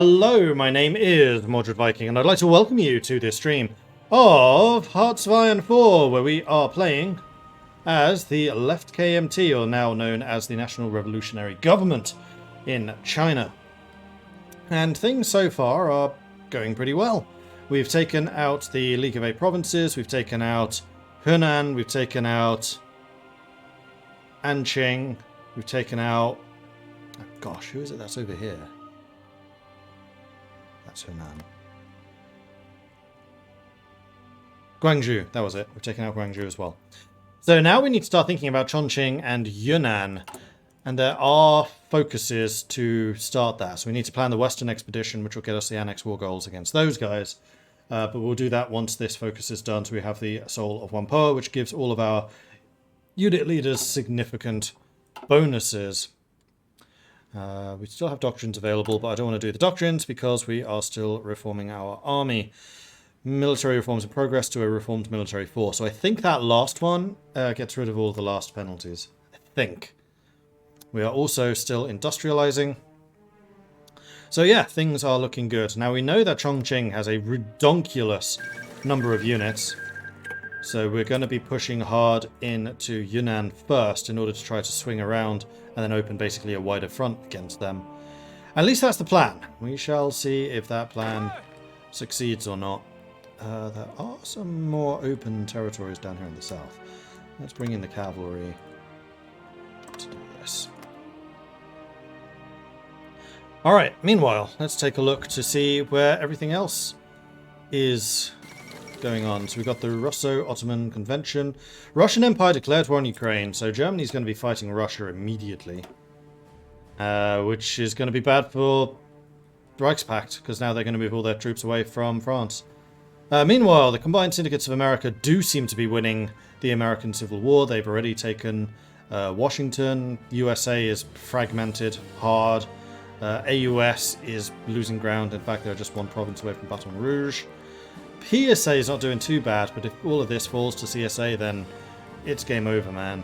Hello, my name is Mordred Viking, and I'd like to welcome you to this stream of Hearts of Iron 4, where we are playing as the Left KMT, or now known as the National Revolutionary Government in China. And things so far are going pretty well. We've taken out the League of Eight Provinces, we've taken out Hunan, we've taken out Anqing, we've taken out... Oh gosh, who is it that's over here? That's Hunan. Guangzhou, that was it. We've taken out Guangzhou as well. So now we need to start thinking about Chongqing and Yunnan. And there are focuses to start that. So we need to plan the Western Expedition, which will get us the Annex War goals against those guys. But we'll do that once this focus is done. So we have the Soul of One Power, which gives all of our unit leaders significant bonuses. We still have doctrines available, but I don't want to do the doctrines because we are still reforming our army. Military reforms in progress to a reformed military force. So I think that last one gets rid of all the last penalties. I think. We are also still industrializing. So yeah, things are looking good. Now we know that Chongqing has a redonkulous number of units. So we're going to be pushing hard into Yunnan first in order to try to swing around and then open basically a wider front against them. At least that's the plan. We shall see if that plan succeeds or not. There are some more open territories down here in the south. Let's bring in the cavalry to do this. Alright, meanwhile, let's take a look to see where everything else is going on. So we've got the Russo-Ottoman Convention. Russian Empire declared war on Ukraine, so Germany's going to be fighting Russia immediately. Which is going to be bad for the Reichspakt, because now they're going to move all their troops away from France. Meanwhile, the Combined Syndicates of America do seem to be winning the American Civil War. They've already taken Washington. USA is fragmented hard. AUS is losing ground. In fact, they're just one province away from Baton Rouge. PSA is not doing too bad, but if all of this falls to CSA, then it's game over, man.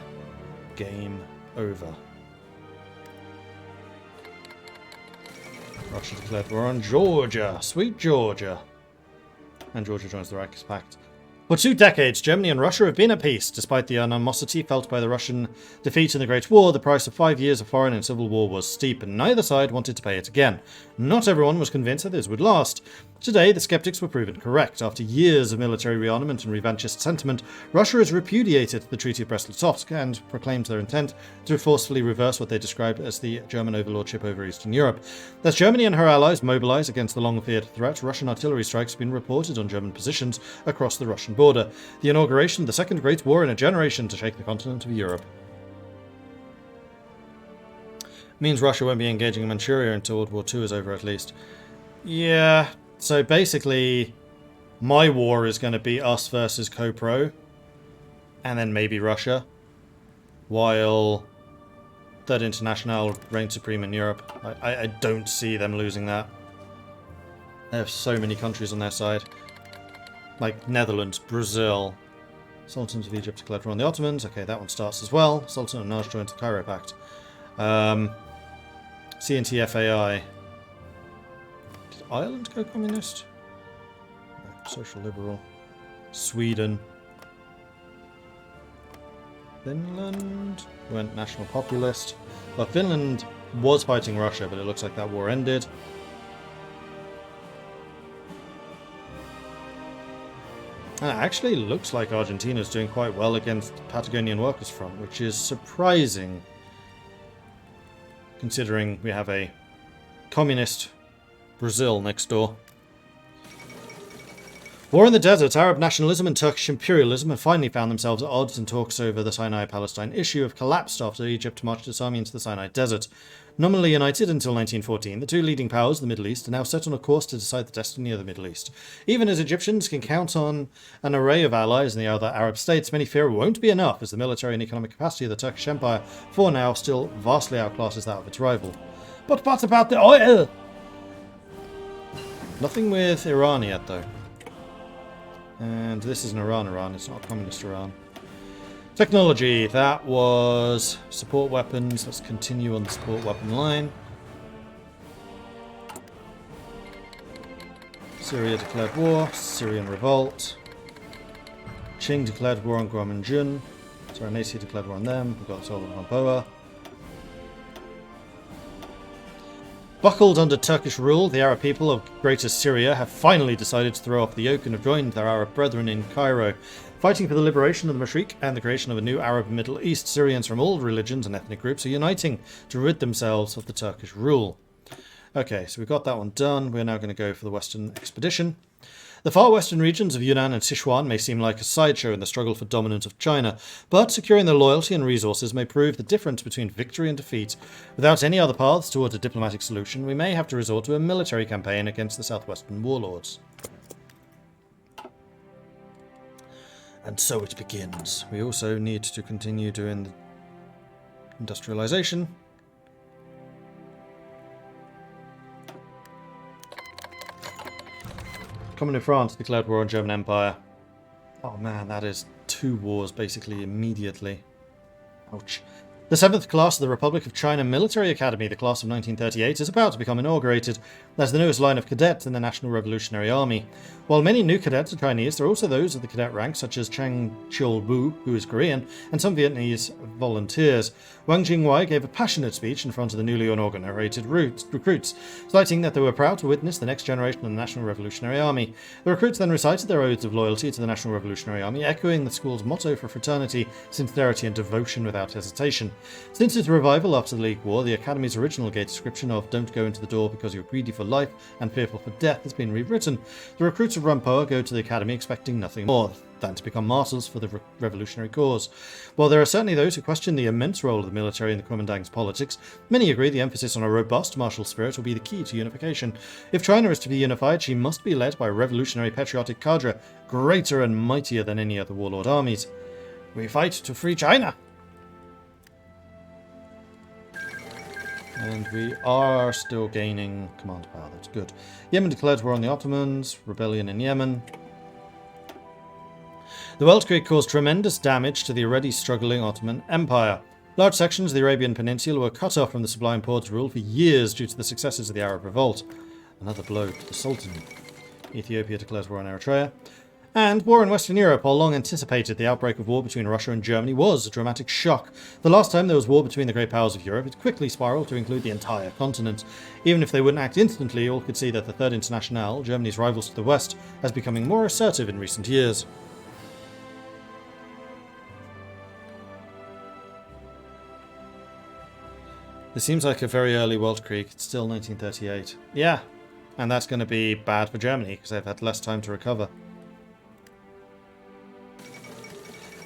Game over. Russia declared war on Georgia. Sweet Georgia. And Georgia joins the Reichspakt. For 2 decades, Germany and Russia have been at peace. Despite the animosity felt by the Russian defeat in the Great War, the price of 5 years of foreign and civil war was steep, and neither side wanted to pay it again. Not everyone was convinced that this would last. Today, the skeptics were proven correct. After years of military rearmament and revanchist sentiment, Russia has repudiated the Treaty of Brest-Litovsk and proclaimed their intent to forcefully reverse what they described as the German overlordship over Eastern Europe. As Germany and her allies mobilize against the long-feared threat, Russian artillery strikes have been reported on German positions across the Russian border. The inauguration of the Second Great War in a generation to shake the continent of Europe. Means Russia won't be engaging in Manchuria until World War II is over, at least. Yeah, so basically, my war is going to be us versus CoPro, and then maybe Russia, while Third International reigns supreme in Europe. I don't see them losing that. They have so many countries on their side. Like Netherlands, Brazil, Sultans of Egypt declared war on the Ottomans. Okay, that one starts as well. Sultan of Najd joins the Cairo Pact. CNTFAI. Did Ireland go communist? No, social liberal. Sweden. Finland went national populist. Well, Finland was fighting Russia, but it looks like that war ended. And it actually looks like Argentina's doing quite well against Patagonian Workers' Front, which is surprising, considering we have a communist Brazil next door. War in the desert, Arab nationalism and Turkish imperialism have finally found themselves at odds, and talks over the Sinai-Palestine issue have collapsed after Egypt marched its army into the Sinai Desert. Nominally united until 1914, the two leading powers of the Middle East are now set on a course to decide the destiny of the Middle East. Even as Egyptians can count on an array of allies in the other Arab states, many fear it won't be enough, as the military and economic capacity of the Turkish Empire, for now, still vastly outclasses that of its rival. But what about the oil? Nothing with Iran yet, though. And this is an Iran, it's not a communist Iran. Technology, that was support weapons. Let's continue on the support weapon line. Syria declared war. Syrian revolt. Qing declared war on Guamanjun. Sorry, Nazi declared war on them. We've got Solomon Hampoa. Buckled under Turkish rule, the Arab people of Greater Syria have finally decided to throw off the yoke and have joined their Arab brethren in Cairo, fighting for the liberation of the Mashriq and the creation of a new Arab Middle East. Syrians from all religions and ethnic groups are uniting to rid themselves of the Turkish rule. Okay, so we've got that one done. We're now going to go for the Western expedition. The far western regions of Yunnan and Sichuan may seem like a sideshow in the struggle for dominance of China, but securing their loyalty and resources may prove the difference between victory and defeat. Without any other paths towards a diplomatic solution, we may have to resort to a military campaign against the southwestern warlords. And so it begins. We also need to continue doing the industrialization. Coming in France declared war on German Empire. Oh man, that is 2 wars basically immediately. Ouch. The 7th class of the Republic of China Military Academy, the class of 1938, is about to become inaugurated as the newest line of cadets in the National Revolutionary Army. While many new cadets are Chinese, there are also those of the cadet ranks such as Chang Chil-bu, who is Korean, and some Vietnamese volunteers. Wang Jingwei gave a passionate speech in front of the newly inaugurated recruits, citing that they were proud to witness the next generation of the National Revolutionary Army. The recruits then recited their oaths of loyalty to the National Revolutionary Army, echoing the school's motto for fraternity, sincerity and devotion without hesitation. Since its revival after the League War, the Academy's original gate description of "don't go into the door because you're greedy for life and fearful for death" has been rewritten. The recruits of Rampoa go to the Academy expecting nothing more than to become martyrs for the revolutionary cause. While there are certainly those who question the immense role of the military in the Kuomintang's politics, many agree the emphasis on a robust martial spirit will be the key to unification. If China is to be unified, she must be led by a revolutionary patriotic cadre, greater and mightier than any other warlord armies. We fight to free China! And we are still gaining command power, that's good. Yemen declared war on the Ottomans, rebellion in Yemen. The Weltkrieg caused tremendous damage to the already struggling Ottoman Empire. Large sections of the Arabian Peninsula were cut off from the Sublime Porte's rule for years due to the successes of the Arab Revolt. Another blow to the Sultan. Ethiopia declares war on Eritrea. And war in Western Europe, while long anticipated, the outbreak of war between Russia and Germany was a dramatic shock. The last time there was war between the great powers of Europe, it quickly spiraled to include the entire continent. Even if they wouldn't act instantly, all could see that the Third Internationale, Germany's rivals to the West, is becoming more assertive in recent years. This seems like a very early Weltkrieg. It's still 1938. Yeah, and that's going to be bad for Germany because they've had less time to recover.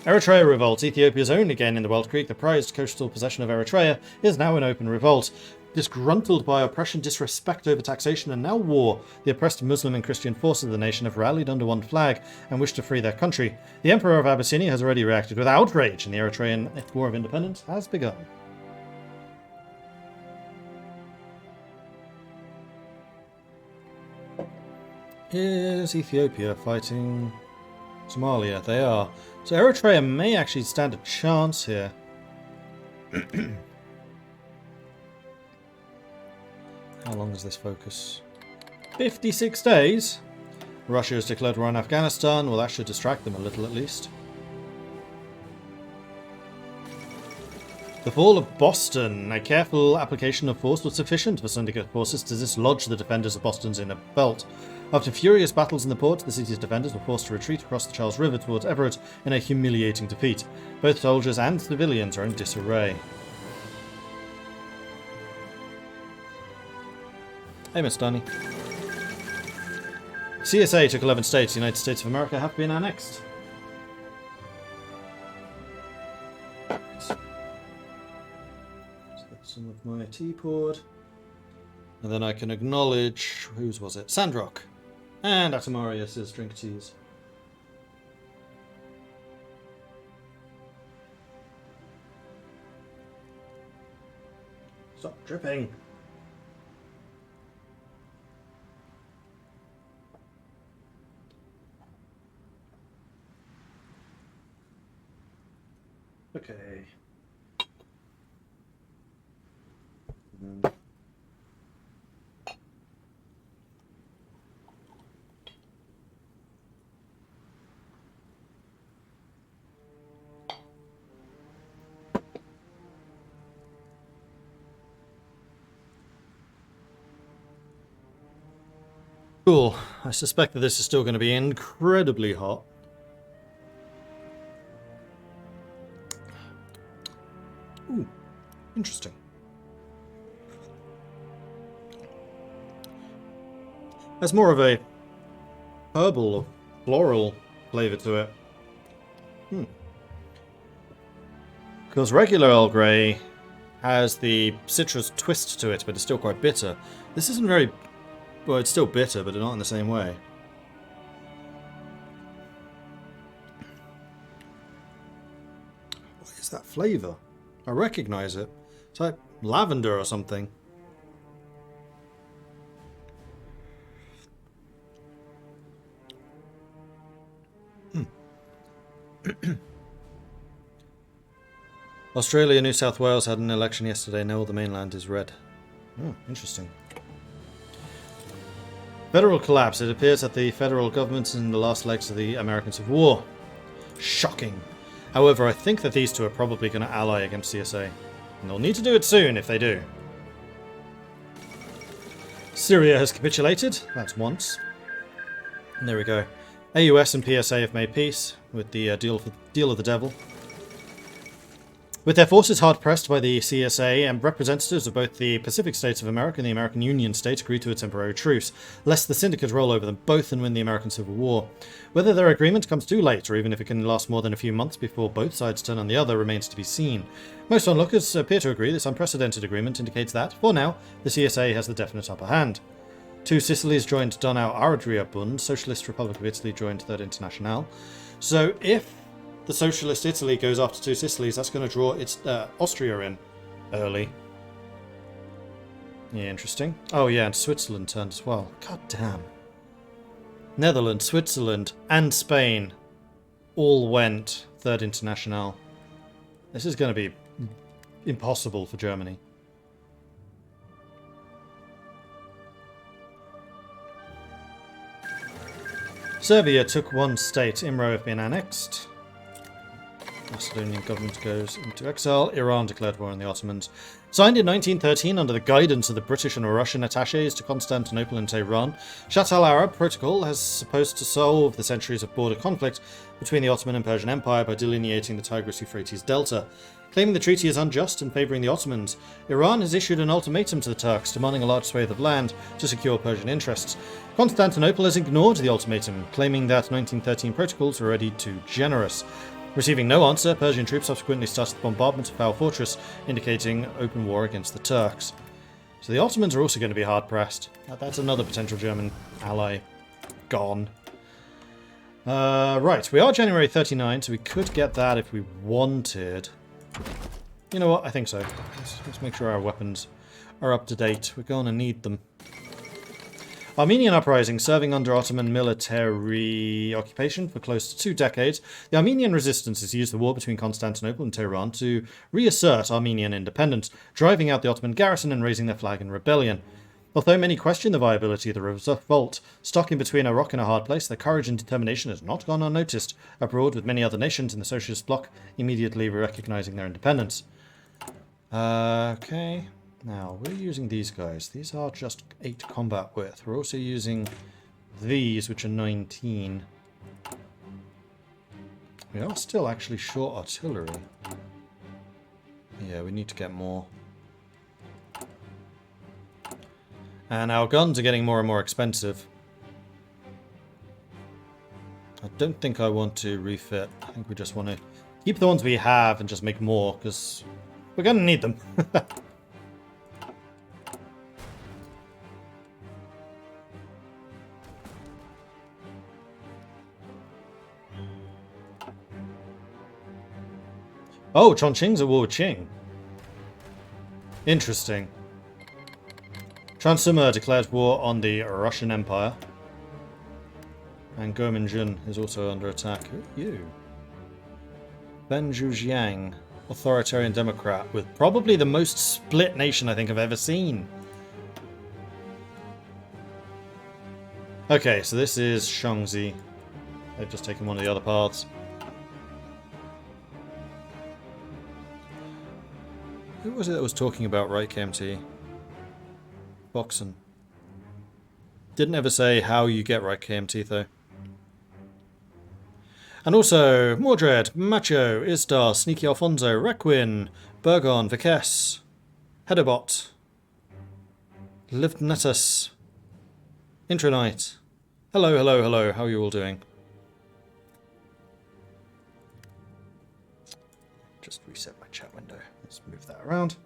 Eritrea revolt. Ethiopia's own again in the Weltkrieg, the prized coastal possession of Eritrea, is now in open revolt. Disgruntled by oppression, disrespect over taxation, and now war, the oppressed Muslim and Christian forces of the nation have rallied under one flag and wish to free their country. The Emperor of Abyssinia has already reacted with outrage, and the Eritrean War of Independence has begun. Is Ethiopia fighting Somalia? They are. So Eritrea may actually stand a chance here. How long is this focus? 56 days? Russia has declared war on Afghanistan. Well, that should distract them a little at least. The fall of Boston. A careful application of force was sufficient for syndicate forces to dislodge the defenders of Boston's inner belt. After furious battles in the port, the city's defenders were forced to retreat across the Charles River towards Everett in a humiliating defeat. Both soldiers and civilians are in disarray. Hey, Miss Dunny. CSA took 11 states. The United States of America have been annexed. Some of my tea poured. And then I can acknowledge, whose was it? Sandrock. And Atamarius says drink teas. Stop dripping. Okay. Cool. I suspect that this is still going to be incredibly hot. Ooh, interesting. There's more of a herbal or floral flavour to it. Because regular Earl Grey has the citrus twist to it, but it's still quite bitter. This isn't very... well, it's still bitter, but not in the same way. What is that flavour? I recognise it. It's like lavender or something. Australia, New South Wales had an election yesterday. Now all the mainland is red. Oh, interesting. Federal collapse. It appears that the federal government is in the last legs of the American Civil War. Shocking. However, I think that these two are probably going to ally against CSA. And they'll need to do it soon if they do. Syria has capitulated. That's once. And there we go. AUS and PSA have made peace with the deal of the devil. With their forces hard-pressed by the CSA, and representatives of both the Pacific States of America and the American Union State agreed to a temporary truce, lest the syndicate roll over them both and win the American Civil War. Whether their agreement comes too late, or even if it can last more than a few months before both sides turn on the other, remains to be seen. Most onlookers appear to agree this unprecedented agreement indicates that, for now, the CSA has the definite upper hand. Two Sicilies joined Donau Ardria Bund, Socialist Republic of Italy joined Third International. So if the Socialist Italy goes after two Sicilies, that's going to draw Austria in early. Yeah, interesting. Oh yeah, and Switzerland turned as well. God damn. Netherlands, Switzerland, and Spain all went Third International. This is going to be impossible for Germany. Serbia took one state. Imro have been annexed. Macedonian government goes into exile. Iran declared war on the Ottomans. Signed in 1913 under the guidance of the British and Russian attaches to Constantinople and Tehran, Shatt al-Arab Protocol has supposed to solve the centuries of border conflict between the Ottoman and Persian Empire by delineating the Tigris-Euphrates Delta. Claiming the treaty is unjust and favouring the Ottomans, Iran has issued an ultimatum to the Turks, demanding a large swathe of land to secure Persian interests. Constantinople has ignored the ultimatum, claiming that 1913 protocols were already too generous. Receiving no answer, Persian troops subsequently started the bombardment of Pau Fortress, indicating open war against the Turks. So the Ottomans are also going to be hard-pressed. That's another potential German ally gone. Right, we are January 39, so we could get that if we wanted. You know what? I think so. Let's make sure our weapons are up to date. We're going to need them. Armenian uprising. Serving under Ottoman military occupation for close to 2 decades, the Armenian resistance has used the war between Constantinople and Tehran to reassert Armenian independence, driving out the Ottoman garrison and raising their flag in rebellion. Although many question the viability of the revolt, stuck in between a rock and a hard place, their courage and determination has not gone unnoticed abroad, with many other nations in the Socialist bloc immediately recognizing their independence. Okay. Now, we're using these guys. These are just 8 combat width. We're also using these, which are 19. We are still actually short artillery. Yeah, we need to get more. And our guns are getting more and more expensive. I don't think I want to refit. I think we just want to keep the ones we have and just make more, because we're going to need them. Oh, Chongqing's at war with Qing. Interesting. Transuma declared war on the Russian Empire. And Guominjun is also under attack. Who are you? Ben Zhujiang, authoritarian democrat, with probably the most split nation I think I've ever seen. Okay, so this is Shaanxi. They've just taken one of the other paths. Who was it that was talking about right KMT? Boxen. Didn't ever say how you get right KMT, though. And also, Mordred, Macho, Istar, Sneaky Alfonso, Requin, Burgon, Vikes, Hedobot, Livnatus, Intronite. Hello, hello, hello. How are you all doing? Just reset my chat window. Let's move that around.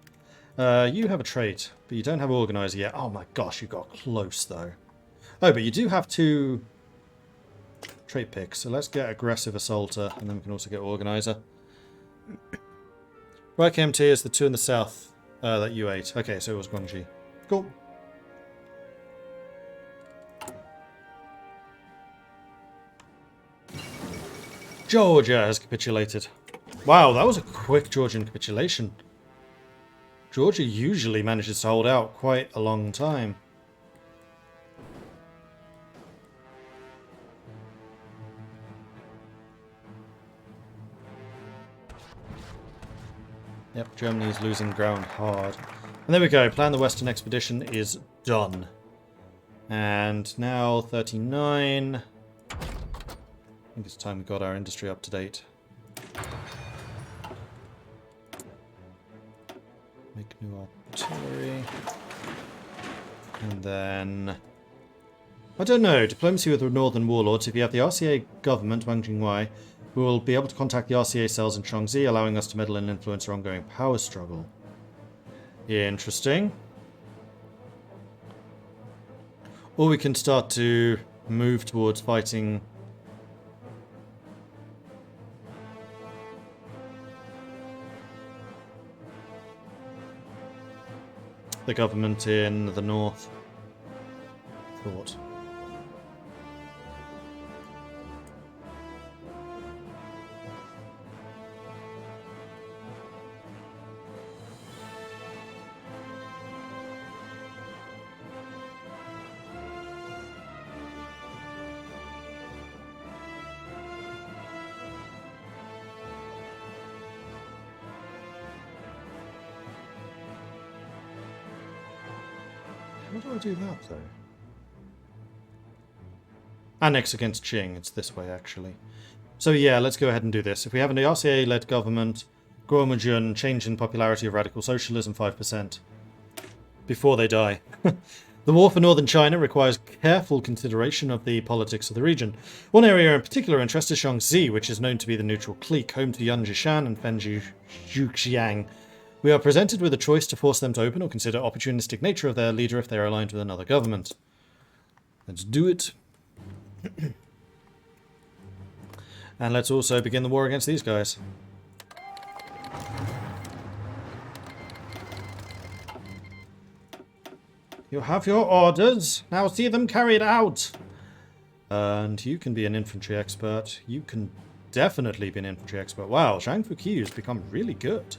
You have a trait, but you don't have Organizer yet. Oh my gosh, you got close, though. Oh, but you do have 2... trait picks, so let's get Aggressive Assaulter, and then we can also get Organizer. Right, KMT is the 2 in the south that you ate. Okay, so it was Guangxi. Cool. Georgia has capitulated. Wow, that was a quick Georgian capitulation. Georgia usually manages to hold out quite a long time. Yep, Germany is losing ground hard. And there we go, plan the Western Expedition is done. And now 39. I think it's time we got our industry up to date. Make new artillery. And then... I don't know, diplomacy with the Northern Warlords. If you have the RCA government, Wang Jingwei, we will be able to contact the RCA cells in Chongqing, allowing us to meddle and influence our ongoing power struggle. Interesting. Or we can start to move towards fighting the government in the north. Thought. How do I do that, though? Annex against Qing. It's this way, actually. So yeah, let's go ahead and do this. If we have an RCA-led government, Guomindang, change in popularity of radical socialism 5%. Before they die. The war for northern China requires careful consideration of the politics of the region. One area in particular interest is Shaanxi, which is known to be the neutral clique, home to Yan Zhishan and Fen Zhuxiang. We are presented with a choice to force them to open or consider opportunistic nature of their leader if they are aligned with another government. Let's do it. And let's also begin the war against these guys. You have your orders. Now see them carried out. And you can be an infantry expert. You can definitely be an infantry expert. Wow, Zhang Fuqiu has become really good.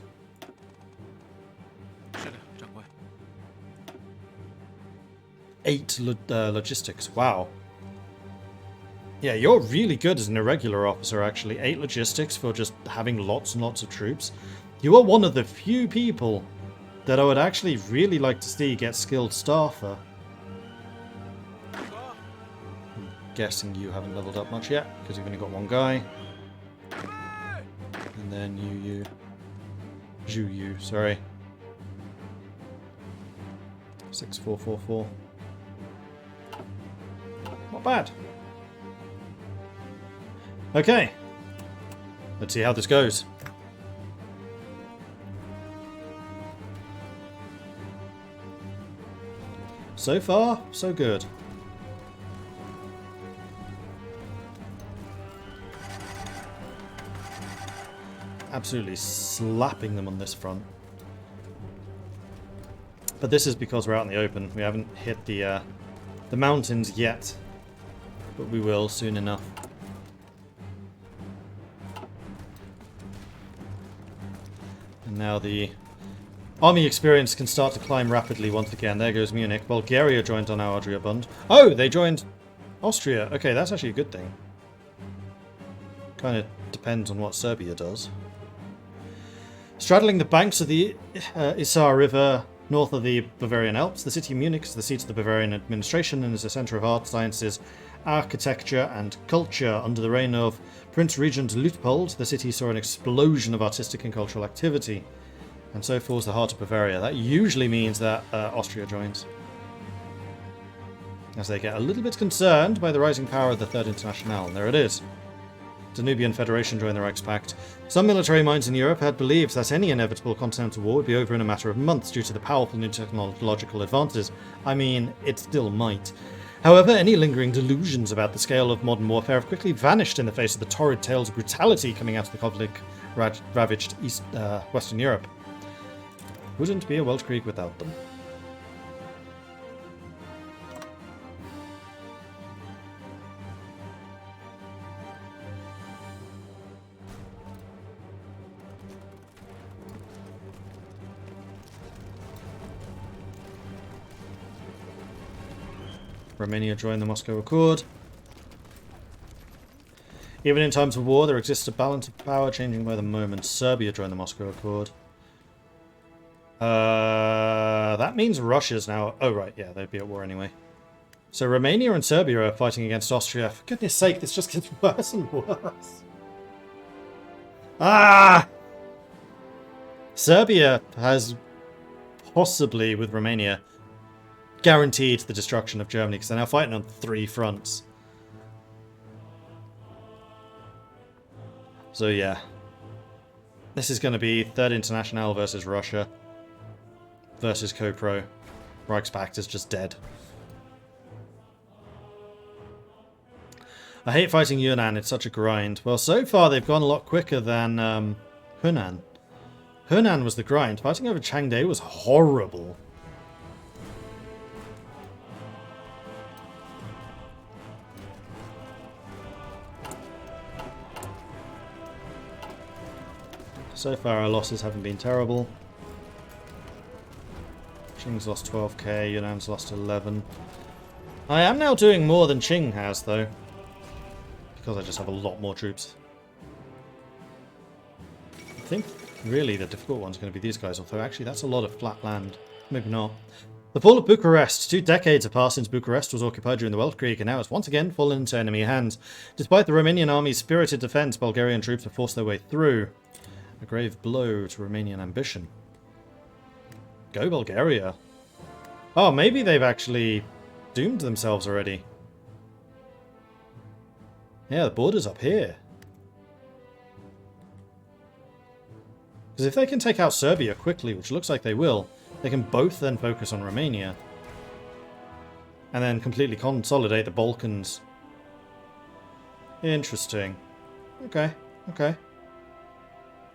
8 logistics. Wow. Yeah, you're really good as an irregular officer, actually. 8 logistics for just having lots and lots of troops. You are one of the few people that I would actually really like to see get skilled staffer. I'm guessing you haven't leveled up much yet, because you've only got one guy. And then you, sorry. 6444. Not bad. Okay. Let's see how this goes. So far, so good. Absolutely slapping them on this front. But this is because we're out in the open. We haven't hit the mountains yet. But we will soon enough. And now the army experience can start to climb rapidly once again. There goes Munich. Bulgaria joined on our Adria Bund. Oh, they joined Austria. Okay, that's actually a good thing. Kind of depends on what Serbia does. Straddling the banks of the Isar River, North of the Bavarian Alps, the city of Munich is the seat of the Bavarian administration and is a centre of art, sciences, architecture and culture. Under the reign of Prince Regent Luitpold, the city saw an explosion of artistic and cultural activity. And so falls the heart of Bavaria. That usually means that Austria joins, as they get a little bit concerned by the rising power of the Third Internationale. And there it is. Danubian Federation joined the Reichspakt. Some military minds in Europe had believed that any inevitable continental war would be over in a matter of months due to the powerful new technological advances. I mean, it still might. However, any lingering delusions about the scale of modern warfare have quickly vanished in the face of the torrid tales of brutality coming out of the conflict-ravaged Western Europe. Wouldn't be a Weltkrieg without them. Romania joined the Moscow Accord. Even in times of war, there exists a balance of power changing by the moment. Serbia joined the Moscow Accord. That means Russia's now... Oh, right, yeah, they'd be at war anyway. So Romania and Serbia are fighting against Austria. For goodness sake, this just gets worse and worse. Ah! Serbia has possibly, with Romania, guaranteed the destruction of Germany, because they're now fighting on 3 fronts. So yeah. This is going to be Third Internationale versus Russia versus CoPro. Reichspakt is just dead. I hate fighting Yunnan, it's such a grind. Well, so far they've gone a lot quicker than Hunan. Hunan was the grind. Fighting over Changde was horrible. So far our losses haven't been terrible. Qing's lost 12k, Yunnan's lost 11. I am now doing more than Qing has, though. Because I just have a lot more troops. I think, really, the difficult one's going to be these guys, although actually that's a lot of flat land. Maybe not. The fall of Bucharest. 2 decades have passed since Bucharest was occupied during the Weltkrieg, and now it's once again fallen into enemy hands. Despite the Romanian army's spirited defense, Bulgarian troops have forced their way through. A grave blow to Romanian ambition. Go Bulgaria. Oh, maybe they've actually doomed themselves already. Yeah, the border's up here. Because if they can take out Serbia quickly, which looks like they will, they can both then focus on Romania. And then completely consolidate the Balkans. Interesting. Okay, okay.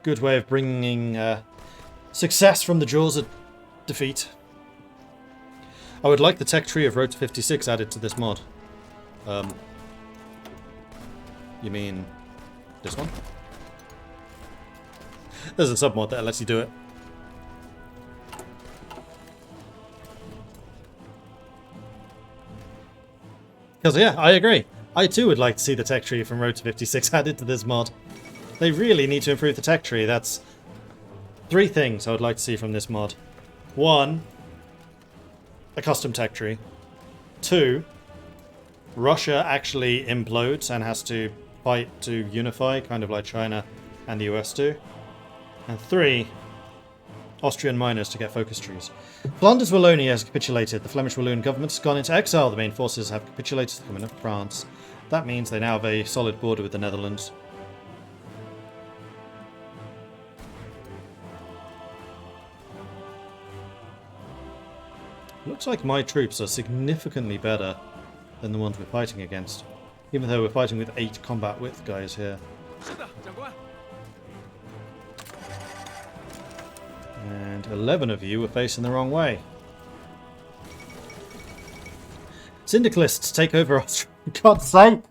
Good way of bringing success from the jaws of defeat. I would like the tech tree of Road to 56 added to this mod. You mean this one? There's a submod that lets you do it. Because yeah, I agree. I too would like to see the tech tree from Road to 56 added to this mod. They really need to improve the tech tree. That's 3 things I would like to see from this mod. 1, a custom tech tree. 2, Russia actually implodes and has to fight to unify, kind of like China and the US do. And 3, Austrian miners to get focus trees. Flanders Wallonia has capitulated. The Flemish Walloon government has gone into exile. The main forces have capitulated to the coming of France. That means they now have a solid border with the Netherlands. Looks like my troops are significantly better than the ones we're fighting against. Even though we're fighting with 8 combat width guys here. And 11 of you are facing the wrong way. Syndicalists take over Austria. God's sake!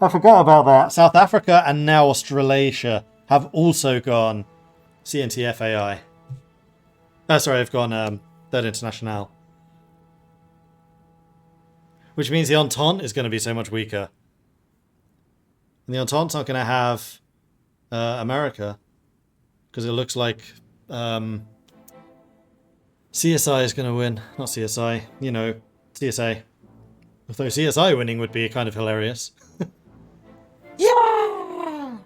I forgot about that. South Africa and now Australasia have also gone CNTFAI. Sorry, I've gone Third Internationale. Which means the Entente is going to be so much weaker. And the Entente's not going to have America. Because it looks like CSI is going to win. Not CSI. You know, CSA. Although CSI winning would be kind of hilarious. Yeah!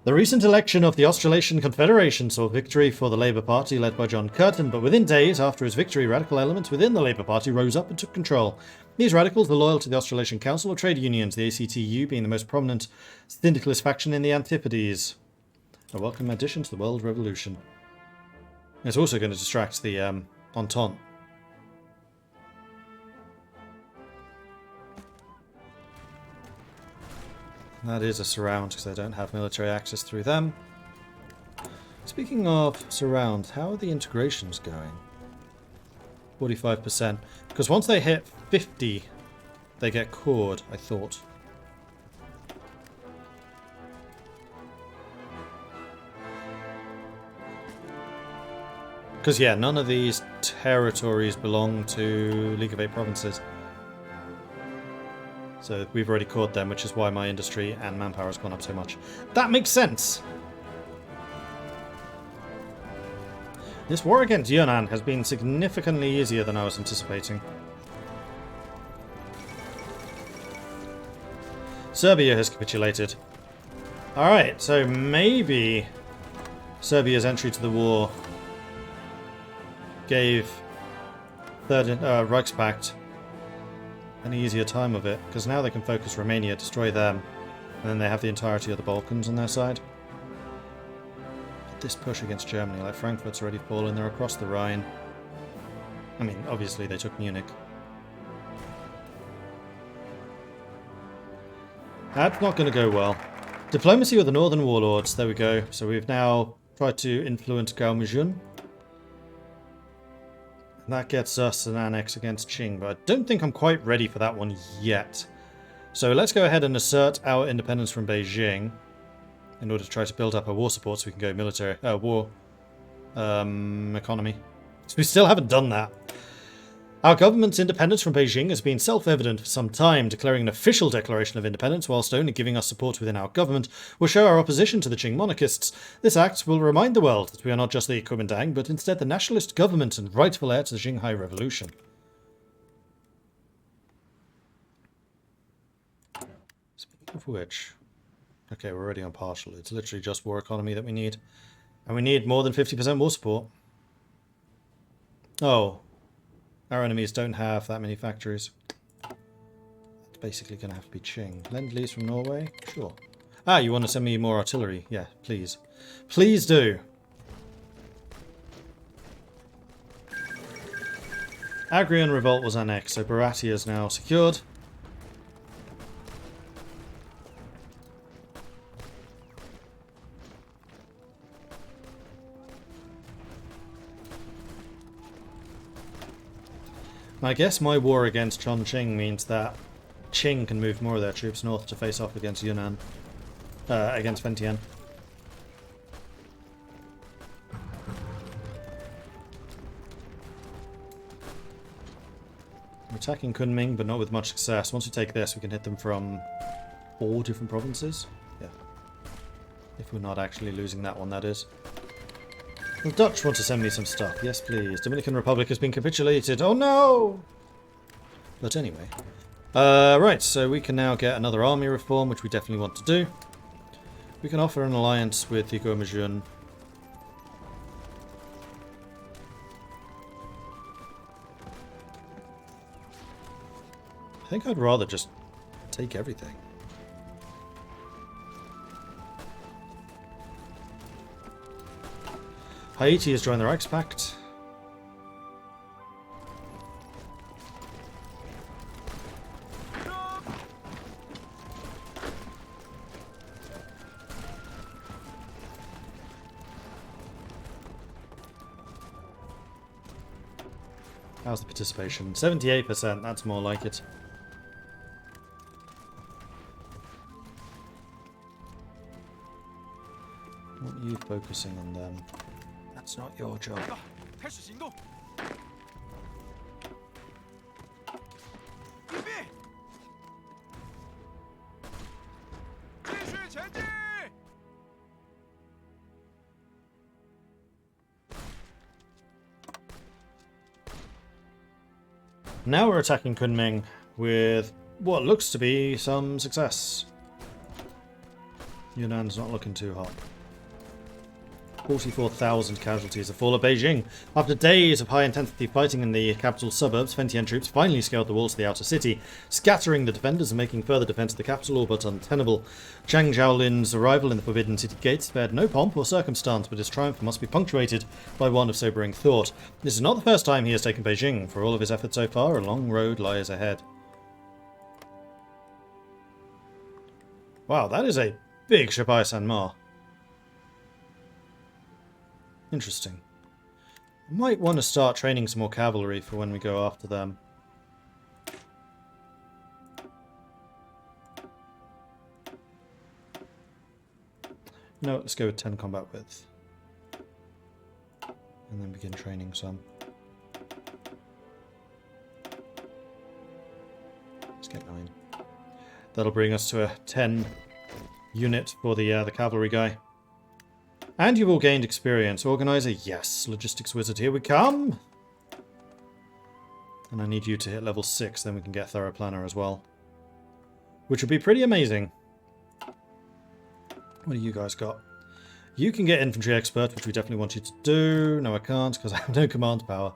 The recent election of the Australasian Confederation saw victory for the Labour Party led by John Curtin, but within days after his victory, radical elements within the Labour Party rose up and took control. These radicals were loyal to the Australasian Council of Trade Unions, the ACTU being the most prominent syndicalist faction in the Antipodes. A welcome addition to the World Revolution. It's also going to distract the Entente. That is a surround, because I don't have military access through them. Speaking of surround, how are the integrations going? 45%. Because once they hit 50, they get cored, I thought. Because, yeah, none of these territories belong to League of Eight Provinces. So we've already caught them, which is why my industry and manpower has gone up so much. That makes sense! This war against Yunnan has been significantly easier than I was anticipating. Serbia has capitulated. Alright, so maybe Serbia's entry to the war gave Third Reichspakt an easier time of it, because now they can focus Romania, destroy them, and then they have the entirety of the Balkans on their side. But this push against Germany, like Frankfurt's already fallen, they're across the Rhine. I mean, obviously they took Munich. That's not going to go well. Diplomacy with the Northern Warlords, there we go. So we've now tried to influence Gaomijun. That gets us an annex against Qing, but I don't think I'm quite ready for that one yet. So let's go ahead and assert our independence from Beijing in order to try to build up our war support so we can go military, war economy. So we still haven't done that. Our government's independence from Beijing has been self-evident for some time. Declaring an official declaration of independence, whilst only giving us support within our government, will show our opposition to the Qing monarchists. This act will remind the world that we are not just the Kuomintang, but instead the nationalist government and rightful heir to the Shanghai Revolution. Speaking of which... Okay, we're already on partial. It's literally just war economy that we need. And we need more than 50% war support. Oh... Our enemies don't have that many factories. It's basically going to have to be Qing. Lend-lease from Norway? Sure. Ah, you want to send me more artillery? Yeah, please. Please do. Agrian revolt was annexed, so Baratia is now secured. I guess my war against Chongqing means that Qing can move more of their troops north to face off against Yunnan. Against Vientiane. We're attacking Kunming, but not with much success. Once we take this, we can hit them from 4 different provinces. Yeah. If we're not actually losing that one, that is. The Dutch want to send me some stuff. Yes, please. Dominican Republic has been capitulated. Oh, no! But anyway. Right, so we can now get another army reform, which we definitely want to do. We can offer an alliance with the Gaomijun. I think I'd rather just take everything. Haiti has joined the Reichspakt. How's the participation? 78%, that's more like it. What are you focusing on them? That's not your job. Now we're attacking Kunming with what looks to be some success. Yunnan's not looking too hot. 44,000 casualties. The fall of Beijing. After days of high-intensity fighting in the capital suburbs, Fentian troops finally scaled the walls of the outer city, scattering the defenders and making further defense of the capital all but untenable. Zhang Zhaolin's arrival in the Forbidden City gates spared no pomp or circumstance, but his triumph must be punctuated by one of sobering thought. This is not the first time he has taken Beijing. For all of his efforts so far, a long road lies ahead. Wow, that is a big Shabai Sanmar. Interesting. I might want to start training some more cavalry for when we go after them. No, let's go with 10 combat width. And then begin training some. Let's get 9. That'll bring us to a 10 unit for the cavalry guy. And you've all gained experience. Organizer, yes. Logistics wizard, here we come. And I need you to hit level 6, then we can get thorough planner as well. Which would be pretty amazing. What do you guys got? You can get infantry expert, which we definitely want you to do. No, I can't, because I have no command power.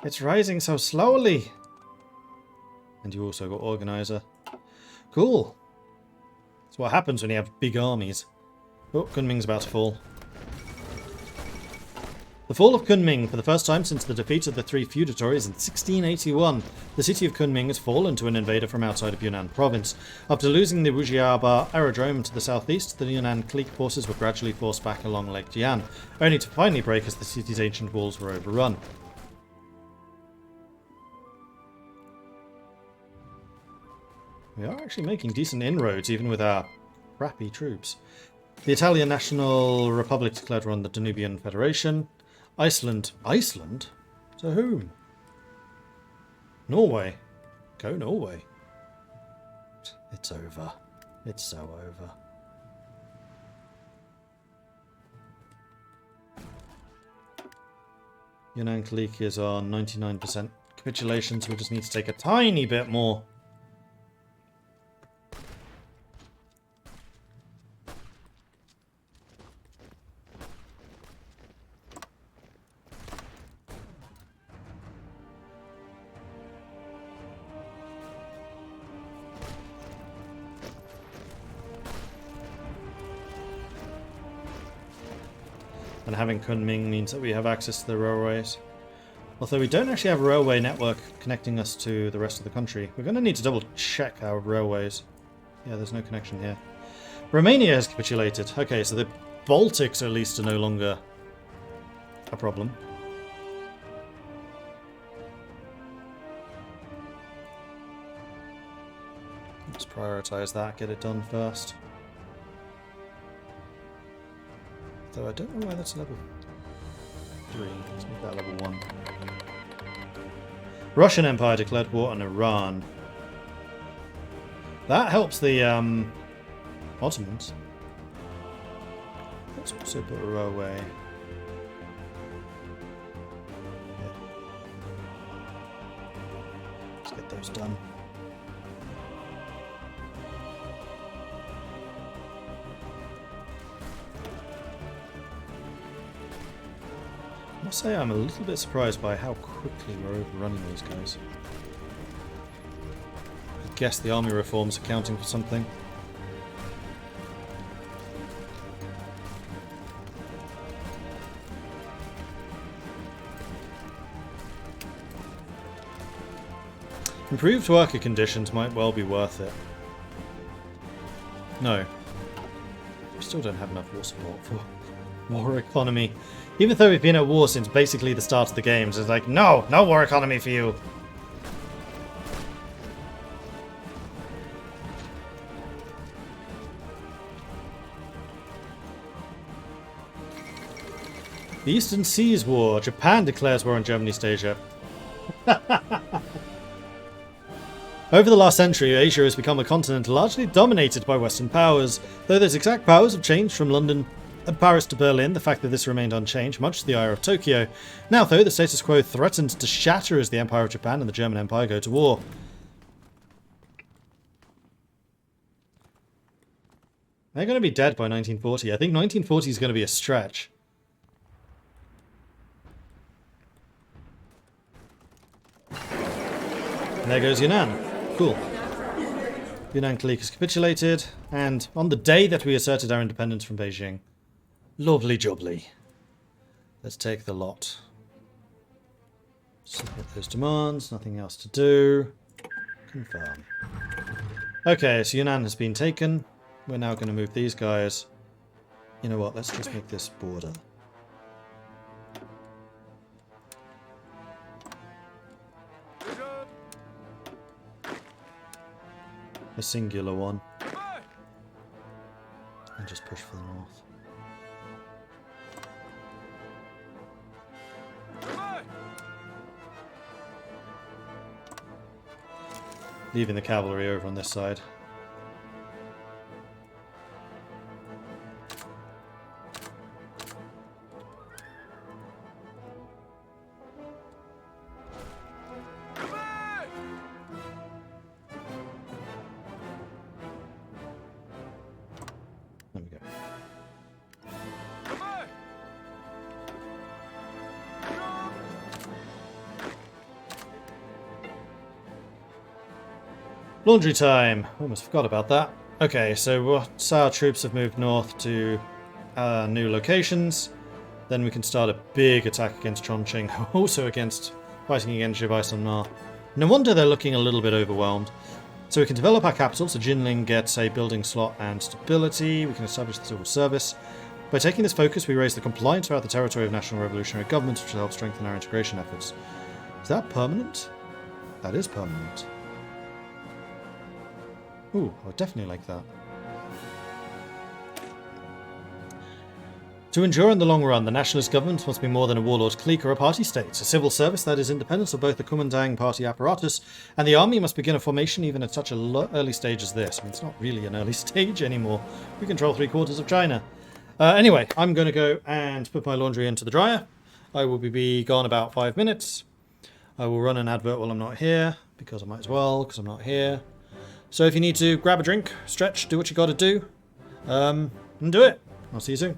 It's rising so slowly. And you also got organizer. Cool. That's what happens when you have big armies. Oh, Kunming's about to fall. The fall of Kunming. For the first time since the defeat of the 3 feudatories in 1681, the city of Kunming has fallen to an invader from outside of Yunnan province. After losing the Wujiaba aerodrome to the southeast, the Yunnan clique forces were gradually forced back along Lake Jian, only to finally break as the city's ancient walls were overrun. We are actually making decent inroads, even with our crappy troops. The Italian National Republic declared war on the Danubian Federation. Iceland. Iceland? To whom? Norway. Go Norway. It's over. It's so over. Yunnan clique is on 99% capitulation, so we just need to take a tiny bit more. And having Kunming means that we have access to the railways. Although we don't actually have a railway network connecting us to the rest of the country. We're going to need to double check our railways. Yeah, there's no connection here. Romania has capitulated. Okay, so the Baltics at least are no longer a problem. Let's prioritize that, get it done first. Though I don't know why that's level 3. Let's make that level 1. Russian Empire declared war on Iran. That helps the Ottomans. Let's also put a railway. Yeah. Let's get those done. I must say I'm a little bit surprised by how quickly we're overrunning these guys. I guess the army reforms are counting for something. Improved worker conditions might well be worth it. No. We still don't have enough war support for war economy. Even though we've been at war since basically the start of the games, it's like, no war economy for you. The Eastern Seas War. Japan declares war on Germany's Asia. Over the last century, Asia has become a continent largely dominated by Western powers, though those exact powers have changed from London Paris to Berlin, the fact that this remained unchanged, much to the ire of Tokyo. Now, though, the status quo threatens to shatter as the Empire of Japan and the German Empire go to war. They're going to be dead by 1940. I think 1940 is going to be a stretch. And there goes Yunnan. Cool. Yunnan clique has capitulated, and on the day that we asserted our independence from Beijing, lovely jubbly. Let's take the lot. Submit those demands, nothing else to do. Confirm. Okay, so Yunnan has been taken. We're now going to move these guys. You know what, let's just make this border. A singular one. And just push for the north. Leaving the cavalry over on this side. There we go. Laundry time! Almost forgot about that. Okay, so our troops have moved north to new locations. Then we can start a big attack against Chongqing, also fighting against Jibai-Samna. No wonder they're looking a little bit overwhelmed. So we can develop our capital, so Jinling gets a building slot and stability. We can establish the civil service. By taking this focus, we raise the compliance throughout the territory of national revolutionary governments, which will help strengthen our integration efforts. Is that permanent? That is permanent. Ooh, I would definitely like that. To endure in the long run, the nationalist government must be more than a warlord clique or a party state. A civil service that is independent of both the Kuomintang party apparatus and the army must begin a formation even at such an early stage as this. I mean, it's not really an early stage anymore. We control 3/4 of China. Anyway, I'm going to go and put my laundry into the dryer. I will be gone about 5 minutes. I will run an advert while I'm not here, because I might as well, because I'm not here. So if you need to grab a drink, stretch, do what you got to do, and do it. I'll see you soon.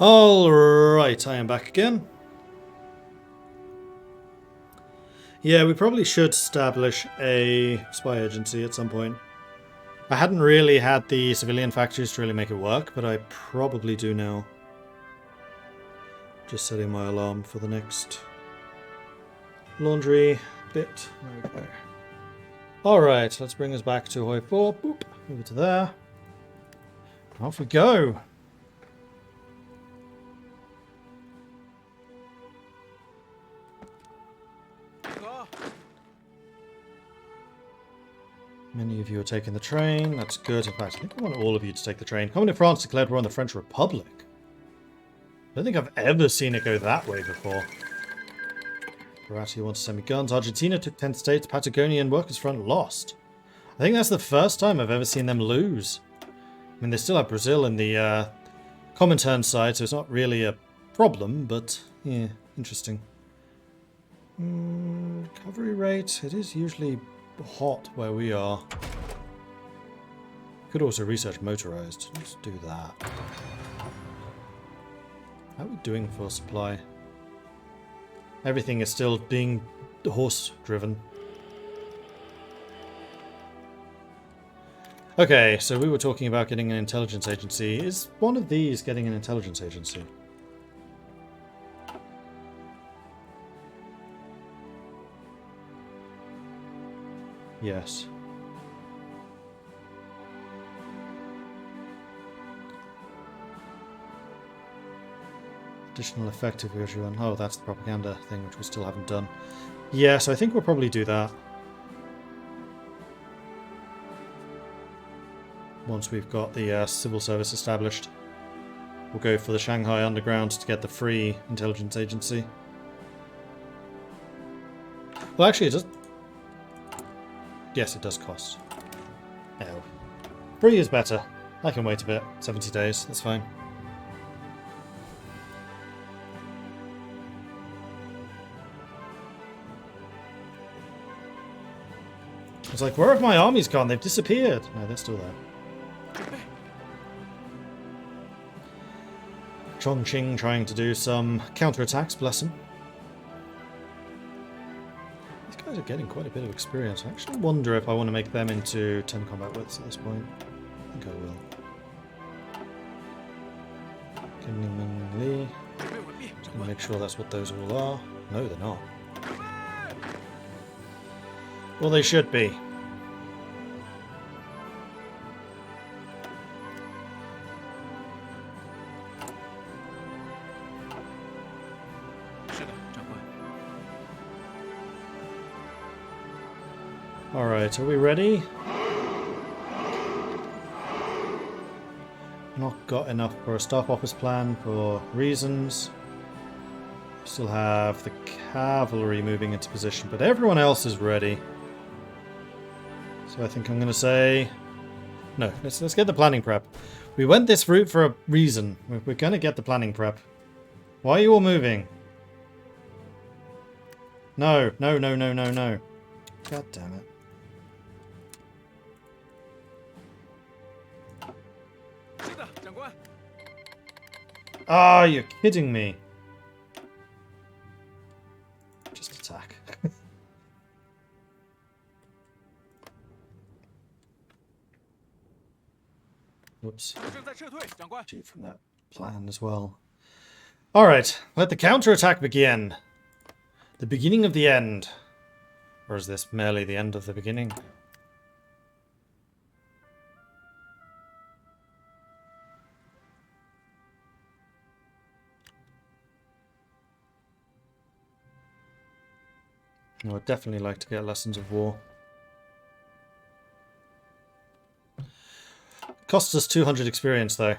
Alright, I am back again. Yeah, we probably should establish a spy agency at some point. I hadn't really had the civilian factories to really make it work, but I probably do now. Just setting my alarm for the next laundry bit. There we go. Alright, let's bring us back to Hoi 4. Boop, over to there. Off we go. Many of you are taking the train. That's good. In fact, I think I want all of you to take the train. Communist France declared war on the French Republic. I don't think I've ever seen it go that way before. Baratia wants to send me guns. Argentina took 10 states. Patagonian Workers' Front lost. I think that's the first time I've ever seen them lose. I mean, they still have Brazil in the Kuomintang side, so it's not really a problem, but yeah, interesting. Recovery rate. It is usually hot where we are. Could also research motorized. Let's do that. How are we doing for supply? Everything is still being horse driven. Okay, so we were talking about getting an intelligence agency. Is one of these getting an intelligence agency? Yes. Additional effective version. Oh, that's the propaganda thing, which we still haven't done. Yes, I think we'll probably do that. Once we've got the civil service established. We'll go for the Shanghai Underground to get the free intelligence agency. Well, actually, it does... Yes, it does cost. Oh. Free is better. I can wait a bit. 70 days, that's fine. It's like, where have my armies gone? They've disappeared. No, they're still there. Chongqing trying to do some counterattacks, bless them. These guys are getting quite a bit of experience. I actually wonder if I want to make them into 10 combat widths at this point. I think I will. Li. Gonna make sure that's what those all are. No, they're not. Well, they should be. Alright, are we ready? Not got enough for a staff office plan for reasons. Still have the cavalry moving into position, but everyone else is ready. So I think I'm going to say... No, let's get the planning prep. We went this route for a reason. We're going to get the planning prep. Why are you all moving? No, no, no, no, no, no. God damn it. Ah, you're kidding me. Just attack. Whoops. Cheat from that plan as well. Alright, let the counterattack begin. The beginning of the end. Or is this merely the end of the beginning? I would definitely like to get lessons of war. Costs us 200 experience though.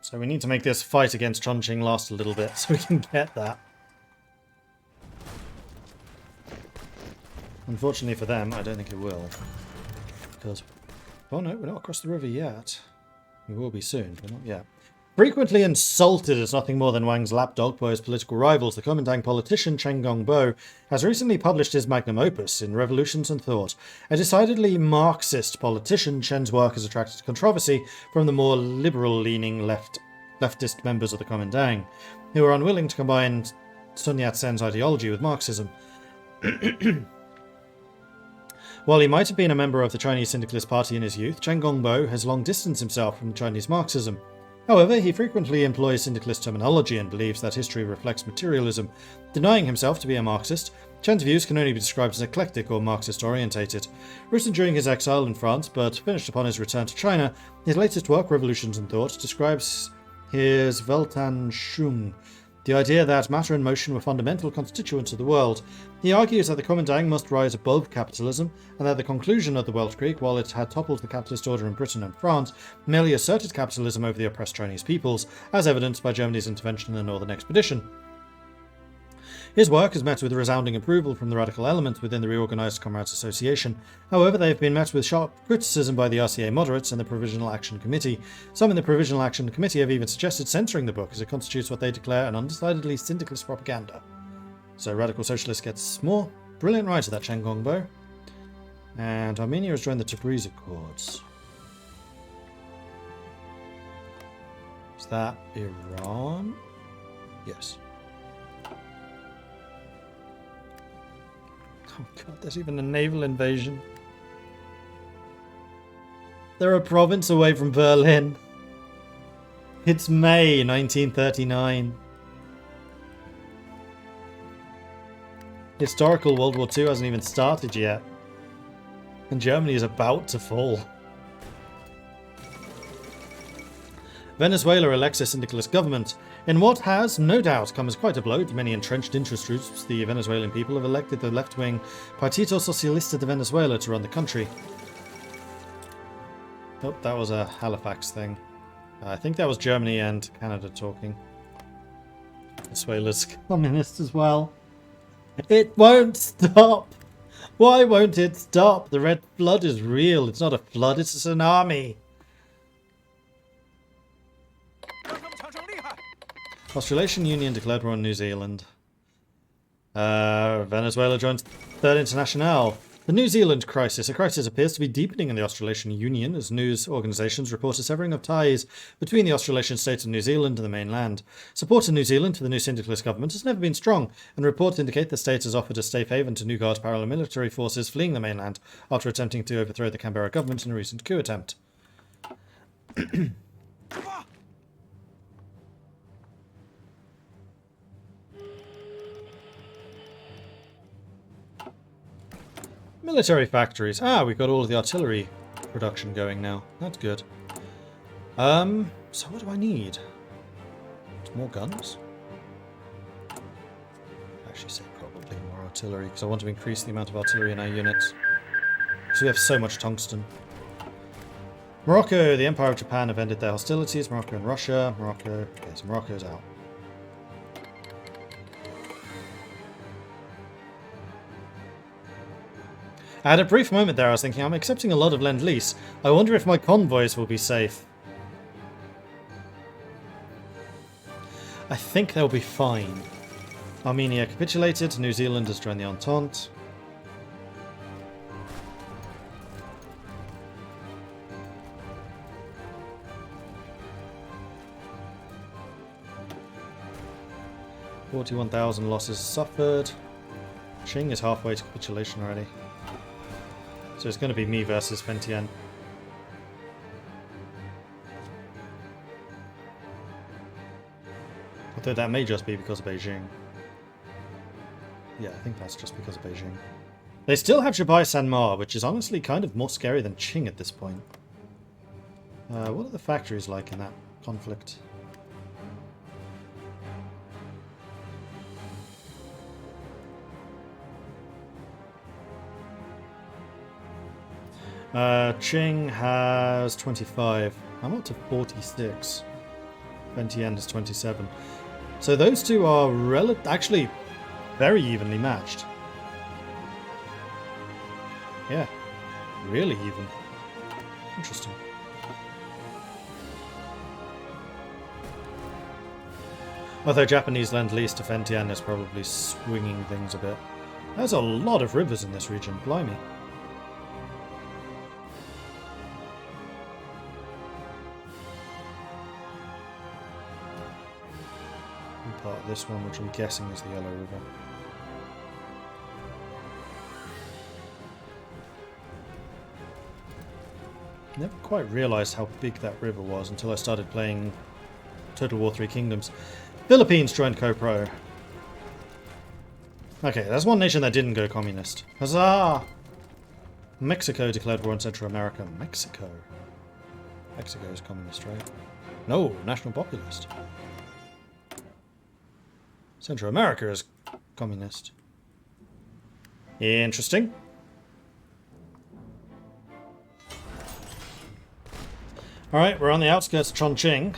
So we need to make this fight against Chongqing last a little bit so we can get that. Unfortunately for them, I don't think it will. Because... Oh no, we're not across the river yet. We will be soon, but not yet. Frequently insulted as nothing more than Wang's lapdog by his political rivals, the Kuomintang politician Chen Gongbo has recently published his magnum opus in Revolutions and Thought. A decidedly Marxist politician, Chen's work has attracted controversy from the more liberal-leaning left leftist members of the Kuomintang, who were unwilling to combine Sun Yat-sen's ideology with Marxism. While he might have been a member of the Chinese Syndicalist Party in his youth, Chen Gongbo has long distanced himself from Chinese Marxism. However, he frequently employs syndicalist terminology and believes that history reflects materialism. Denying himself to be a Marxist, Chen's views can only be described as eclectic or Marxist-orientated. Written during his exile in France, but finished upon his return to China, his latest work, Revolutions in Thought, describes his Weltanschauung, the idea that matter and motion were fundamental constituents of the world. He argues that the Kuomintang must rise above capitalism, and that the conclusion of the Weltkrieg, while it had toppled the capitalist order in Britain and France, merely asserted capitalism over the oppressed Chinese peoples, as evidenced by Germany's intervention in the Northern Expedition. His work has met with resounding approval from the radical elements within the reorganized Comrades Association. However, they have been met with sharp criticism by the RCA moderates and the Provisional Action Committee. Some in the Provisional Action Committee have even suggested censoring the book, as it constitutes what they declare an undecidedly syndicalist propaganda. So Radical Socialist gets more brilliant right to that Chen Gongbo. And Armenia has joined the Tabriz Accords. Is that Iran? Yes. Oh god, there's even a naval invasion. They're a province away from Berlin. It's May 1939. Historical World War II hasn't even started yet. And Germany is about to fall. Venezuela elects a syndicalist government. In what has, no doubt, come as quite a blow to many entrenched interest groups, the Venezuelan people have elected the left-wing Partido Socialista de Venezuela to run the country. Oh, that was a Halifax thing. I think that was Germany and Canada talking. Venezuela's communist as well. It won't stop! Why won't it stop? The red flood is real. It's not a flood, it's a tsunami. Australasian Union declared war on New Zealand. Venezuela joins Third International. The New Zealand crisis. A crisis appears to be deepening in the Australasian Union as news organisations report a severing of ties between the Australasian state of New Zealand and the mainland. Support in New Zealand for the new syndicalist government has never been strong, and reports indicate the state has offered a safe haven to New Guard paramilitary forces fleeing the mainland after attempting to overthrow the Canberra government in a recent coup attempt. Military factories. Ah, we've got all of the artillery production going now. That's good. So what do I need? More guns? Actually say probably more artillery, because I want to increase the amount of artillery in our units. Because we have so much tungsten. Morocco, the Empire of Japan have ended their hostilities. Morocco and Russia. Morocco. Okay, so Morocco's out. I had a brief moment there, I was thinking, I'm accepting a lot of Lend-Lease. I wonder if my convoys will be safe. I think they'll be fine. Armenia capitulated, New Zealand has joined the Entente. $41,000 losses suffered. Qing is halfway to capitulation already. So it's going to be me versus Vientiane. Although that may just be because of Beijing. Yeah, I think that's just because of Beijing. They still have Shabai Sanmar, which is honestly kind of more scary than Qing at this point. What are the factories like in that conflict? Qing has 25. I'm up to 46. Vientiane has 27. So those two are actually very evenly matched. Yeah, really even. Interesting. Although Japanese Lend-Lease to Vientiane is probably swinging things a bit. There's a lot of rivers in this region, blimey. part of this one, which I'm guessing is the Yellow River. Never quite realised how big that river was until I started playing Total War 3 Kingdoms. Philippines joined Co-Pro. Okay, that's one nation that didn't go communist. Huzzah! Mexico declared war on Central America. Mexico? Mexico is communist, right? No, national populist. Central America is communist. Interesting. Alright, we're on the outskirts of Chongqing.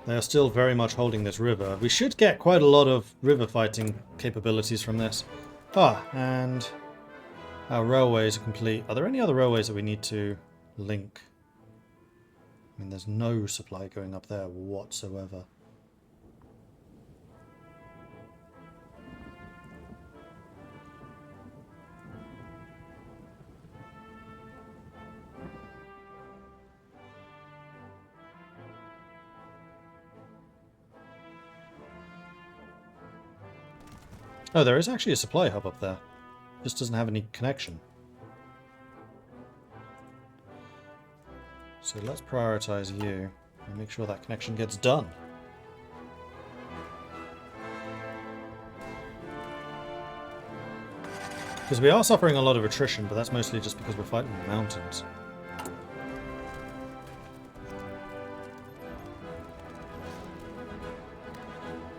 They are still very much holding this river. We should get quite a lot of river fighting capabilities from this. Ah, and our railways are complete. Are there any other railways that we need to link? I mean, there's no supply going up there whatsoever. Oh, there is actually a supply hub up there. Just doesn't have any connection. So let's prioritize you and make sure that connection gets done. Because we are suffering a lot of attrition, but that's mostly just because we're fighting in the mountains.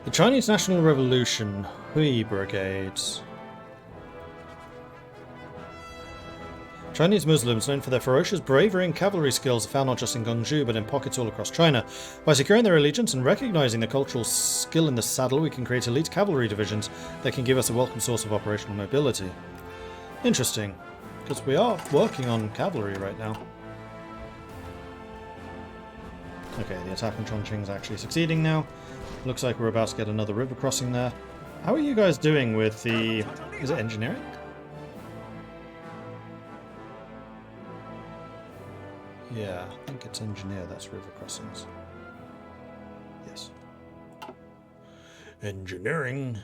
The Chinese National Revolution, Hui Brigades. Chinese Muslims, known for their ferocious bravery and cavalry skills, are found not just in Gwangju but in pockets all across China. By securing their allegiance and recognizing their cultural skill in the saddle, we can create elite cavalry divisions that can give us a welcome source of operational mobility. Interesting, because we are working on cavalry right now. Okay, the attack on Chongqing is actually succeeding now. Looks like we're about to get another river crossing there. How are you guys doing with the... is it engineering? Yeah, I think it's engineer that's river crossings. Yes. Engineering.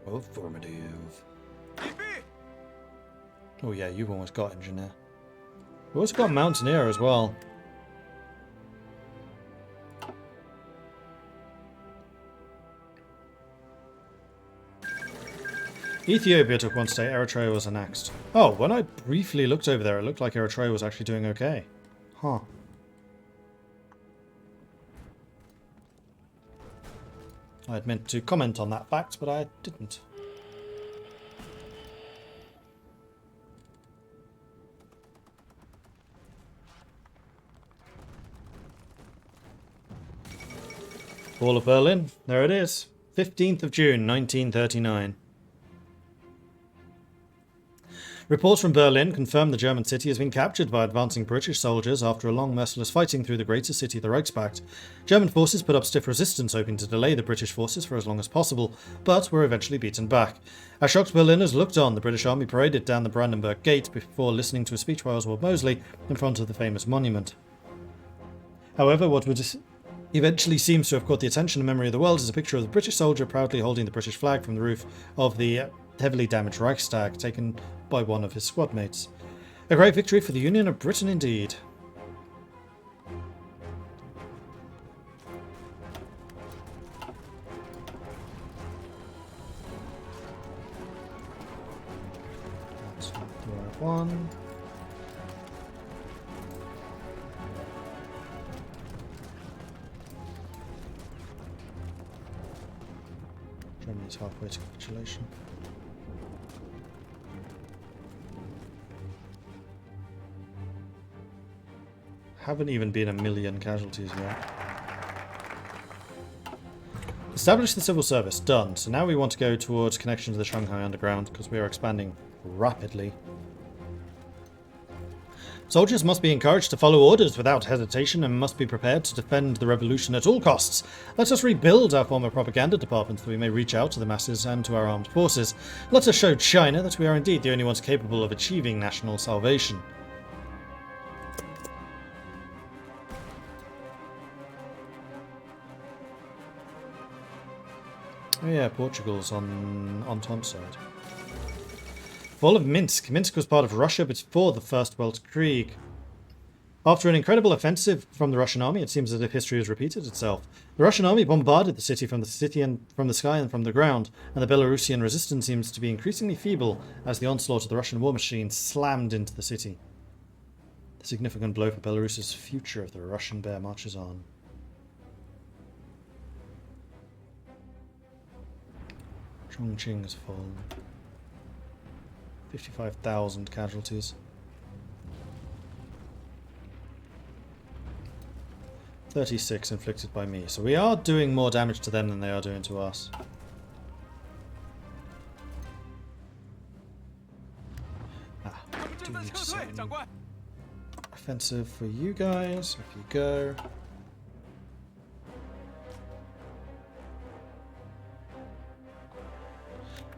Affirmative. Oh yeah, you've almost got engineer. We've also got mountaineer as well. Ethiopia took one state, Eritrea was annexed. Oh, when I briefly looked over there, it looked like Eritrea was actually doing okay. Huh. I had meant to comment on that fact, but I didn't. Fall of Berlin, there it is. 15th of June, 1939. Reports from Berlin confirm the German city has been captured by advancing British soldiers after a long merciless fighting through the greater city of the Reichspakt. German forces put up stiff resistance, hoping to delay the British forces for as long as possible, but were eventually beaten back. As shocked Berliners looked on, the British army paraded down the Brandenburg Gate before listening to a speech by Oswald Mosley in front of the famous monument. However, what would eventually seems to have caught the attention and memory of the world is a picture of the British soldier proudly holding the British flag from the roof of the heavily damaged Reichstag, taken by one of his squad mates. A great victory for the Union of Britain indeed. That's not the right one. Germany's halfway to capitulation. Haven't even been 1 million casualties yet. Establish the civil service. Done. So now we want to go towards connection to the Shanghai Underground because we are expanding rapidly. Soldiers must be encouraged to follow orders without hesitation and must be prepared to defend the revolution at all costs. Let us rebuild our former propaganda department so we may reach out to the masses and to our armed forces. Let us show China that we are indeed the only ones capable of achieving national salvation. Oh yeah, Portugal's on Tom's side. Fall of Minsk. Minsk was part of Russia before the First World Krieg. After an incredible offensive from the Russian army, it seems as if history has repeated itself. The Russian army bombarded the city and from the sky and from the ground, and the Belarusian resistance seems to be increasingly feeble as the onslaught of the Russian war machine slammed into the city. The significant blow for Belarus's future if the Russian bear marches on. Chongqing has fallen. 55,000 casualties. 36 inflicted by me. So we are doing more damage to them than they are doing to us. Do need some offensive for you guys. If you go.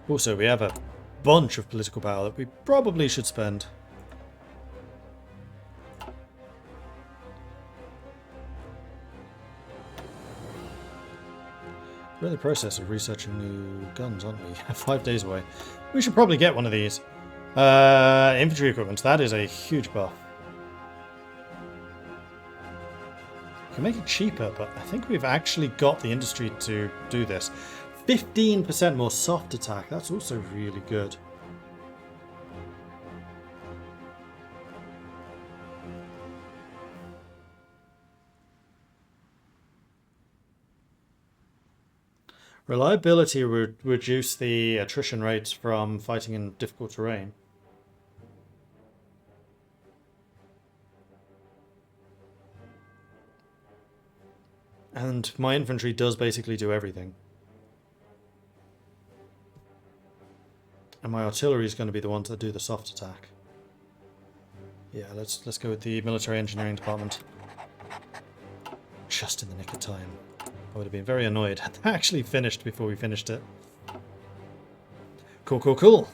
Also, we have a bunch of political power that we probably should spend. We're in the process of researching new guns, aren't we? 5 days away. We should probably get one of these. Infantry equipment, that is a huge buff. We can make it cheaper, but I think we've actually got the industry to do this. 15% more soft attack, that's also really good. Reliability would reduce the attrition rates from fighting in difficult terrain. And my infantry does basically do everything. And my artillery is going to be the ones that do the soft attack. Yeah, let's go with the military engineering department. Just in the nick of time. I would have been very annoyed had that actually finished before we finished it. Cool, cool, cool.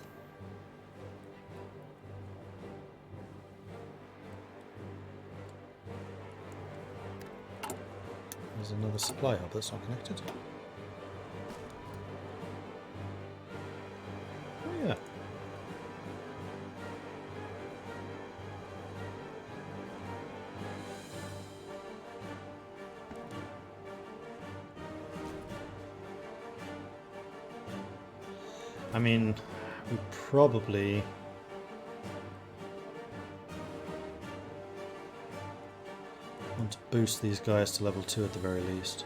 There's another supply hub that's not connected. Oh yeah. I mean, we probably... want to boost these guys to level 2 at the very least.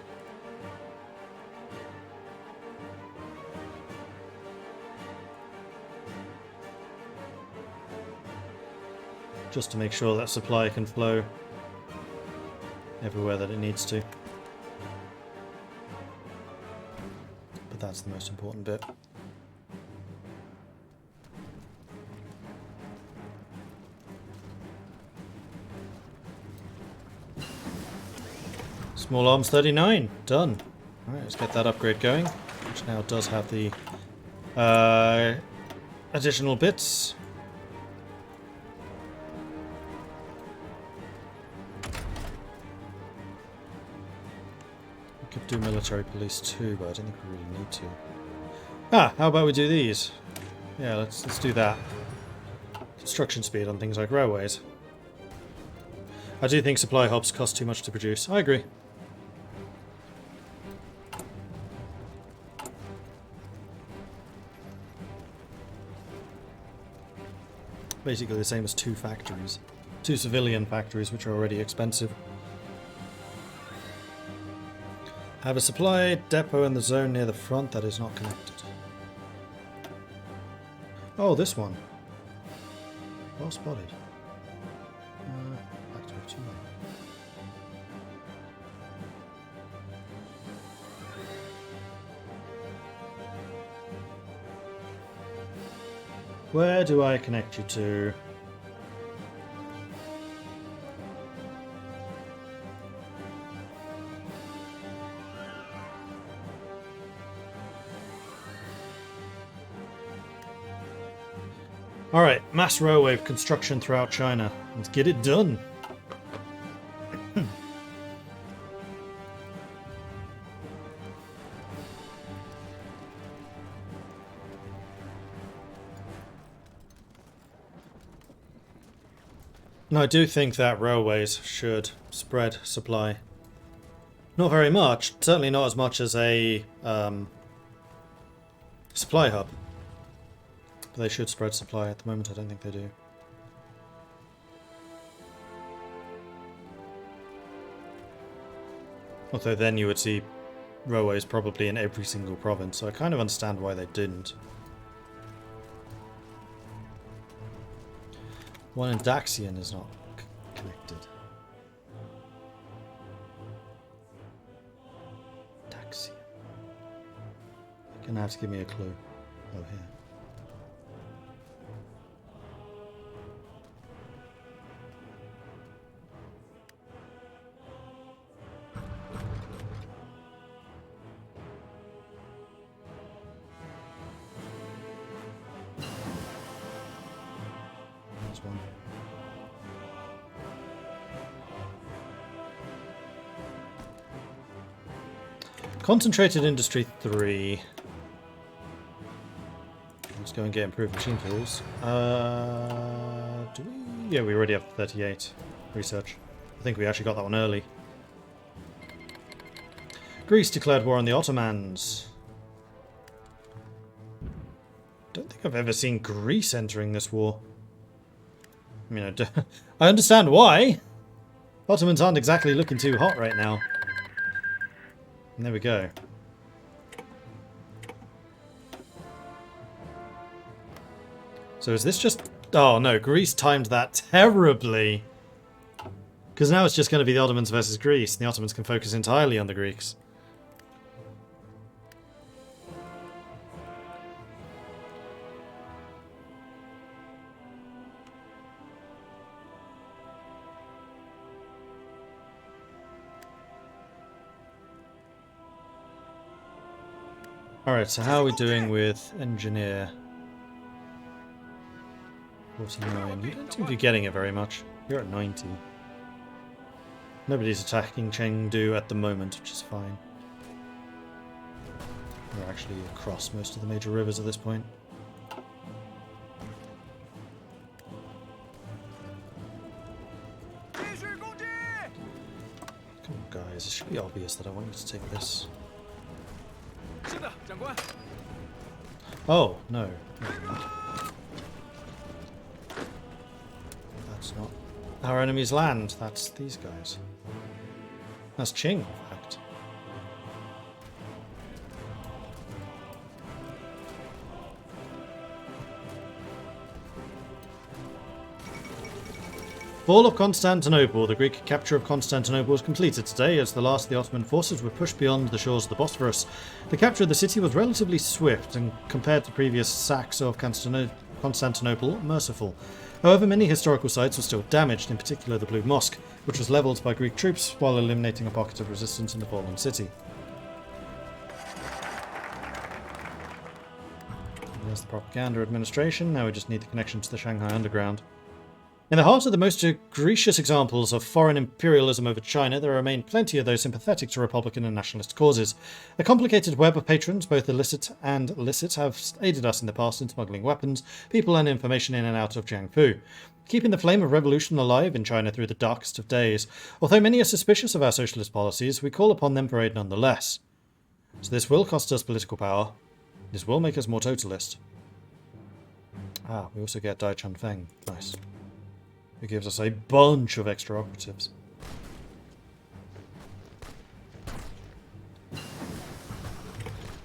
Just to make sure that supply can flow everywhere that it needs to. But that's the most important bit. Small arms 39, done. Alright, let's get that upgrade going, which now does have the additional bits. We could do military police too, but I don't think we really need to. Ah, how about we do these? Yeah, let's do that. Construction speed on things like railways. I do think supply hubs cost too much to produce. I agree. Basically the same as 2 factories. 2 civilian factories, which are already expensive. Have a supply depot in the zone near the front that is not connected. Oh, this one. Well spotted. Factory 2. Where do I connect you to? Alright, mass railway construction throughout China. Let's get it done. And I do think that railways should spread supply. Not very much, certainly not as much as a supply hub. But they should spread supply. At the moment I don't think they do. Although then you would see railways probably in every single province, so I kind of understand why they didn't. One in Daxian is not connected. Daxian. You're gonna have to give me a clue. Oh, here. One. Concentrated Industry 3. Let's go and get improved machine tools. Do we? Yeah, we already have 38 research. I think we actually got that one early. Greece declared war on the Ottomans. Don't think I've ever seen Greece entering this war. I mean, I understand why. Ottomans aren't exactly looking too hot right now. And there we go. So is this just... Oh no, Greece timed that terribly. Because now it's just going to be the Ottomans versus Greece, and the Ottomans can focus entirely on the Greeks. Alright, so how are we doing with engineer? 49. You don't seem to be getting it very much. You're at 90. Nobody's attacking Chengdu at the moment, which is fine. We're actually across most of the major rivers at this point. Come on, guys. It should be obvious that I want you to take this. Oh, no. That's not our enemy's land. That's these guys. That's Qing, in fact. Fall of Constantinople. The Greek capture of Constantinople was completed today as the last of the Ottoman forces were pushed beyond the shores of the Bosphorus. The capture of the city was relatively swift and, compared to previous sacks of Constantinople, merciful. However, many historical sites were still damaged, in particular the Blue Mosque, which was levelled by Greek troops while eliminating a pocket of resistance in the fallen city. There's the propaganda administration. Now we just need the connection to the Shanghai Underground. In the heart of the most egregious examples of foreign imperialism over China, there remain plenty of those sympathetic to Republican and nationalist causes. A complicated web of patrons, both illicit and licit, have aided us in the past in smuggling weapons, people and information in and out of Jiangpu, keeping the flame of revolution alive in China through the darkest of days. Although many are suspicious of our socialist policies, we call upon them for aid nonetheless. So this will cost us political power. This will make us more totalist. Ah, we also get Dai Chun Feng. Nice. It gives us a bunch of extra operatives.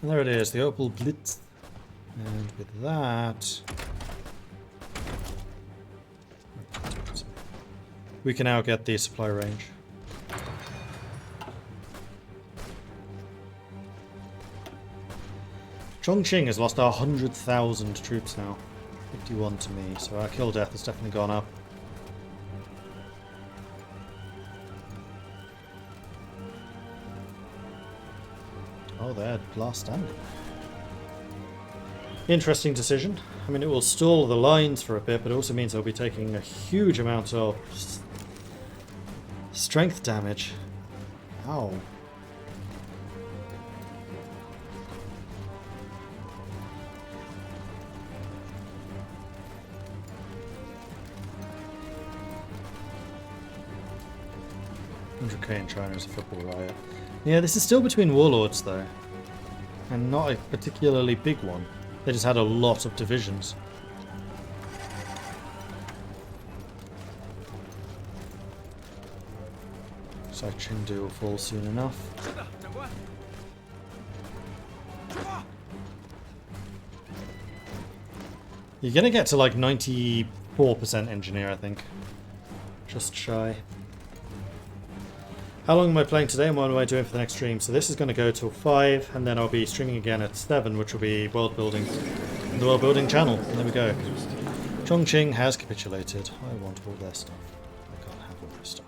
And there it is, the Opal Blitz. And with that... we can now get the supply range. Chongqing has lost 100,000 troops now. 51 to me, so our kill death has definitely gone up. Oh, they're last standing. Interesting decision. I mean, it will stall the lines for a bit, but it also means they'll be taking a huge amount of strength damage. Ow. 100k in China is a football riot. Yeah, this is still between warlords though. And not a particularly big one. They just had a lot of divisions. So Chengdu will fall soon enough. You're gonna get to like 94% engineer, I think. Just shy. How long am I playing today and what am I doing for the next stream? So this is going to go till 5 and then I'll be streaming again at 7, which will be world building. The world building channel. And there we go. Chongqing has capitulated. I want all their stuff. I can't have all their stuff.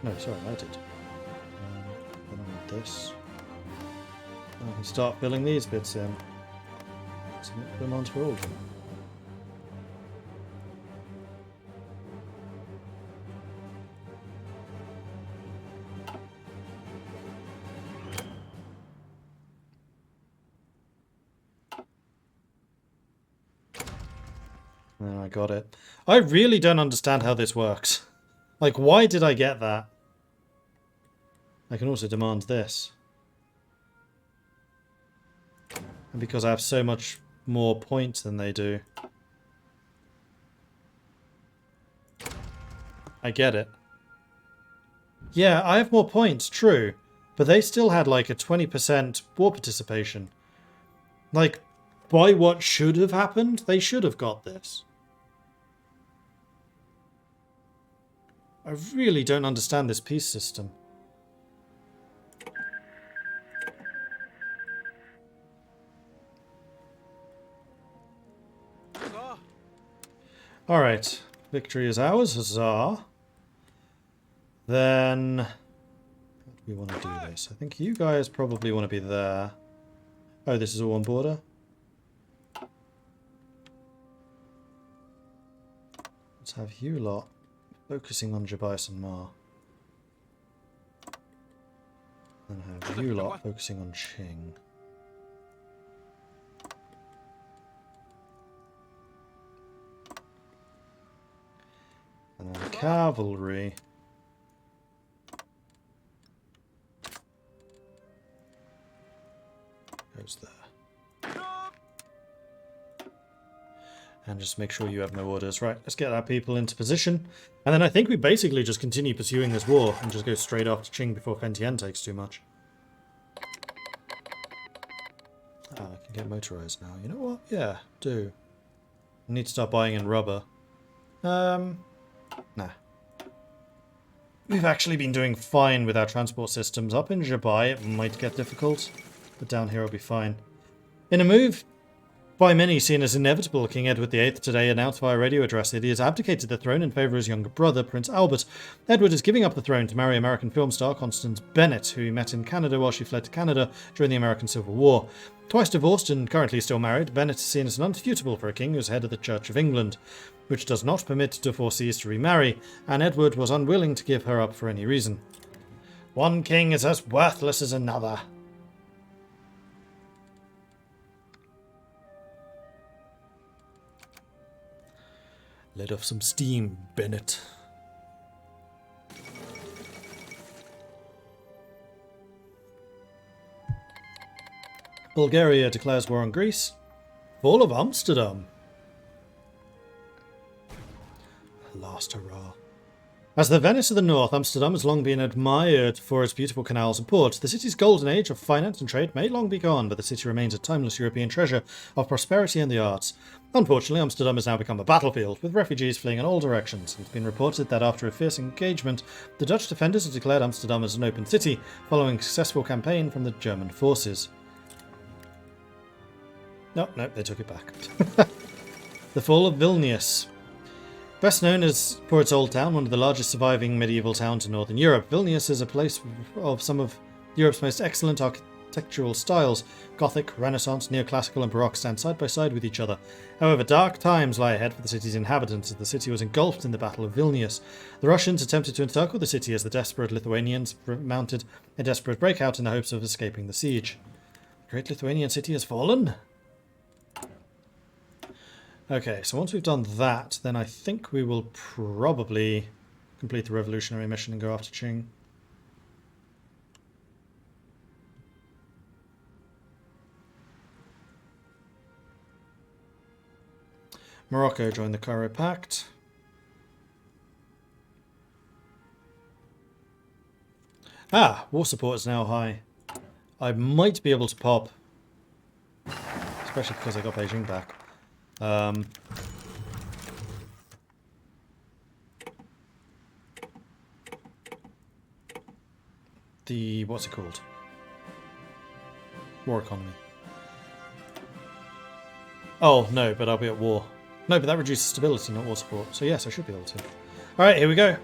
No, sorry, I did. Then I need this. I can start filling these bits in. So put them onto all of them. There, I got it. I really don't understand how this works. Like, why did I get that? I can also demand this. And because I have so much more points than they do. I get it. Yeah, I have more points, true. But they still had like a 20% war participation. Like, by what should have happened, they should have got this. I really don't understand this peace system. Alright, victory is ours, huzzah. Then, how do we want to do this? I think you guys probably want to be there. Oh, this is all one border? Let's have you lot focusing on Jabais and Ma. And have you lot focusing on Qing. And then the cavalry goes there. And just make sure you have no orders. Right, let's get our people into position. And then I think we basically just continue pursuing this war and just go straight after Qing before Fentian takes too much. Ah, I can get motorized now. You know what? Yeah, do. I need to start buying in rubber. Nah. We've actually been doing fine with our transport systems. Up in Jabai it might get difficult, but down here it'll be fine. In a move by many seen as inevitable, King Edward VIII today announced via radio address that he has abdicated the throne in favour of his younger brother, Prince Albert. Edward is giving up the throne to marry American film star Constance Bennett, who he met in Canada while she fled to Canada during the American Civil War. Twice divorced and currently still married, Bennett is seen as unsuitable for a king who is head of the Church of England, which does not permit divorcees to remarry, and Edward was unwilling to give her up for any reason. One king is as worthless as another. Let off some steam, Bennett. Bulgaria declares war on Greece. Fall of Amsterdam. Last hurrah. As the Venice of the North, Amsterdam has long been admired for its beautiful canals and ports. The city's golden age of finance and trade may long be gone, but the city remains a timeless European treasure of prosperity and the arts. Unfortunately, Amsterdam has now become a battlefield, with refugees fleeing in all directions. It's been reported that after a fierce engagement, the Dutch defenders have declared Amsterdam as an open city, following a successful campaign from the German forces. No, they took it back. The fall of Vilnius. Best known as for its old town, one of the largest surviving medieval towns in Northern Europe, Vilnius is a place of some of Europe's most excellent architectural styles. Gothic, Renaissance, Neoclassical and Baroque stand side by side with each other. However, dark times lie ahead for the city's inhabitants as the city was engulfed in the Battle of Vilnius. The Russians attempted to encircle the city as the desperate Lithuanians mounted a desperate breakout in the hopes of escaping the siege. The great Lithuanian city has fallen? Okay, so once we've done that, then I think we will probably complete the revolutionary mission and go after Qing. Morocco joined the Cairo Pact. Ah, war support is now high. I might be able to pop, especially because I got Beijing back. What's it called? War economy. Oh, no, but I'll be at war. No, but that reduces stability, not war support. So yes, I should be able to. Alright, here we go.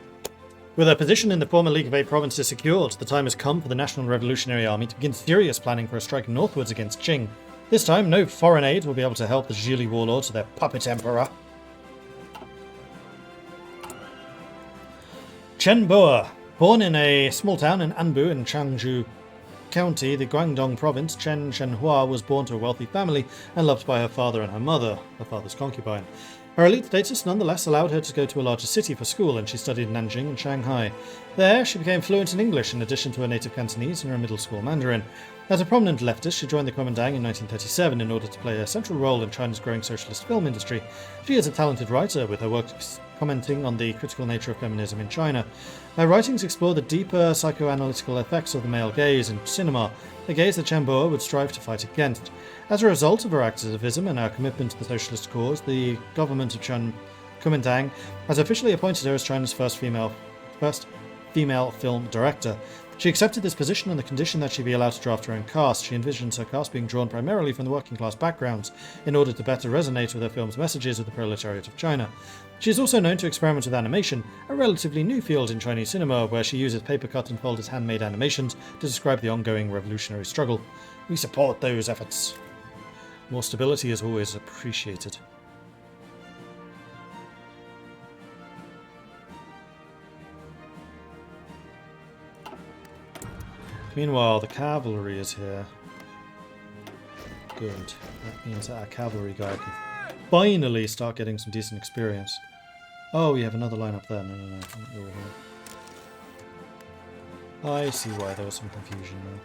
With a position in the former League of Eight provinces secured, the time has come for the National Revolutionary Army to begin serious planning for a strike northwards against Qing. This time, no foreign aid will be able to help the Zhili warlords, their puppet emperor. Chen Boer. Born in a small town in Anbu in Changzhou County, the Guangdong province, Chen Shenhua was born to a wealthy family and loved by her father and her mother, her father's concubine. Her elite status nonetheless allowed her to go to a larger city for school, and she studied in Nanjing and Shanghai. There, she became fluent in English in addition to her native Cantonese and her middle school Mandarin. As a prominent leftist, she joined the Kuomintang in 1937 in order to play a central role in China's growing socialist film industry. She is a talented writer, with her work commenting on the critical nature of feminism in China. Her writings explore the deeper psychoanalytical effects of the male gaze in cinema, a gaze that Chen Boer would strive to fight against. As a result of her activism and her commitment to the socialist cause, the government of Kuomintang has officially appointed her as China's first female film director. She accepted this position on the condition that she be allowed to draft her own cast. She envisions her cast being drawn primarily from the working class backgrounds in order to better resonate with her film's messages of the proletariat of China. She is also known to experiment with animation, a relatively new field in Chinese cinema where she uses paper-cut and folded handmade animations to describe the ongoing revolutionary struggle. We support those efforts. More stability is always appreciated. Meanwhile, the cavalry is here. Good. That means that our cavalry guy can finally start getting some decent experience. Oh, we have another line up there. No. You're here. I see why there was some confusion there.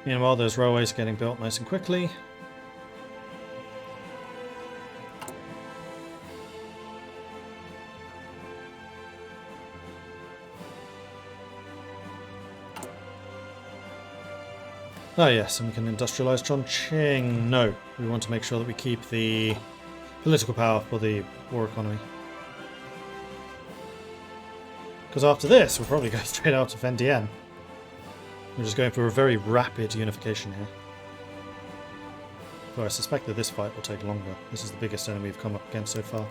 Meanwhile, those railways are getting built nice and quickly. Oh yes, and we can industrialize Chongqing. No, we want to make sure that we keep the political power for the war economy. Because after this, we'll probably go straight out to Vendian. We're just going for a very rapid unification here. Though I suspect that this fight will take longer. This is the biggest enemy we've come up against so far.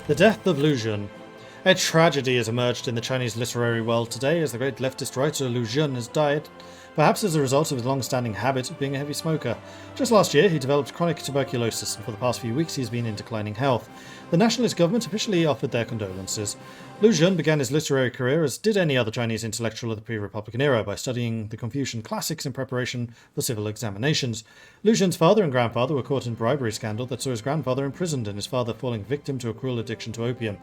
The death of Lu Xun. A tragedy has emerged in the Chinese literary world today as the great leftist writer Lu Xun has died perhaps as a result of his long-standing habit of being a heavy smoker. Just last year, he developed chronic tuberculosis, and for the past few weeks he's been in declining health. The nationalist government officially offered their condolences. Lu Xun began his literary career as did any other Chinese intellectual of the pre-Republican era, by studying the Confucian classics in preparation for civil examinations. Lu Xun's father and grandfather were caught in a bribery scandal that saw his grandfather imprisoned and his father falling victim to a cruel addiction to opium.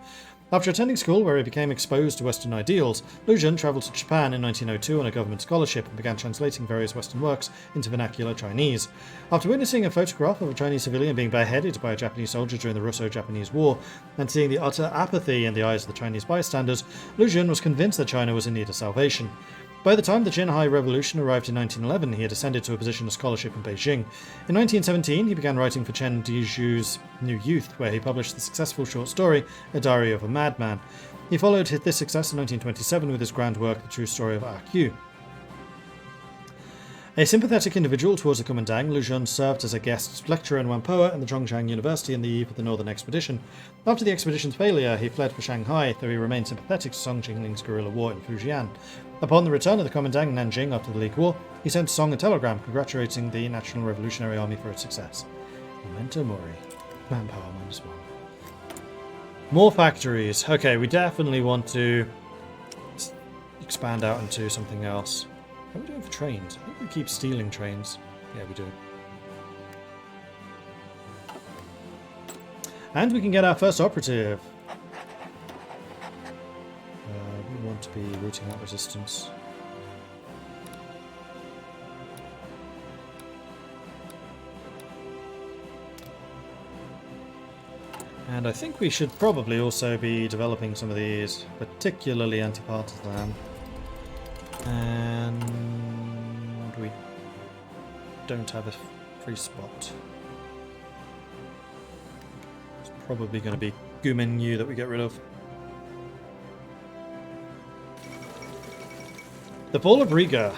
After attending school, where he became exposed to Western ideals, Lu Xun travelled to Japan in 1902 on a government scholarship and began translating various Western works into vernacular Chinese. After witnessing a photograph of a Chinese civilian being beheaded by a Japanese soldier during the Russo-Japanese War, and seeing the utter apathy in the eyes of the Chinese bystanders, Lu Xun was convinced that China was in need of salvation. By the time the Jinhai Revolution arrived in 1911, he had ascended to a position of scholarship in Beijing. In 1917, he began writing for Chen Dizhu's New Youth, where he published the successful short story, A Diary of a Madman. He followed this success in 1927 with his grand work, The True Story of A.Q. A sympathetic individual towards the Kuomintang, Lu Xun served as a guest lecturer in Whampoa and the Chongqing University in the eve of the Northern Expedition. After the expedition's failure, he fled for Shanghai, though he remained sympathetic to Song Qingling's guerrilla war in Fujian. Upon the return of the Kuomintang in Nanjing after the League War, he sent Song a telegram congratulating the National Revolutionary Army for its success. Memento Mori. Manpower -1. More factories. Okay, we definitely want to expand out into something else. How are we doing for trains? I think we keep stealing trains. Yeah, we do. And we can get our first operative. We want to be rooting out resistance. And I think we should probably also be developing some of these, particularly anti-partisan. And we don't have a free spot. It's probably going to be Gumenyu that we get rid of. The Fall of Riga.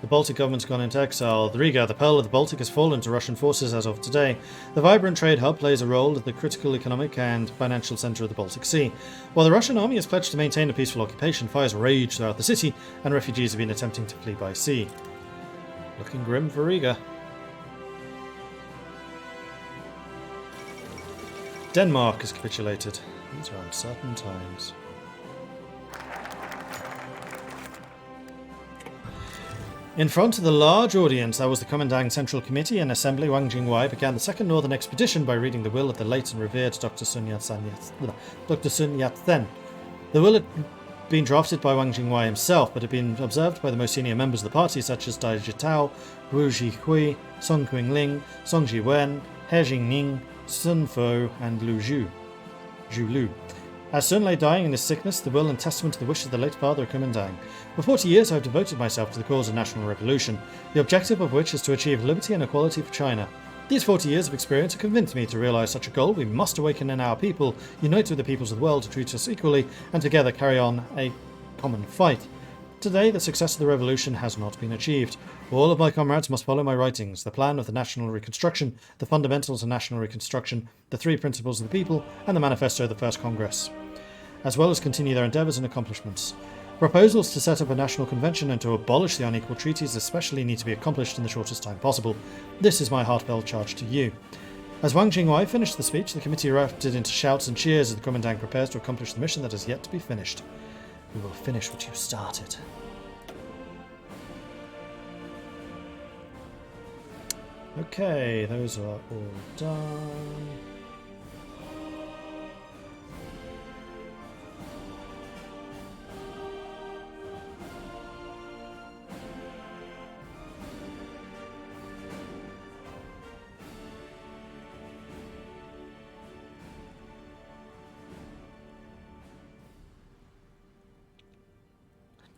The Baltic government's gone into exile. The Riga, the Pearl of the Baltic, has fallen to Russian forces as of today. The vibrant trade hub plays a role as the critical economic and financial centre of the Baltic Sea. While the Russian army has pledged to maintain a peaceful occupation, fires rage throughout the city, and refugees have been attempting to flee by sea. Looking grim for Riga. Denmark has capitulated. These are uncertain times. In front of the large audience, that was the Kuomintang Central Committee and Assembly, Wang Jingwei began the Second Northern Expedition by reading the will of the late and revered Dr. Sun Yat-sen. The will had been drafted by Wang Jingwei himself, but had been observed by the most senior members of the party, such as Dai Jitao, Wu Jihui, Song Qingling, Song Jiwen, He Jingning, Sun Fo, and Zhu Lu. As Sun lay dying in his sickness, the will and testament to the wish of the late father of Kuomintang. For 40 years I have devoted myself to the cause of national revolution, the objective of which is to achieve liberty and equality for China. These 40 years of experience have convinced me to realise such a goal we must awaken in our people, unite with the peoples of the world to treat us equally, and together carry on a common fight. Today, the success of the revolution has not been achieved. All of my comrades must follow my writings, the plan of the national reconstruction, the fundamentals of national reconstruction, the three principles of the people, and the manifesto of the First Congress, as well as continue their endeavours and accomplishments. Proposals to set up a national convention and to abolish the unequal treaties especially need to be accomplished in the shortest time possible. This is my heartfelt charge to you. As Wang Jingwei finished the speech, the committee erupted into shouts and cheers as the Kuomintang prepares to accomplish the mission that has yet to be finished. We will finish what you started. Okay, those are all done.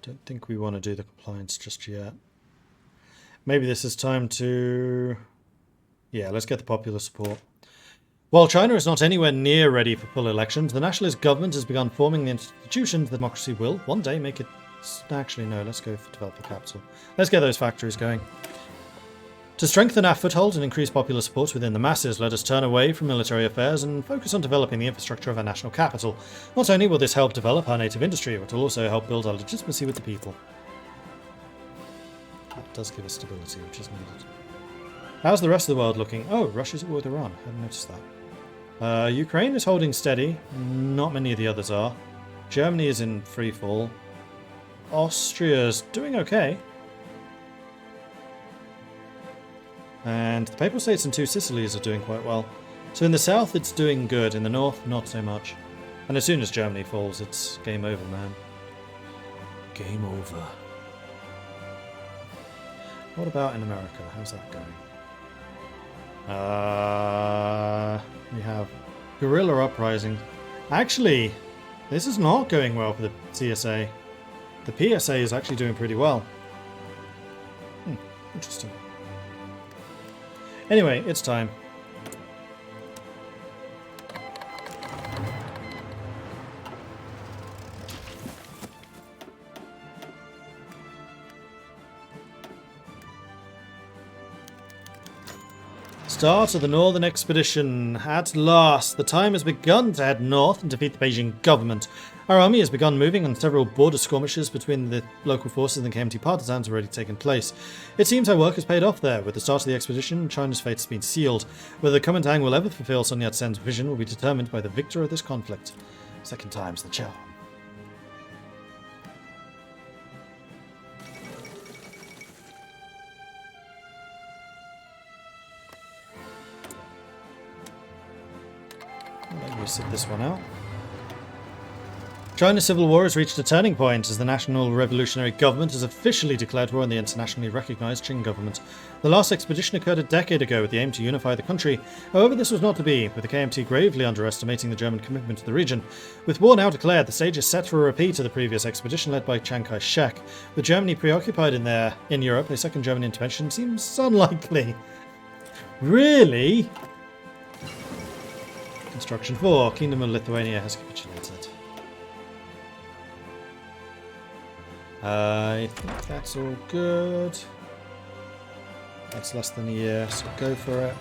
Don't think we want to do the compliance just yet. Maybe this is time to... Yeah, let's get the popular support. While China is not anywhere near ready for full elections, the nationalist government has begun forming the institutions that democracy will one day make it... Actually, no, let's go for developer capital. Let's get those factories going. To strengthen our foothold and increase popular support within the masses, let us turn away from military affairs and focus on developing the infrastructure of our national capital. Not only will this help develop our native industry, but it will also help build our legitimacy with the people. does give us stability, which is needed. How's the rest of the world looking? Oh, Russia's at war with Iran. I hadn't noticed that. Ukraine is holding steady. Not many of the others are. Germany is in free fall. Austria's doing okay. And the Papal States and 2 Sicilies are doing quite well. So in the south it's doing good, in the north not so much. And as soon as Germany falls, it's game over, man. Game over. What about in America? How's that going? We have guerrilla uprising. Actually, this is not going well for the CSA. The PSA is actually doing pretty well. Interesting. Anyway, it's time. Start of the Northern Expedition. At last, the time has begun to head north and defeat the Beijing government. Our army has begun moving, and several border skirmishes between the local forces and KMT partisans have already taken place. It seems our work has paid off there. With the start of the expedition, China's fate has been sealed. Whether the Kuomintang will ever fulfill Sun Yat-sen's vision will be determined by the victor of this conflict. Second time's the charm. Let me sit this one out. China's civil war has reached a turning point as the National Revolutionary Government has officially declared war on the internationally recognized Qing government. The last expedition occurred a decade ago with the aim to unify the country. However, this was not to be, with the KMT gravely underestimating the German commitment to the region. With war now declared, the stage is set for a repeat of the previous expedition led by Chiang Kai-shek. With Germany preoccupied in Europe, a second German intervention seems unlikely. Really? Construction 4. Kingdom of Lithuania has capitulated. I think that's all good. That's less than a year, so go for it.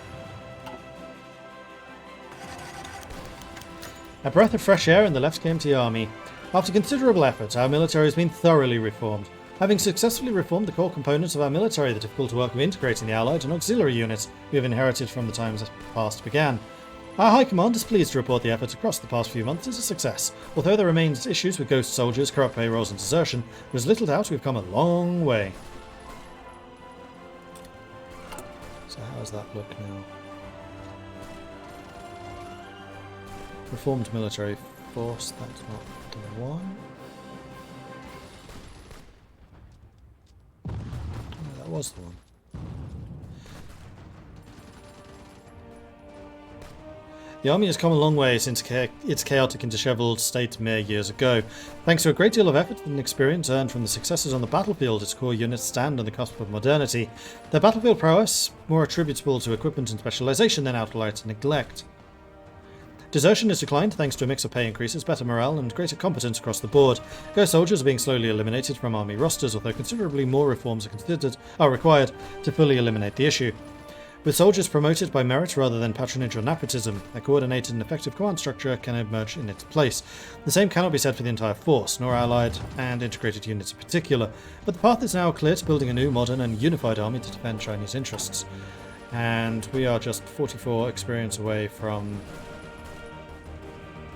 A breath of fresh air in the Left KMT army. After considerable effort, our military has been thoroughly reformed. Having successfully reformed the core components of our military, the difficult work of integrating the allied and auxiliary units we have inherited from the times that past began. Our High Command is pleased to report the efforts across the past few months is a success. Although there remains issues with ghost soldiers, corrupt payrolls and desertion, there's little doubt we've come a long way. So how does that look now? Reformed military force, that's not the one. No, that was the one. The army has come a long way since its chaotic and disheveled state mere years ago. Thanks to a great deal of effort and experience earned from the successes on the battlefield, its core units stand on the cusp of modernity. Their battlefield prowess more attributable to equipment and specialization than outright neglect. Desertion has declined thanks to a mix of pay increases, better morale, and greater competence across the board. Ghost soldiers are being slowly eliminated from army rosters, although considerably more reforms are required to fully eliminate the issue. With soldiers promoted by merit rather than patronage or nepotism, a coordinated and effective command structure can emerge in its place. The same cannot be said for the entire force, nor allied and integrated units in particular, but the path is now clear to building a new, modern and unified army to defend Chinese interests. And we are just 44 experience away from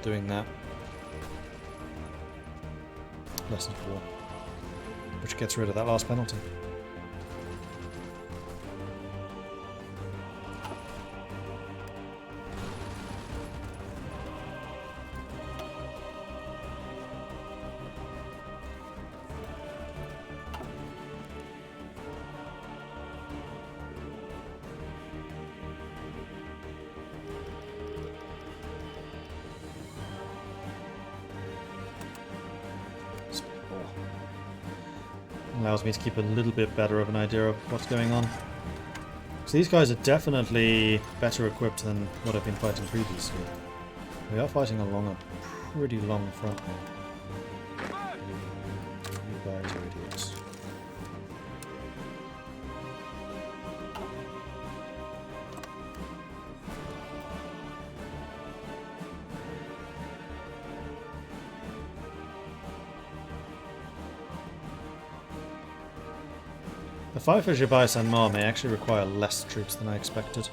doing that. Lesson 4, which gets rid of that last penalty. Allows me to keep a little bit better of an idea of what's going on. So these guys are definitely better equipped than what I've been fighting previously. We are fighting along a pretty long front now. You guys are idiots. The fight for Jibai Sanmar may actually require less troops than I expected.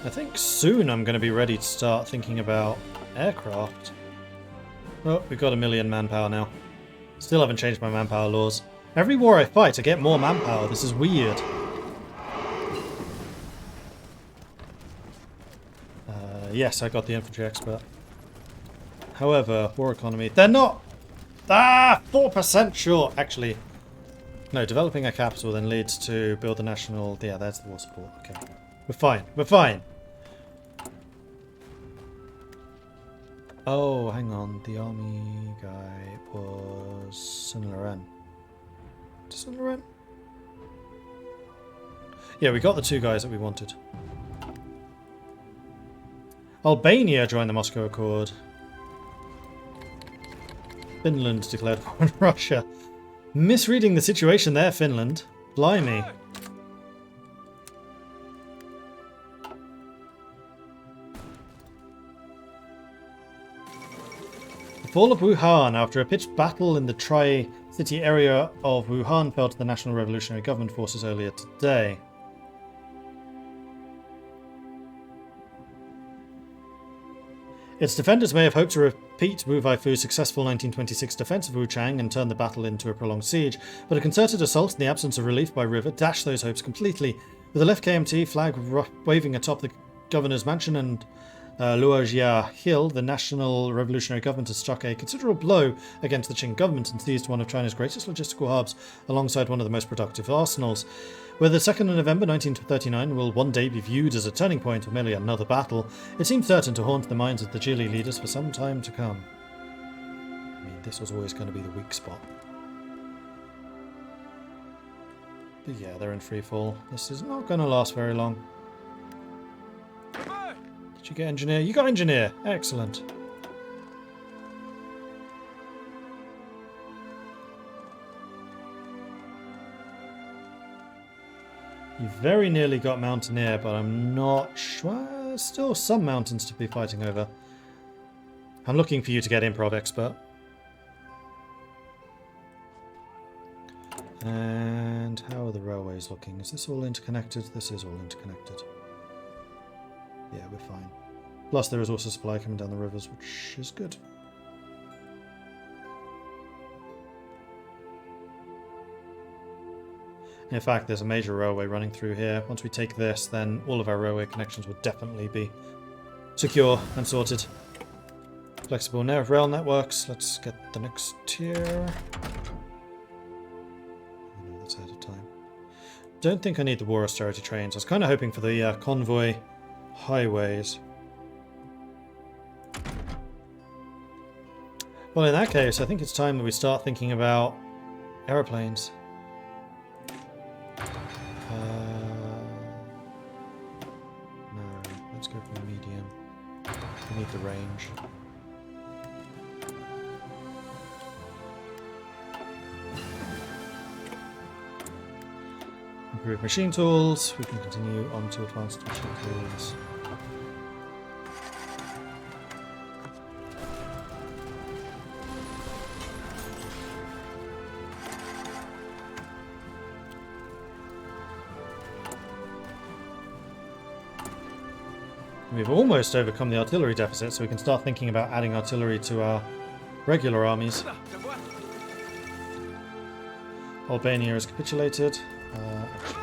I think soon I'm going to be ready to start thinking about aircraft. Oh, we've got 1 million manpower now. Still haven't changed my manpower laws. Every war I fight, I get more manpower. This is weird. Yes, I got the infantry expert. However, war economy. They're not... 4% short. Actually, no, developing a capital then leads to build the national... Yeah, that's the war support. Okay. We're fine. We're fine. Oh, hang on. The army guy was Sinloren. Sinloren? Yeah, we got the 2 guys that we wanted. Albania joined the Moscow Accord. Finland declared war on Russia. Misreading the situation there, Finland. Blimey. The fall of Wuhan. After a pitched battle in the Tri-City area of Wuhan fell to the National Revolutionary Government forces earlier today. Its defenders may have hoped to repeat Wu Waifu's successful 1926 defense of Wuchang and turn the battle into a prolonged siege, but a concerted assault in the absence of relief by river dashed those hopes completely. With the left KMT flag waving atop the governor's mansion and Luojia Hill, the National Revolutionary Government has struck a considerable blow against the Qing government and seized one of China's greatest logistical hubs alongside one of the most productive arsenals. Whether the 2nd of November 1939 will one day be viewed as a turning point or merely another battle, it seems certain to haunt the minds of the Jili leaders for some time to come. I mean, this was always going to be the weak spot. But yeah, they're in free fall. This is not going to last very long. Did you get engineer? You got engineer! Excellent. You very nearly got Mountaineer, but I'm not sure. Still some mountains to be fighting over. I'm looking for you to get Improv Expert. And how are the railways looking? Is this all interconnected? This is all interconnected. Yeah, we're fine. Plus there is also supply coming down the rivers, which is good. In fact, there's a major railway running through here. Once we take this, then all of our railway connections would definitely be secure and sorted. Flexible rail networks. Let's get the next tier. Oh, no, that's ahead of time. Don't think I need the war austerity trains. I was kind of hoping for the convoy highways. Well, in that case, I think it's time that we start thinking about aeroplanes. No, let's go for the medium. We need the range. Improve machine tools. We can continue on to advanced machine tools. We've almost overcome the artillery deficit, so we can start thinking about adding artillery to our regular armies. Albania has capitulated. Actually,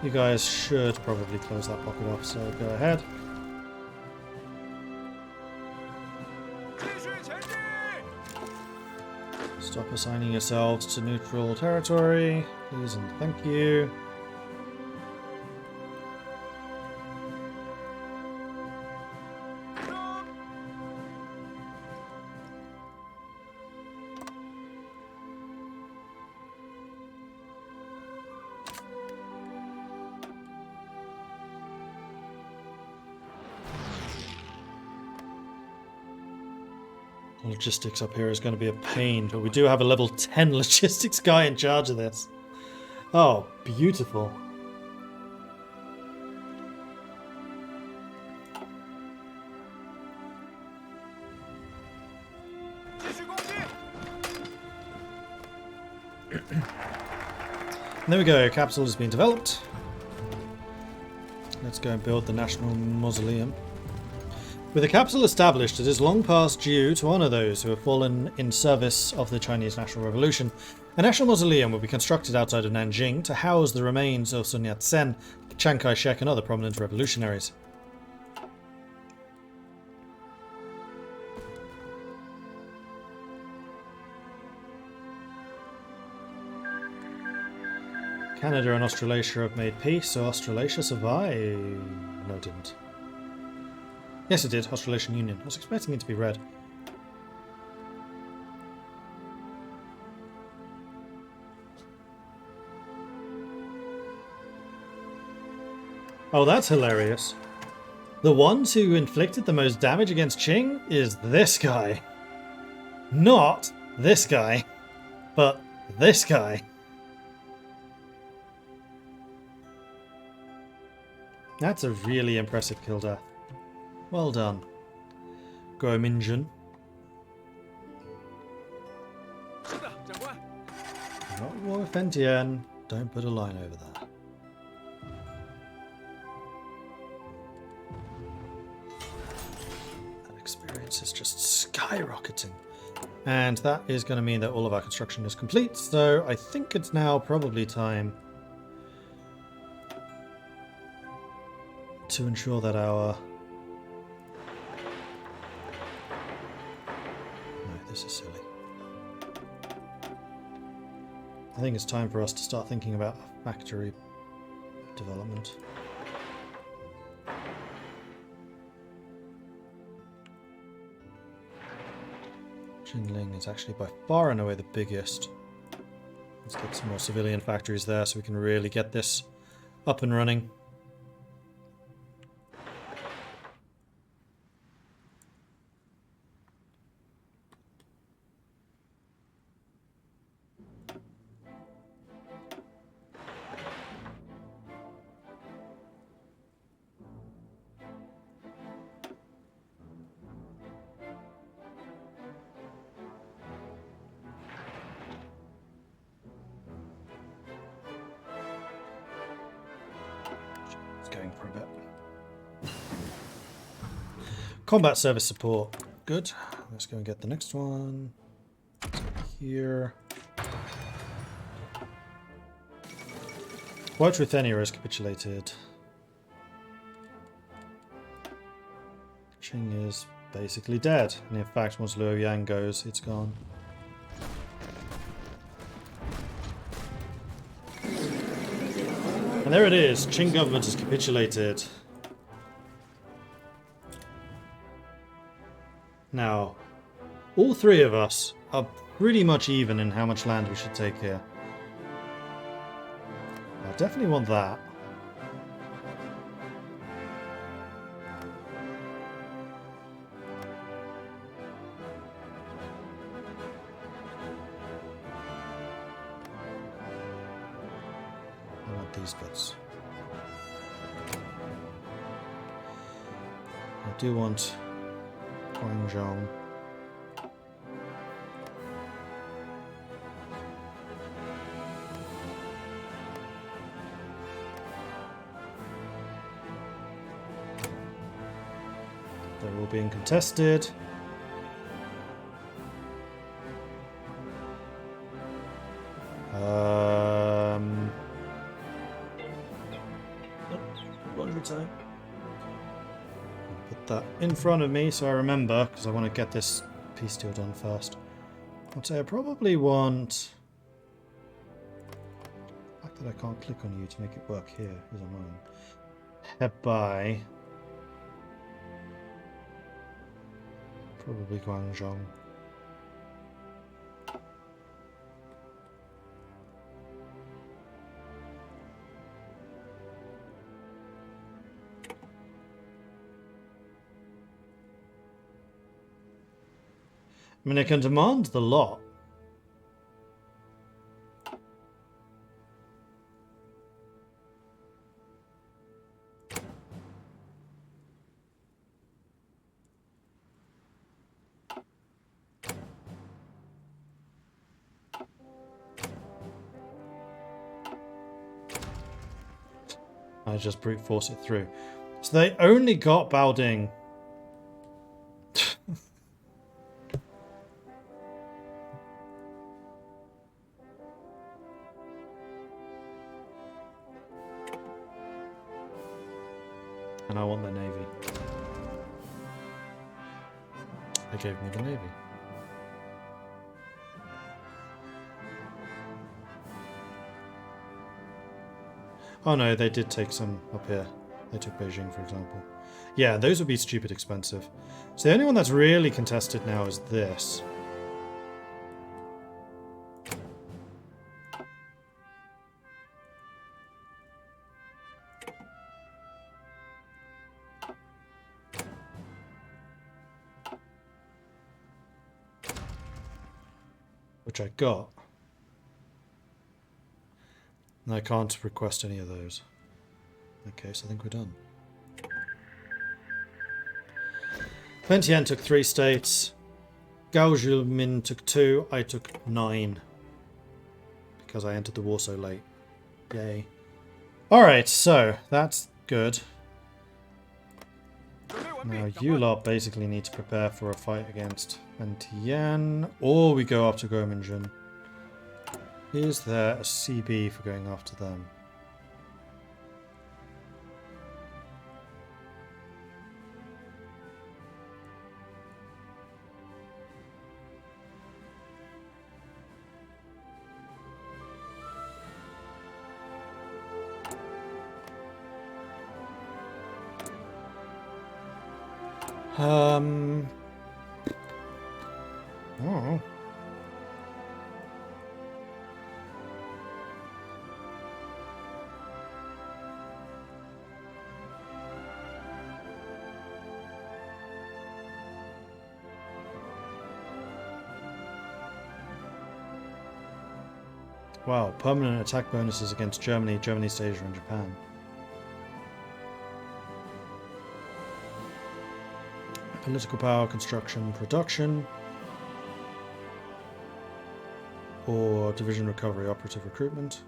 you guys should probably close that pocket off, so go ahead. Stop assigning yourselves to neutral territory, please and thank you. Logistics up here is going to be a pain, but we do have a level 10 logistics guy in charge of this. Oh, beautiful. There we go, capital has been developed. Let's go and build the National Mausoleum. With the capital established, it is long past due to honour those who have fallen in service of the Chinese National Revolution. A national mausoleum will be constructed outside of Nanjing to house the remains of Sun Yat-sen, Chiang Kai-shek and other prominent revolutionaries. Canada and Australasia have made peace, so Australasia survived. No, it didn't. Yes, it did. Australasian Union. I was expecting it to be red. Oh, that's hilarious. The ones who inflicted the most damage against Qing is this guy. Not this guy, but this guy. That's a really impressive kill death. Well done. Kuomintang. Not war with Fentian. Don't put a line over that. That experience is just skyrocketing. And that is going to mean that all of our construction is complete. So I think it's now probably time to ensure that our... No, this is silly. I think it's time for us to start thinking about factory development. Jinling is actually by far and away the biggest. Let's get some more civilian factories there so we can really get this up and running. Going for a bit. Combat service support. Good. Let's go and get the next one. Let's go here. White Ruthenia has capitulated. Qing is basically dead. And in fact, once Luoyang goes, it's gone. And there it is. Qing government has capitulated. Now, all three of us are pretty much even in how much land we should take here. I definitely want that. I want these bits. I do want Guangzhou. They're all being contested. One more time. Put that in front of me so I remember, because I want to get this peace deal done first. I'd say I probably want... The fact that I can't click on you to make it work here is annoying. Hebei. Probably Guangzhou. I mean, I can demand the lot. I just brute force it through. So they only got Baoding. And I want the navy. They gave me the navy. Oh no, they did take some up here. They took Beijing, for example. Yeah, those would be stupid expensive. So the only one that's really contested now is this. Which I got. And I can't request any of those. Okay, so I think we're done. Vientiane took 3 states. Gao Zhimin took 2. I took 9. Because I entered the war so late. Yay. Alright, so that's good. Now you lot basically need to prepare for a fight against Vientiane. Or we go after Kuomintang. Is there a CB for going after them? Oh. Wow, permanent attack bonuses against Germany, Germany's Asia and Japan. Political power, construction, production. Or division recovery, operative recruitment.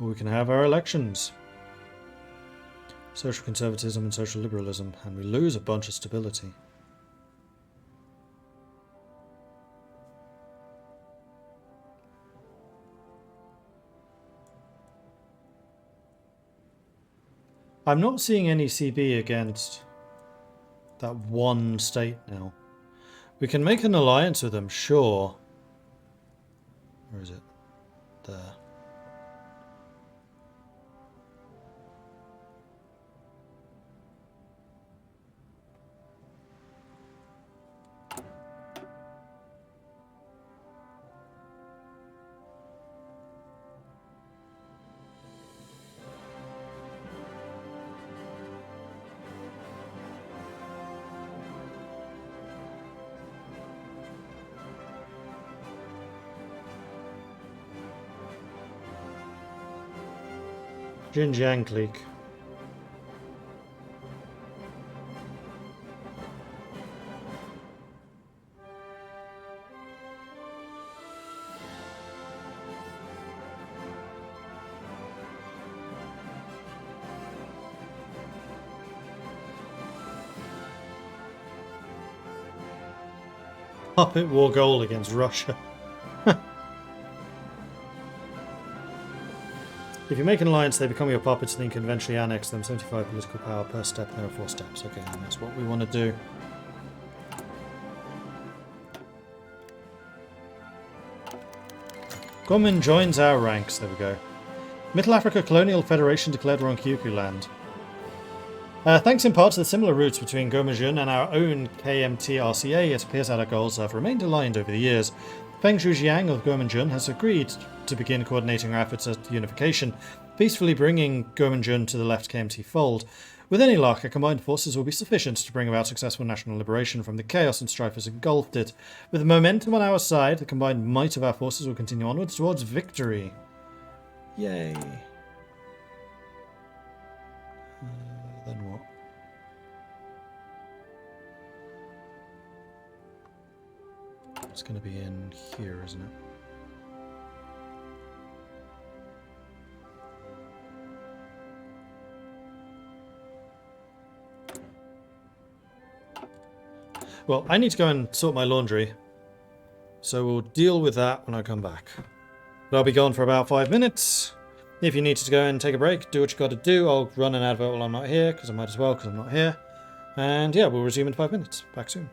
Or we can have our elections. Social conservatism and social liberalism, and we lose a bunch of stability. I'm not seeing any CB against that one state now. We can make an alliance with them, sure. Where is it? There. Xinjiang clique. Puppet war goal against Russia. If you make an alliance, they become your puppets, then you can eventually annex them. 75 political power per step, and there are 4 steps. Okay, and that's what we want to do. Kuomintang joins our ranks. There we go. Middle Africa Colonial Federation declared Ronkyuku land. Thanks in part to the similar roots between Kuomintang and our own KMT RCA, it appears that our goals have remained aligned over the years. Feng Zhujiang of Kuomintang has agreed to begin coordinating our efforts at unification, peacefully bringing Kuomintang to the left KMT fold. With any luck, our combined forces will be sufficient to bring about successful national liberation from the chaos and strife that engulfed it. With the momentum on our side, the combined might of our forces will continue onwards towards victory. Yay. Then what? It's going to be in here, isn't it? Well, I need to go and sort my laundry. So we'll deal with that when I come back. But I'll be gone for about 5 minutes. If you need to go and take a break, do what you got to do. I'll run an advert while I'm not here, because I might as well, because I'm not here. And yeah, we'll resume in 5 minutes. Back soon.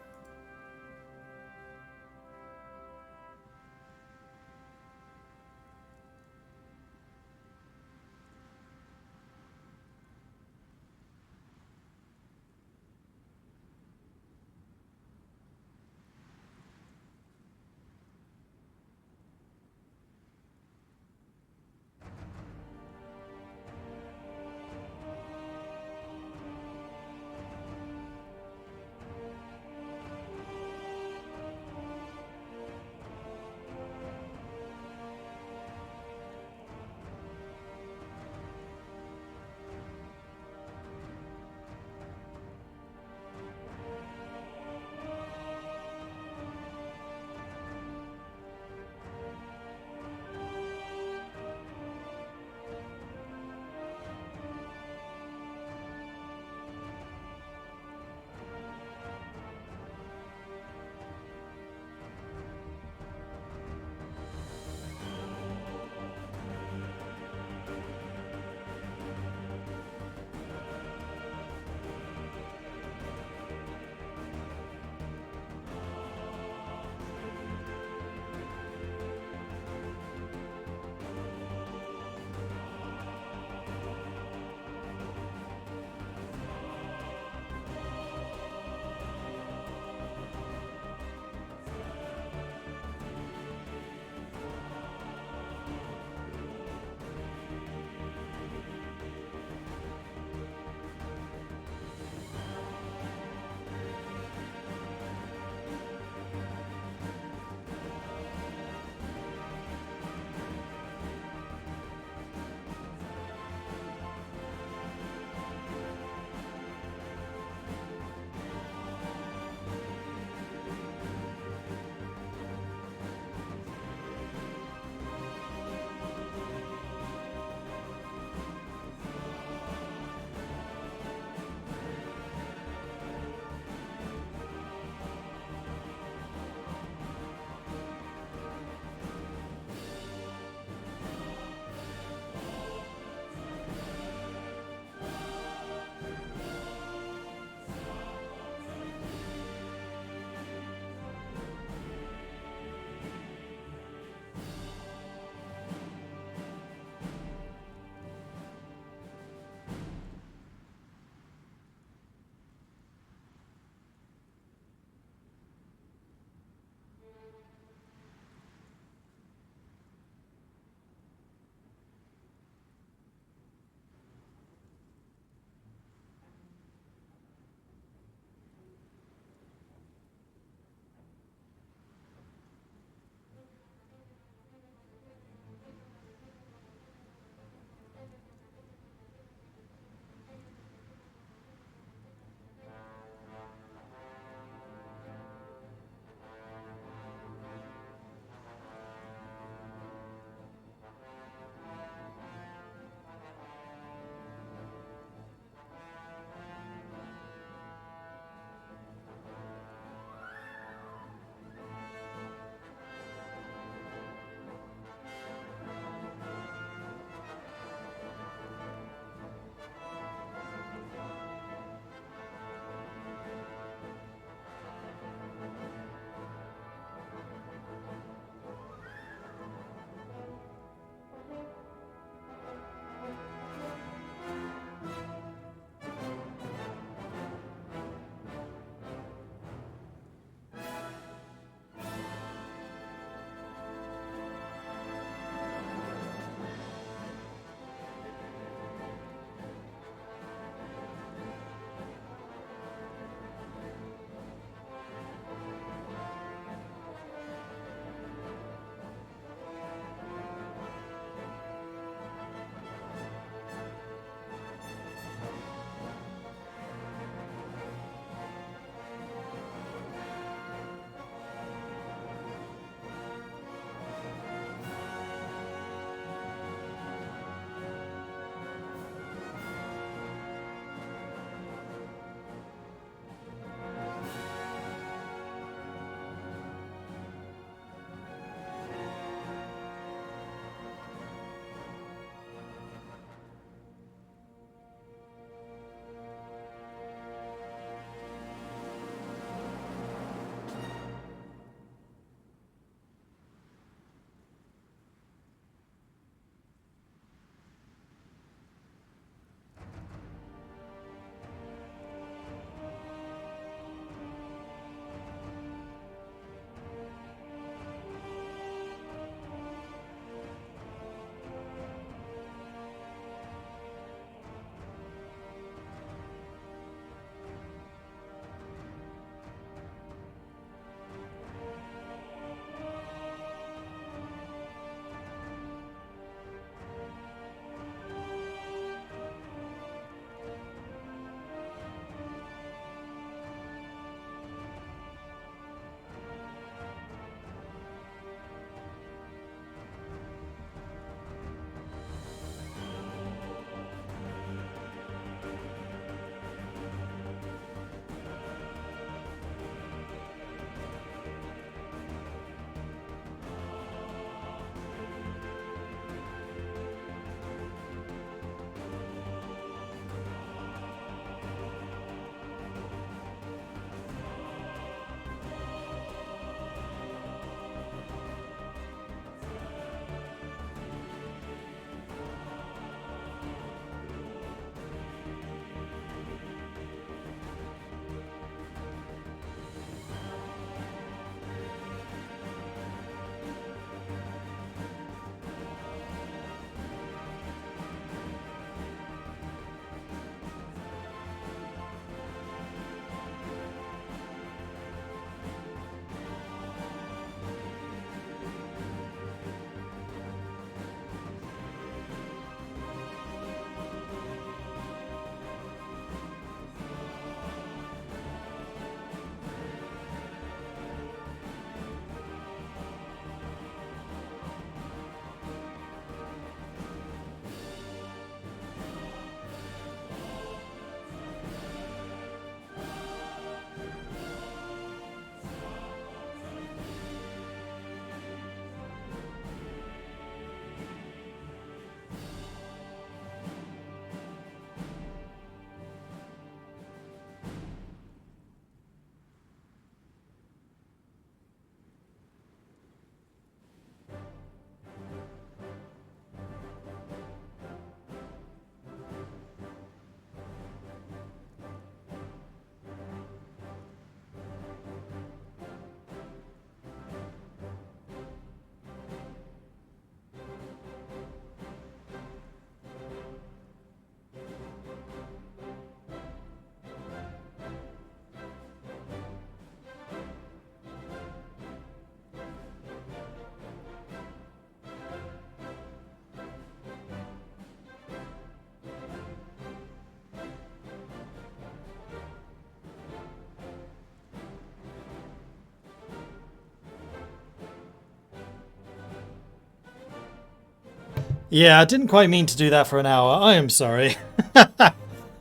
Yeah, I didn't quite mean to do that for an hour. I am sorry.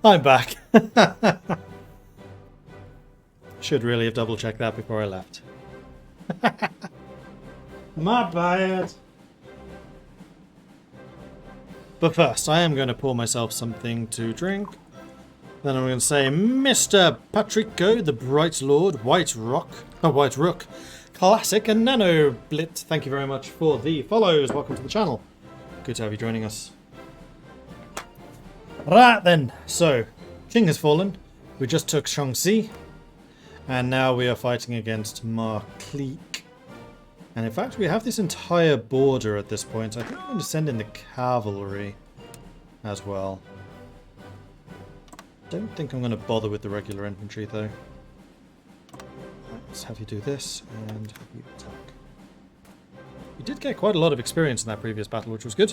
I'm back. Should really have double checked that before I left. My bad. But first, I am going to pour myself something to drink. Then I'm going to say, Mr. Patrico, the Bright Lord, White Rook, Classic and Nano Blit. Thank you very much for the follows. Welcome to the channel. Good to have you joining us. Right then, so Qing has fallen. We just took Shaanxi, and now we are fighting against Markleek. And in fact, we have this entire border at this point. So I think I'm going to send in the cavalry as well. Don't think I'm going to bother with the regular infantry though. Let's have you do this and have you attack. We did get quite a lot of experience in that previous battle, which was good.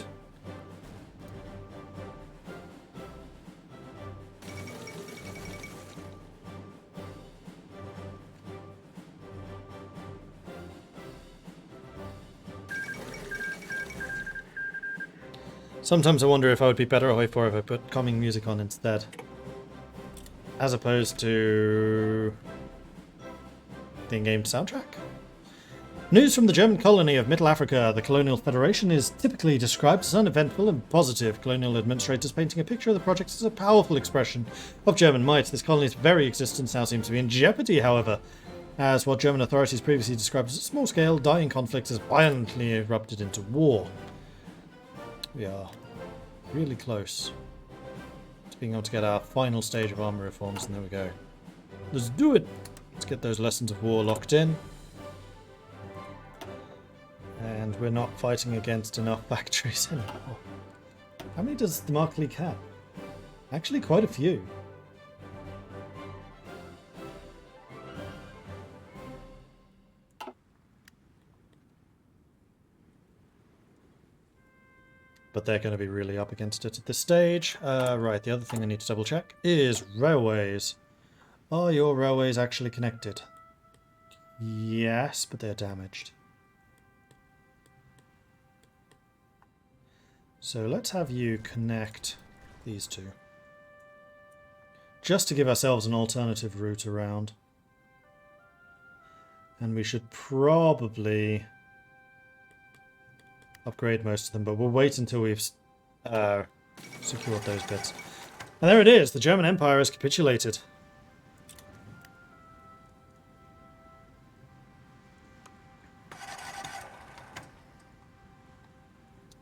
Sometimes I wonder if I would be better off if I put calming music on instead. As opposed to the in-game soundtrack. News from the German colony of Middle Africa. The Colonial Federation is typically described as uneventful and positive. Colonial administrators painting a picture of the project as a powerful expression of German might. This colony's very existence now seems to be in jeopardy, however, as what German authorities previously described as a small-scale, dying conflict has violently erupted into war. We are really close to being able to get our final stage of army reforms, and there we go. Let's do it! Let's get those lessons of war locked in. And we're not fighting against enough factories anymore. How many does the Markleek have? Actually, quite a few. But they're going to be really up against it at this stage. Right, the other thing I need to double check is railways. Are your railways actually connected? Yes, but they're damaged. So let's have you connect these two. Just to give ourselves an alternative route around. And we should probably upgrade most of them, but we'll wait until we've secured those bits. And there it is, the German Empire has capitulated.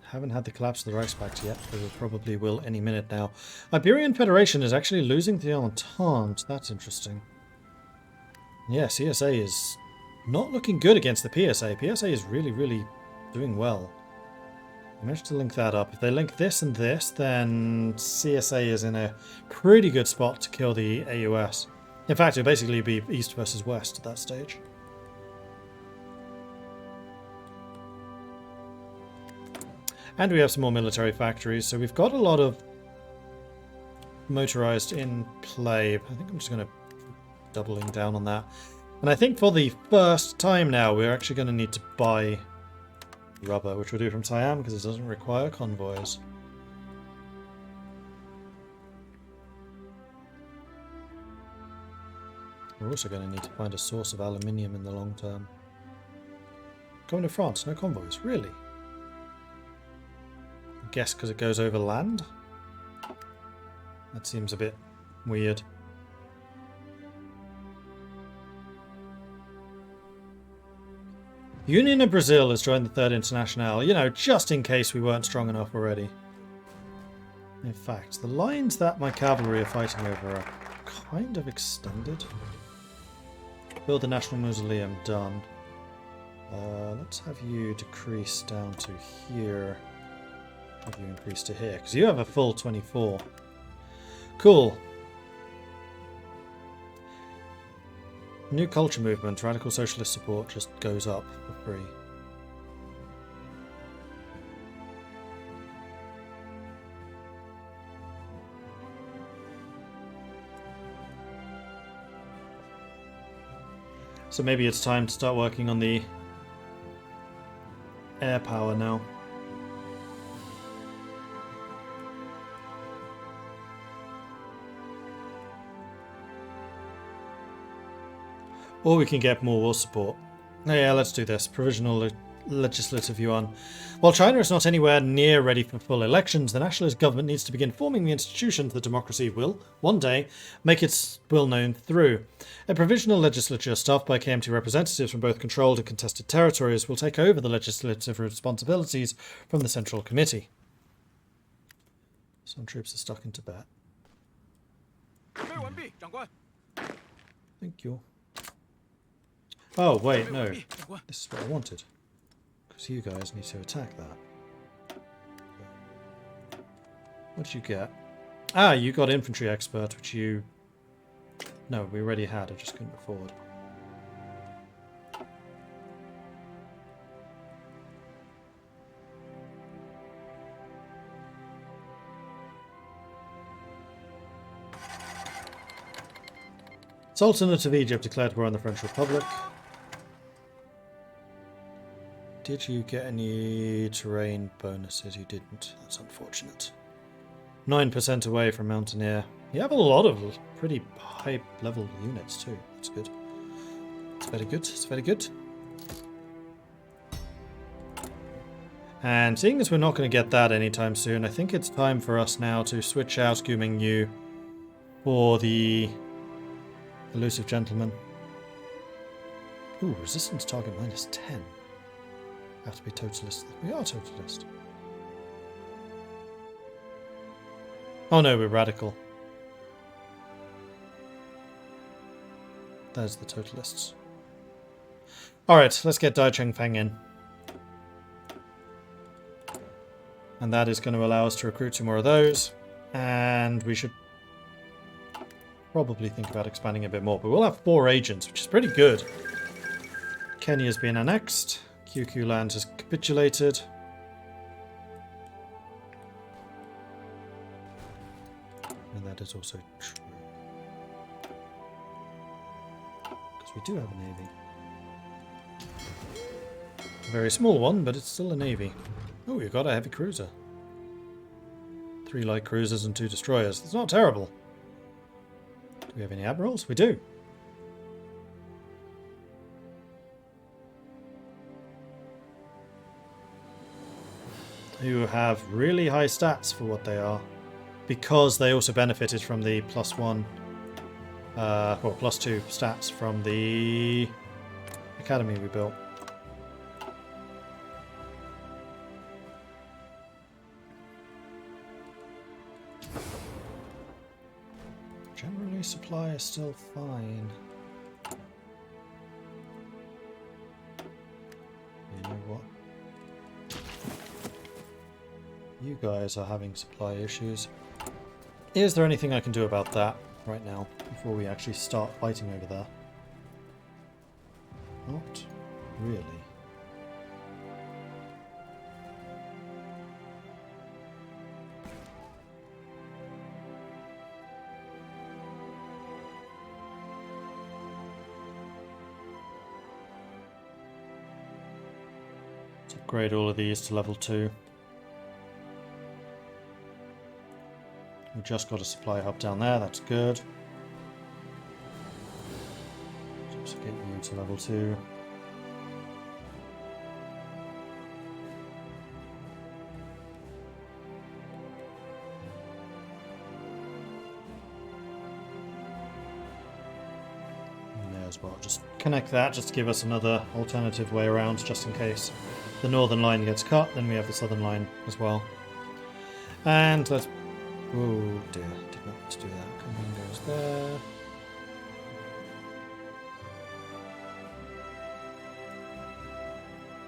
Haven't had the collapse of the Reichspakt yet, but we probably will any minute now. Iberian Federation is actually losing the Entente. That's interesting. Yeah, CSA is not looking good against the PSA. PSA is really doing well. I managed to link that up. If they link this and this, then CSA is in a pretty good spot to kill the AUS. In fact, it would basically be East versus West at that stage. And we have some more military factories, so we've got a lot of motorized in play. I think I'm just going to doubling down on that. And I think for the first time now, we're actually going to need to buy rubber, which we'll do from Siam because it doesn't require convoys. We're also going to need to find a source of aluminium in the long term. Going to France, no convoys, really? I guess because it goes over land? That seems a bit weird. Union of Brazil has joined the Third International, you know, just in case we weren't strong enough already. In fact, the lines that my cavalry are fighting over are kind of extended. Build the National Mausoleum, done. Let's have you decrease down to here. Have you increase to here, because you have a full 24. Cool. New culture movement, radical socialist support just goes up for free. So maybe it's time to start working on the air power now. Or we can get more war support. Oh yeah, let's do this. Provisional legislative yuan. While China is not anywhere near ready for full elections, the nationalist government needs to begin forming the institutions that democracy will, one day, make its will known through. A provisional legislature staffed by KMT representatives from both controlled and contested territories will take over the legislative responsibilities from the Central Committee. Some troops are stuck in Tibet. Thank you. Oh, wait, no. This is what I wanted. Because you guys need to attack that. What did you get? Ah, you got infantry expert, which you... No, we already had, I just couldn't afford. Sultanate of Egypt declared war on the French Republic. Did you get any terrain bonuses? You didn't. That's unfortunate. 9% away from Mountaineer. You have a lot of pretty high level units too. That's good. It's very good. It's very good. And seeing as we're not going to get that anytime soon, I think it's time for us now to switch out Yu for the elusive gentleman. Ooh, resistance target -10. Have to be totalist. We are totalist. Oh no, we're radical. There's the totalists. Alright, let's get Dai Chengfeng in. And that is going to allow us to recruit 2 more of those. And we should probably think about expanding a bit more. But we'll have 4 agents, which is pretty good. Kenya's been annexed. QQ land has capitulated. And that is also true. Because we do have a navy. A very small one, but it's still a navy. Oh, we've got a heavy cruiser. 3 light cruisers and 2 destroyers. That's not terrible. Do we have any admirals? We do. Who have really high stats for what they are. Because they also benefited from the +1, well, +2 stats from the academy we built. Generally, supply is still fine. You know what? You guys are having supply issues. Is there anything I can do about that right now, before we actually start fighting over there? Not really. Let's upgrade all of these to level 2. We just got a supply hub down there, that's good. Just get you to level 2. And there as well, just connect that just to give us another alternative way around, just in case the northern line gets cut, then we have the southern line as well. And let's... Oh dear, did not want to do that. Command goes there.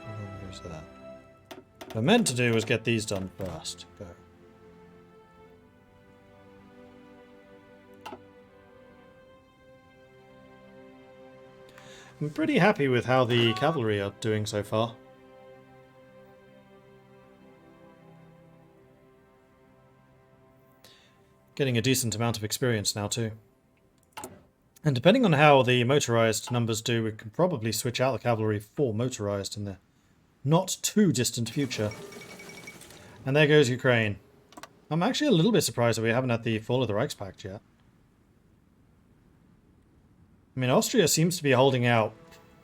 Command goes there. What I meant to do was get these done first. Go. I'm pretty happy with how the cavalry are doing so far. Getting a decent amount of experience now too. And depending on how the motorized numbers do, we can probably switch out the cavalry for motorized in the not too distant future. And there goes Ukraine. I'm actually a little bit surprised that we haven't had the fall of the Reichspakt yet. I mean, Austria seems to be holding out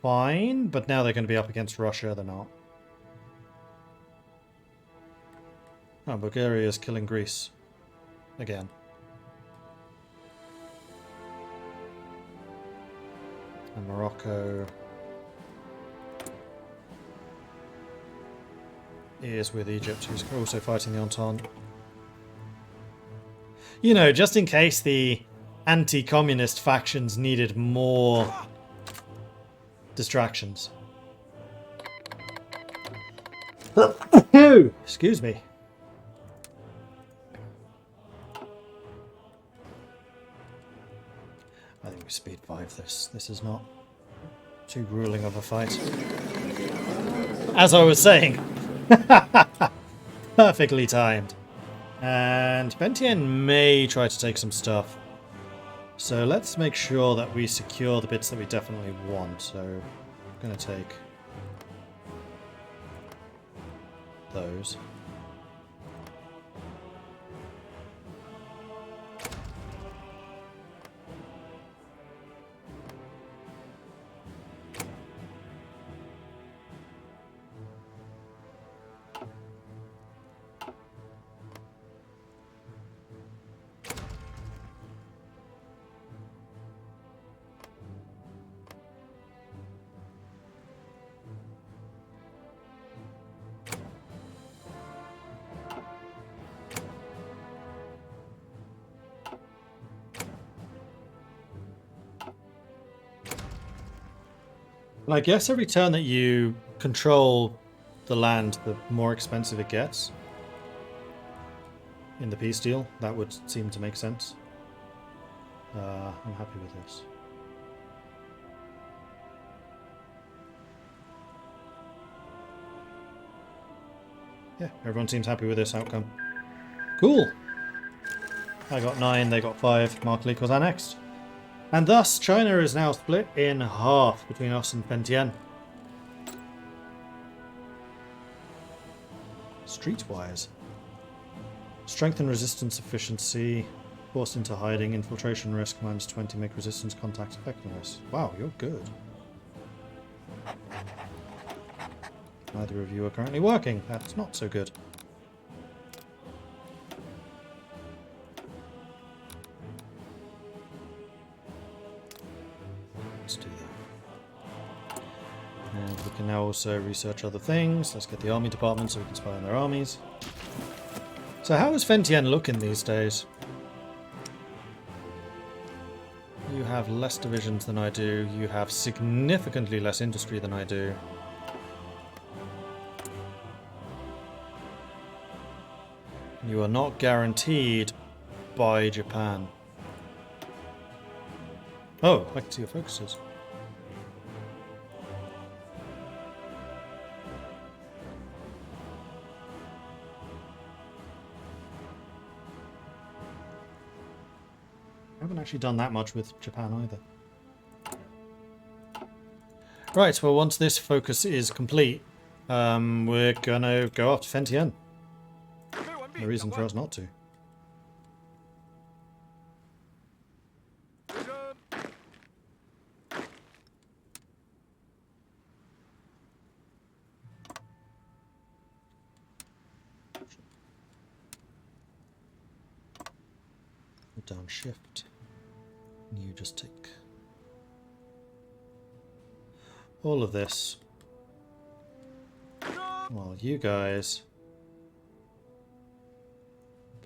fine, but now they're going to be up against Russia. They're not. Oh, Bulgaria is killing Greece. Again. And Morocco is with Egypt, who's also fighting the Entente. You know, just in case the anti-communist factions needed more distractions. Excuse me. I think we speed 5 this. This is not too grueling of a fight. As I was saying. Perfectly timed. And Bentien may try to take some stuff. So let's make sure that we secure the bits that we definitely want. So I'm going to take those. And I guess every turn that you control the land, the more expensive it gets. In the peace deal, that would seem to make sense. I'm happy with this. Yeah, everyone seems happy with this outcome. Cool! I got 9, they got 5. Markley was annexed. And thus, China is now split in half between us and Bentien. Streetwise. Strength and resistance efficiency. Forced into hiding. Infiltration risk -20. Make resistance contact effectiveness. Wow, you're good. Neither of you are currently working. That's not so good. Let's do that. And we can now also research other things. Let's get the army department so we can spy on their armies. So how is Fentien looking these days? You have less divisions than I do. You have significantly less industry than I do. You are not guaranteed by Japan. Oh, I can see your focuses. I haven't actually done that much with Japan either. Right, well once this focus is complete, we're gonna go after Fentien. No reason for us not to. Hold down shift. And you just take all of this. While you guys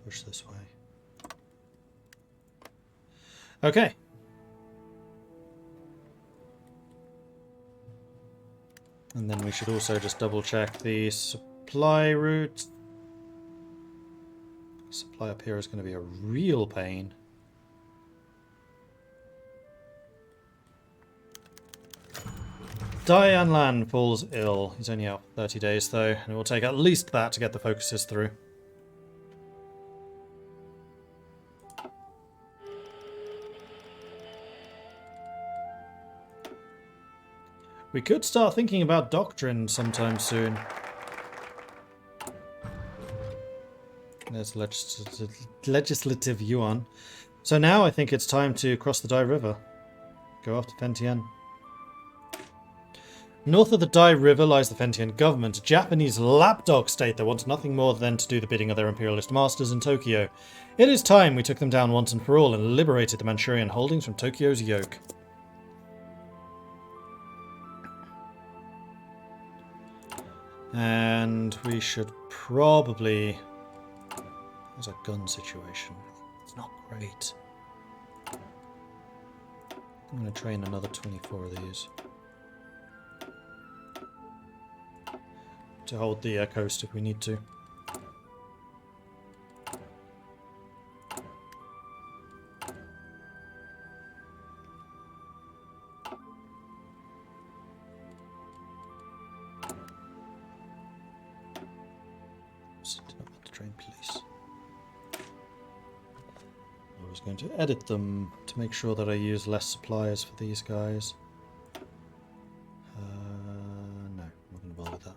push this way. Okay. And then we should also just double check the supply route. Supply up here is going to be a real pain. Diane Lan falls ill. He's only out 30 days though, and it will take at least that to get the focuses through. We could start thinking about Doctrine sometime soon. There's legislative yuan. So now I think it's time to cross the Dai River. Go after Fentian. North of the Dai River lies the Fentian government, a Japanese lapdog state that wants nothing more than to do the bidding of their imperialist masters in Tokyo. It is time we took them down once and for all and liberated the Manchurian holdings from Tokyo's yoke. And we should probably... How's our gun situation? It's not great. I'm going to train another 24 of these. To hold the coast if we need to. Going to edit them to make sure that I use less suppliers for these guys. No, I'm not going to bother with that.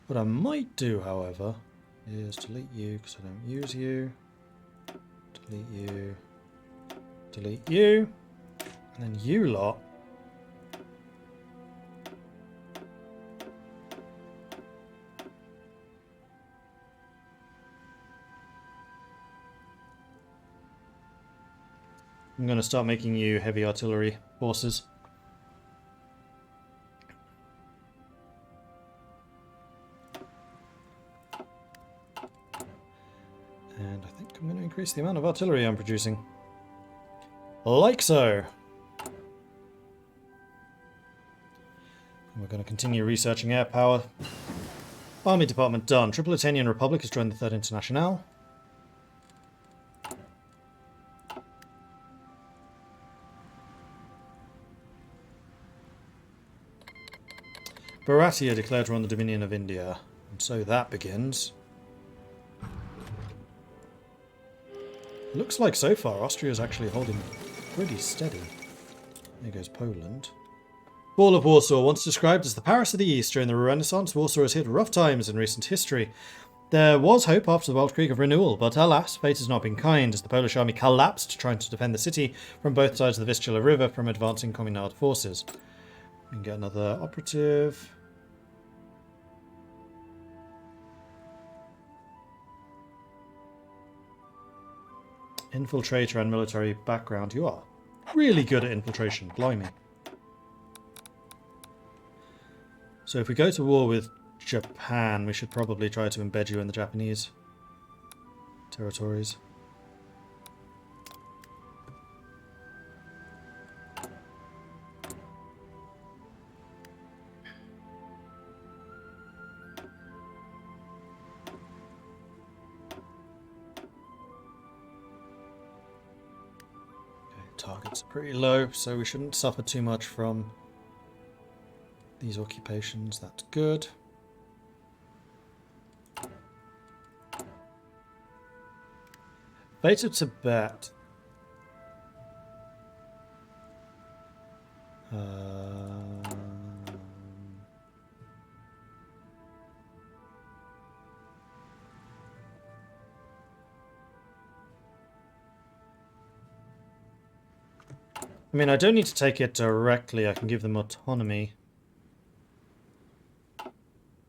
What I might do, however, is delete you because I don't use you. Delete you. Delete you. And then you lot. I'm going to start making you heavy artillery forces. And I think I'm going to increase the amount of artillery I'm producing. Like so. And we're going to continue researching air power. Army department done. Tripolitanian Republic has joined the Third Internationale. Baratia declared war on the Dominion of India, and so that begins. Looks like so far Austria is actually holding pretty steady. There goes Poland. Fall of Warsaw, once described as the Paris of the East during the Renaissance, Warsaw has hit rough times in recent history. There was hope after the Weltkrieg of renewal, but alas, fate has not been kind as the Polish army collapsed trying to defend the city from both sides of the Vistula River from advancing Communard forces. We can get another operative. Infiltrator and military background. You are really good at infiltration. Blimey. So if we go to war with Japan, we should probably try to embed you in the Japanese territories. Targets are pretty low, so we shouldn't suffer too much from these occupations. That's good. Fate of Tibet. I mean, I don't need to take it directly. I can give them autonomy.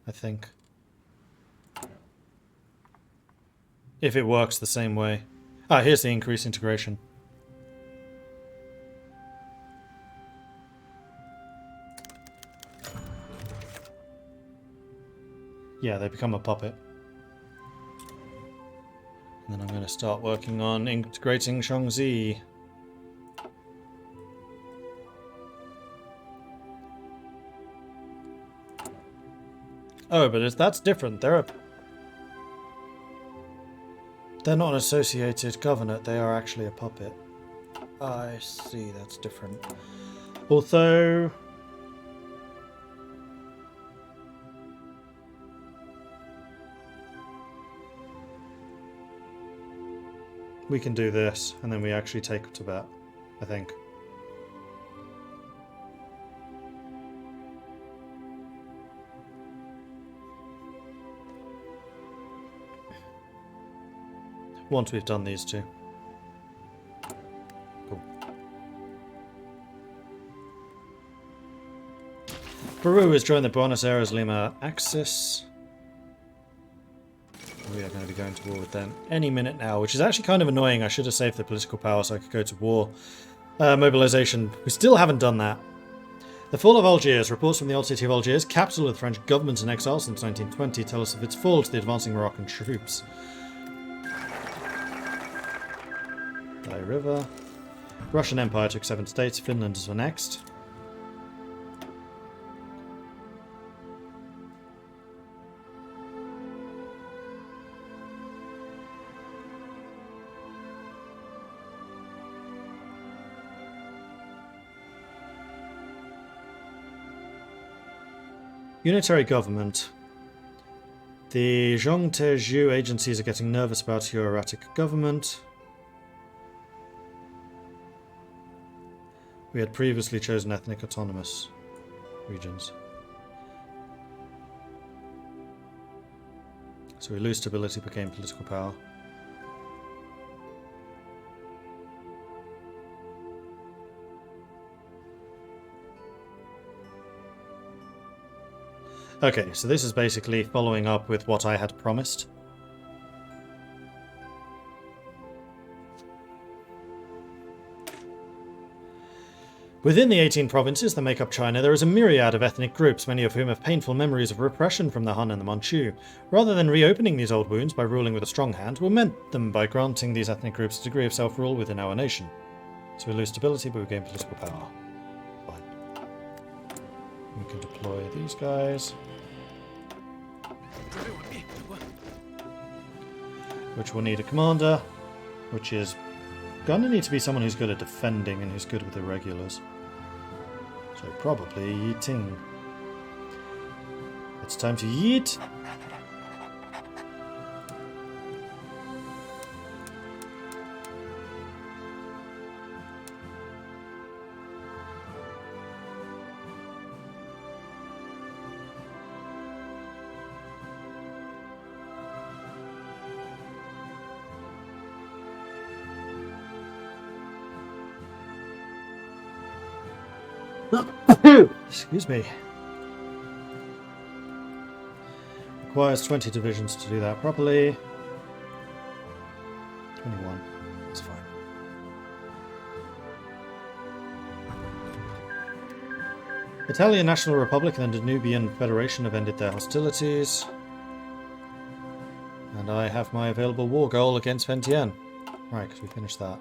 I think. If it works the same way. Ah, here's the increased integration. Yeah, they become a puppet. And then I'm going to start working on integrating Chongqing. Oh, but that's different. They're not an associated governorate. They are actually a puppet. I see. That's different. Although we can do this, and then we actually take Tibet, I think. Once we've done these two. Cool. Peru has joined the Buenos Aires-Lima axis. We are going to be going to war with them any minute now, which is actually kind of annoying. I should have saved the political power so I could go to war. Mobilization. We still haven't done that. The fall of Algiers. Reports from the old city of Algiers, capital of the French government in exile since 1920, tell us of its fall to the advancing Moroccan troops. Dai River. Russian Empire took 7 states. Finland is the next. Unitary government. The Zhongtezhou agencies are getting nervous about your erratic government. We had previously chosen ethnic autonomous regions. So we lose stability, became political power. Okay, so this is basically following up with what I had promised. Within the 18 provinces that make up China, there is a myriad of ethnic groups, many of whom have painful memories of repression from the Han and the Manchu. Rather than reopening these old wounds by ruling with a strong hand, we'll mend them by granting these ethnic groups a degree of self-rule within our nation. So we lose stability, but we gain political power. Fine. We can deploy these guys. Which will need a commander, which is gonna need to be someone who's good at defending and who's good with irregulars. So probably yeeting. It's time to yeet. Excuse me. Requires 20 divisions to do that properly. 21. That's fine. Italian National Republic and the Danubian Federation have ended their hostilities. And I have my available war goal against Vientiane. Right, because we finished that.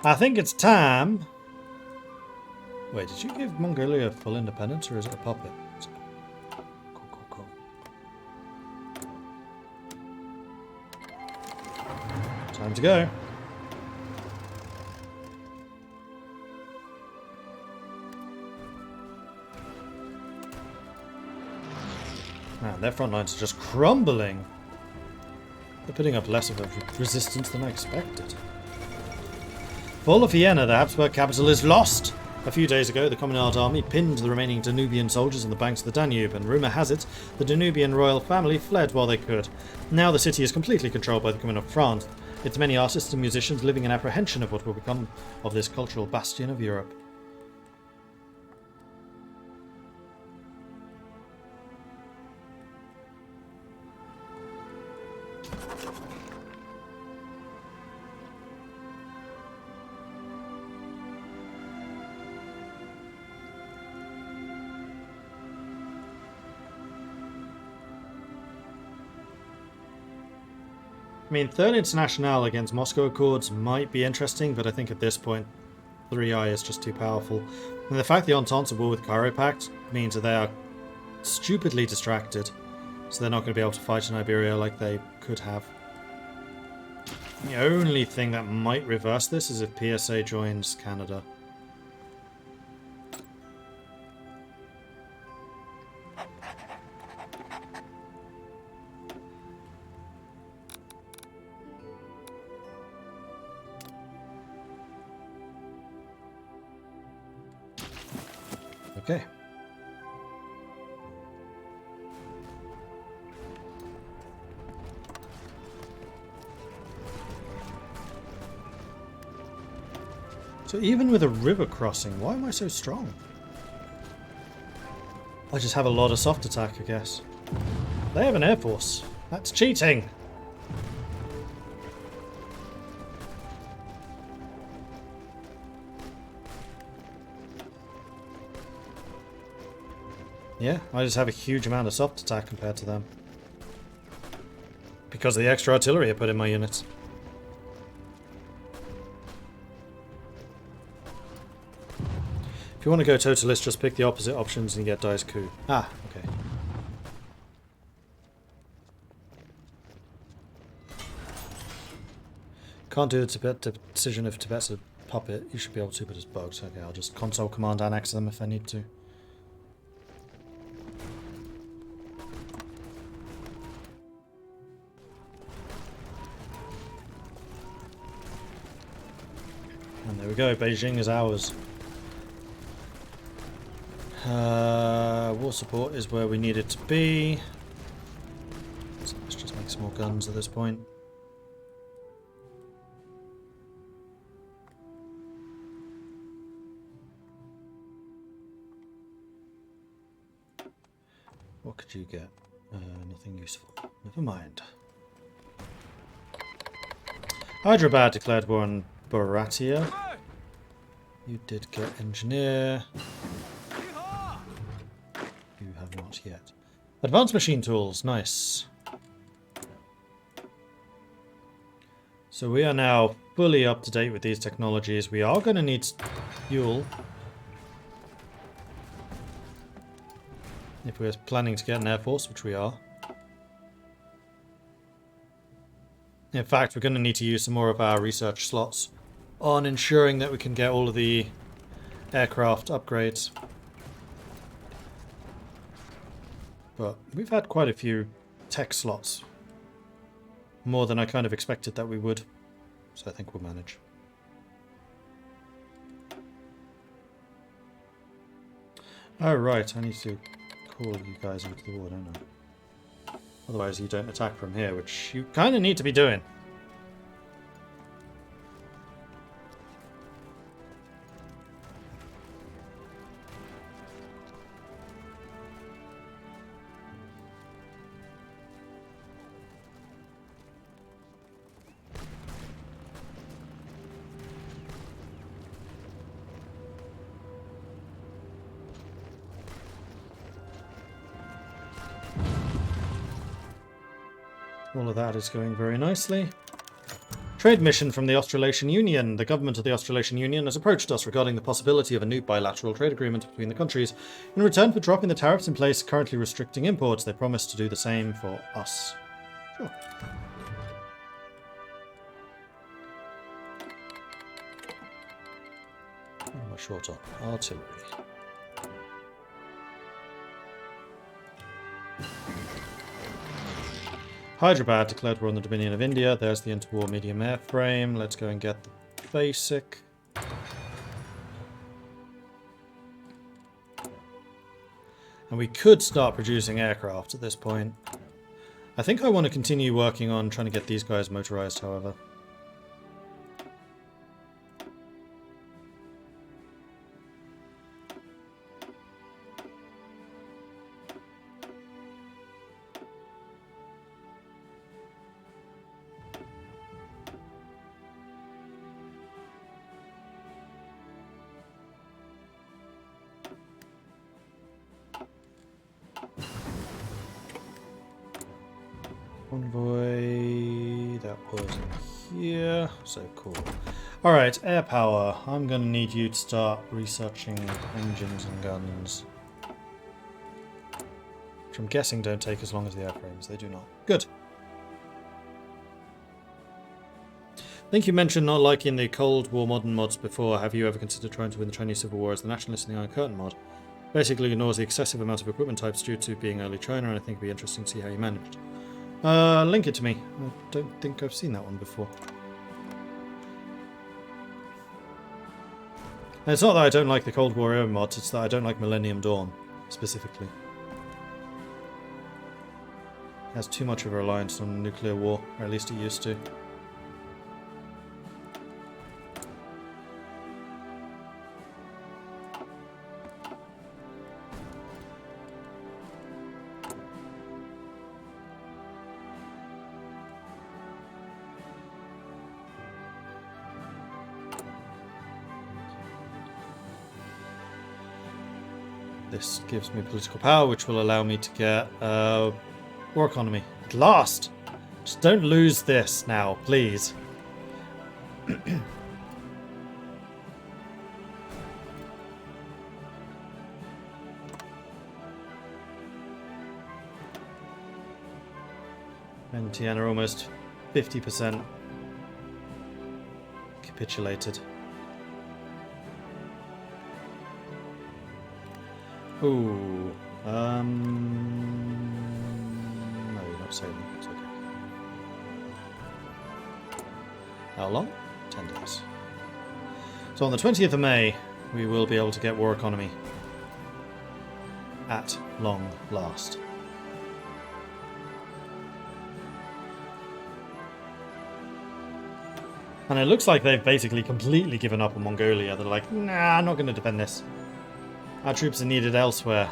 I think it's time. Wait, did you give Mongolia full independence, or is it a puppet? Cool. Time to go. Man, their front lines are just crumbling. They're putting up less of a resistance than I expected. Fall of Vienna, the Habsburg capital, is lost. A few days ago, the Communard army pinned the remaining Danubian soldiers on the banks of the Danube, and rumour has it the Danubian royal family fled while they could. Now the city is completely controlled by the Commonwealth of France, its many artists and musicians living in apprehension of what will become of this cultural bastion of Europe. I mean, Third International against Moscow Accords might be interesting, but I think at this point, 3i is just too powerful. And the fact the Entente's at war with Cairo Pact means that they are stupidly distracted, so they're not going to be able to fight in Iberia like they could have. The only thing that might reverse this is if PSA joins Canada. Okay. So even with a river crossing, why am I so strong? I just have a lot of soft attack, I guess. They have an air force. That's cheating! Yeah, I just have a huge amount of soft attack compared to them. Because of the extra artillery I put in my units. If you want to go totalist, just pick the opposite options and you get dice coup. Ah, okay. Can't do the Tibet decision if Tibet's a puppet. You should be able to, but it's bugged. Okay, I'll just console command annex them if I need to. And there we go, Beijing is ours. War support is where we need it to be. So let's just make some more guns at this point. What could you get? Nothing useful. Never mind. Hyderabad declared war on Baratia. You did get engineer. You have not yet. Advanced machine tools, nice. So we are now fully up to date with these technologies. We are going to need fuel. If we're planning to get an air force, which we are. In fact, we're going to need to use some more of our research slots on ensuring that we can get all of the aircraft upgrades. But we've had quite a few tech slots. More than I kind of expected that we would. So I think we'll manage. Oh right, I need to call you guys into the war, don't I? Otherwise you don't attack from here, which you kind of need to be doing. All of that is going very nicely. Trade mission from the Australasian Union. The government of the Australasian Union has approached us regarding the possibility of a new bilateral trade agreement between the countries. In return for dropping the tariffs in place currently restricting imports, they promise to do the same for us. Sure. What am I short on? Artillery. Hyderabad declared war on the Dominion of India. There's the interwar medium airframe. Let's go and get the basic. And we could start producing aircraft at this point. I think I want to continue working on trying to get these guys motorized, however. Convoy, that was in here, so cool. Alright, air power. I'm going to need you to start researching engines and guns. Which I'm guessing don't take as long as the airframes, they do not. Good. I think you mentioned not liking the Cold War modern mods before. Have you ever considered trying to win the Chinese Civil War as the Nationalist in the Iron Curtain mod? Basically ignores the excessive amount of equipment types due to being early China, and I think it'd be interesting to see how you managed. Link it to me. I don't think I've seen that one before. And it's not that I don't like the Cold War era mods, it's that I don't like Millennium Dawn, specifically. It has too much of a reliance on nuclear war, or at least it used to. This gives me political power, which will allow me to get war economy. At last! Just don't lose this now, please. NTN are almost 50% capitulated. Ooh. No, you're not saving. It's okay. How long? 10 days. So on the 20th of May, we will be able to get war economy. At long last. And it looks like they've basically completely given up on Mongolia. They're like, nah, I'm not going to defend this. Our troops are needed elsewhere.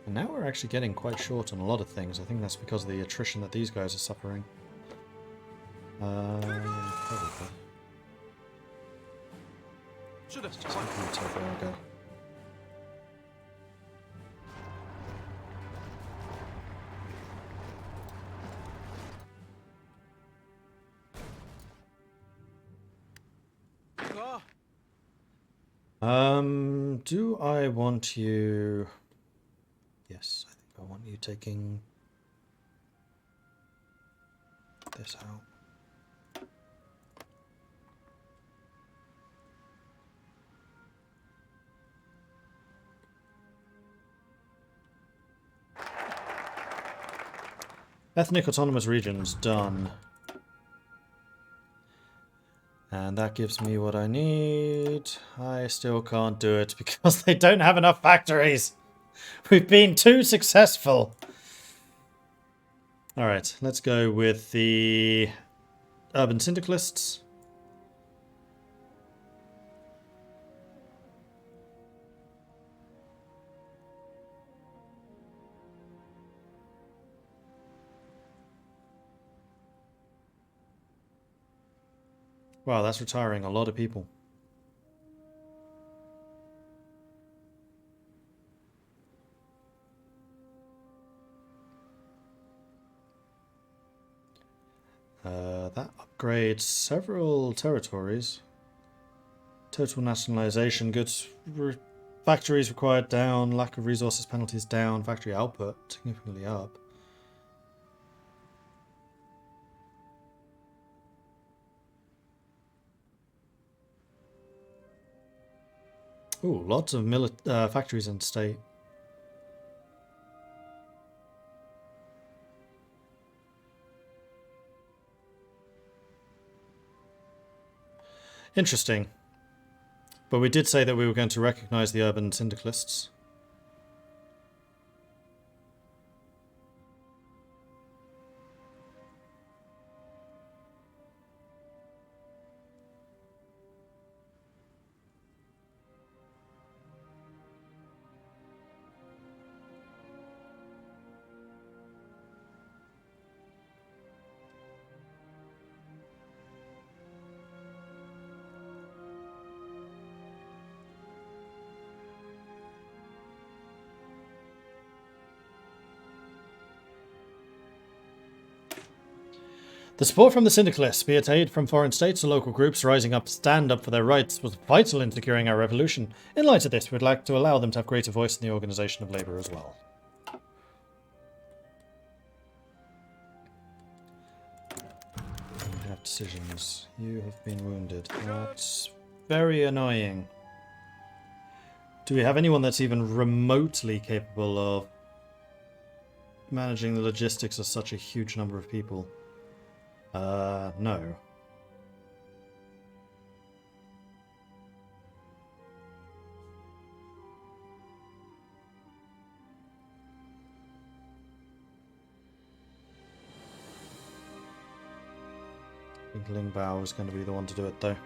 And now we're actually getting quite short on a lot of things. I think that's because of the attrition that these guys are suffering. Probably. Do I want you... Yes, I think I want you taking this out. Ethnic autonomous regions, done. And that gives me what I need. I still can't do it because they don't have enough factories. We've been too successful. Alright, let's go with the urban syndicalists. Wow, that's retiring a lot of people. That upgrades several territories. Total nationalization, goods factories required down, lack of resources penalties down, factory output significantly up. Ooh, lots of factories in state. Interesting. But we did say that we were going to recognize the urban syndicalists. The support from the syndicalists, be it aid from foreign states or local groups rising up to stand up for their rights, was vital in securing our revolution. In light of this, we'd like to allow them to have greater voice in the organisation of labour as well. We have decisions. You have been wounded. That's very annoying. Do we have anyone that's even remotely capable of managing the logistics of such a huge number of people? No. I think Ling Bao is going to be the one to do it, though.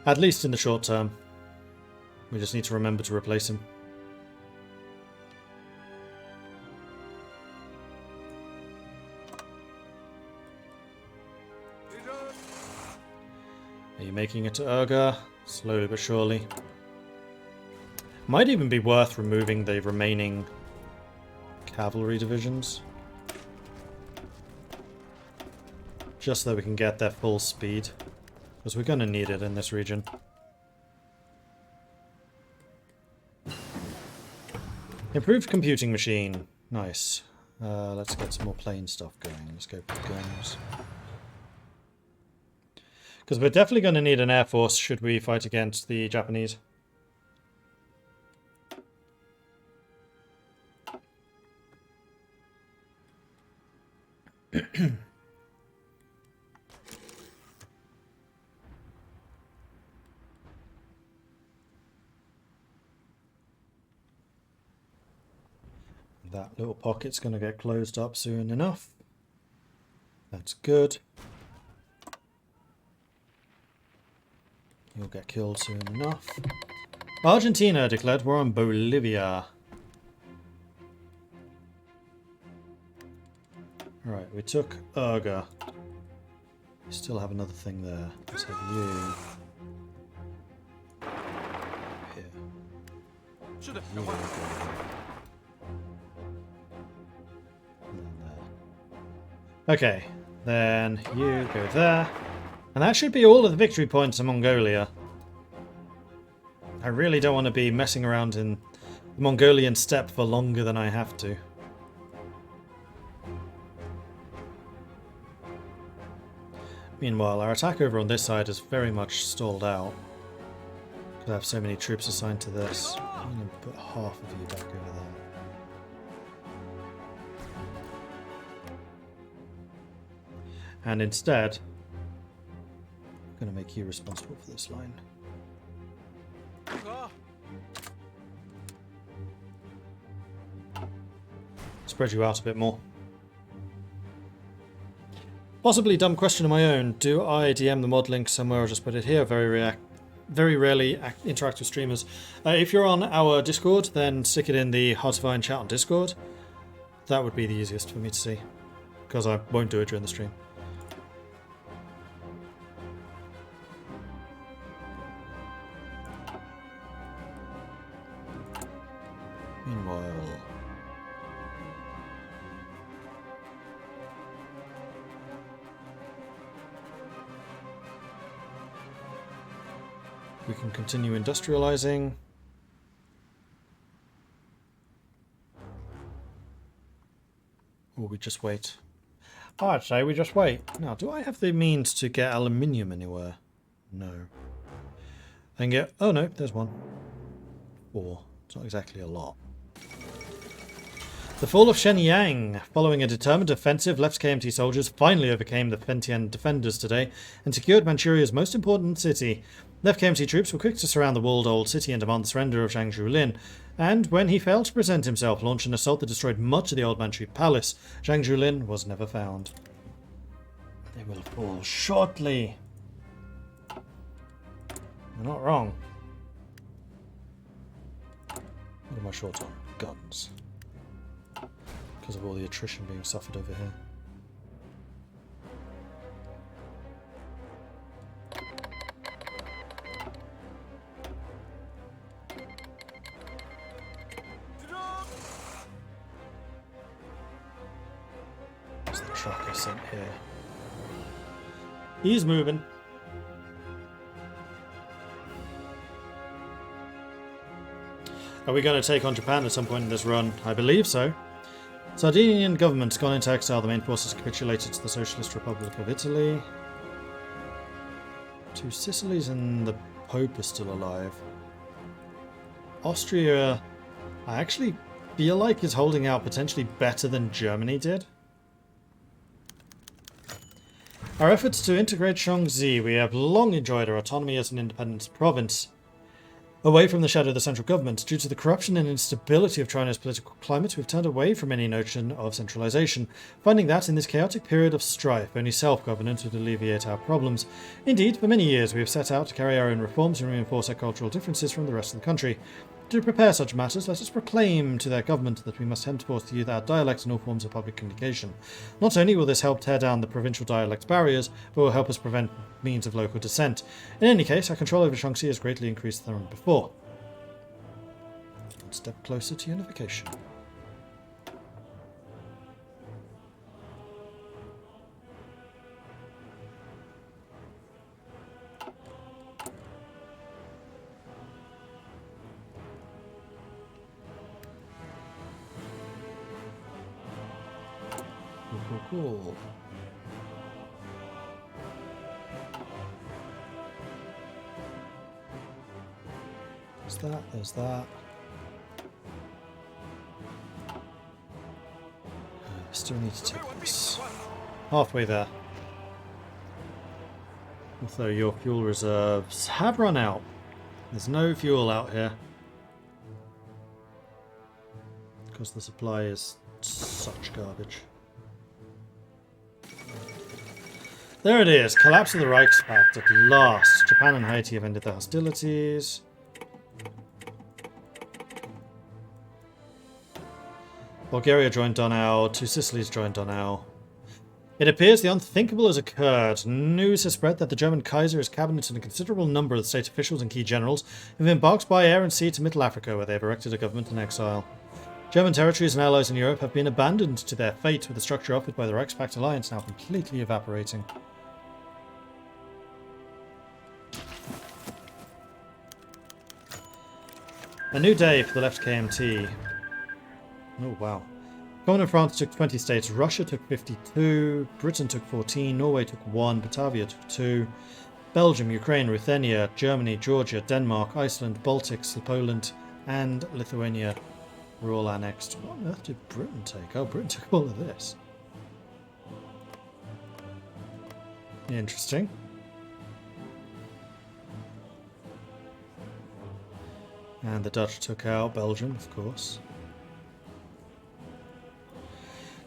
At least in the short term. We just need to remember to replace him. Are you making it to Urga? Slowly but surely. Might even be worth removing the remaining cavalry divisions. Just so we can get their full speed. Because we're going to need it in this region. Improved computing machine. Nice. Let's get some more plane stuff going. Let's go for guns. Because we're definitely going to need an air force should we fight against the Japanese. That little pocket's going to get closed up soon enough. That's good. You'll get killed soon enough. Argentina declared war on Bolivia. Alright, we took Urga. We still have another thing there. Let's have you. Here. You go. Okay, then you go there. And that should be all of the victory points in Mongolia. I really don't want to be messing around in the Mongolian steppe for longer than I have to. Meanwhile, our attack over on this side is very much stalled out. Because I have so many troops assigned to this. I'm going to put half of you back over there. And instead, I'm going to make you responsible for this line. Spread you out a bit more. Possibly dumb question of my own. Do I DM the mod link somewhere or just put it here? Very rarely interact with streamers. If you're on our Discord, then stick it in the Pacifying chat on Discord. That would be the easiest for me to see. Because I won't do it during the stream. Meanwhile... we can continue industrializing. Or we just wait. I'd say we just wait. Now, do I have the means to get aluminium anywhere? No. I can get... oh no, there's one. 4. It's not exactly a lot. The fall of Shenyang. Following a determined offensive, left KMT soldiers finally overcame the Fentian defenders today and secured Manchuria's most important city. Left KMT troops were quick to surround the walled old city and demand the surrender of Zhang Zhulin, and when he failed to present himself, launched an assault that destroyed much of the old Manchu palace. Zhang Zhulin was never found. They will fall shortly. You're not wrong. What am I short on? Guns. Because of all the attrition being suffered over here. There's the truck I sent here. He's moving. Are we going to take on Japan at some point in this run? I believe so. Sardinian government's gone into exile. The main forces capitulated to the Socialist Republic of Italy. 2 Sicilies and the Pope are still alive. Austria, I actually feel like is holding out potentially better than Germany did. Our efforts to integrate Chongqing. We have long enjoyed our autonomy as an independent province. Away from the shadow of the central government, due to the corruption and instability of China's political climate, we've turned away from any notion of centralization, finding that in this chaotic period of strife, only self-governance would alleviate our problems. Indeed, for many years we have set out to carry our own reforms and reinforce our cultural differences from the rest of the country. To prepare such matters, let us proclaim to their government that we must henceforth use our dialects in all forms of public communication. Not only will this help tear down the provincial dialect barriers, but will help us prevent means of local dissent. In any case, our control over Chongqing has greatly increased than before. One step closer to unification. Cool. There's that, there's that. Still need to take this. Halfway there. Although your fuel reserves have run out. There's no fuel out here. Because the supply is such garbage. There it is, collapse of the Reichspakt at last. Japan and Haiti have ended their hostilities. Bulgaria joined Donau, two Sicilies joined Donau. It appears the unthinkable has occurred. News has spread that the German Kaiser, his cabinet, and a considerable number of state officials and key generals have embarked by air and sea to Middle Africa, where they have erected a government in exile. German territories and allies in Europe have been abandoned to their fate, with the structure offered by the Reichspakt alliance now completely evaporating. A new day for the left KMT. Oh, wow. Common France took 20 states, Russia took 52, Britain took 14, Norway took 1, Batavia took 2, Belgium, Ukraine, Ruthenia, Germany, Georgia, Denmark, Iceland, Baltics, Poland, and Lithuania were all annexed. What on earth did Britain take? Oh, Britain took all of this. Interesting. And the Dutch took out Belgium, of course.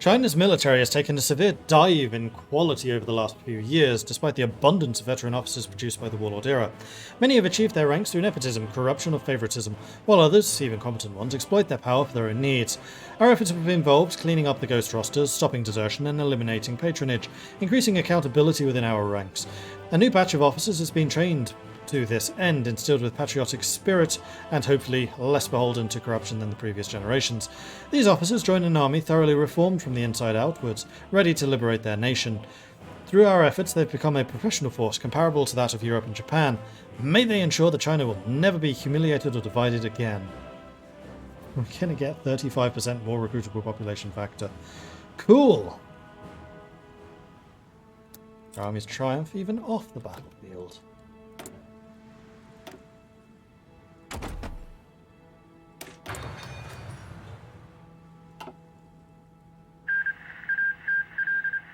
China's military has taken a severe dive in quality over the last few years, despite the abundance of veteran officers produced by the Warlord era. Many have achieved their ranks through nepotism, corruption, or favoritism, while others, even competent ones, exploit their power for their own needs. Our efforts have involved cleaning up the ghost rosters, stopping desertion, and eliminating patronage, increasing accountability within our ranks. A new batch of officers has been trained to this end, instilled with patriotic spirit and hopefully less beholden to corruption than the previous generations. These officers join an army thoroughly reformed from the inside outwards, ready to liberate their nation. Through our efforts, they've become a professional force comparable to that of Europe and Japan. May they ensure that China will never be humiliated or divided again. We're going to get 35% more recruitable population factor. Cool! Our armies triumph even off the battlefield.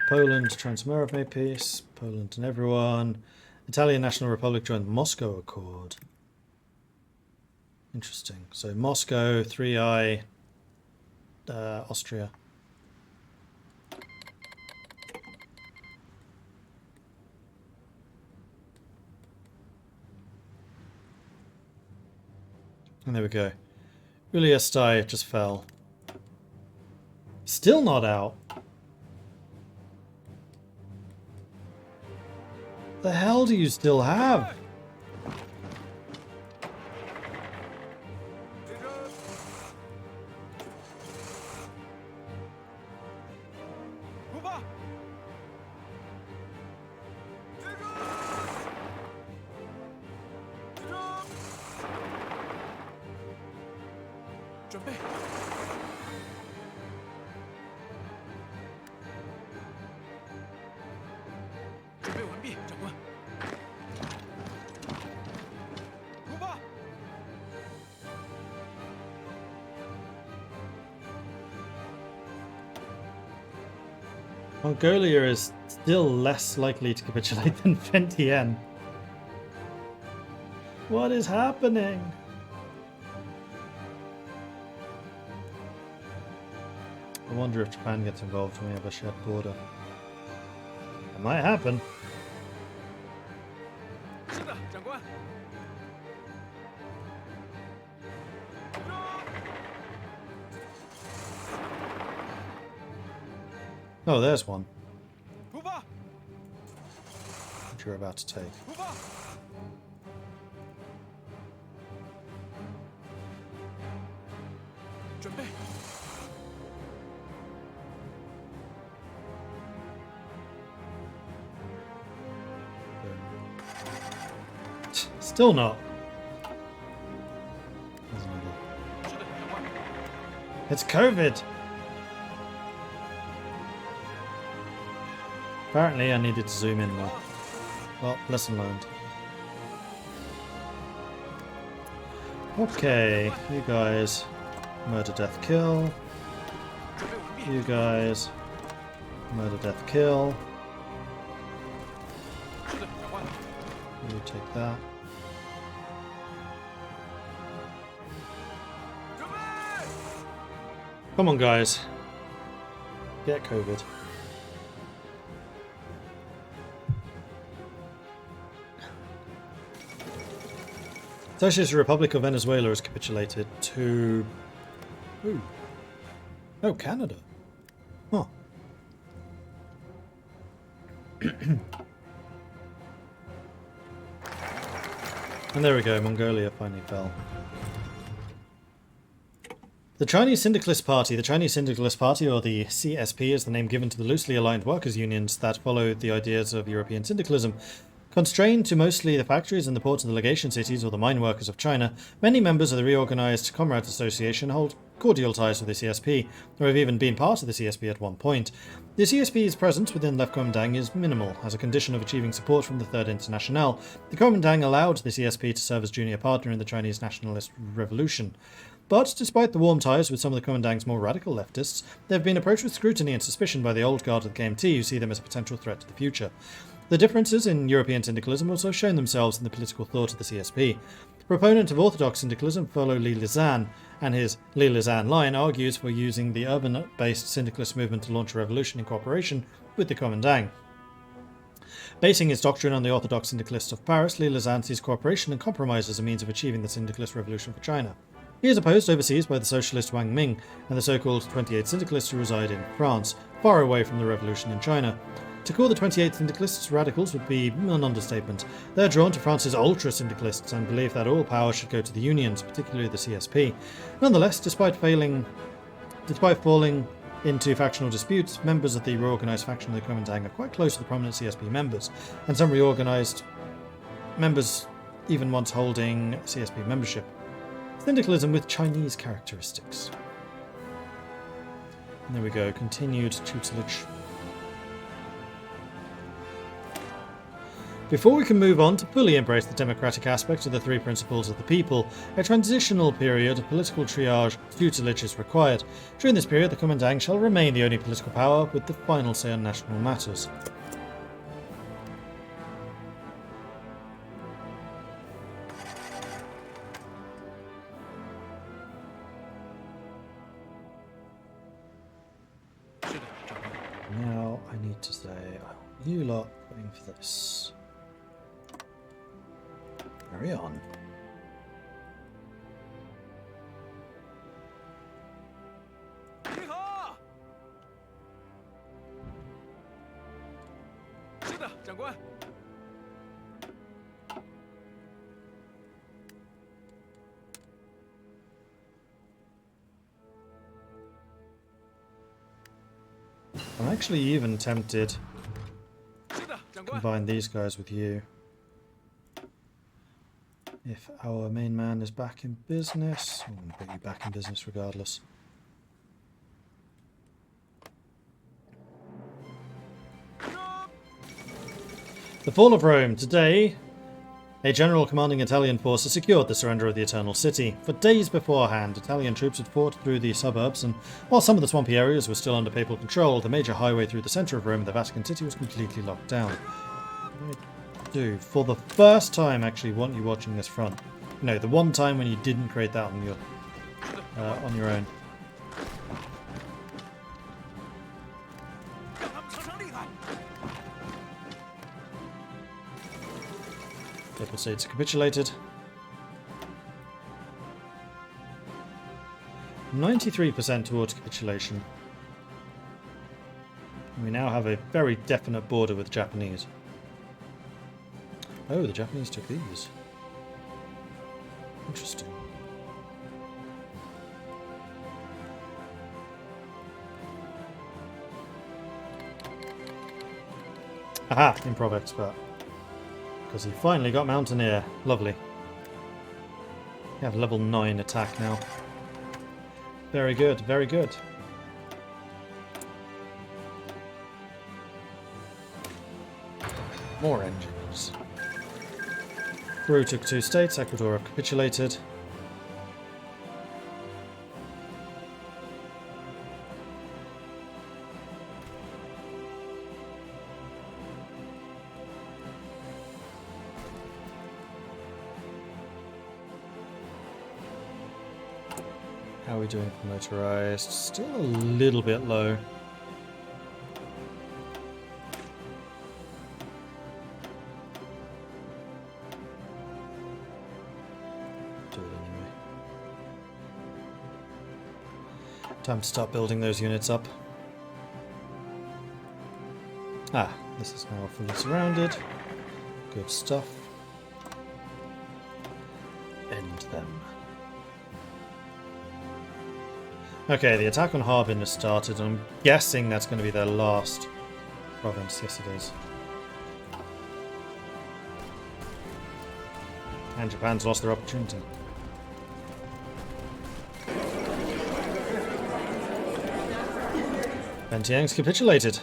Poland, Trans-Morave peace. Poland and everyone. Italian National Republic joined Moscow Accord. Interesting. So Moscow, 3i, Austria. And there we go. Uliastai just fell. Still not out. The hell do you still have? Mongolia is still less likely to capitulate than Vientiane. What is happening? I wonder if Japan gets involved when we have a shared border. It might happen. Oh, there's one. What you're about to take. Still not. It's COVID! Apparently I needed to zoom in more. Well, lesson learned. Okay, you guys. Murder, death, kill. You guys. Murder, death, kill. You take that. Come on, guys. Get COVID. Socialist Republic of Venezuela has capitulated to... Ooh. Oh, Canada. Huh. And there we go, Mongolia finally fell. The Chinese Syndicalist Party. The Chinese Syndicalist Party, or the CSP, is the name given to the loosely aligned workers' unions that followed the ideas of European syndicalism. Constrained to mostly the factories and the ports of the legation cities or the mine workers of China, many members of the reorganized Comrades Association hold cordial ties with the CSP, or have even been part of the CSP at one point. The CSP's presence within Left Kuomintang is minimal. As a condition of achieving support from the Third Internationale, the Kuomintang allowed the CSP to serve as junior partner in the Chinese nationalist revolution. But despite the warm ties with some of the Kuomintang's more radical leftists, they have been approached with scrutiny and suspicion by the old guard of the KMT, who see them as a potential threat to the future. The differences in European syndicalism also shown themselves in the political thought of the CSP. Proponent of orthodox syndicalism, Follow Li Lizan, and his Li Lizan line argues for using the urban-based syndicalist movement to launch a revolution in cooperation with the Kuomintang. Basing his doctrine on the orthodox syndicalists of Paris, Li Lizan sees cooperation and compromise as a means of achieving the syndicalist revolution for China. He is opposed overseas by the socialist Wang Ming and the so-called 28 syndicalists who reside in France, far away from the revolution in China. To call the 28 syndicalists radicals would be an understatement. They are drawn to France's ultra-syndicalists and believe that all power should go to the unions, particularly the CSP. Nonetheless, despite falling into factional disputes, members of the reorganized faction of the Kuomintang are quite close to the prominent CSP members, and some reorganized members even once holding CSP membership. Syndicalism with Chinese characteristics. And there we go, continued tutelage. Before we can move on to fully embrace the democratic aspect of the three principles of the people, a transitional period of political triage tutelage is required. During this period, the Kuomintang shall remain the only political power with the final say on national matters. Now I need to say, you lot voting for this. Carry on. I'm actually even tempted to combine these guys with you. If our main man is back in business, I'm going to put you back in business regardless. The fall of Rome. Today, a general commanding Italian force has secured the surrender of the Eternal City. For days beforehand, Italian troops had fought through the suburbs, and while some of the swampy areas were still under papal control, the major highway through the centre of Rome, the Vatican City, was completely locked down. What do I do? For the first time, actually, want you watching this front. No, the one time when you didn't create that on your own. Papal states capitulated. 93% towards capitulation. We now have a very definite border with the Japanese. Oh, the Japanese took these. Interesting. Aha! Improv expert. Because he finally got Mountaineer. Lovely. We have level 9 attack now. Very good, very good. More engines. Peru took 2 states, Ecuador capitulated. How are we doing for motorized? Still a little bit low. Do it anyway. Time to start building those units up. Ah, this is now fully surrounded. Good stuff. End them. Okay, the attack on Harbin has started, and I'm guessing that's going to be their last province. Yes, it is. And Japan's lost their opportunity. Bentiang's capitulated.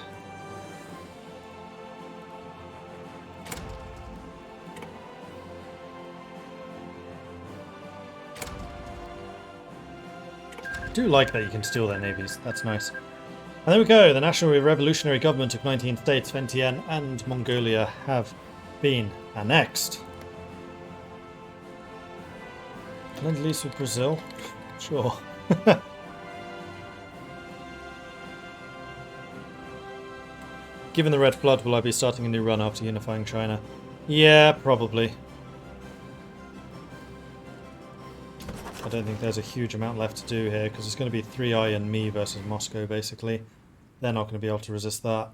I do like that you can steal their navies. That's nice. And there we go. The National Revolutionary Government of 19 states, Vientiane and Mongolia have been annexed. Lend-lease with Brazil? Sure. Given the Red Flood, will I be starting a new run after unifying China? Yeah, probably. I don't think there's a huge amount left to do here, because it's going to be 3I and me versus Moscow, basically. They're not going to be able to resist that.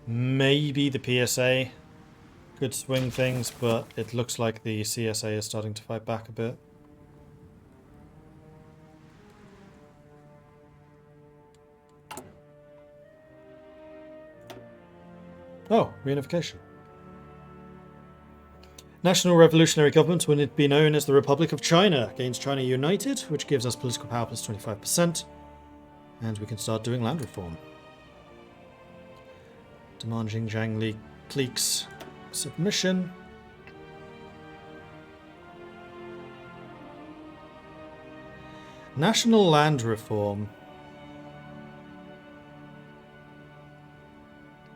Maybe the PSA could swing things, but it looks like the CSA is starting to fight back a bit. Oh, reunification. National Revolutionary Government will be known as the Republic of China. Gains China United, which gives us political power plus 25%. And we can start doing land reform. Demand Xinjiang Li cliques submission. National land reform.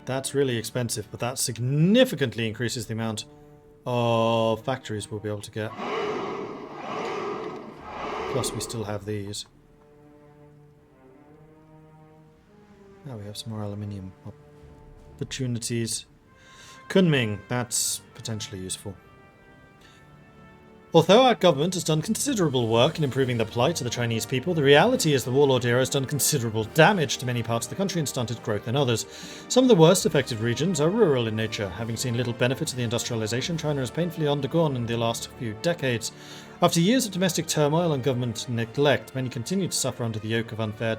That's really expensive, but that significantly increases the amount of factories we'll be able to get. Plus we still have these. Now we have some more aluminium opportunities. Kunming, that's potentially useful. Although our government has done considerable work in improving the plight of the Chinese people, the reality is the Warlord era has done considerable damage to many parts of the country and stunted growth in others. Some of the worst affected regions are rural in nature. Having seen little benefit of the industrialization China has painfully undergone in the last few decades. After years of domestic turmoil and government neglect, many continue to suffer under the yoke of unfair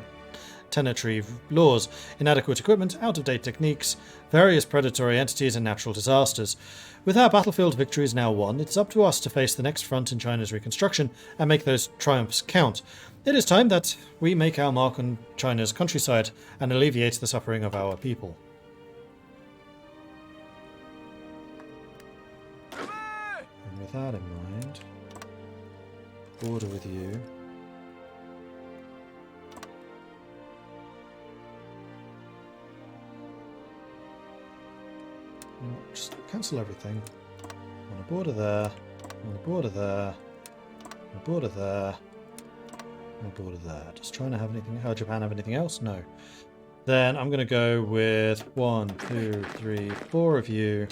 tenetary laws, inadequate equipment, out-of-date techniques, various predatory entities and natural disasters. With our battlefield victories now won, it's up to us to face the next front in China's reconstruction and make those triumphs count. It is time that we make our mark on China's countryside and alleviate the suffering of our people. And with that in mind, border with you. Just cancel everything. I want a border there. I want a border there. I want a border there. I want a border there. Does China have anything? Oh, Japan have anything else? No. Then I'm going to go with 1, 2, 3, 4 of you.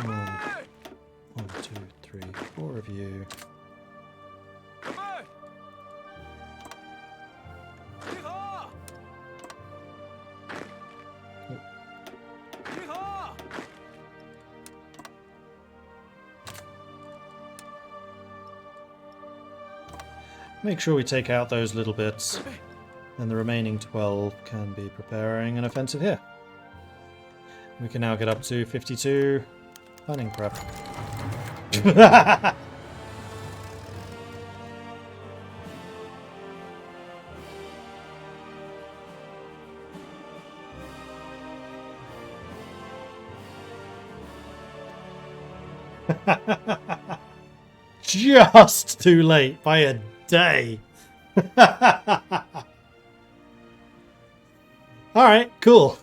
1, 2, 3, 4 of you. make sure we take out those little bits. Then the remaining 12 can be preparing an offensive here. We can now get up to 52 planning prep. Just too late by a day. Alright, cool.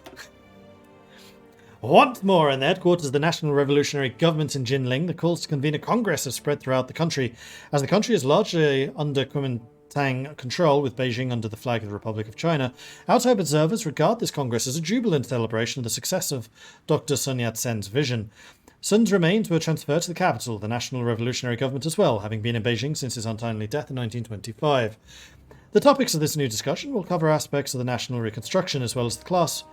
Once more, in the headquarters of the National Revolutionary Government in Jinling, the calls to convene a congress have spread throughout the country, as the country is largely under Kuomintang control, with Beijing under the flag of the Republic of China. Outside observers regard this congress as a jubilant celebration of the success of Dr. Sun Yat-sen's vision. Sun's remains were transferred to the capital, the National Revolutionary Government as well, having been in Beijing since his untimely death in 1925. The topics of this new discussion will cover aspects of the national reconstruction as well as the class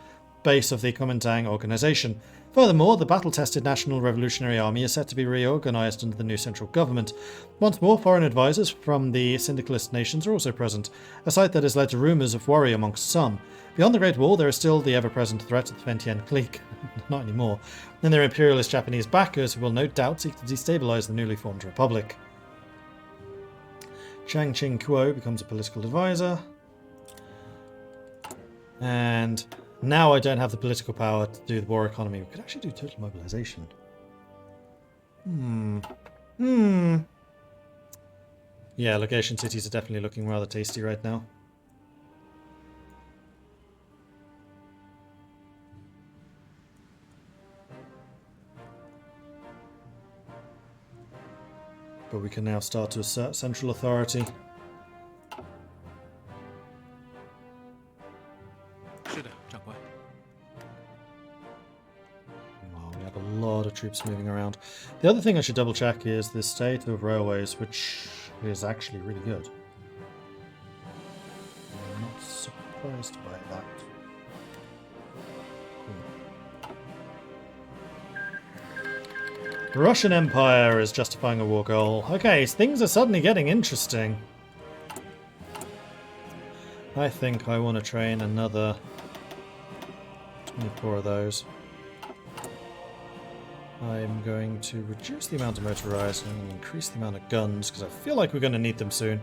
base of the Kuomintang organization. Furthermore, the battle-tested National Revolutionary Army is set to be reorganized under the new central government. Once more, foreign advisors from the syndicalist nations are also present, a sight that has led to rumors of worry amongst some. Beyond the Great Wall, there is still the ever-present threat of the Fentian clique, not anymore, and their imperialist Japanese backers who will no doubt seek to destabilize the newly formed republic. Chang Ching-kuo becomes a political advisor. And now I don't have the political power to do the war economy. We could actually do total mobilization. Yeah, location cities are definitely looking rather tasty right now. But we can now start to assert central authority. Wow, we have a lot of troops moving around. The other thing I should double check is the state of railways, which is actually really good. I'm not surprised by that. The Russian Empire is justifying a war goal. Okay, so things are suddenly getting interesting. I think I want to train another 24 of those. I'm going to reduce the amount of motorized and increase the amount of guns, because I feel like we're going to need them soon.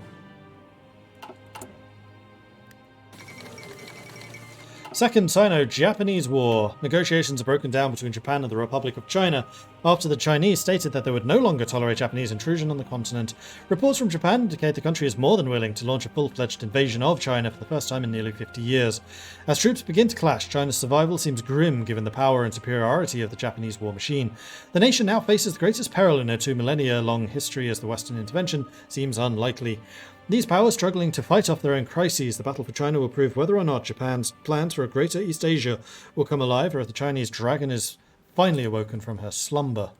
Second Sino-Japanese War. Negotiations are broken down between Japan and the Republic of China after the Chinese stated that they would no longer tolerate Japanese intrusion on the continent. Reports from Japan indicate the country is more than willing to launch a full-fledged invasion of China for the first time in nearly 50 years. As troops begin to clash, China's survival seems grim given the power and superiority of the Japanese war machine. The nation now faces the greatest peril in her 2 millennia-long history as the Western intervention seems unlikely. These powers struggling to fight off their own crises, the battle for China will prove whether or not Japan's plans for a greater East Asia will come alive, or if the Chinese dragon is finally awoken from her slumber.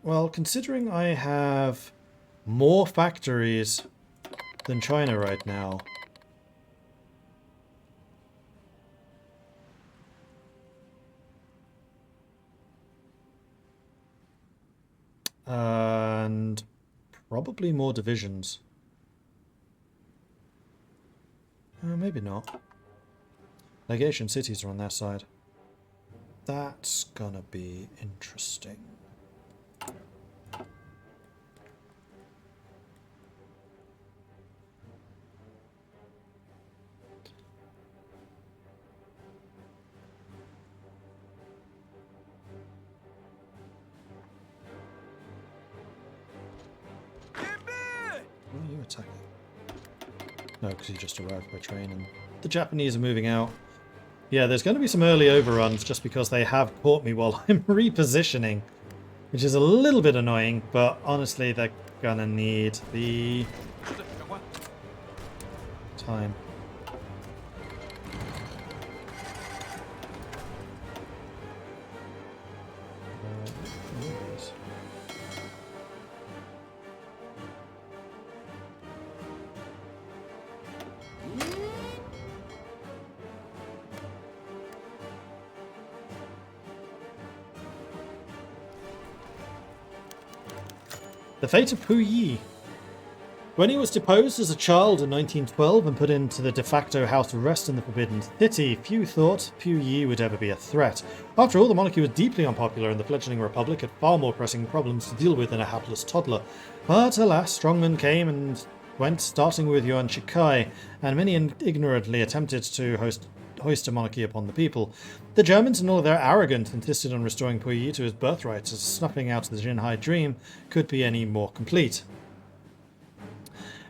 Well, considering I have more factories than China right now, and probably more divisions. Maybe not. Legation cities are on their side. That's gonna be interesting. Why are you attacking? No, because he just arrived by train and the Japanese are moving out. Yeah, there's going to be some early overruns just because they have caught me while I'm repositioning, which is a little bit annoying, but honestly they're going to need the time. The fate of Puyi. When he was deposed as a child in 1912 and put into the de facto house arrest in the Forbidden City, few thought Puyi would ever be a threat. After all, the monarchy was deeply unpopular and the fledgling republic had far more pressing problems to deal with than a hapless toddler. But alas, strongmen came and went, starting with Yuan Shikai, and many ignorantly attempted to hoist a monarchy upon the people. The Germans, in all their arrogance, insisted on restoring Puyi to his birthright, as snuffing out the Xinhai dream could be any more complete.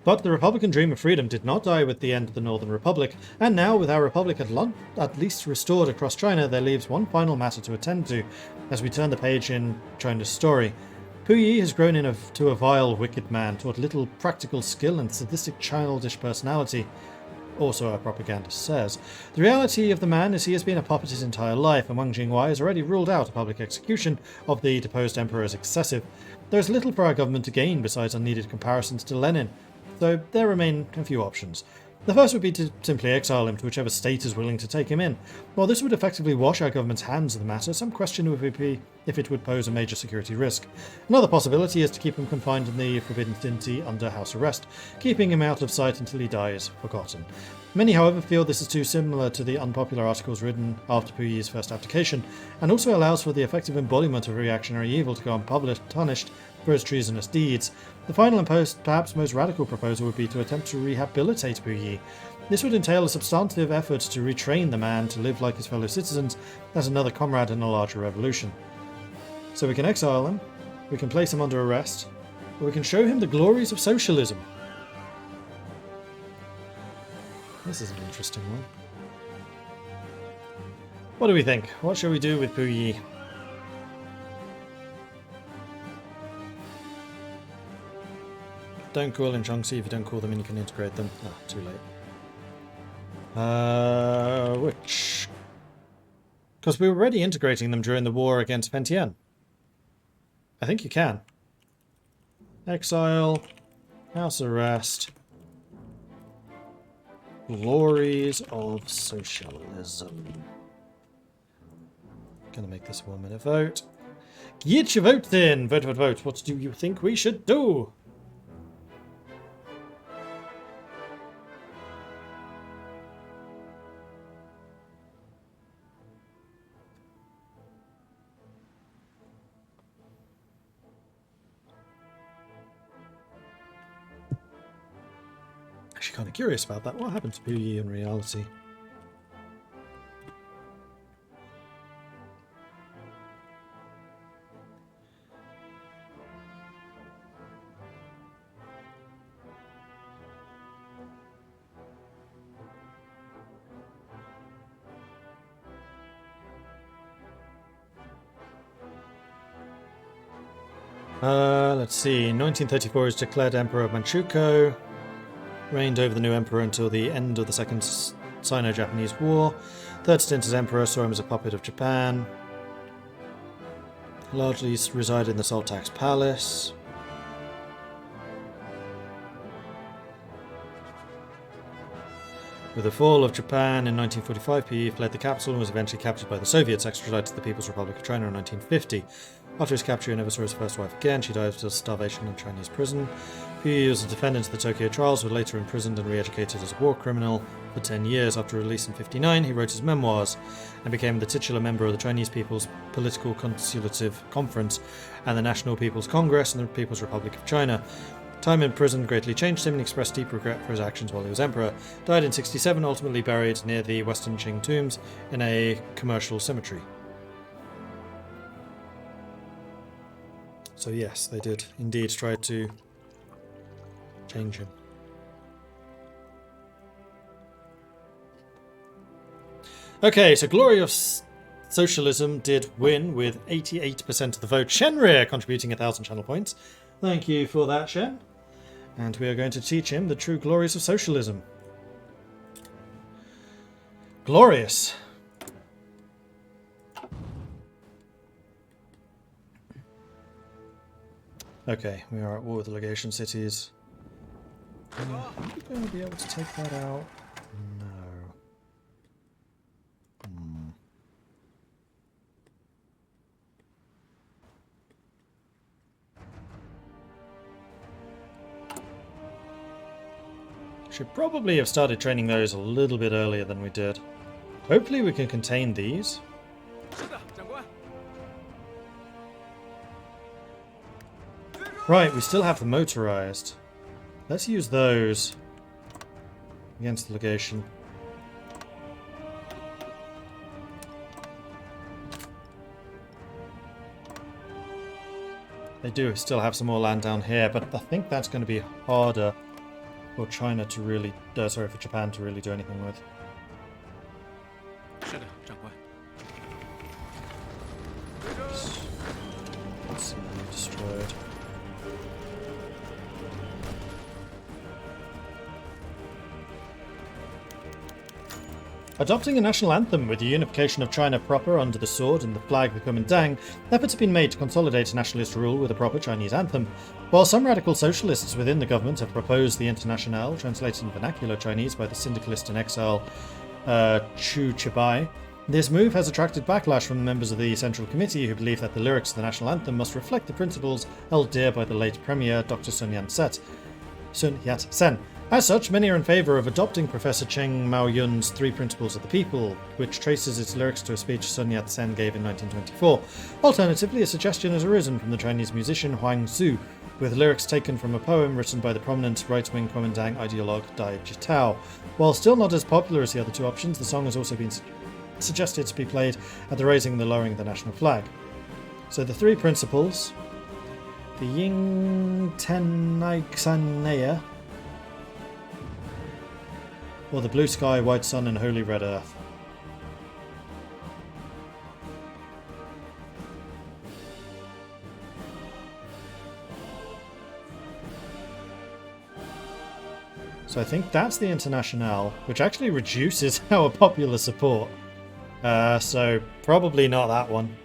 But the Republican dream of freedom did not die with the end of the Northern Republic, and now, with our Republic at least restored across China, there leaves one final matter to attend to, as we turn the page in China's story. Puyi has grown into a vile, wicked man, taught little practical skill and sadistic, childish personality. Also, our propaganda says. The reality of the man is he has been a puppet his entire life, and Wang Jingwei has already ruled out a public execution of the deposed emperor as excessive. There is little for our government to gain besides unneeded comparisons to Lenin, so there remain a few options. The first would be to simply exile him to whichever state is willing to take him in. While this would effectively wash our government's hands of the matter, some question would be if it would pose a major security risk. Another possibility is to keep him confined in the Forbidden City under house arrest, keeping him out of sight until he dies forgotten. Many, however, feel this is too similar to the unpopular articles written after Puyi's first abdication, and also allows for the effective embodiment of reactionary evil to go unpunished for his treasonous deeds. The final and perhaps most radical proposal would be to attempt to rehabilitate Puyi. This would entail a substantive effort to retrain the man to live like his fellow citizens as another comrade in a larger revolution. So we can exile him, we can place him under arrest, or we can show him the glories of socialism. This is an interesting one. What do we think? What shall we do with Puyi? Don't call in Chongqing. If you don't call them in, you can integrate them. Ah, too late. Which? Because we were already integrating them during the war against Fentian. I think you can. Exile. House arrest. Glories of socialism. Gonna make this a 1-minute vote. Get your vote in! Vote, vote, vote. What do you think we should do? Actually kind of curious about that. What happened to Puyi in reality? Let's see. 1934 is declared Emperor of Manchukuo. Reigned over the new emperor until the end of the Second Sino-Japanese War. Third stint as emperor saw him as a puppet of Japan. Largely resided in the Sultan's palace. With the fall of Japan in 1945, Puyi fled the capital and was eventually captured by the Soviets, extradited to the People's Republic of China in 1950. After his capture, he never saw his first wife again. She died of starvation in a Chinese prison. Puyi was a defendant of the Tokyo trials, was later imprisoned and re-educated as a war criminal for 10 years. After release in 1959, he wrote his memoirs and became the titular member of the Chinese People's Political Consultative Conference and the National People's Congress and the People's Republic of China. Time in prison greatly changed him and expressed deep regret for his actions while he was emperor. Died in 1967, ultimately buried near the Western Qing tombs in a commercial cemetery. So yes, they did indeed try to change him. Okay, so Glory of Socialism did win with 88% of the vote. Shenrir contributing 1,000 channel points. Thank you for that, Shen. And we are going to teach him the true glories of socialism. Glorious. Okay, we are at war with the legation cities. Are we going to be able to take that out? No. Should probably have started training those a little bit earlier than we did. Hopefully we can contain these. Right, we still have the motorized. Let's use those against the legation. They do still have some more land down here, but I think that's going to be harder for China to really... sorry, for Japan to really do anything with. Let's see, destroyed. Adopting a national anthem with the unification of China proper under the sword and the flag of the Kuomintang, efforts have been made to consolidate nationalist rule with a proper Chinese anthem. While some radical socialists within the government have proposed the Internationale, translated in vernacular Chinese by the syndicalist in exile Chu Chibai, this move has attracted backlash from the members of the Central Committee who believe that the lyrics of the national anthem must reflect the principles held dear by the late Premier Dr. Sun Yat-sen. As such, many are in favour of adopting Professor Cheng Mao-yun's Three Principles of the People, which traces its lyrics to a speech Sun Yat-sen gave in 1924. Alternatively, a suggestion has arisen from the Chinese musician Huang Zu, with lyrics taken from a poem written by the prominent right-wing Kuomintang ideologue Dai Jitao. While still not as popular as the other two options, the song has also been suggested to be played at the raising and the lowering of the national flag. So the three principles, the Ying Tenai Xanea, or the blue sky, white sun, and holy red earth. So I think that's the Internationale, which actually reduces our popular support. So probably not that one.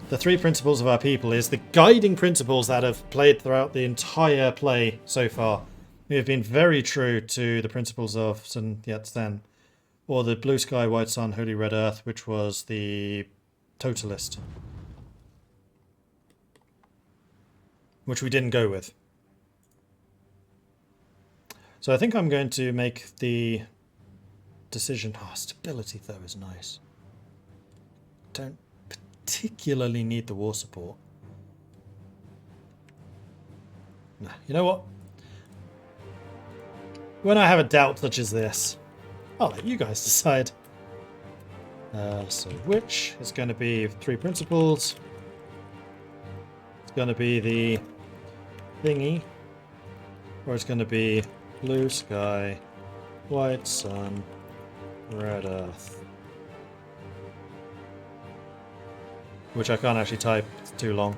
The three principles of our people is the guiding principles that have played throughout the entire play so far. We have been very true to the principles of Sun Yat-sen, or the blue sky, white sun, holy red earth, which was the totalist, which we didn't go with. So I think I'm going to make the decision. Oh, stability though is nice. Don't particularly need the war support. Nah, you know what? When I have a doubt such as this, I'll let you guys decide. So which is going to be three principles? It's going to be the thingy, or it's going to be blue sky, white sun, red earth. Which I can't actually type, it's too long.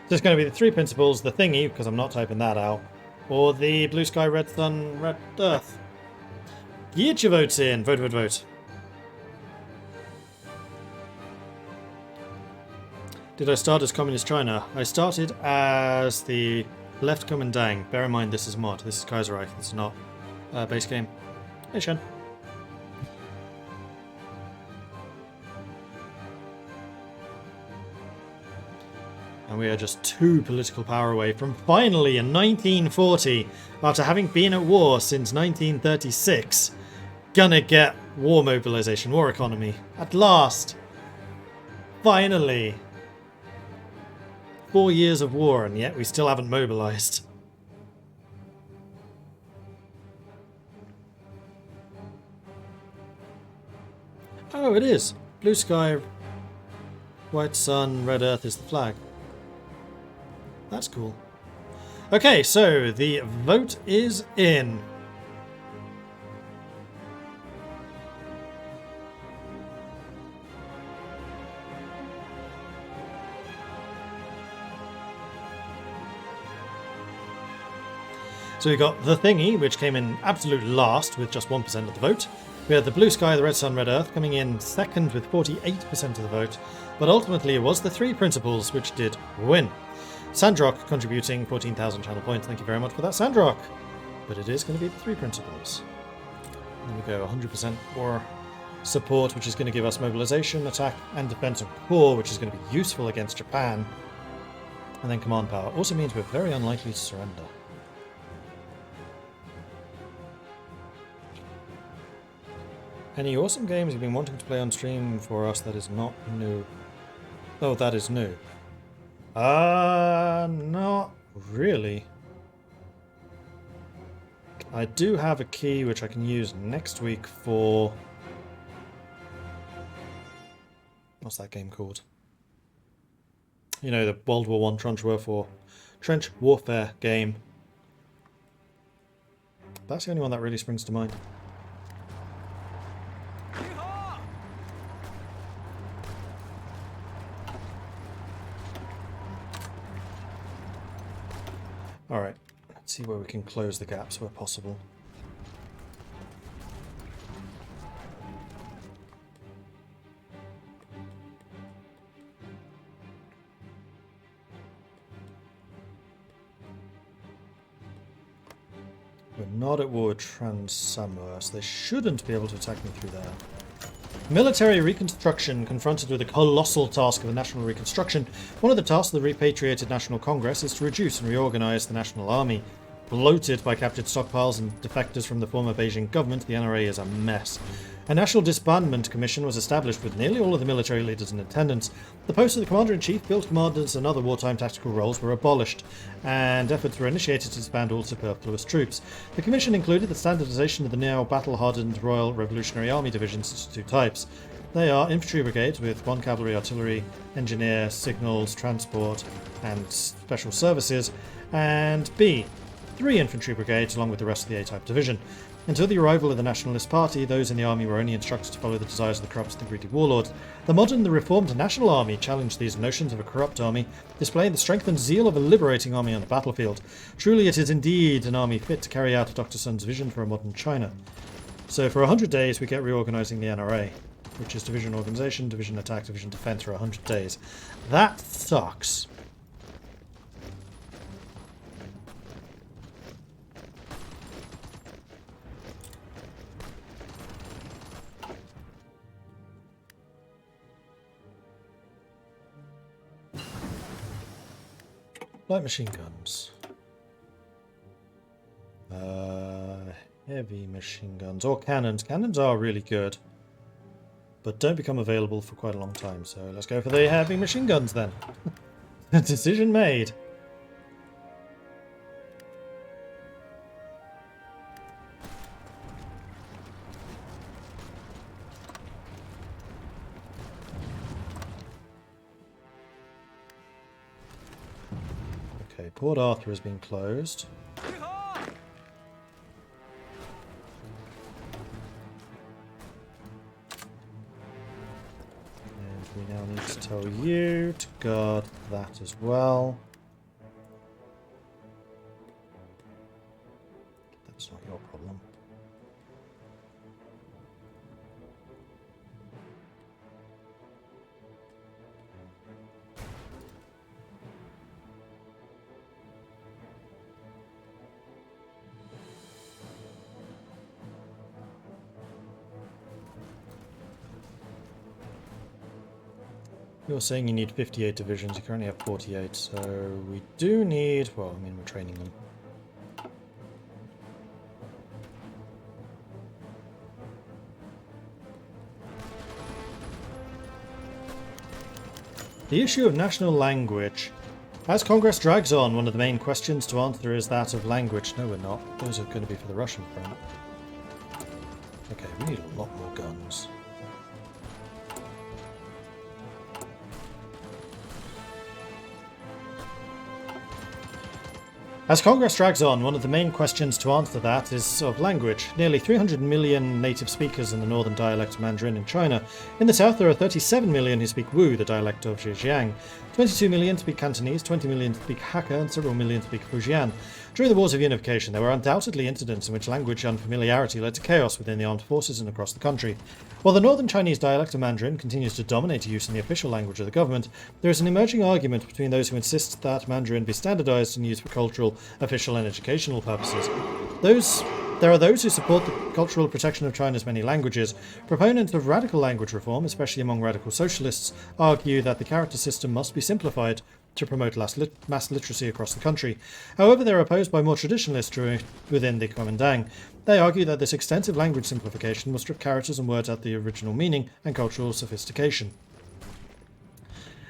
So it's going to be the three principles, the thingy, because I'm not typing that out, or the blue sky, red sun, red earth. Get your votes in. Vote, vote, vote. Did I start as Communist China? I started as the Left Kuomintang. Bear in mind this is mod. This is Kaiserreich. This is not base game. Hey, Shen. And we are just two political power away from finally in 1940, after having been at war since 1936, gonna get war mobilization, war economy. At last. Finally. 4 years of war and yet we still haven't mobilized. Oh, it is. Blue sky, white sun, red earth is the flag. That's cool. Okay, so the vote is in. So we got the thingy, which came in absolute last with just 1% of the vote. We had the blue sky, the red sun, red earth coming in second with 48% of the vote. But ultimately it was the three principles which did win. Sandrock contributing 14,000 channel points. Thank you very much for that, Sandrock. But it is going to be the three principles. And then we go 100% war support, which is going to give us mobilization, attack, and defense of core, which is going to be useful against Japan. And then command power. Also means we're very unlikely to surrender. Any awesome games you've been wanting to play on stream for us that is not new? Oh, that is new. Not really. I do have a key which I can use next week for... What's that game called? You know, the World War I trench warfare game. That's the only one that really springs to mind. Alright, let's see where we can close the gaps where possible. We're not at war with Trans-Samur, so they shouldn't be able to attack me through there. Military reconstruction. Confronted with the colossal task of the national reconstruction, one of the tasks of the repatriated National Congress is to reduce and reorganize the National Army. Bloated by captured stockpiles and defectors from the former Beijing government, the NRA is a mess. A National Disbandment Commission was established with nearly all of the military leaders in attendance. The posts of the Commander-in-Chief, Field Commanders and other wartime tactical roles were abolished, and efforts were initiated to disband all superfluous troops. The Commission included the standardization of the now battle-hardened Royal Revolutionary Army divisions into two types. They are infantry brigades with 1 cavalry, artillery, engineer, signals, transport and special services, and B, 3 infantry brigades along with the rest of the A-type division. Until the arrival of the Nationalist Party, those in the army were only instructed to follow the desires of the corrupt and the greedy warlords. The modern, the reformed National Army challenged these notions of a corrupt army, displaying the strength and zeal of a liberating army on the battlefield. Truly it is indeed an army fit to carry out Dr. Sun's vision for a modern China. So for 100 days we get reorganizing the NRA, which is division organization, division attack, division defense for 100 days. That sucks. Light machine guns. Heavy machine guns. Or cannons. Cannons are really good, but don't become available for quite a long time. So let's go for the heavy machine guns then. Decision made. Okay, Port Arthur has been closed. And we now need to tell you to guard that as well. That's not your problem. You're saying you need 58 divisions, you currently have 48, so we do need... well, I mean, we're training them. The issue of national language. As Congress drags on, one of the main questions to answer is that of language. No, we're not. Those are going to be for the Russian front. Okay, we need a lot more guns. As Congress drags on, one of the main questions to answer that is of language. Nearly 300 million native speakers in the northern dialect of Mandarin in China. In the south there are 37 million who speak Wu, the dialect of Zhejiang. 22 million speak Cantonese, 20 million speak Hakka, and several million speak Fujian. During the Wars of Unification, there were undoubtedly incidents in which language unfamiliarity led to chaos within the armed forces and across the country. While the northern Chinese dialect of Mandarin continues to dominate use in the official language of the government, there is an emerging argument between those who insist that Mandarin be standardized and used for cultural, official and educational purposes. There are those who support the cultural protection of China's many languages. Proponents of radical language reform, especially among radical socialists, argue that the character system must be simplified to promote mass literacy across the country. However, they are opposed by more traditionalists within the Kuomintang. They argue that this extensive language simplification will strip characters and words out the original meaning and cultural sophistication.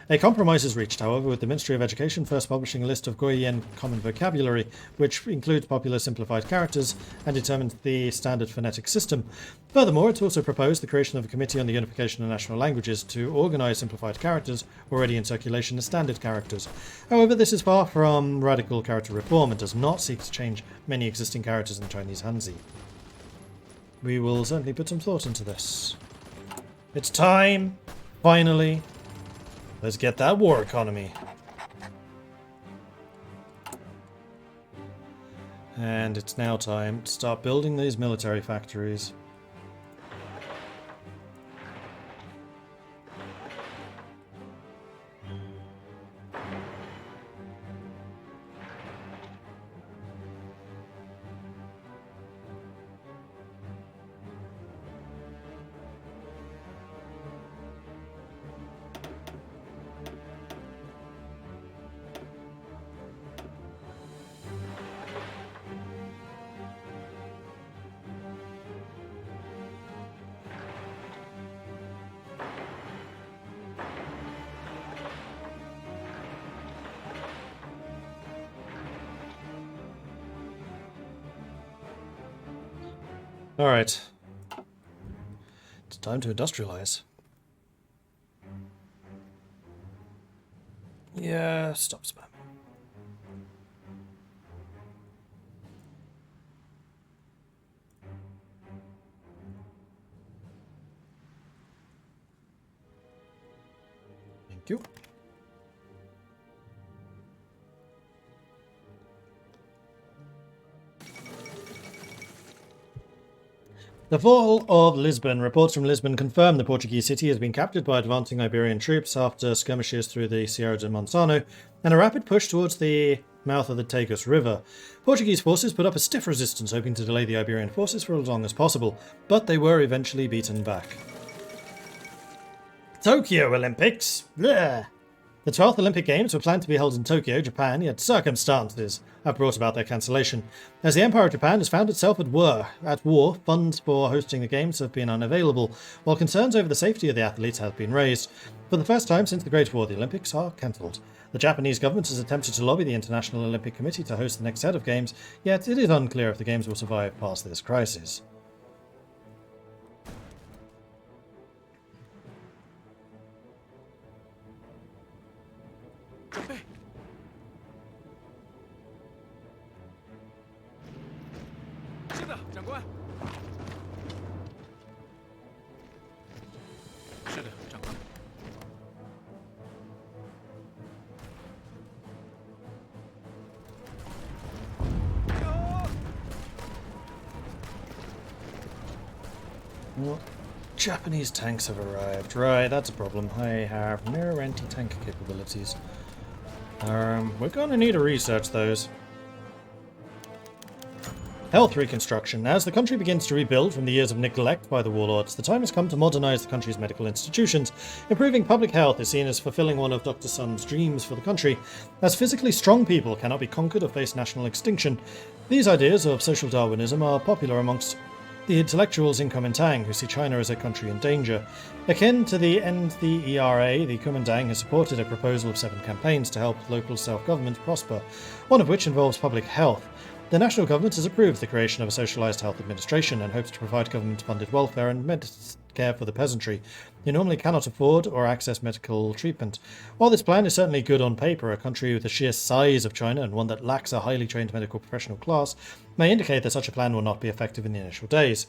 A compromise is reached, however, with the Ministry of Education first publishing a list of Goyen common vocabulary, which includes popular simplified characters and determines the standard phonetic system. Furthermore, it's also proposed the creation of a committee on the unification of national languages to organize simplified characters already in circulation as standard characters. However, this is far from radical character reform and does not seek to change many existing characters in Chinese Hanzi. We will certainly put some thought into this. It's time, finally. Let's get that war economy. And it's now time to start building these military factories. Alright. It's time to industrialize. Yeah, stop spam. Thank you. The fall of Lisbon. Reports from Lisbon confirm the Portuguese city has been captured by advancing Iberian troops after skirmishes through the Sierra de Monsanto and a rapid push towards the mouth of the Tagus River. Portuguese forces put up a stiff resistance, hoping to delay the Iberian forces for as long as possible, but they were eventually beaten back. Tokyo Olympics! Blech. The 12th Olympic Games were planned to be held in Tokyo, Japan, yet circumstances have brought about their cancellation. As the Empire of Japan has found itself at war, funds for hosting the Games have been unavailable, while concerns over the safety of the athletes have been raised. For the first time since the Great War, the Olympics are cancelled. The Japanese government has attempted to lobby the International Olympic Committee to host the next set of Games, yet it is unclear if the Games will survive past this crisis. What? Japanese tanks have arrived. Right, that's a problem. I have no anti-tank capabilities. We're gonna need to research those. Health reconstruction. As the country begins to rebuild from the years of neglect by the warlords, the time has come to modernize the country's medical institutions. Improving public health is seen as fulfilling one of Dr. Sun's dreams for the country. As physically strong people cannot be conquered or face national extinction, these ideas of social Darwinism are popular amongst the intellectuals in Kuomintang, who see China as a country in danger. Akin to the End the ERA, the Kuomintang has supported a proposal of 7 campaigns to help local self-government prosper, one of which involves public health. The national government has approved the creation of a socialized health administration and hopes to provide government-funded welfare and care for the peasantry, who normally cannot afford or access medical treatment. While this plan is certainly good on paper, a country with the sheer size of China and one that lacks a highly trained medical professional class may indicate that such a plan will not be effective in the initial days.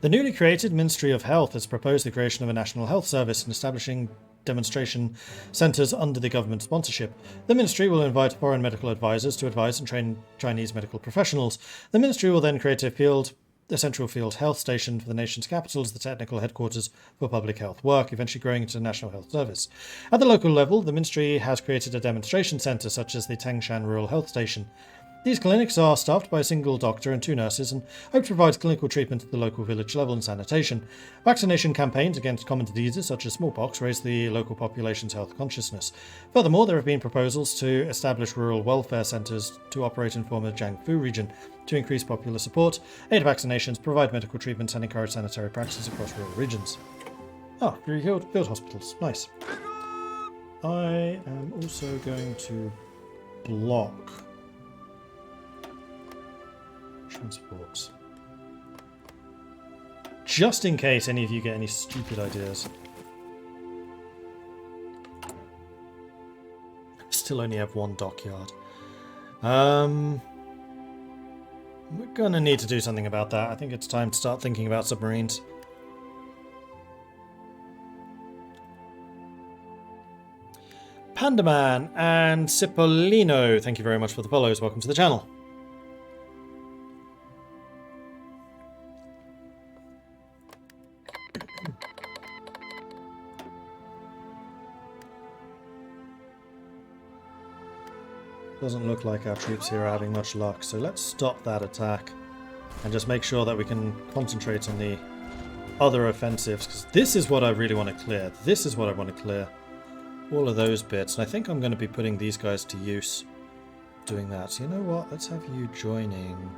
The newly created Ministry of Health has proposed the creation of a national health service and establishing demonstration centres under the government sponsorship. The ministry will invite foreign medical advisors to advise and train Chinese medical professionals. The ministry will then create a central field health station for the nation's capital as the technical headquarters for public health work, eventually growing into a national health service. At the local level, the ministry has created a demonstration centre such as the Tangshan Rural Health Station. These clinics are staffed by a single doctor and 2 nurses and hope to provide clinical treatment at the local village level and sanitation. Vaccination campaigns against common diseases such as smallpox raise the local population's health consciousness. Furthermore, there have been proposals to establish rural welfare centres to operate in former Jiangsu region to increase popular support, aid vaccinations, provide medical treatments and encourage sanitary practices across rural regions. Oh, field hospitals. Nice. I am also going to block transports. Just in case any of you get any stupid ideas. Still only have 1 dockyard. We're gonna need to do something about that. I think it's time to start thinking about submarines. Pandaman and Cipollino, thank you very much for the follows. Welcome to the channel. Doesn't look like our troops here are having much luck, so let's stop that attack and just make sure that we can concentrate on the other offensives, because this is what I really want to clear. This is what I want to clear. All of those bits, and I think I'm going to be putting these guys to use doing that. So you know what? Let's have you joining.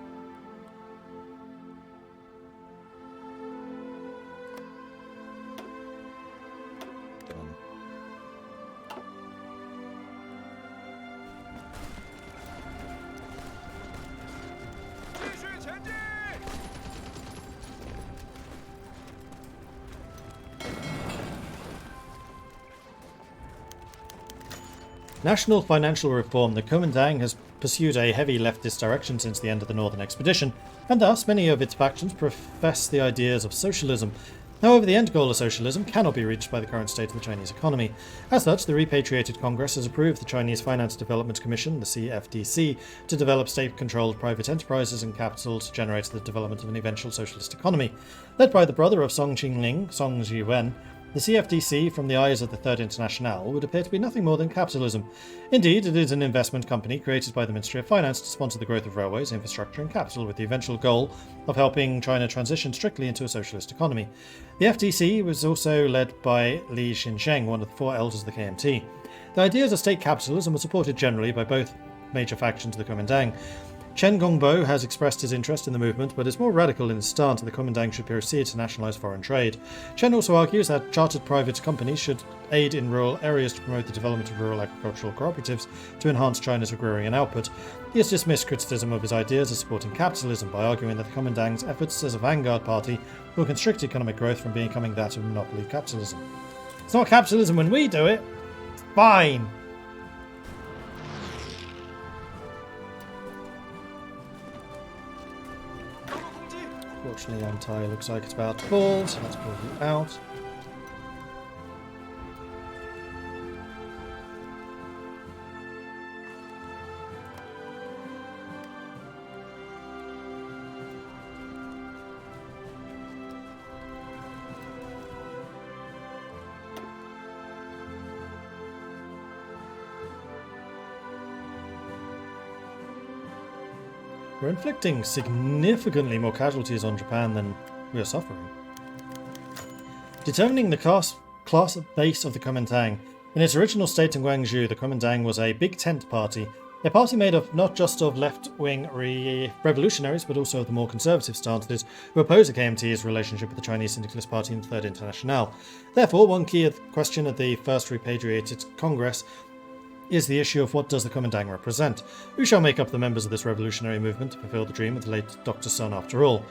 Done. National financial reform. The Kuomintang has pursued a heavy leftist direction since the end of the Northern Expedition, and thus many of its factions profess the ideas of socialism. However, the end goal of socialism cannot be reached by the current state of the Chinese economy. As such, the repatriated Congress has approved the Chinese Finance Development Commission, the CFDC, to develop state-controlled private enterprises and capital to generate the development of an eventual socialist economy. Led by the brother of Song Qingling, Song Jiwen, the CFDC, from the eyes of the Third International, would appear to be nothing more than capitalism. Indeed, it is an investment company created by the Ministry of Finance to sponsor the growth of railways, infrastructure and capital, with the eventual goal of helping China transition strictly into a socialist economy. The FDC was also led by Li Xinsheng, one of the 4 elders of the KMT. The ideas of state capitalism were supported generally by both major factions of the Kuomintang. Chen Gongbo has expressed his interest in the movement, but is more radical in his stance that the Kuomintang should proceed to nationalise foreign trade. Chen also argues that chartered private companies should aid in rural areas to promote the development of rural agricultural cooperatives to enhance China's agrarian output. He has dismissed criticism of his ideas as supporting capitalism by arguing that the Kuomintang's efforts as a vanguard party will constrict economic growth from becoming that of monopoly capitalism. It's not capitalism when we do it. It's fine. Unfortunately, Antai looks like it's about to fall, so let's pull you out. We're inflicting significantly more casualties on Japan than we are suffering. Determining the class base of the Kuomintang. In its original state in Guangzhou, the Kuomintang was a big tent party. A party made up not just of left-wing revolutionaries, but also of the more conservative stances who oppose the KMT's relationship with the Chinese Syndicalist Party and the Third International. Therefore, one key question at the first repatriated Congress is the issue of what does the Kuomintang represent? Who shall make up the members of this revolutionary movement to fulfill the dream of the late Dr. Sun after all?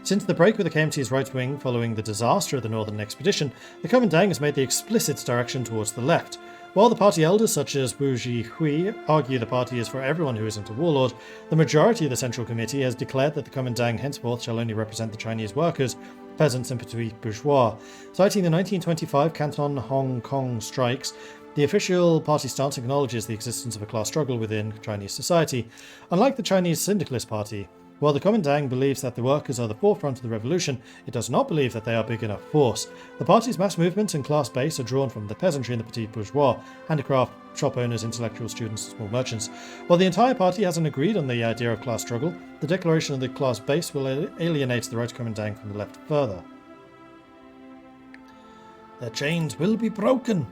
Since the break with the KMT's right wing following the disaster of the Northern Expedition, the Kuomintang has made the explicit direction towards the left. While the party elders such as Wu Jihui argue the party is for everyone who isn't a warlord, the majority of the Central Committee has declared that the Kuomintang henceforth shall only represent the Chinese workers, peasants and petit bourgeois. Citing the 1925 Canton Hong Kong strikes, the official party stance acknowledges the existence of a class struggle within Chinese society. Unlike the Chinese Syndicalist Party, While the Kuomintang believes that the workers are the forefront of the revolution, it does not believe that they are a big enough force. The party's mass movement and class base are drawn from the peasantry and the petit bourgeois, handicraft, shop owners, intellectuals, students, and small merchants. While the entire party hasn't agreed on the idea of class struggle, the declaration of the class base will alienate the right Kuomintang from the left further. Their chains will be broken!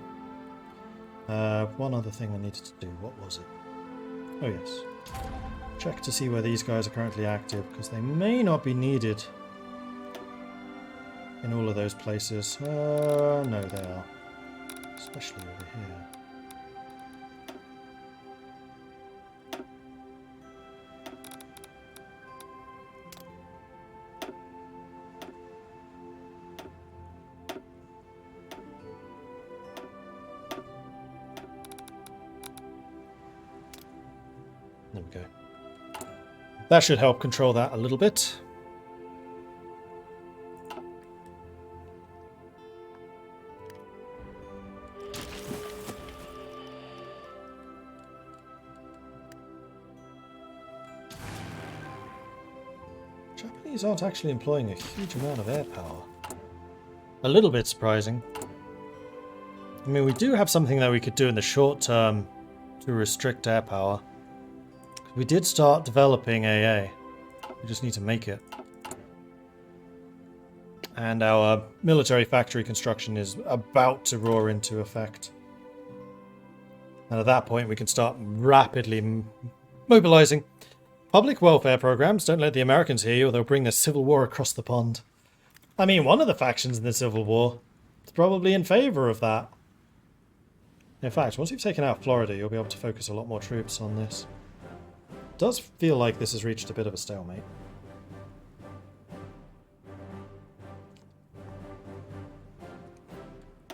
One other thing I needed to do, what was it? Oh yes. Check to see where these guys are currently active, because they may not be needed in all of those places. No, they are. Especially over here. There we go. That should help control that a little bit. Japanese aren't actually employing a huge amount of air power. A little bit surprising. I mean, we do have something that we could do in the short term to restrict air power. We did start developing AA. We just need to make it. And our military factory construction is about to roar into effect. And at that point we can start rapidly mobilizing. Public welfare programs, don't let the Americans hear you or they'll bring the civil war across the pond. I mean, one of the factions in the civil war is probably in favor of that. In fact, once you've taken out Florida, you'll be able to focus a lot more troops on this. Does feel like this has reached a bit of a stalemate.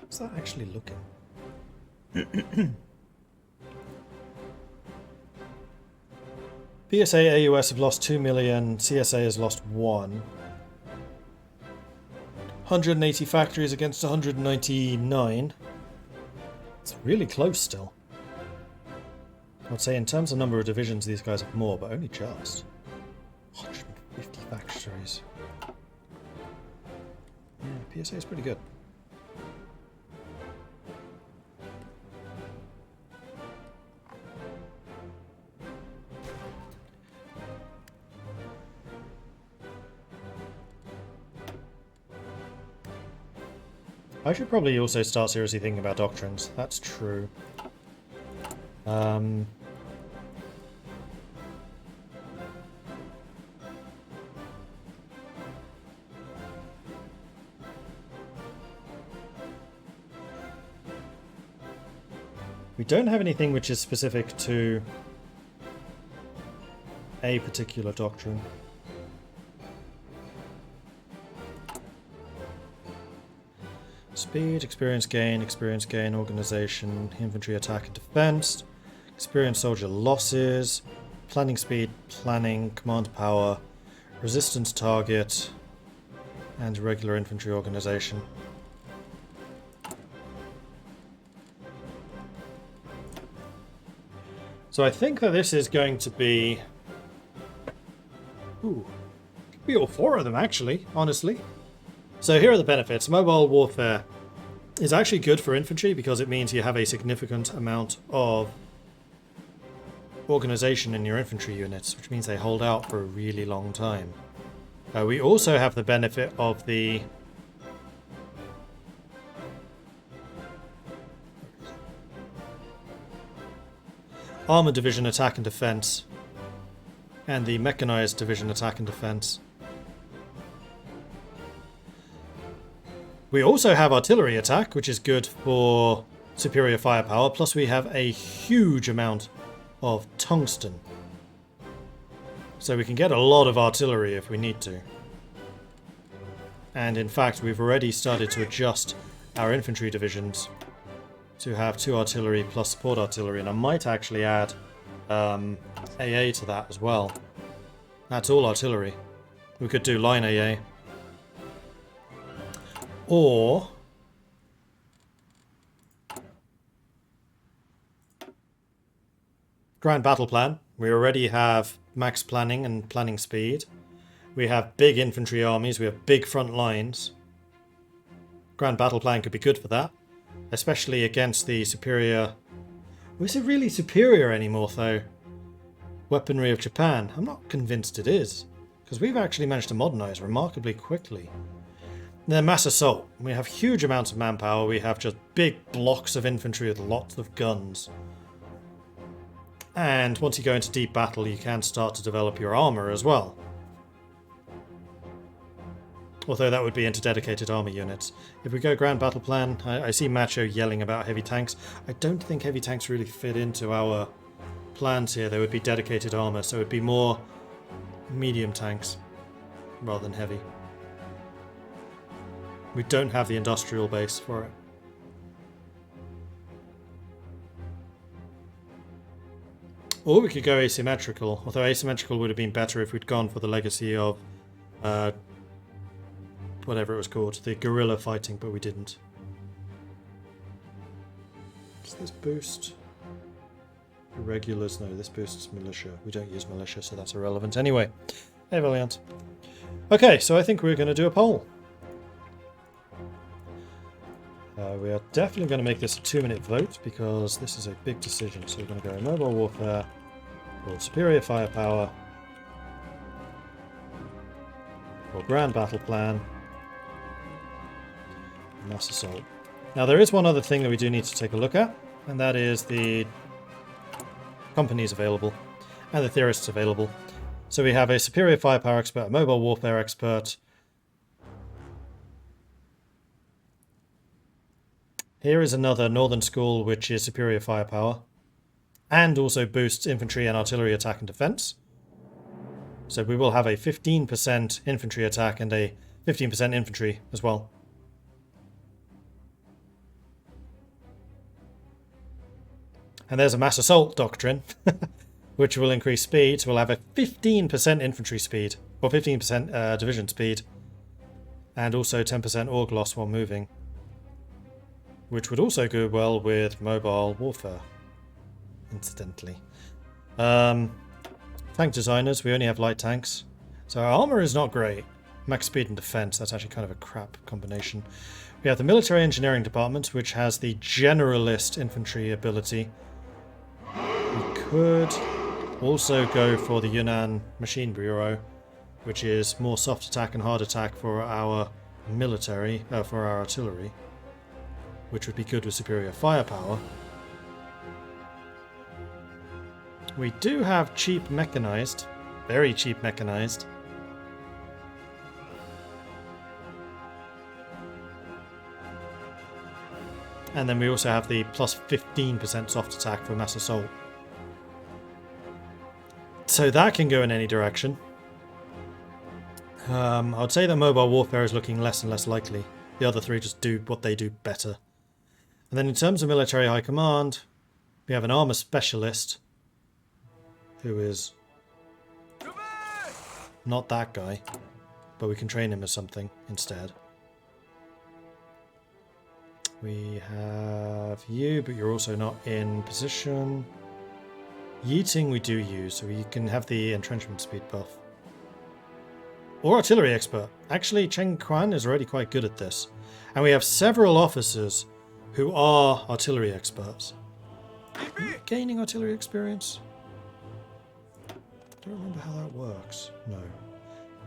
What's that actually looking? PSA AUS have lost 2 million, CSA has lost 1. 180 factories against 199. It's really close still. I would say in terms of number of divisions, these guys have more, but only just. 150 factories. Yeah, PSA is pretty good. I should probably also start seriously thinking about doctrines. That's true. We don't have anything which is specific to a particular doctrine. Speed, experience gain, organization, infantry attack and defense, experience soldier losses, planning speed, planning, command power, resistance target, and regular infantry organization. So I think that this is going to be... Ooh, could be all 4 of them actually, honestly. So here are the benefits. Mobile warfare is actually good for infantry because it means you have a significant amount of organization in your infantry units, which means they hold out for a really long time. We also have the benefit of the Armored Division attack and defense and the Mechanized Division attack and defense. We also have artillery attack, which is good for superior firepower, plus we have a huge amount of tungsten. So we can get a lot of artillery if we need to. And in fact, we've already started to adjust our infantry divisions to have 2 artillery plus support artillery, and I might actually add AA to that as well. That's all artillery. We could do line AA. Or Grand Battle Plan. We already have max planning and planning speed. We have big infantry armies. We have big front lines. Grand battle plan could be good for that. Especially against the superior... Well, is it really superior anymore, though? Weaponry of Japan. I'm not convinced it is. Because we've actually managed to modernize remarkably quickly. And then mass assault. We have huge amounts of manpower. We have just big blocks of infantry with lots of guns. And once you go into deep battle, you can start to develop your armor as well. Although that would be into dedicated army units. If we go grand battle plan, I see Macho yelling about heavy tanks. I don't think heavy tanks really fit into our plans here. They would be dedicated armor, so it would be more medium tanks rather than heavy. We don't have the industrial base for it. Or we could go asymmetrical, although asymmetrical would have been better if we'd gone for the legacy of whatever it was called, the guerrilla fighting, but we didn't. Does this boost irregulars? No, this boosts militia. We don't use militia, so that's irrelevant anyway. Hey, Valiant. Okay, so I think we're going to do a poll. We are definitely going to make this a 2-minute vote because this is a big decision. So we're going to go mobile warfare or superior firepower or grand battle plan, mass assault. Now there is one other thing that we do need to take a look at, and that is the companies available and the theorists available. So we have a superior firepower expert, a mobile warfare expert. Here is another northern school which is superior firepower and also boosts infantry and artillery attack and defense. So we will have a 15% infantry attack and a 15% infantry as well. And there's a mass assault doctrine, which will increase speed. So we'll have a 15% infantry speed, or 15% division speed, and also 10% org loss while moving, which would also go well with mobile warfare, incidentally. Tank designers, we only have light tanks. So our armor is not great. Max speed and defense, that's actually kind of a crap combination. We have the military engineering department, which has the generalist infantry ability. We could also go for the Yunnan Machine Bureau, which is more soft attack and hard attack for our military, for our artillery, which would be good with superior firepower. We do have cheap mechanized, very cheap mechanized. And then we also have the plus 15% soft attack for mass assault. So that can go in any direction. I would say that mobile warfare is looking less and less likely. The other three just do what they do better. And then in terms of military high command, we have an armor specialist, who is not that guy, but we can train him as something instead. We have you, but you're also not in position. Yeeting we do use, so you can have the entrenchment speed buff. Or artillery expert. Actually, Cheng Quan is already quite good at this. And we have several officers who are artillery experts. Are you gaining artillery experience? I don't remember how that works. No.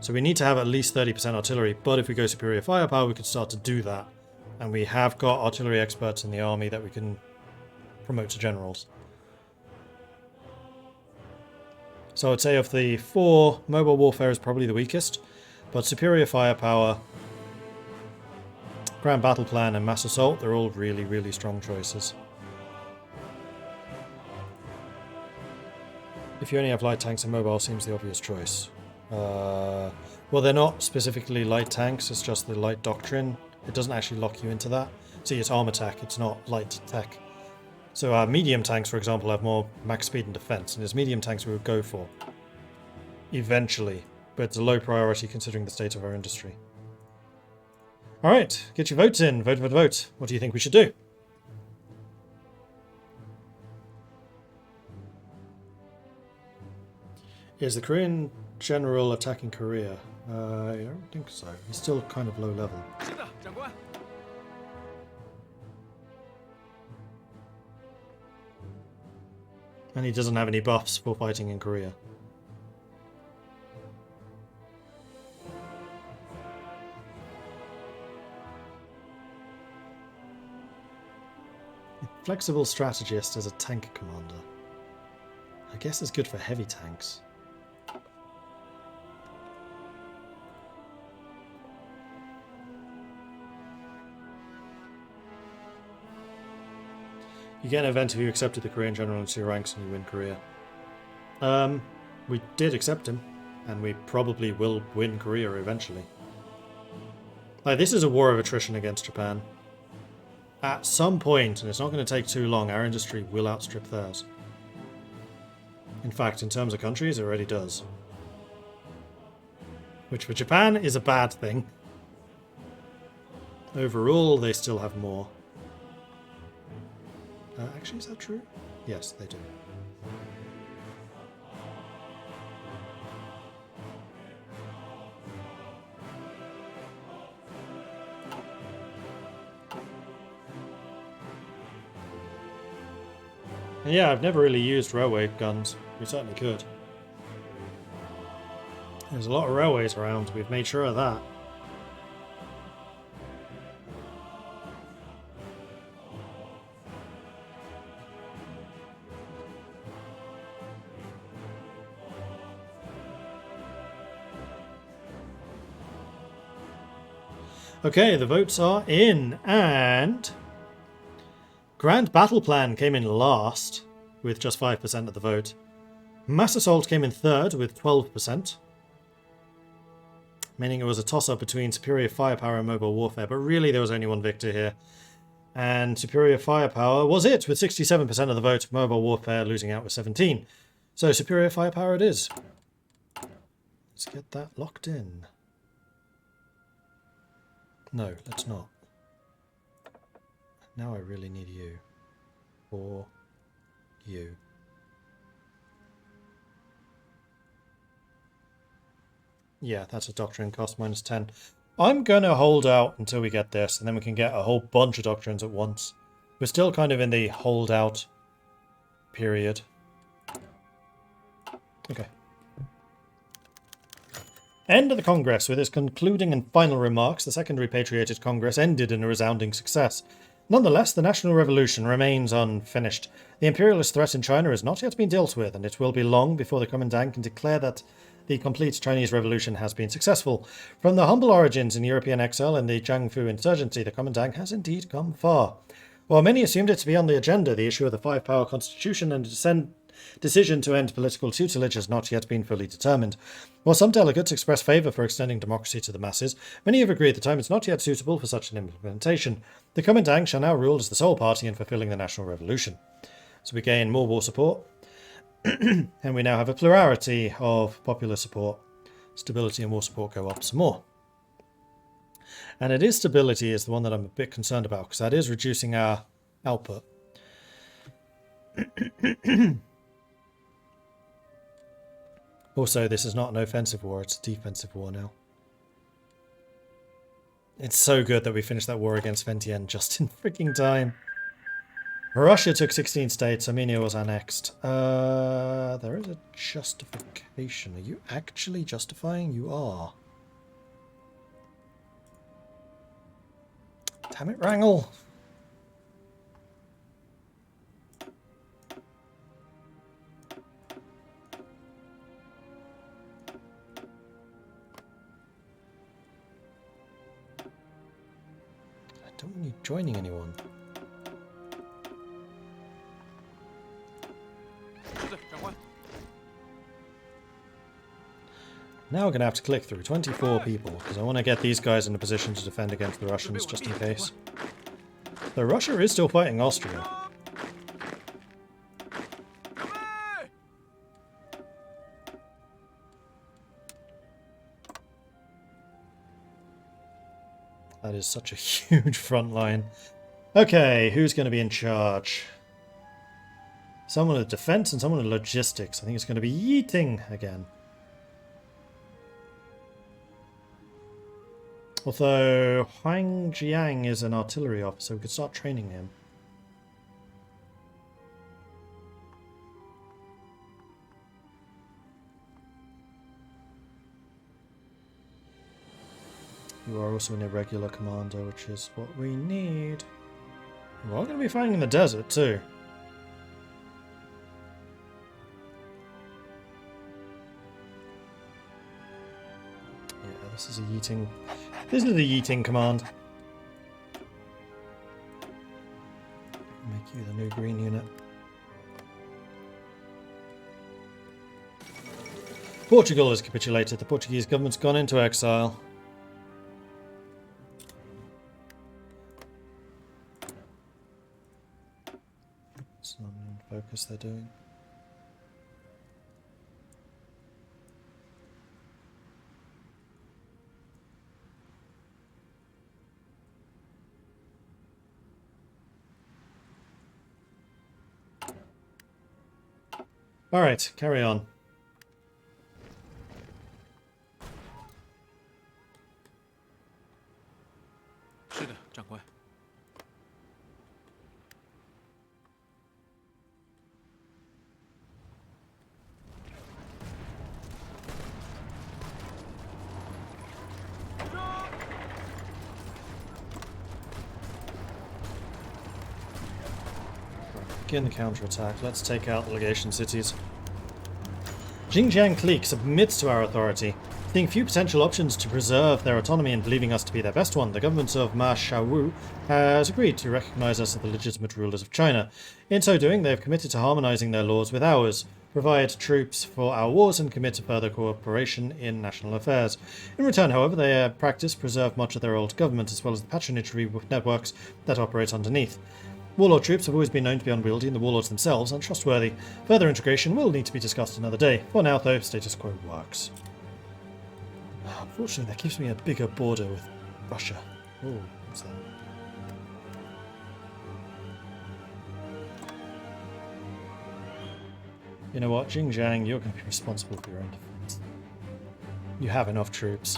So we need to have at least 30% artillery, but if we go superior firepower, we can start to do that. And we have got artillery experts in the army that we can promote to generals. So I'd say of the four, mobile warfare is probably the weakest, but superior firepower, grand battle plan, and mass assault, they're all really, really strong choices. If you only have light tanks and mobile, seems the obvious choice. Well, they're not specifically light tanks, it's just the light doctrine. It doesn't actually lock you into that. See, it's armor tech, it's not light tech. So our medium tanks, for example, have more max speed and defense, and it's medium tanks we would go for eventually, but it's a low priority considering the state of our industry. Alright, get your votes in. Vote, vote, vote. What do you think we should do? Is the Korean general attacking Korea? I don't think so. He's still kind of low level. And he doesn't have any buffs for fighting in Korea. Flexible strategist as a tank commander. I guess it's good for heavy tanks. You get an event if you accepted the Korean general into your ranks and you win Korea. We did accept him, and we probably will win Korea eventually. Like, this is a war of attrition against Japan. At some point, and it's not going to take too long, our industry will outstrip theirs. In fact, in terms of countries, it already does. Which for Japan is a bad thing. Overall, they still have more. Actually, is that true? Yes, they do. And yeah, I've never really used railway guns. We certainly could. There's a lot of railways around. We've made sure of that. Okay, the votes are in, and Grand Battle Plan came in last, with just 5% of the vote. Mass Assault came in third, with 12%, meaning it was a toss-up between Superior Firepower and Mobile Warfare, but really there was only one victor here. And Superior Firepower was it, with 67% of the vote, Mobile Warfare losing out with 17%. So Superior Firepower it is. Let's get that locked in. No, let's not. Now I really need you. Or you. Yeah, that's a Doctrine cost minus 10. I'm going to hold out until we get this, and then we can get a whole bunch of Doctrines at once. We're still kind of in the holdout period. Okay. End of the Congress. With its concluding and final remarks, the Second Repatriated Congress ended in a resounding success. Nonetheless, the National Revolution remains unfinished. The imperialist threat in China has not yet been dealt with, and it will be long before the Kuomintang can declare that the complete Chinese Revolution has been successful. From the humble origins in European exile and the Jiangfu insurgency, the Kuomintang has indeed come far. While many assumed it to be on the agenda, the issue of the five-power constitution and decision to end political tutelage has not yet been fully determined. While some delegates express favour for extending democracy to the masses, many have agreed the time is not yet suitable for such an implementation. The Kuomintang shall now rule as the sole party in fulfilling the national revolution. So we gain more war support, and we now have a plurality of popular support. Stability and war support go up some more. And it is stability is the one that I'm a bit concerned about, because that is reducing our output. Also, this is not an offensive war, it's a defensive war now. It's so good that we finished that war against Vientiane just in freaking time. Russia took 16 states, Armenia was annexed. There is a justification. Are you actually justifying? You are. Damn it, Wrangel! I don't want you joining anyone. Now we're going to have to click through 24 people, because I want to get these guys in a position to defend against the Russians, just in case. Though Russia is still fighting Austria. That is such a huge front line. Okay, who's going to be in charge? Someone with defense and someone with logistics. I think it's going to be Yeeting again. Although Huang Jiang is an artillery officer, we could start training him. You are also an irregular commander, which is what we need. We're all going to be fighting in the desert, too. Yeah, this is a Yeeting. This is the Yeeting command. Make you the new green unit. Portugal has capitulated. The Portuguese government's gone into exile. It's not in focus they're doing. Alright, carry on. Begin the counterattack. Let's take out the legation cities. Xinjiang clique submits to our authority. Seeing few potential options to preserve their autonomy and believing us to be their best one, the government of Ma Xiaowu has agreed to recognize us as the legitimate rulers of China. In so doing, they have committed to harmonizing their laws with ours, provide troops for our wars, and commit to further cooperation in national affairs. In return, however, they practice preserve much of their old government, as well as the patronage networks that operate underneath. Warlord troops have always been known to be unwieldy, and the warlords themselves untrustworthy. Further integration will need to be discussed another day. For now, though, status quo works. Unfortunately, that gives me a bigger border with Russia. Oh, what's that? You know what, Xinjiang, you're going to be responsible for your own defense. You have enough troops.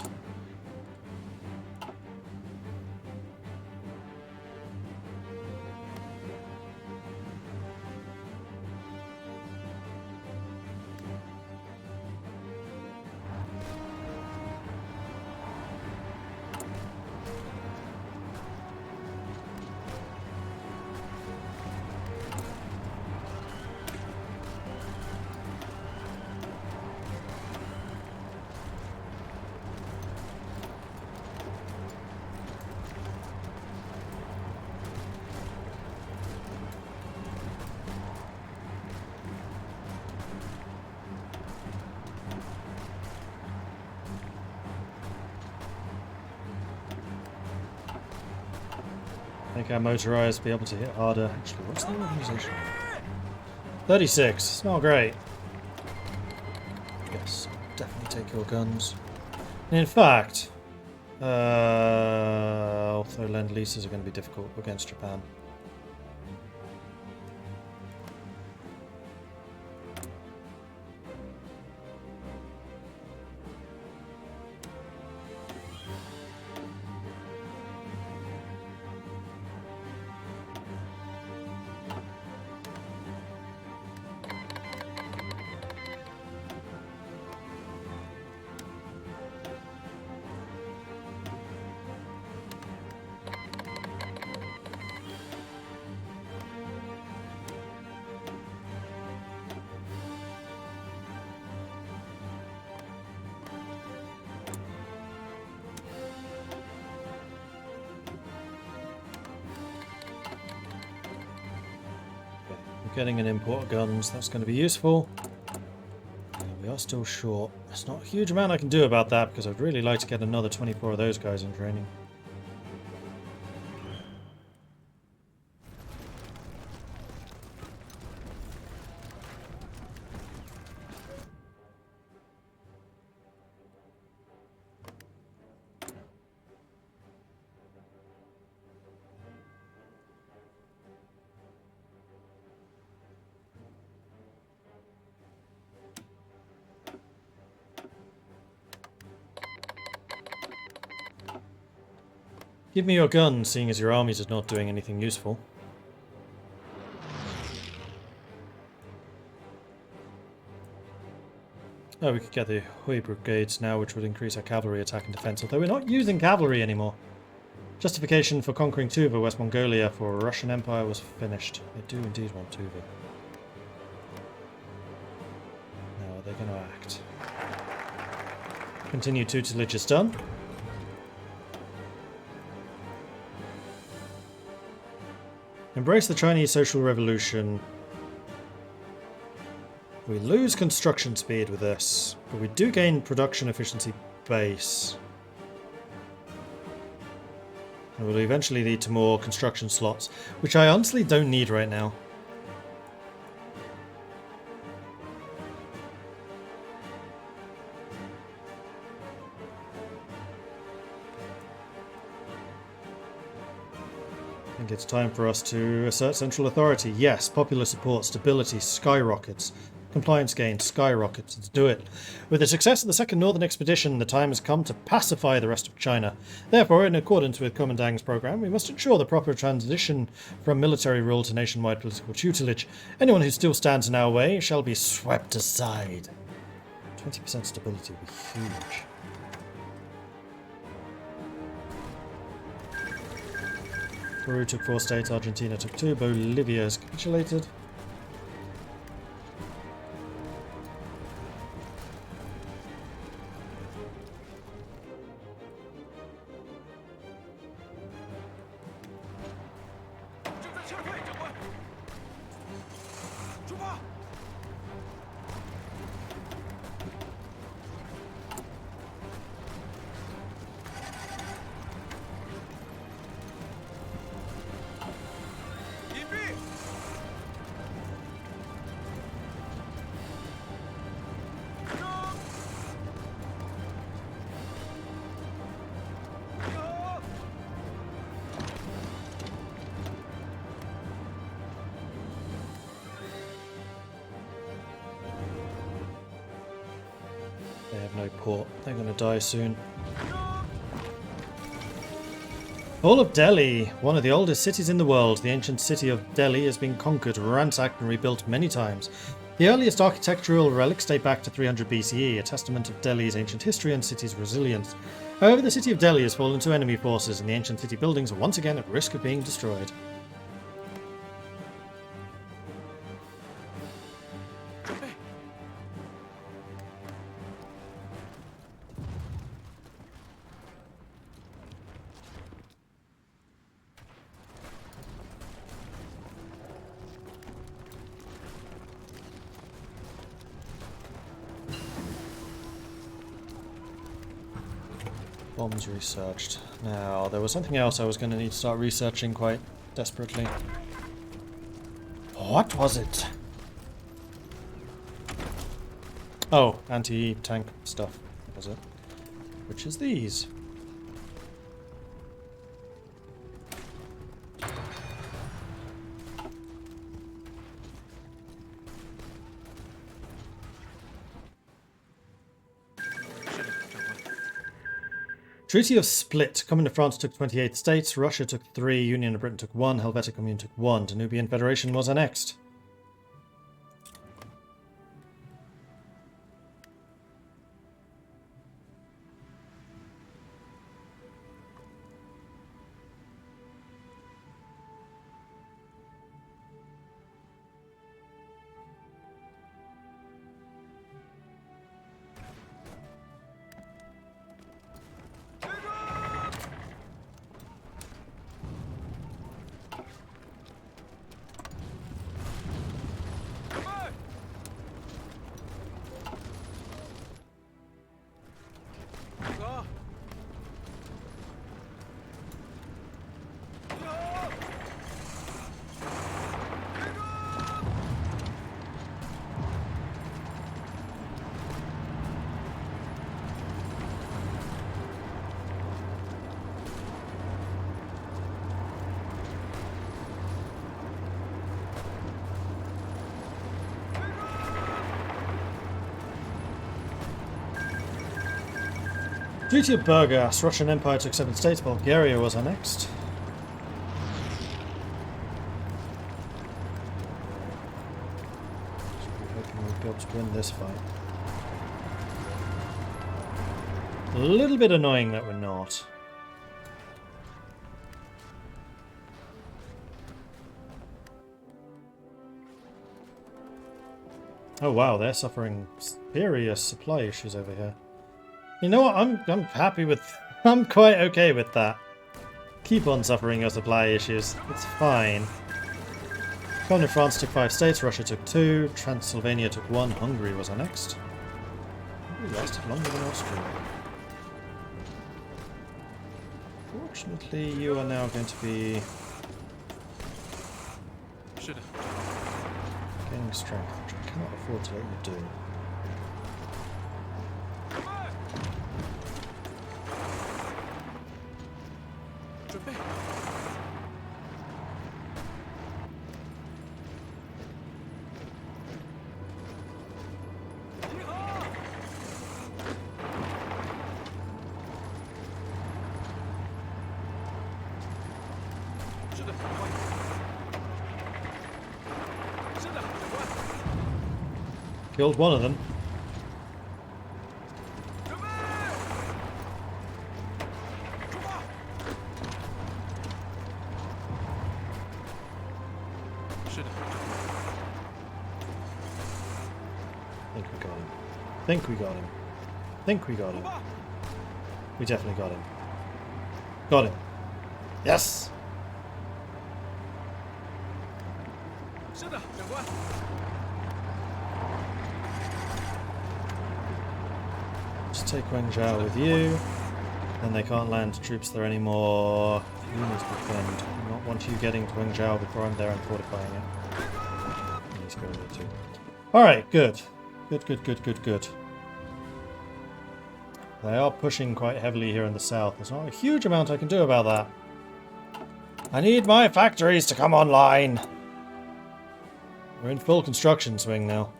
I think our motorized will be able to hit harder. Actually, what's the organization? 36. It's not great. Yes, definitely take your guns. And in fact, although lend-leases are going to be difficult against Japan. Getting an import of guns, that's going to be useful. We are still short. There's not a huge amount I can do about that because I'd really like to get another 24 of those guys in training. Give me your gun, seeing as your armies are not doing anything useful. Oh, we could get the Hui brigades now, which would increase our cavalry attack and defense, although we're not using cavalry anymore. Justification for conquering Tuva, West Mongolia, for Russian Empire was finished. They do indeed want Tuva. Now are they going to act? Continue tutelage is done. Embrace the Chinese Social Revolution. We lose construction speed with this, but we do gain production efficiency base. It will eventually lead to more construction slots, which I honestly don't need right now. I think it's time for us to assert central authority. Yes, popular support, stability skyrockets. Compliance gains skyrockets. Let's do it. With the success of the Second Northern Expedition, the time has come to pacify the rest of China. Therefore, in accordance with Kuomintang's program, we must ensure the proper transition from military rule to nationwide political tutelage. Anyone who still stands in our way shall be swept aside. 20% stability would be huge. Peru took 4 states, Argentina took 2, Bolivia has capitulated. They have no port. They're going to die soon. All of Delhi, one of the oldest cities in the world. The ancient city of Delhi has been conquered, ransacked and rebuilt many times. The earliest architectural relics date back to 300 BCE, a testament of Delhi's ancient history and city's resilience. However, the city of Delhi has fallen to enemy forces and the ancient city buildings are once again at risk of being destroyed. Bombs researched. Now, there was something else I was going to need to start researching quite desperately. What was it? Oh, anti-tank stuff, was it? Which is these. Treaty of Split. Coming to France took 28 states, Russia took 3, Union of Britain took 1, Helvetic Commune took 1, Danubian Federation was annexed. Treaty of Burgas. Russian Empire took 7 states. Bulgaria was annexed. Hoping we'll be able to win this fight. A little bit annoying that we're not. Oh wow, they're suffering serious supply issues over here. You know what? I'm happy with. I'm quite okay with that. Keep on suffering your supply issues. It's fine. Commune France took 5 states. Russia took 2. Transylvania took 1. Hungary was annexed. Hungary lasted longer than Austria. Fortunately, you are now going to be gaining strength, which I cannot afford to let you do. Killed one of them. Think we got him. Think we got him. We definitely got him. Got him. Yes! Just take Wrangel with you. Then they can't land troops there anymore. You need to defend. I not want you getting to Wrangel before I'm there and fortifying it. He's going there too. Alright, good. Good. They are pushing quite heavily here in the south. There's not a huge amount I can do about that. I need my factories to come online. We're in full construction swing now.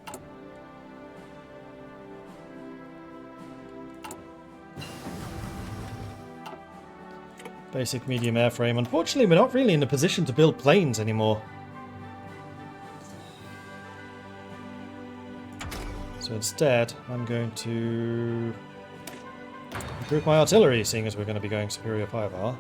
Basic medium airframe. Unfortunately, we're not really in a position to build planes anymore. So instead, I'm going to improve my artillery, seeing as we're going to be going superior firepower.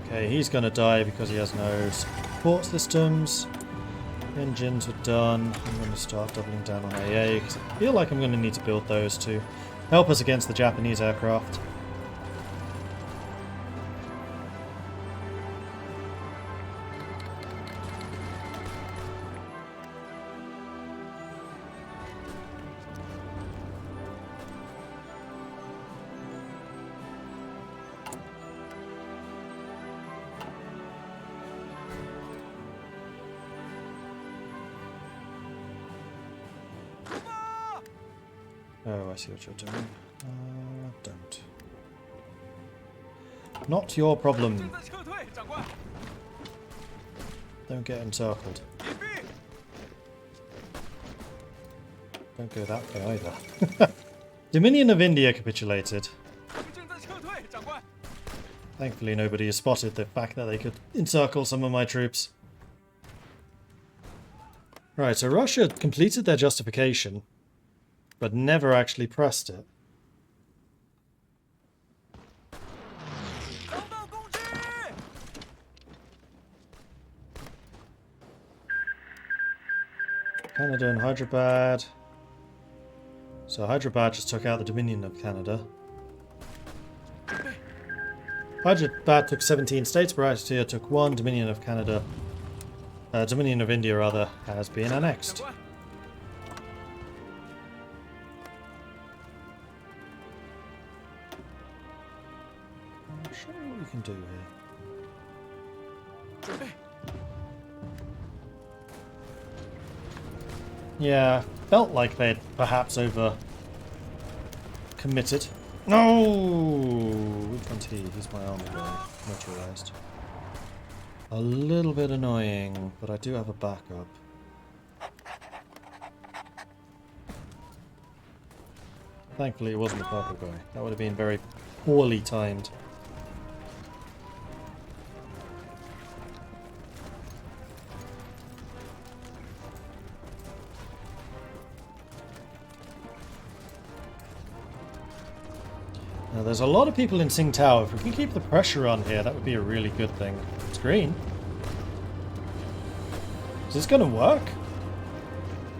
Okay, he's going to die because he has no support systems. Engines are done. I'm going to start doubling down on AA because I feel like I'm going to need to build those to help us against the Japanese aircraft. Oh, I see what you're doing. Don't. Not your problem. Don't get encircled. Don't go that way either. Dominion of India capitulated. Thankfully nobody has spotted the fact that they could encircle some of my troops. Right, so Russia completed their justification, but never actually pressed it. Canada and Hyderabad. So Hyderabad just took out the Dominion of Canada. Hyderabad took 17 states, Buryatia took 1, Dominion of Canada. Dominion of India, rather, has been annexed. I'll show you what we can do here. Yeah, felt like they'd perhaps over committed. No! Which one's he? He's my army guy. Motorized. A little bit annoying, but I do have a backup. Thankfully it wasn't the purple guy. That would have been very poorly timed. Now, there's a lot of people in Tsingtao. If we can keep the pressure on here, that would be a really good thing. It's green. Is this going to work?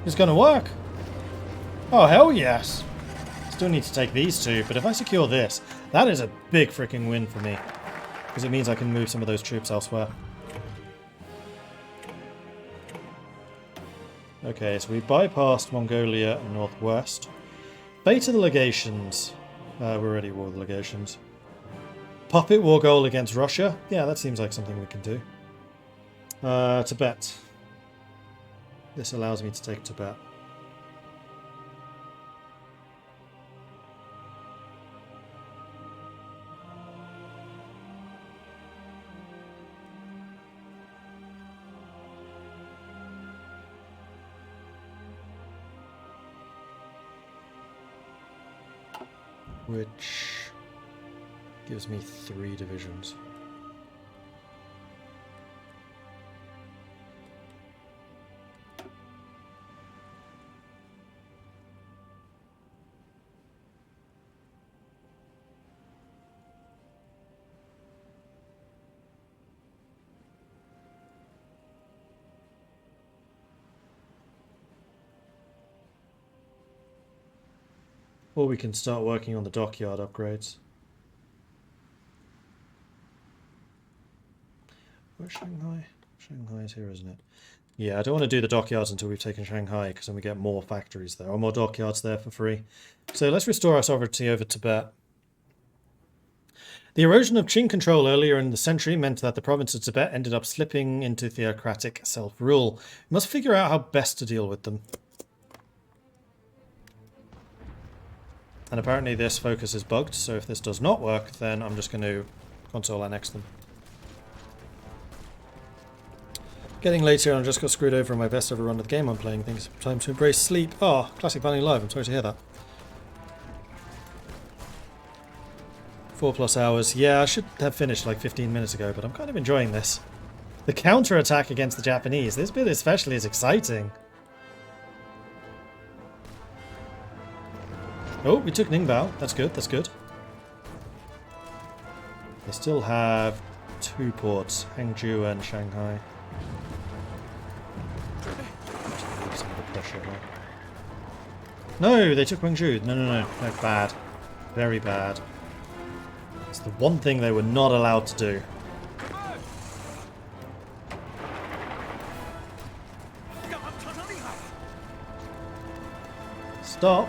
It's going to work. Oh, hell yes. Still need to take these two, but if I secure this, that is a big freaking win for me. Because it means I can move some of those troops elsewhere. Okay, so we bypassed Mongolia and Northwest. Beta the legations. We're already at war with the legations. Puppet war goal against Russia. Yeah, that seems like something we can do. Tibet. This allows me to take Tibet. Which gives me 3 divisions. Or we can start working on the dockyard upgrades. Where's Shanghai? Shanghai's here, isn't it? Yeah, I don't want to do the dockyards until we've taken Shanghai, because then we get more factories there, or more dockyards there for free. So let's restore our sovereignty over Tibet. The erosion of Qing control earlier in the century meant that the province of Tibet ended up slipping into theocratic self-rule. We must figure out how best to deal with them. And apparently this focus is bugged, so if this does not work, then I'm just going to console annex them. Getting late here and I just got screwed over in my best ever run of the game I'm playing. Things time to embrace sleep. Oh, classic Vanning Live, I'm sorry to hear that. 4+ hours. Yeah, I should have finished like 15 minutes ago, but I'm kind of enjoying this. The counter-attack against the Japanese. This bit especially is exciting. Oh, we took Ningbo. That's good, that's good. They still have 2 ports, Hangzhou and Shanghai. Some of the pressure here. No, they took Guangzhou. No, they're bad. Very bad. It's the one thing they were not allowed to do. Stop.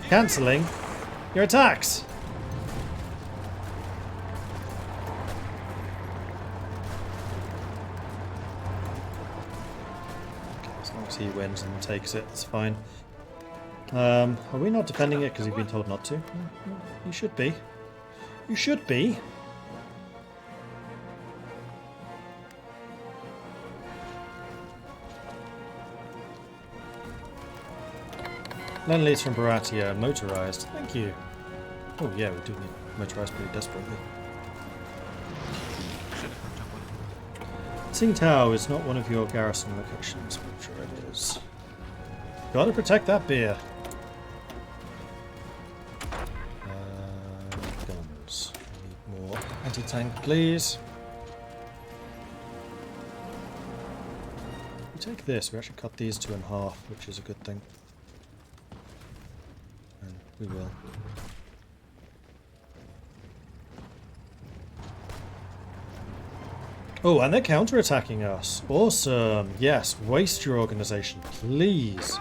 Cancelling your attacks. Okay, as long as he wins and takes it, it's fine. Are we not defending it because you've been told not to? You should be. You should be. Lend-Lease from Baratia, motorized. Thank you. Oh yeah, we do need motorized pretty desperately. Tsingtao is not one of your garrison locations. I'm sure it is. Gotta protect that beer. Guns. We need more anti-tank, please. If we take this, we actually cut these 2 in half, which is a good thing. We will. Oh, and they're counter-attacking us. Awesome. Yes, waste your organization, please.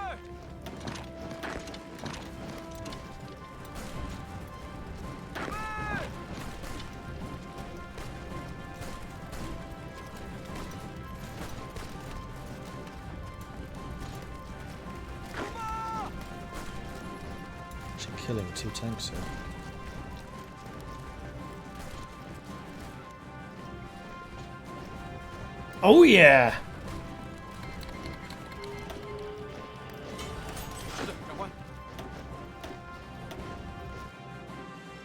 killing 2 tanks here. Oh yeah!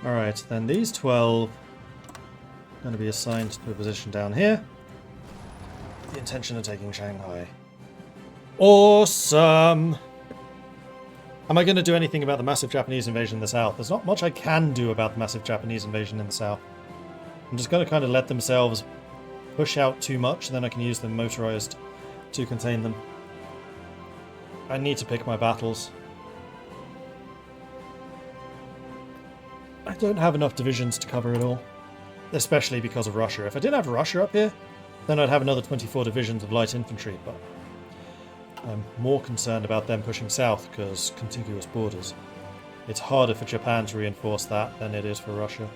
Alright, then these 12 are going to be assigned to a position down here. The intention of taking Shanghai. Awesome! Am I going to do anything about the massive Japanese invasion in the south? There's not much I can do about the massive Japanese invasion in the south. I'm just going to kind of let themselves push out too much, then I can use them motorized to contain them. I need to pick my battles. I don't have enough divisions to cover it all. Especially because of Russia. If I did have Russia up here, then I'd have another 24 divisions of light infantry, but I'm more concerned about them pushing south because contiguous borders. It's harder for Japan to reinforce that than it is for Russia.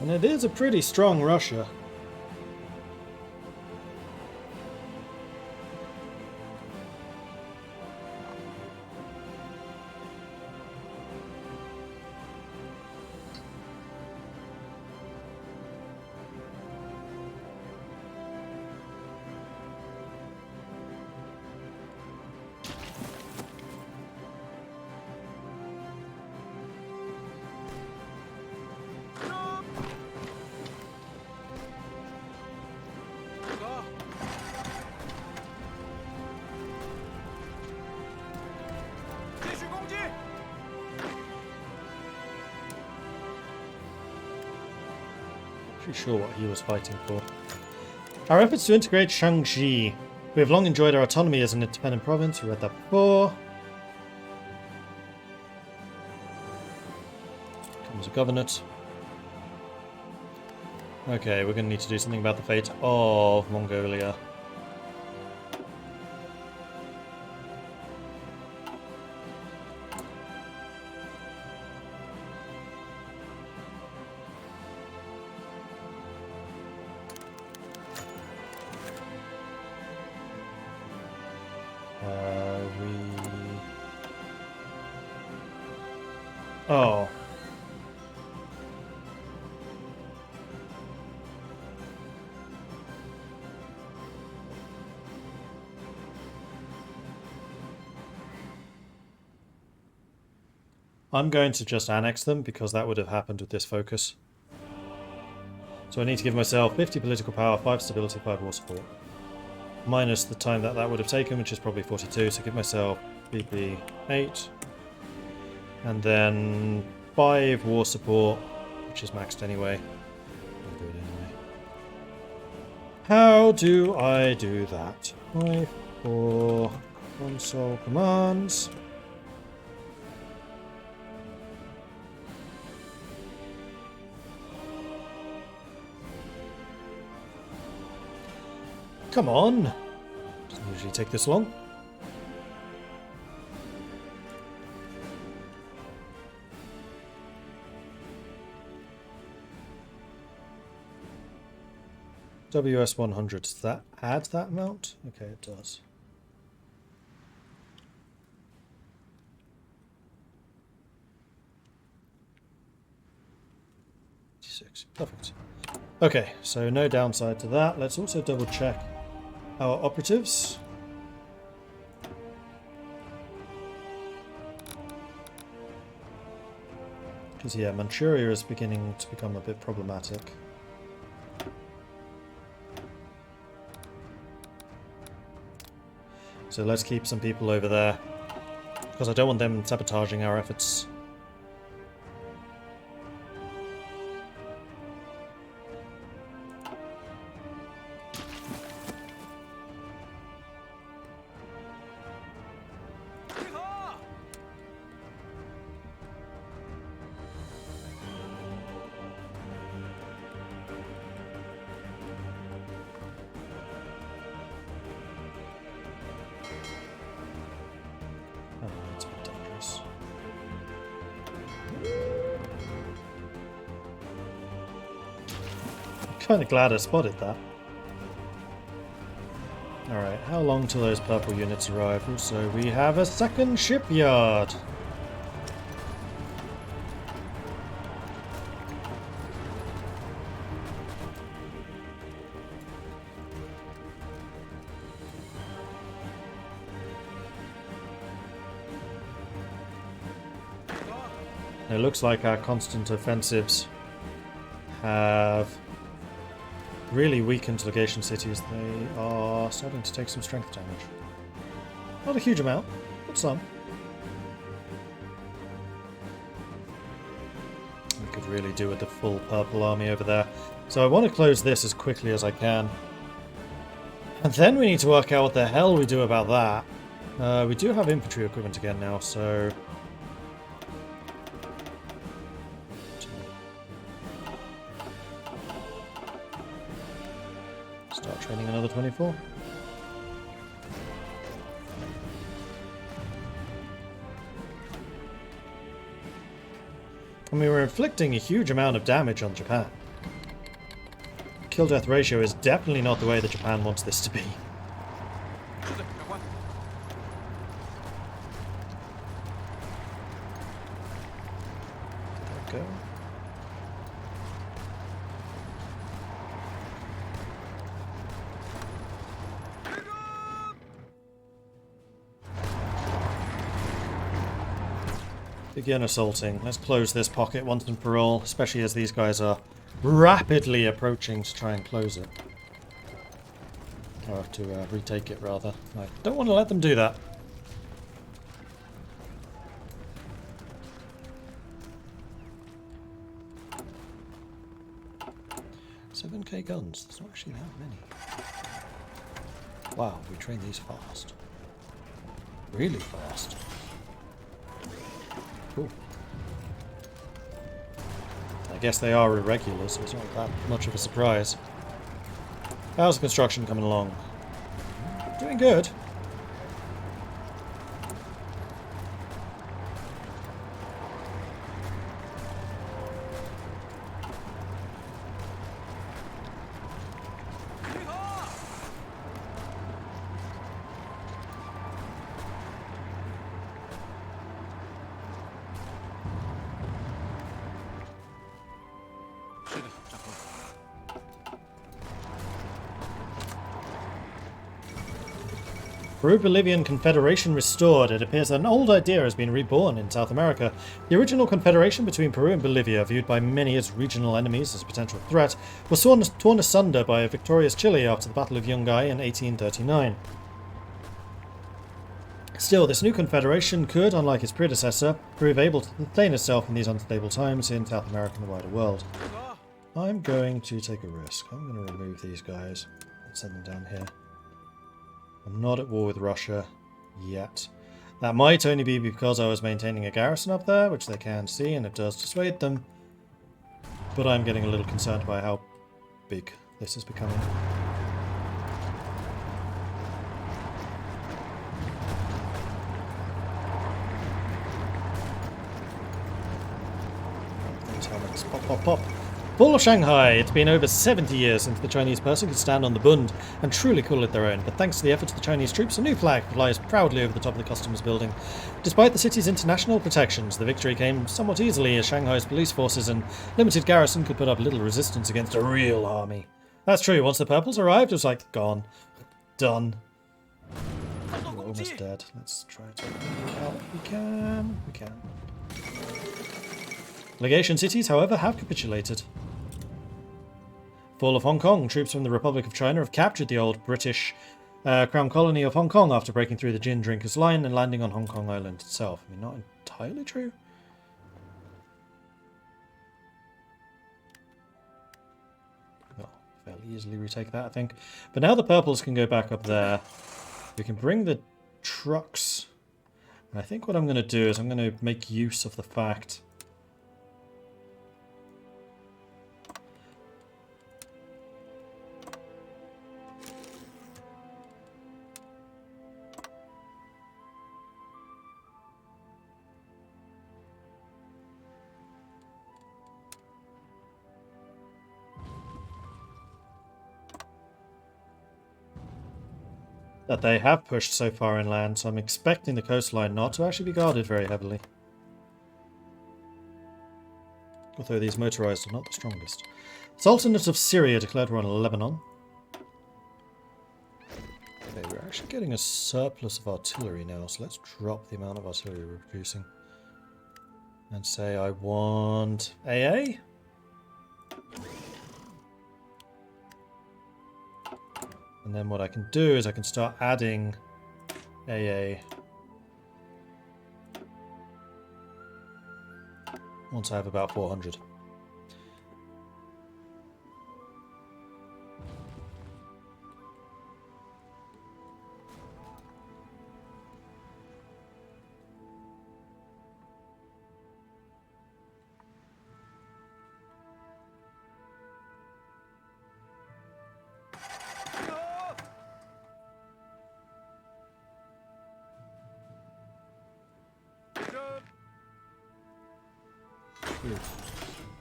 And it is a pretty strong Russia. Sure what he was fighting for. Our efforts to integrate Shaanxi. We have long enjoyed our autonomy as an independent province. We read that before. Comes a governorate. Okay, we're going to need to do something about the fate of Mongolia. Oh. I'm going to just annex them because that would have happened with this focus. So I need to give myself 50 political power, 5 stability, 5 war support. Minus the time that that would have taken, which is probably 42, so give myself BP 8. And then 5 war support, which is maxed anyway. I'll do it anyway. How do I do that? 5 for console commands. Come on! Doesn't usually take this long. WS 100, does that add that amount? Okay, it does. Perfect. Okay, so no downside to that. Let's also double check our operatives. Because yeah, Manchuria is beginning to become a bit problematic. So let's keep some people over there, because I don't want them sabotaging our efforts. Kind of glad I spotted that. Alright, how long till those purple units arrive? Also, we have a second shipyard. It looks like our constant offensives have really weakened legation cities. They are starting to take some strength damage. Not a huge amount, but some. We could really do with the full purple army over there. So I want to close this as quickly as I can. And then we need to work out what the hell we do about that. We do have infantry equipment again now, so... Start training another 24. And we were inflicting a huge amount of damage on Japan. Kill-death ratio is definitely not the way that Japan wants this to be. There we go. Begin assaulting. Let's close this pocket once and for all, especially as these guys are rapidly approaching to try and close it. Or to retake it, rather. I don't want to let them do that. $7K guns. There's not actually that many. Wow, we train these fast. Really fast. Cool. I guess they are irregular, so it's not that much of a surprise. How's the construction coming along? Doing good. Peru-Bolivian Confederation restored. It appears that an old idea has been reborn in South America. The original confederation between Peru and Bolivia, viewed by many as regional enemies as a potential threat, was torn asunder by a victorious Chile after the Battle of Yungay in 1839. Still, this new confederation could, unlike its predecessor, prove able to sustain itself in these unstable times in South America and the wider world. I'm going to take a risk. I'm going to remove these guys and send them down here. I'm not at war with Russia yet. That might only be because I was maintaining a garrison up there, which they can see, and it does dissuade them. But I'm getting a little concerned by how big this is becoming. These helmets. Pop, pop, pop. Fall of Shanghai. It's been over 70 years since the Chinese person could stand on the Bund and truly call it their own, but thanks to the efforts of the Chinese troops, a new flag flies proudly over the top of the customs building. Despite the city's international protections, the victory came somewhat easily as Shanghai's police forces and limited garrison could put up little resistance against a real army. That's true, once the purples arrived, it was like, gone. Done. We're almost dead. Let's try to help. We can. We can. Legation cities, however, have capitulated. Fall of Hong Kong. Troops from the Republic of China have captured the old British Crown Colony of Hong Kong after breaking through the gin drinkers' line and landing on Hong Kong Island itself. I mean, not entirely true. Well, fairly easily retake that, I think. But now the purples can go back up there. We can bring the trucks. And I think what I'm going to do is I'm going to make use of the fact... that they have pushed so far inland, so I'm expecting the coastline not to actually be guarded very heavily. Although these motorized are not the strongest. Sultanate of Syria declared war on Lebanon. Okay, we're actually getting a surplus of artillery now, so let's drop the amount of artillery we're producing. And say I want AA? And then what I can do is I can start adding AA once I have about 400.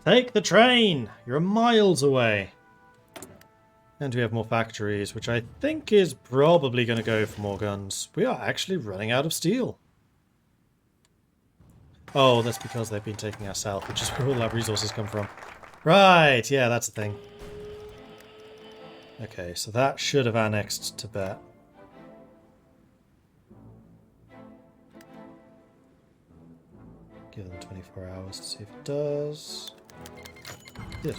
Take the train! You're miles away. And we have more factories, which I think is probably going to go for more guns. We are actually running out of steel. Oh, that's because they've been taking our south, which is where all our resources come from. Right, yeah, that's the thing. Okay, so that should have annexed Tibet. Give them 24 hours to see if it does. Good.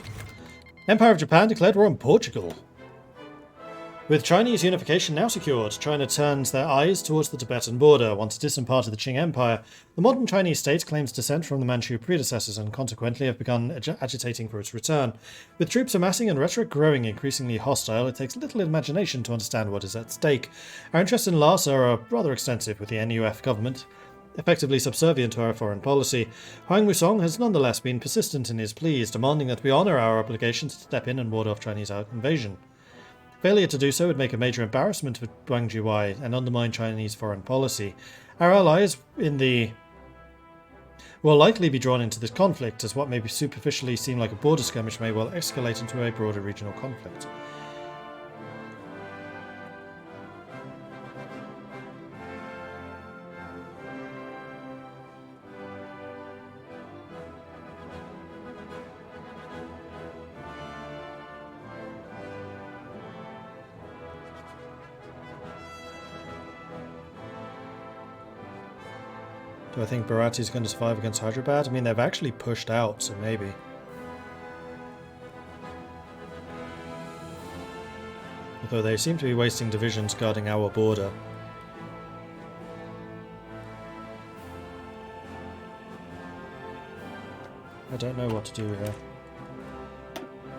Empire of Japan declared war on Portugal. With Chinese unification now secured, China turns their eyes towards the Tibetan border. Once a distant part of the Qing Empire, the modern Chinese state claims descent from the Manchu predecessors and consequently have begun agitating for its return. With troops amassing and rhetoric growing increasingly hostile, it takes little imagination to understand what is at stake. Our interests in Lhasa are rather extensive, with the NUF government effectively subservient to our foreign policy. Huang Wusong has nonetheless been persistent in his pleas, demanding that we honour our obligations to step in and ward off Chinese invasion. Failure to do so would make a major embarrassment for Wang Jiwai and undermine Chinese foreign policy. Our allies will likely be drawn into this conflict, as what may superficially seem like a border skirmish may well escalate into a broader regional conflict. Do I think Bharati is going to survive against Hyderabad? I mean, they've actually pushed out, so maybe. Although they seem to be wasting divisions guarding our border. I don't know what to do here.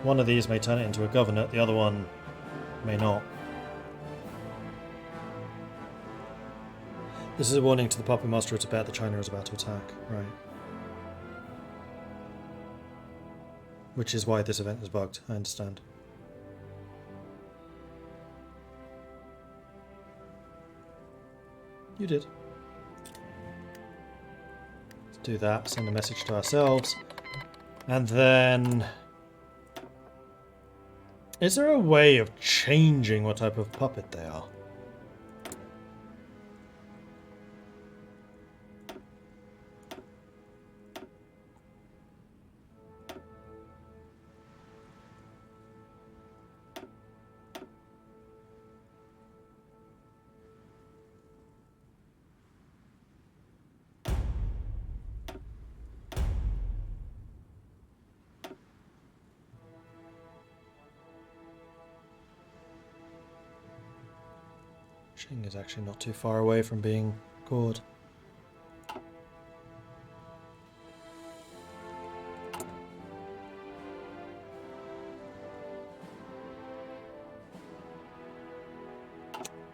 One of these may turn it into a governorate, the other one may not. This is a warning to the Puppet Master of Tibet that China is about to attack. Right. Which is why this event is bugged, I understand. You did. Let's do that, send a message to ourselves. And then... is there a way of changing what type of puppet they are? Qing is actually not too far away from being gored.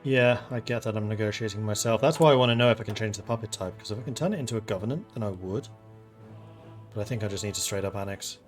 Yeah, I get that I'm negotiating myself. That's why I want to know if I can change the puppet type, because if I can turn it into a government, then I would. But I think I just need to straight up annex.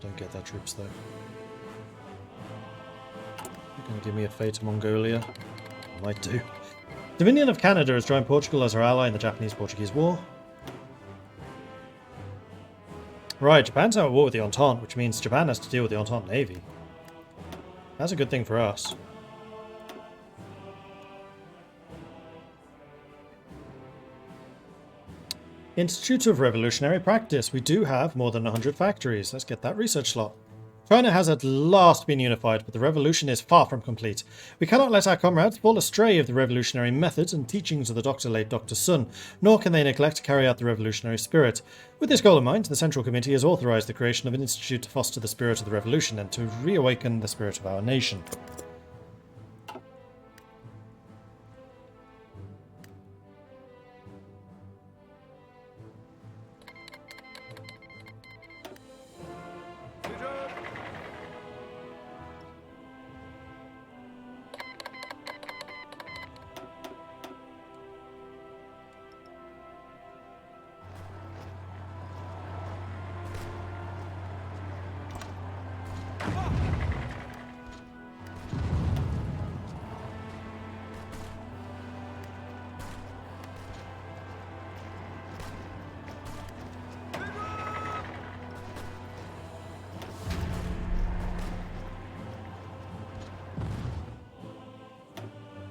Don't get their troops though. You're going to give me a fate to Mongolia? I might do. Dominion of Canada has joined Portugal as our ally in the Japanese-Portuguese War. Right, Japan's now at war with the Entente, which means Japan has to deal with the Entente Navy. That's a good thing for us. Institute of Revolutionary Practice. We do have more than 100 factories. Let's get that research slot. China has at last been unified, but the revolution is far from complete. We cannot let our comrades fall astray of the revolutionary methods and teachings of the late Dr. Sun, nor can they neglect to carry out the revolutionary spirit. With this goal in mind, the Central Committee has authorized the creation of an institute to foster the spirit of the revolution and to reawaken the spirit of our nation.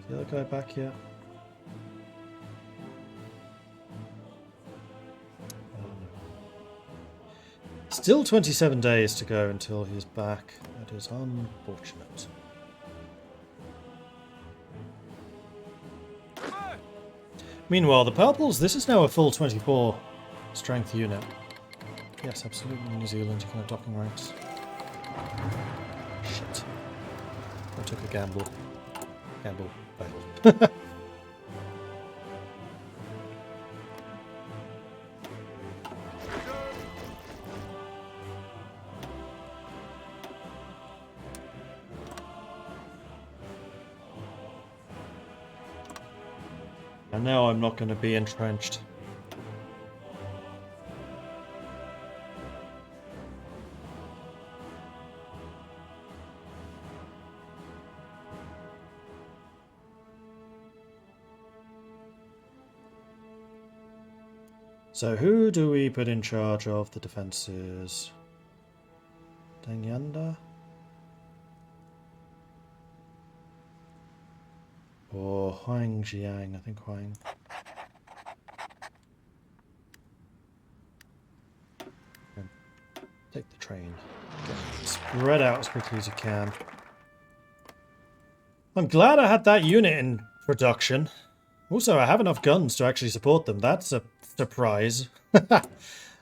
The other guy back here. Oh, no. Still 27 days to go until he's back. That is unfortunate. Meanwhile, the purples, this is now a full 24 strength unit. Yes, absolutely. New Zealand, you can have docking rights. Shit. I took a gamble. Gamble failed. And now I'm not going to be entrenched. So who do we put in charge of the defences? Dangyanda? Or Huangjiang? I think Huang. Take the train. Get spread out as quickly as you can. I'm glad I had that unit in production. Also, I have enough guns to actually support them. That's a surprise. I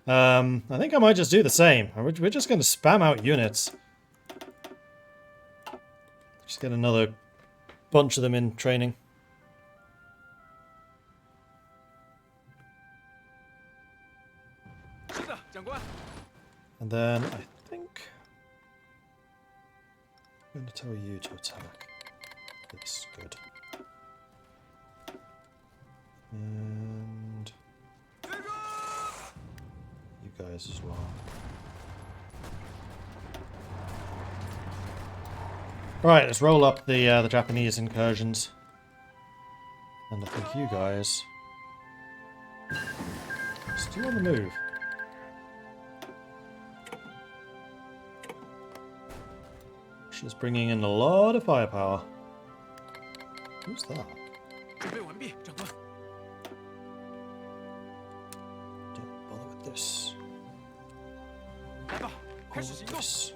think I might just do the same. We're just going to spam out units. Just get another bunch of them in training. And then I think I'm going to tell you to attack. That's good. And you guys as well. Right, let's roll up the Japanese incursions. And I think you guys are still on the move. She's bringing in a lot of firepower. Who's that? Don't bother with this. All this.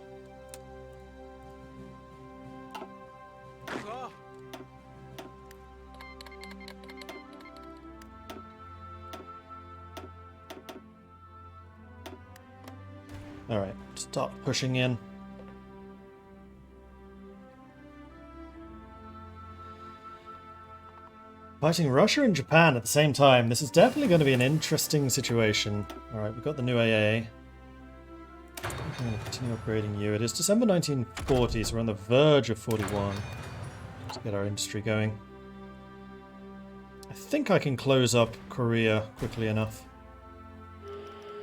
Alright, start pushing in. Fighting Russia and Japan at the same time. This is definitely going to be an interesting situation. Alright, we've got the new AA. I'm going to continue upgrading you. It is December 1940, so we're on the verge of 41. Let's get our industry going. I think I can close up Korea quickly enough.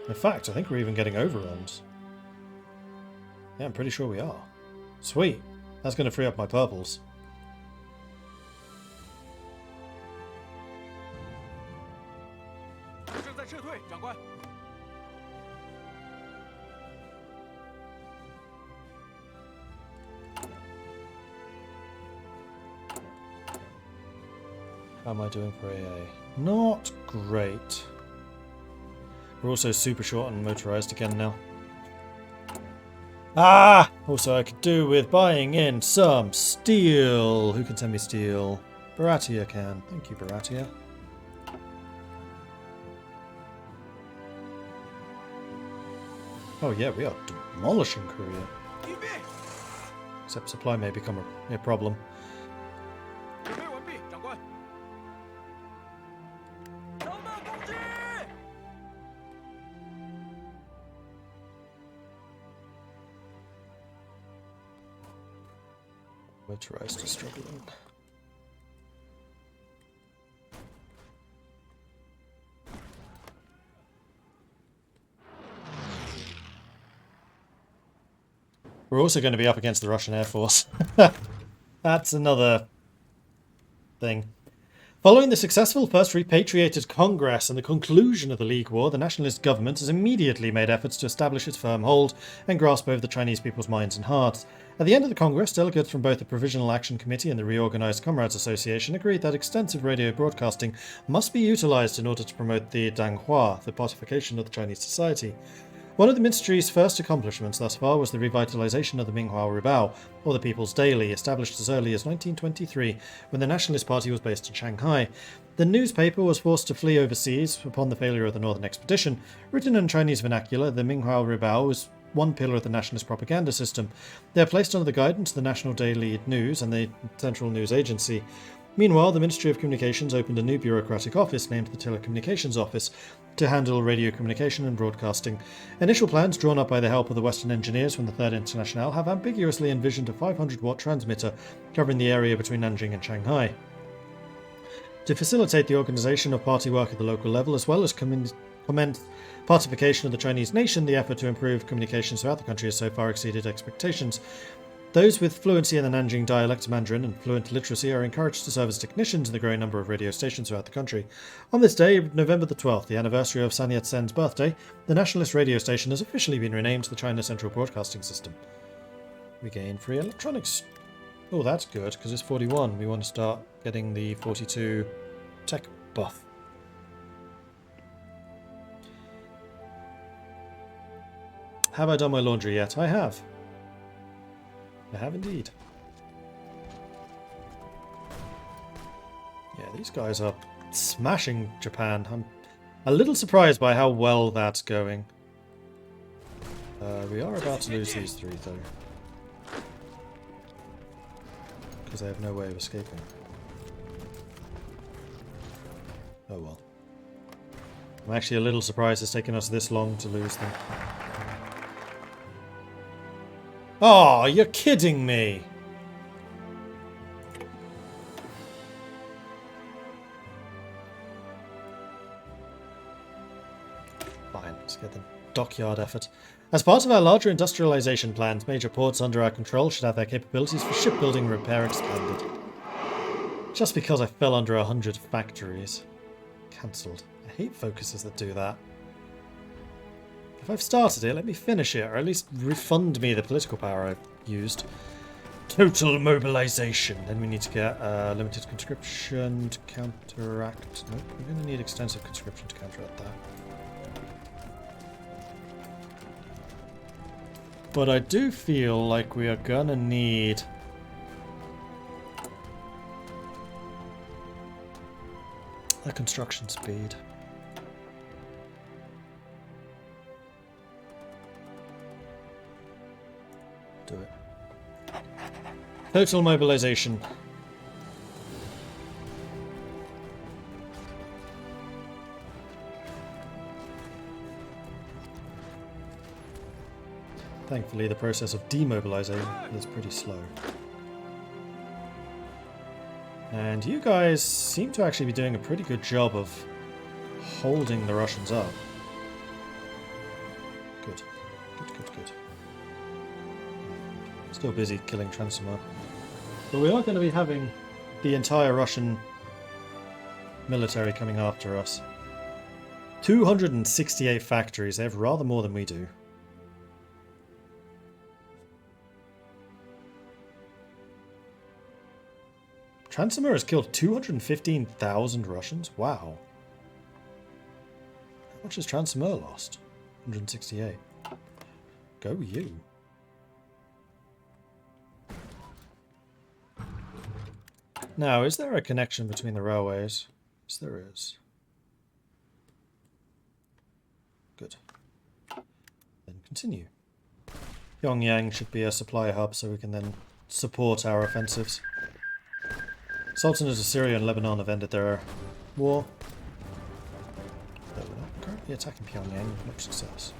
In fact, I think we're even getting overruns. Yeah, I'm pretty sure we are. Sweet. That's going to free up my purples. How am I doing for AA? Not great. We're also super short on motorized again now. Ah! Also, I could do with buying in some steel. Who can send me steel? Baratia can. Thank you, Baratia. Oh yeah, we are demolishing Korea. Except supply may become a problem. Motorized is struggling. We're also going to be up against the Russian Air Force. That's another thing. Following the successful first repatriated Congress and the conclusion of the League War, the nationalist government has immediately made efforts to establish its firm hold and grasp over the Chinese people's minds and hearts. At the end of the Congress, delegates from both the Provisional Action Committee and the Reorganized Comrades Association agreed that extensive radio broadcasting must be utilized in order to promote the Danghua, the Pacifying of the Chinese society. One of the ministry's first accomplishments thus far was the revitalization of the Minghua Ribao, or the People's Daily, established as early as 1923, when the Nationalist Party was based in Shanghai. The newspaper was forced to flee overseas upon the failure of the Northern Expedition. Written in Chinese vernacular, the Minghua Ribao was one pillar of the nationalist propaganda system. They are placed under the guidance of the National Daily News and the Central News Agency. Meanwhile, the Ministry of Communications opened a new bureaucratic office named the Telecommunications Office to handle radio communication and broadcasting. Initial plans drawn up by the help of the Western engineers from the Third Internationale have ambiguously envisioned a 500-watt transmitter covering the area between Nanjing and Shanghai. To facilitate the organisation of party work at the local level, as well as commence partification of the Chinese nation, the effort to improve communications throughout the country has so far exceeded expectations. Those with fluency in the Nanjing dialect Mandarin and fluent literacy are encouraged to serve as technicians in the growing number of radio stations throughout the country. On this day, November the 12th, the anniversary of Sun Yat-sen's birthday, the nationalist radio station has officially been renamed the China Central Broadcasting System. We gain free electronics. Oh, that's good, because it's 41. We want to start getting the 42 tech buff. Have I done my laundry yet? I have. I have indeed. Yeah, these guys are smashing Japan. I'm a little surprised by how well that's going. We are about to lose these three, though. Because they have no way of escaping. Oh well. I'm actually a little surprised it's taken us this long to lose them. Oh, you're kidding me! Fine, let's get the dockyard effort. As part of our larger industrialization plans, major ports under our control should have their capabilities for shipbuilding and repair expanded. Just because I fell under 100 factories. Cancelled. I hate focuses that do that. If I've started it, let me finish it, or at least refund me the political power I've used. Total mobilization. Then we need to get limited conscription to counteract. Nope, we're going to need extensive conscription to counteract that. But I do feel like we are going to need a construction speed. Do it. Total mobilization. Thankfully, the process of demobilizing is pretty slow. And you guys seem to actually be doing a pretty good job of holding the Russians up. Good. Good, good, good. Still busy killing Transformer. But we are going to be having the entire Russian military coming after us. 268 factories. They have rather more than we do. Transformer has killed 215,000 Russians? Wow. How much has Transformer lost? 168. Go you. Now, is there a connection between the railways? Yes, there is. Good. Then continue. Pyongyang should be a supply hub so we can then support our offensives. Sultanates of Syria and Lebanon have ended their war. Though we're not currently attacking Pyongyang with much success.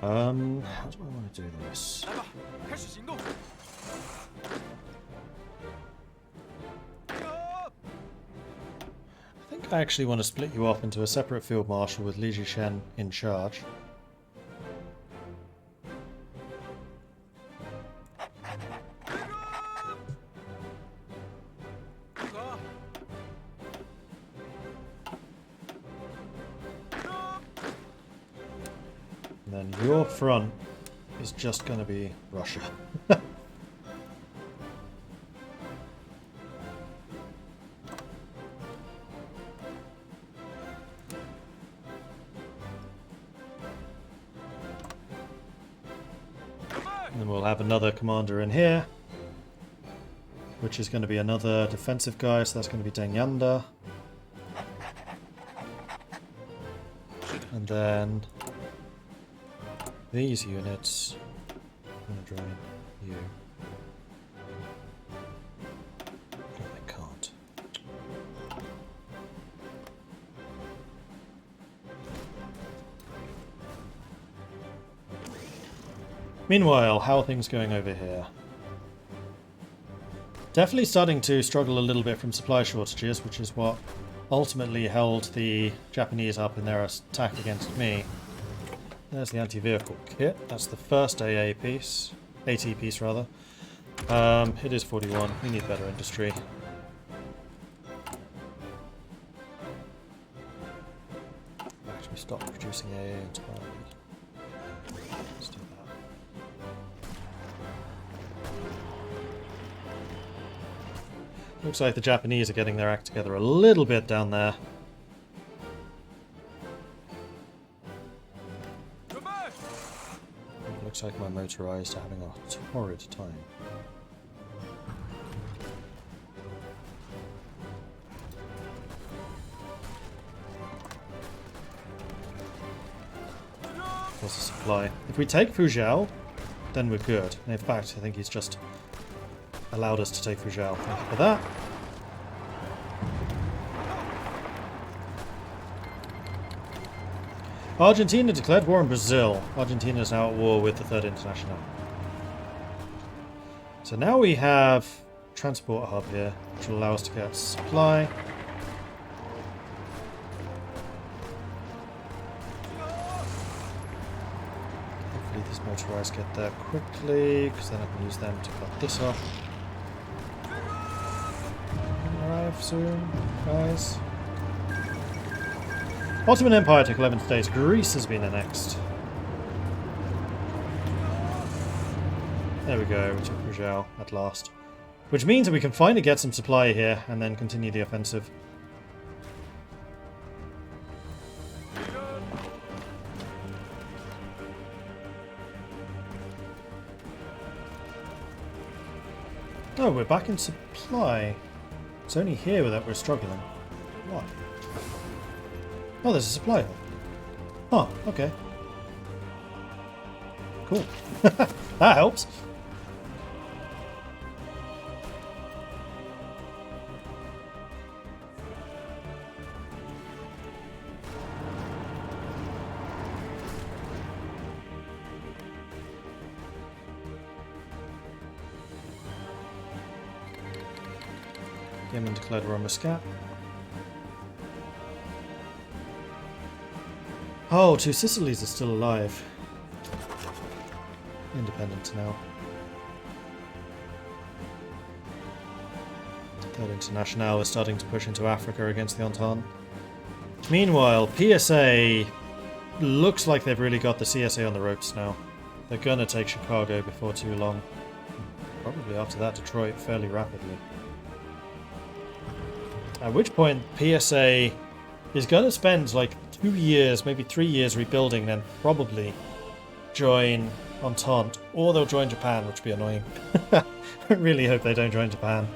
How do I want to do this? I think I actually want to split you off into a separate field marshal with Li Jishen in charge. And then your front is just going to be Russia. And then we'll have another commander in here, which is going to be another defensive guy, so that's going to be Deng Yanda. And then these units, I'm going to join you. No, they can't. Meanwhile, how are things going over here? Definitely starting to struggle a little bit from supply shortages, which is what ultimately held the Japanese up in their attack against me. There's the anti-vehicle kit. That's the first AA piece. AT piece, rather. It is 41. We need better industry. Actually, stop producing AA entirely. Let's do that. Looks like the Japanese are getting their act together a little bit down there. Looks like my motorized are having a torrid time. There's a supply. If we take Fuzhou, then we're good. And in fact, I think he's just allowed us to take Fuzhou. Thank you for that. Argentina declared war on Brazil. Argentina is now at war with the Third International. So now we have a transport hub here, which will allow us to get supply. Hopefully these motorized get there quickly, because then I can use them to cut this off. Arrive soon, guys. Ottoman Empire took 11 states. Greece has been annexed. There we go, we took Wrangel at last. Which means that we can finally get some supply here and then continue the offensive. Oh, we're back in supply. It's only here that we're struggling. What? Oh, there's a supply hub. Oh, okay. Cool. That helps. Yemen declared war on Muscat. Oh, two Sicilies are still alive. Independent now. Third International is starting to push into Africa against the Entente. Meanwhile, PSA looks like they've really got the CSA on the ropes now. They're gonna take Chicago before too long. Probably after that, Detroit fairly rapidly. At which point, PSA is gonna spend like 2 years, maybe 3 years rebuilding, then probably join Entente, or they'll join Japan, which would be annoying. I really hope they don't join Japan.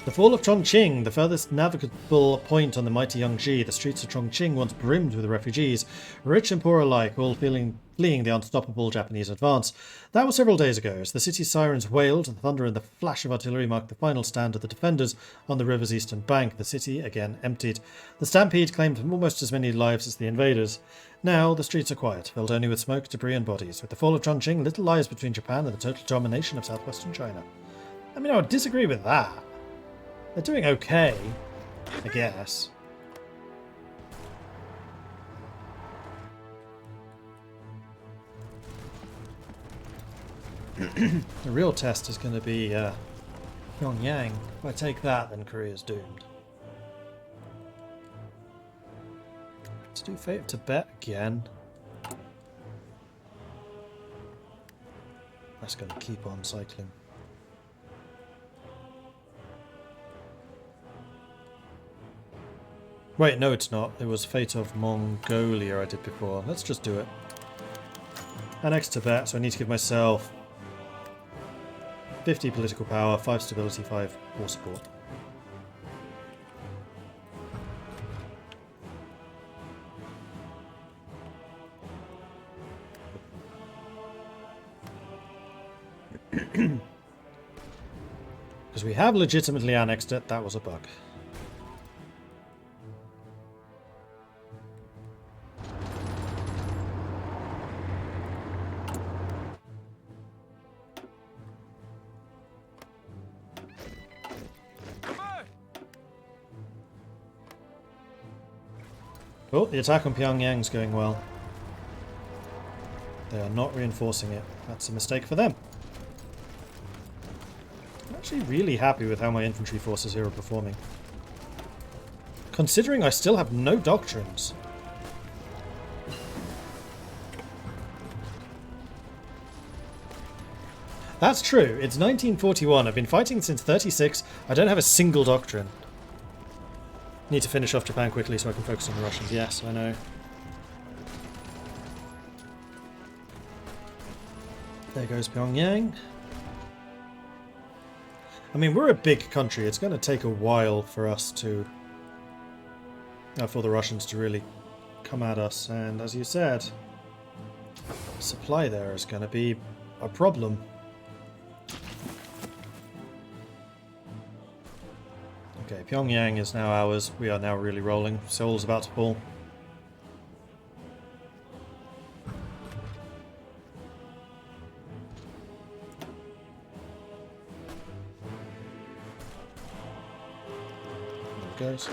The fall of Chongqing, the furthest navigable point on the mighty Yangtze, the streets of Chongqing once brimmed with refugees, rich and poor alike, all fleeing the unstoppable Japanese advance. That was several days ago, as the city's sirens wailed and the thunder and the flash of artillery marked the final stand of the defenders on the river's eastern bank. The city again emptied. The stampede claimed almost as many lives as the invaders. Now the streets are quiet, filled only with smoke, debris and bodies. With the fall of Chongqing, little lies between Japan and the total domination of southwestern China. I mean, I would disagree with that. They're doing okay, I guess. The real test is going to be Pyongyang. If I take that, then Korea's doomed. Let's do Fate of Tibet again. That's going to keep on cycling. Wait, no it's not. It was Fate of Mongolia I did before. Let's just do it. Annex Tibet, so I need to give myself 50 political power, 5 stability, 5 war support. Because we have legitimately annexed it, that was a bug. Oh, the attack on Pyongyang's going well. They are not reinforcing it. That's a mistake for them. I'm actually really happy with how my infantry forces here are performing. Considering I still have no doctrines. That's true. It's 1941. I've been fighting since 36. I don't have a single doctrine. Need to finish off Japan quickly so I can focus on the Russians. Yes, I know. There goes Pyongyang. I mean, we're a big country. It's going to take a while for us to... for the Russians to really come at us. And as you said, supply there is going to be a problem. Okay, Pyongyang is now ours. We are now really rolling. Seoul's about to fall. There it goes.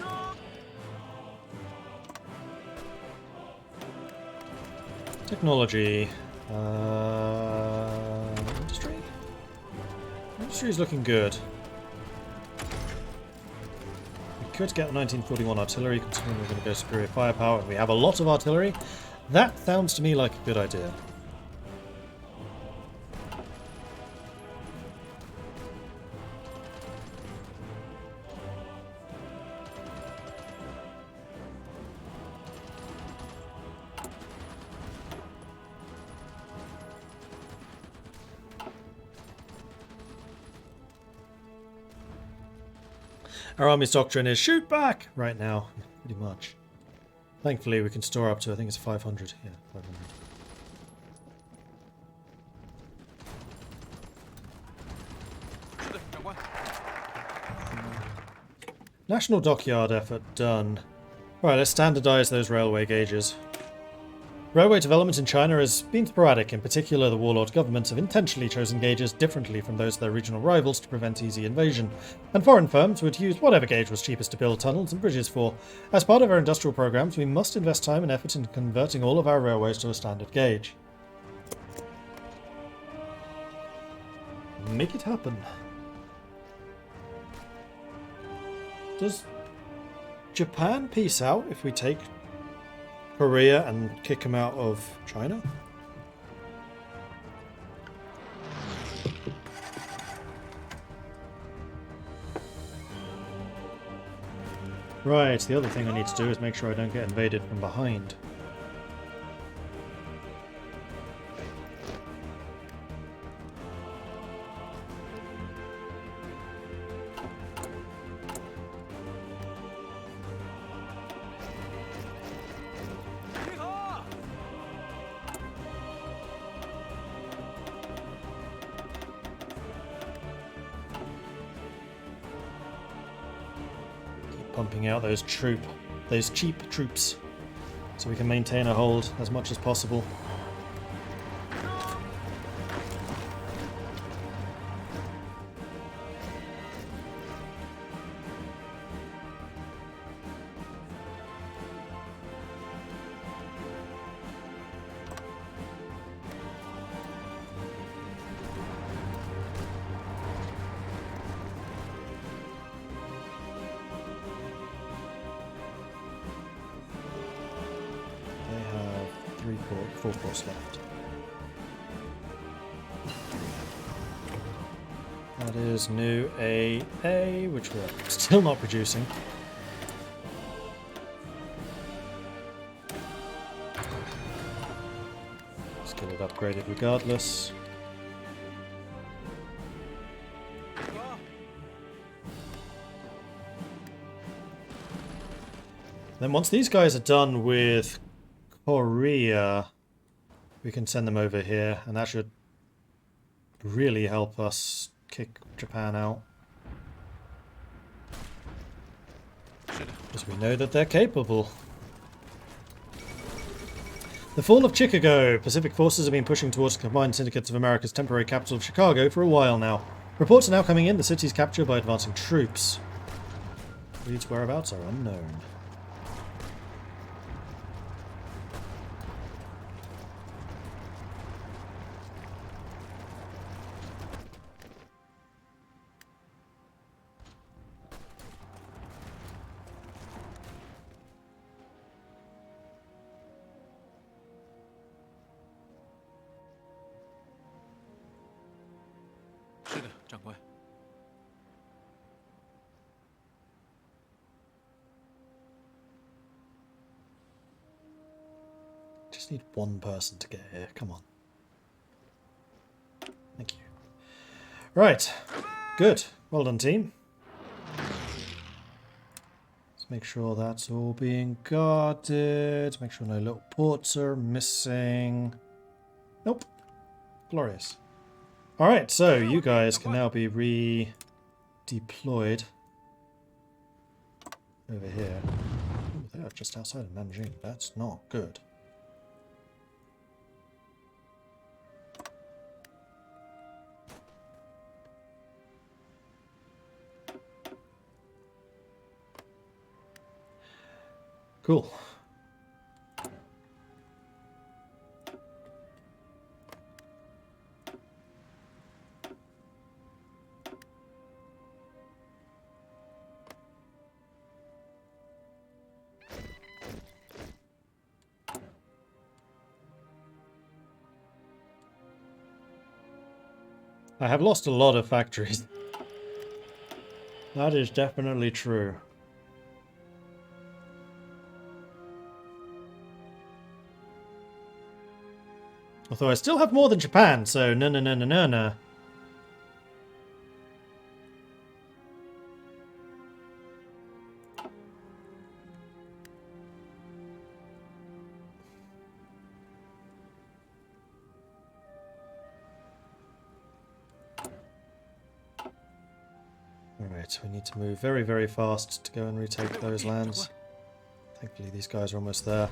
Technology. Industry? Industry is looking good. Could get 1941 artillery, considering we're going to go superior firepower, and we have a lot of artillery. That sounds to me like a good idea. Our army's doctrine is shoot back right now, pretty much. Thankfully, we can store up to, I think it's 500. Yeah, 500. National dockyard effort done. Right, let's standardize those railway gauges. Railway development in China has been sporadic. In particular, the warlord governments have intentionally chosen gauges differently from those of their regional rivals to prevent easy invasion, and foreign firms would use whatever gauge was cheapest to build tunnels and bridges for. As part of our industrial programs, we must invest time and effort in converting all of our railways to a standard gauge. Make it happen. Does Japan peace out if we take Korea and kick him out of China? Right, the other thing I need to do is make sure I don't get invaded from behind. Pumping out those cheap troops, so we can maintain a hold as much as possible. Four course left. That is new AA, which we're still not producing. Let's get it upgraded regardless. Then once these guys are done with Korea, we can send them over here, and that should really help us kick Japan out. Because we know that they're capable. The fall of Chicago. Pacific forces have been pushing towards the combined syndicates of America's temporary capital of Chicago for a while now. Reports are now coming in the city's capture by advancing troops. Reed's whereabouts are unknown. Just need one person to get here. Come on. Thank you. Right. Good. Well done, team. Let's make sure that's all being guarded. Make sure no little ports are missing. Nope. Glorious. Alright, so you guys can now be redeployed over here. Ooh, they are just outside of Nanjing. That's not good. Cool. I have lost a lot of factories. That is definitely true. Although I still have more than Japan, so no. Alright, we need to move very, very fast to go and retake those lands. Thankfully these guys are almost there.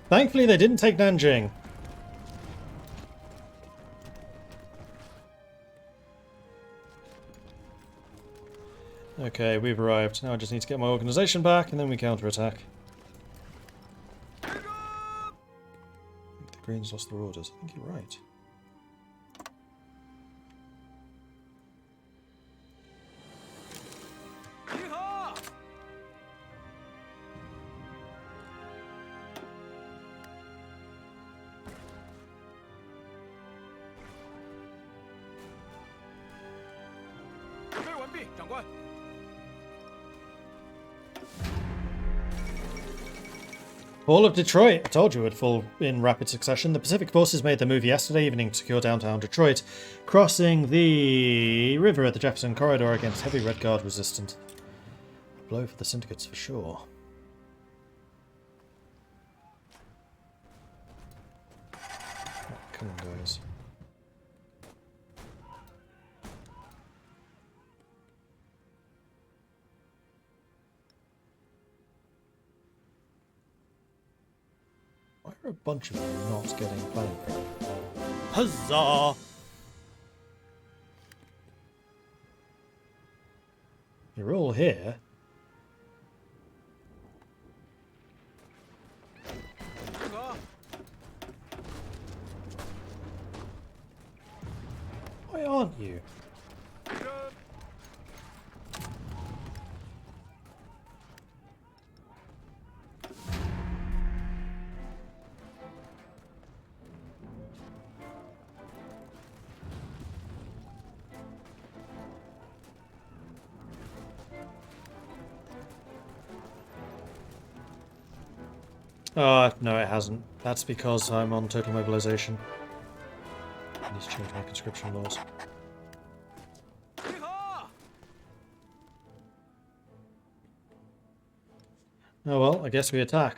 Thankfully they didn't take Nanjing. Okay, we've arrived. Now I just need to get my organization back and then we counterattack. I think the Greens lost their orders. I think you're right. All of Detroit! I told you it would fall in rapid succession. The Pacific forces made the move yesterday evening to secure downtown Detroit, crossing the river at the Jefferson Corridor against heavy Red Guard resistance. A blow for the syndicates for sure. Oh, come on, guys. Why are a bunch of you not getting planning? Huzzah! You're all here. Why aren't you? No it hasn't. That's because I'm on total mobilization. I need to change my conscription laws. Oh well, I guess we attack.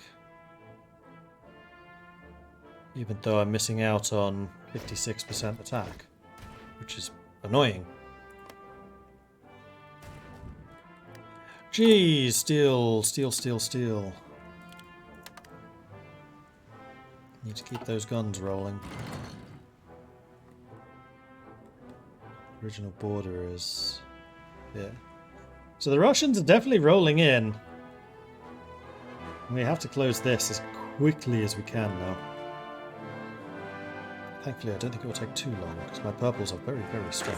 Even though I'm missing out on 56% attack, which is annoying. Geez, steel. Need to keep those guns rolling. Original border is... yeah. So the Russians are definitely rolling in. And we have to close this as quickly as we can now. Thankfully, I don't think it will take too long, because my purples are very, very strong.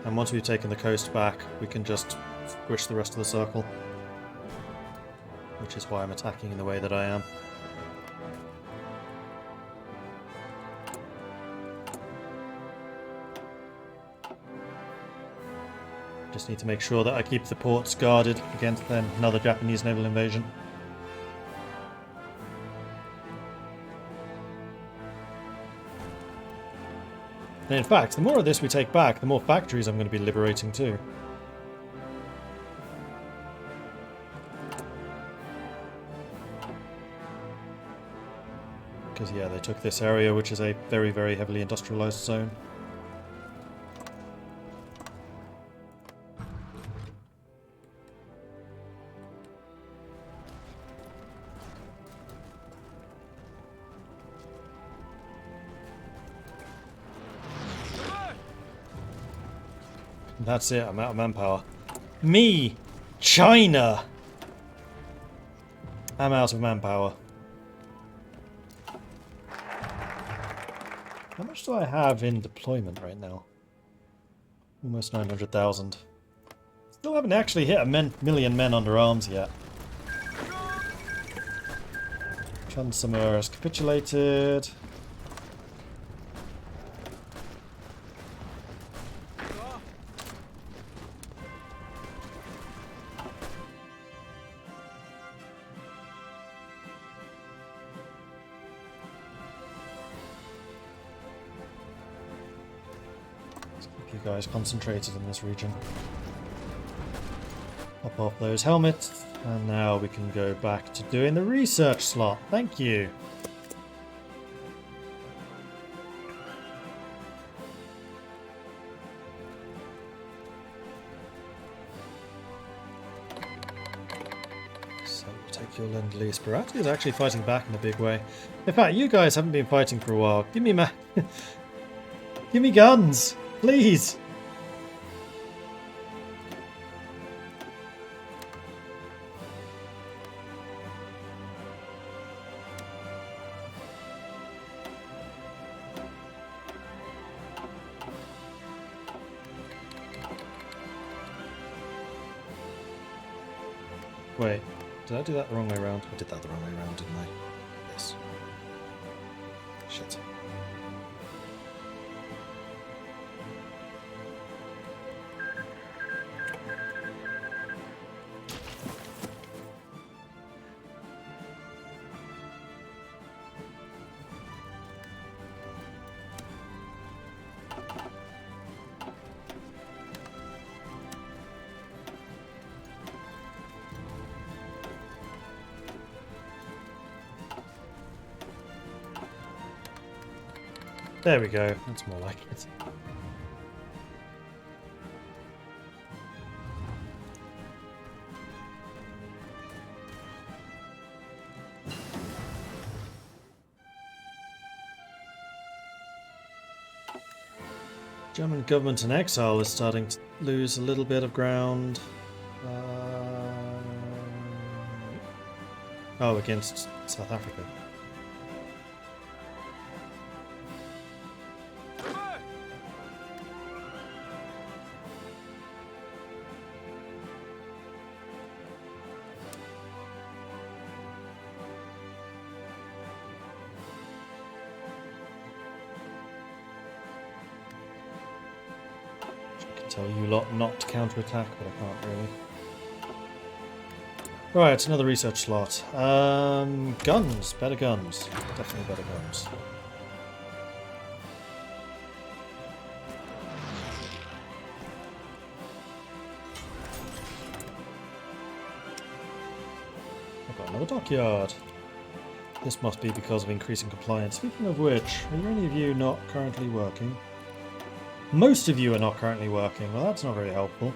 And once we've taken the coast back, we can just squish the rest of the circle. Which is why I'm attacking in the way that I am. Just need to make sure that I keep the ports guarded against another Japanese naval invasion. And in fact, the more of this we take back, the more factories I'm going to be liberating too. Because, yeah, they took this area, which is a very, very heavily industrialized zone. And that's it, I'm out of manpower. Me! China! I'm out of manpower. How much do I have in deployment right now? Almost 900,000. Still haven't actually hit a million men under arms yet. Chansamur has capitulated. Guys concentrated in this region. Pop off those helmets, and now we can go back to doing the research slot. Thank you. break your lend-lease. Barati is actually fighting back in a big way. In fact, you guys haven't been fighting for a while. Give me give me guns, please. Wait, did I do that the wrong way around? I did that the wrong way around, didn't I? Yes. Shit. There we go. That's more like it. German government in exile is starting to lose a little bit of ground. Oh, against South Africa. Tell you lot not to counterattack, but I can't really. Right, another research slot. Guns. Better guns. Definitely better guns. I've got another dockyard. This must be because of increasing compliance. Speaking of which, are any of you not currently working? Most of you are not currently working. Well, that's not very helpful.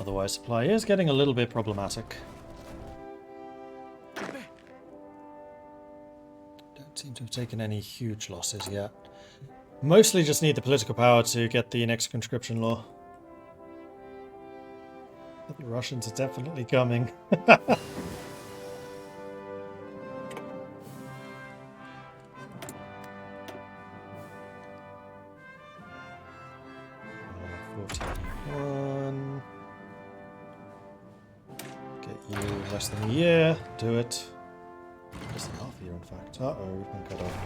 Otherwise, supply is getting a little bit problematic. Don't seem to have taken any huge losses yet. Mostly just need the political power to get the next conscription law. The Russians are definitely coming. Less than a year. Do it. Less than half a year, in fact. Uh-oh, we've been cut off.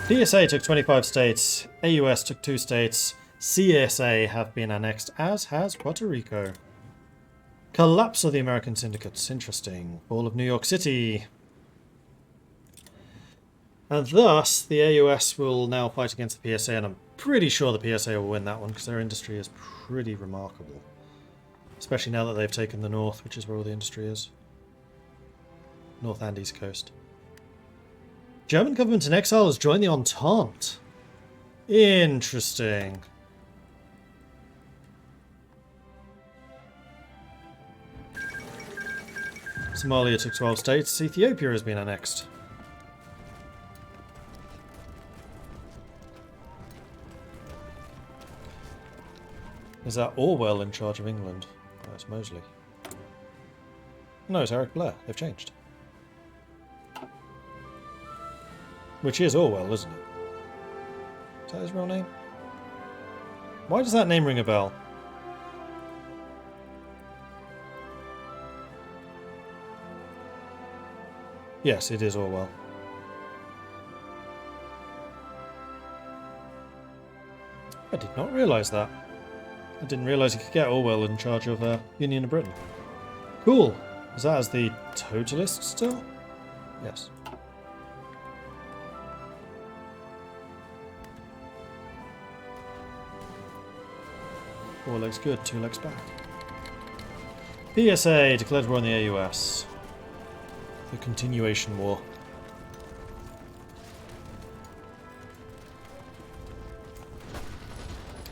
DSA took 25 states. AUS took 2 states. CSA have been annexed, as has Puerto Rico. Collapse of the American syndicates. Interesting. Fall of New York City. And thus, the AUS will now fight against the PSA, and I'm pretty sure the PSA will win that one, because their industry is pretty remarkable. Especially now that they've taken the north, which is where all the industry is. North and east coast. German government in exile has joined the Entente. Interesting. Somalia took 12 states. Ethiopia has been annexed. Is that Orwell in charge of England? Oh, it's Mosley. No, it's Eric Blair. They've changed. Which is Orwell, isn't it? Is that his real name? Why does that name ring a bell? Yes, it is Orwell. I did not realise that. I didn't realise you could get Orwell in charge of Union of Britain. Cool. Is that as the Totalist still? Yes. Four legs good, two legs back. PSA declared war on the AUS. The continuation war.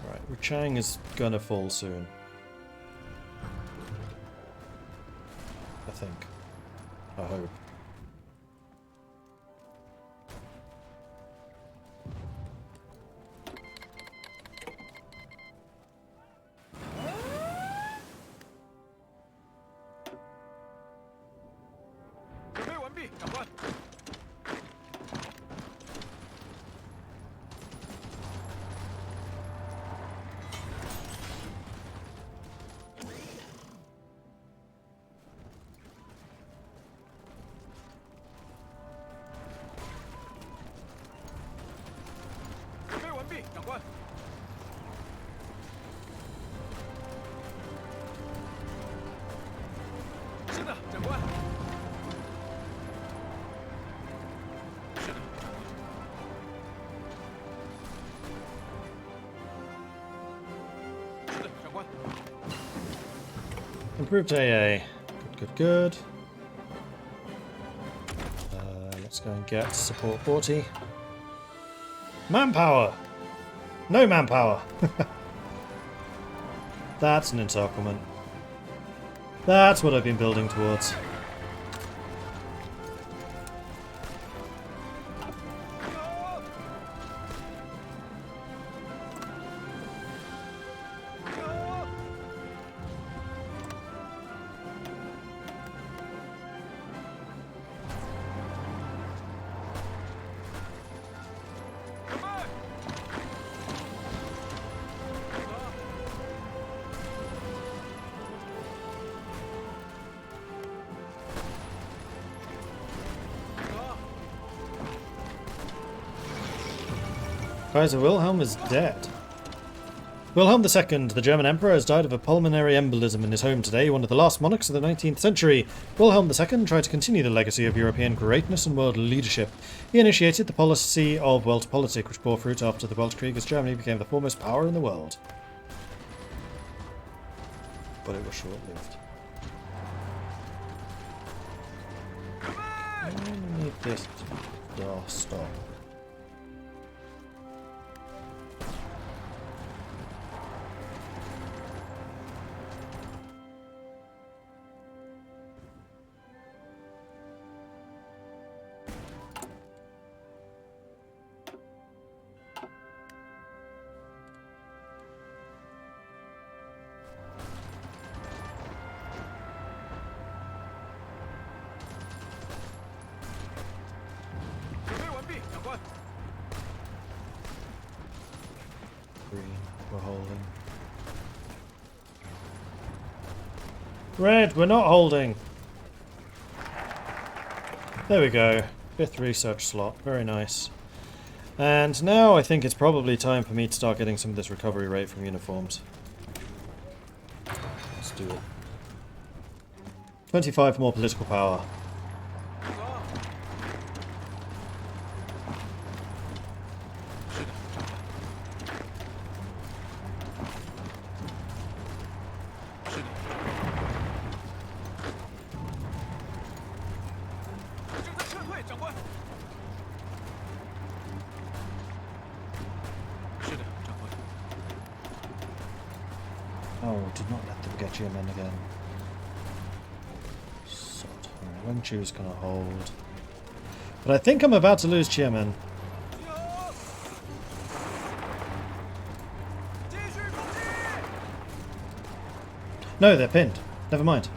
Right, Wuchang is gonna fall soon. I think. I hope. Improved AA. Good. Let's go and get support 40. Manpower! No manpower! That's an encirclement. That's what I've been building towards. Kaiser Wilhelm is dead. Wilhelm II, the German emperor, has died of a pulmonary embolism in his home today, one of the last monarchs of the 19th century. Wilhelm II tried to continue the legacy of European greatness and world leadership. He initiated the policy of Weltpolitik, which bore fruit after the Weltkrieg as Germany became the foremost power in the world. But it was short-lived. I need this to stop. We're holding. Red, we're not holding. There we go. 5th research slot. Very nice. And now I think it's probably time for me to start getting some of this recovery rate from uniforms. Let's do it. 25 more political power. Oh, did not let them get Geomen again. Sod. Alright, Manchu's gonna hold. But I think I'm about to lose Geomen. No, they're pinned. Never mind.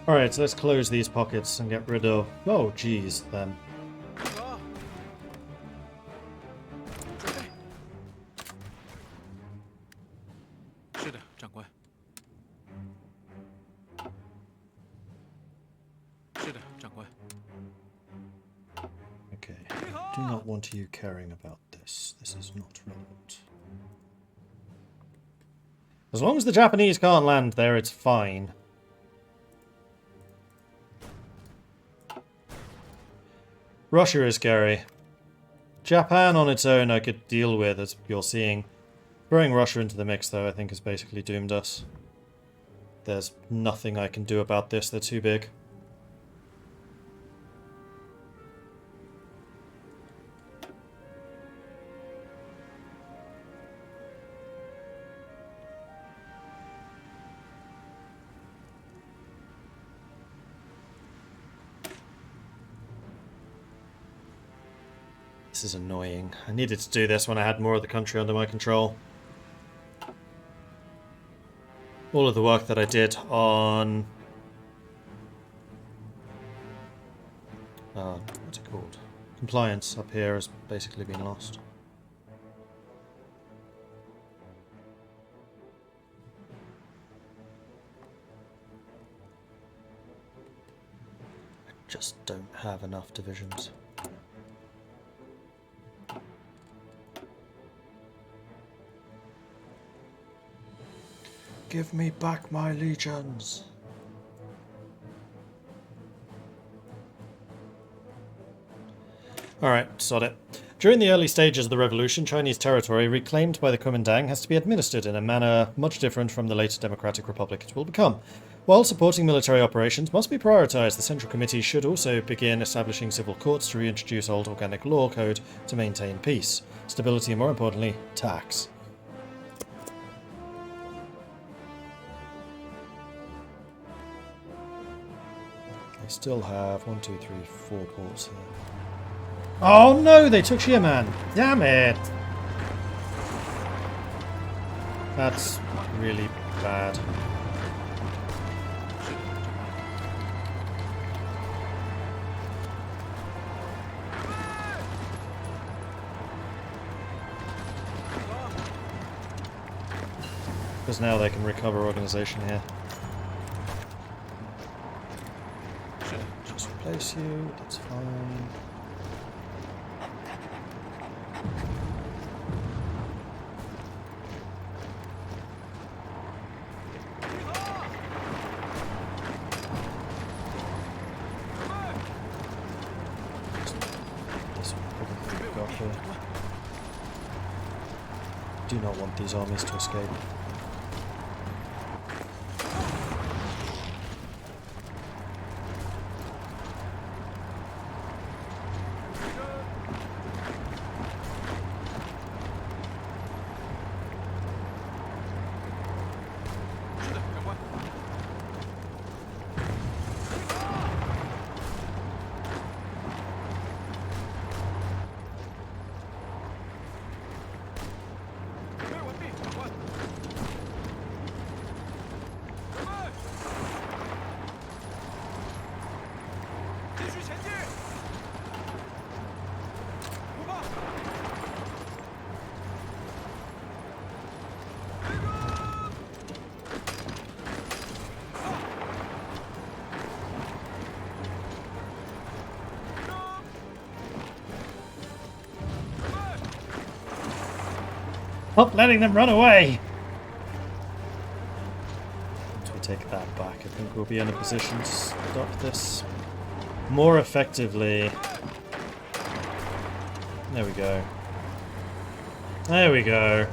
Alright, so let's close these pockets and get rid of... Oh, geez, then. Okay, do not want you caring about this. This is not relevant. As long as the Japanese can't land there, it's fine. Russia is scary. Japan on its own I could deal with, as you're seeing. Throwing Russia into the mix, though, I think has basically doomed us. There's nothing I can do about this, they're too big. This is annoying. I needed to do this when I had more of the country under my control. All of the work that I did on... what's it called? Compliance up here has basically been lost. I just don't have enough divisions. Give me back my legions. Alright, sod it. During the early stages of the revolution, Chinese territory reclaimed by the Kuomintang has to be administered in a manner much different from the later democratic republic it will become. While supporting military operations must be prioritized, the Central Committee should also begin establishing civil courts to reintroduce old organic law code to maintain peace, stability, and more importantly, tax. Still have 1, 2, 3, 4 ports here. Oh no, they took Xiamen! Damn it! That's really bad. Because now they can recover organization here. Place you, that's fine. This one probably got here. Do not want these armies to escape. Stop letting them run away! Once we take that back, I think we'll be in a position to stop this more effectively. There we go. There we go.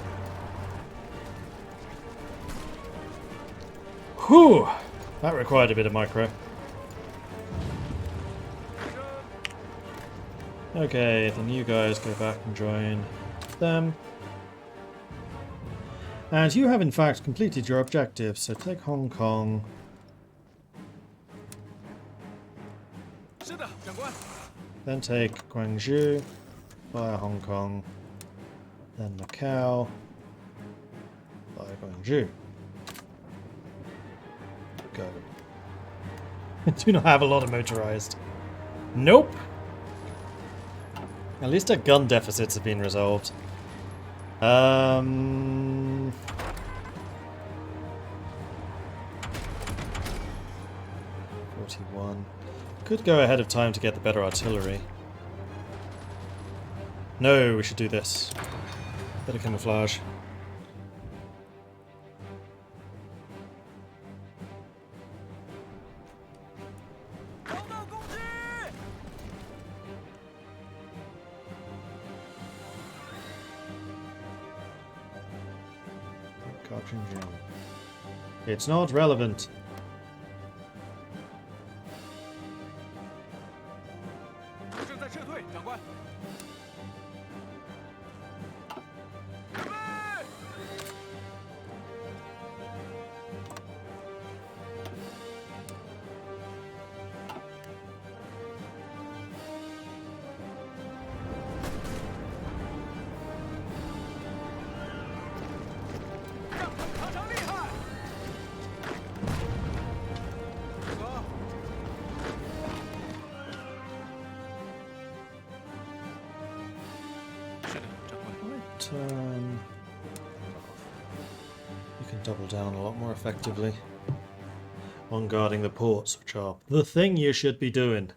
Whew! That required a bit of micro. Okay, then you guys go back and join them. And you have in fact completed your objective, so take Hong Kong. Then take Guangzhou, via Hong Kong, then Macau, via Guangzhou. Go. Do not have a lot of motorized. Nope. At least our gun deficits have been resolved. 41. Could go ahead of time to get the better artillery. No, we should do this. Better camouflage. It's not relevant. You can double down a lot more effectively on guarding the ports, which are the thing you should be doing.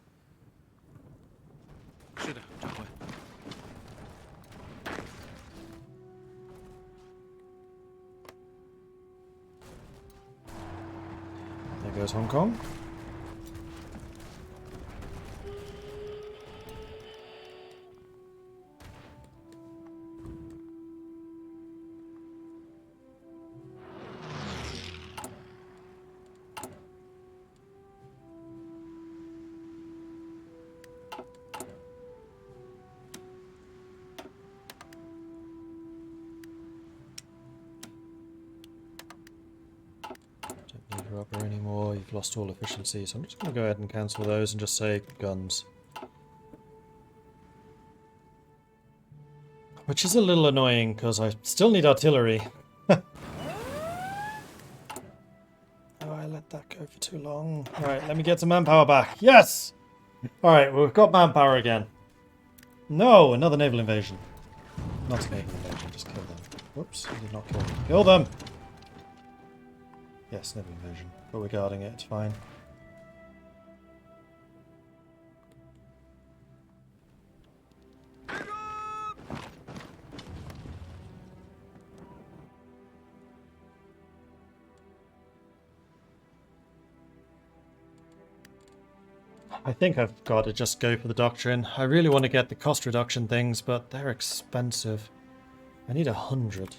There goes Hong Kong. Rubber anymore, you've lost all efficiency, so I'm just going to go ahead and cancel those and just say guns. Which is a little annoying because I still need artillery. Oh, I let that go for too long. Alright, let me get some manpower back. Yes! Alright, well, we've got manpower again. No, another naval invasion. Not a naval invasion, just kill them. Whoops, I did not kill them. Kill them! Yes, naval invasion, but we're guarding it, it's fine. I think I've got to just go for the Doctrine. I really want to get the cost reduction things, but they're expensive. I need 100.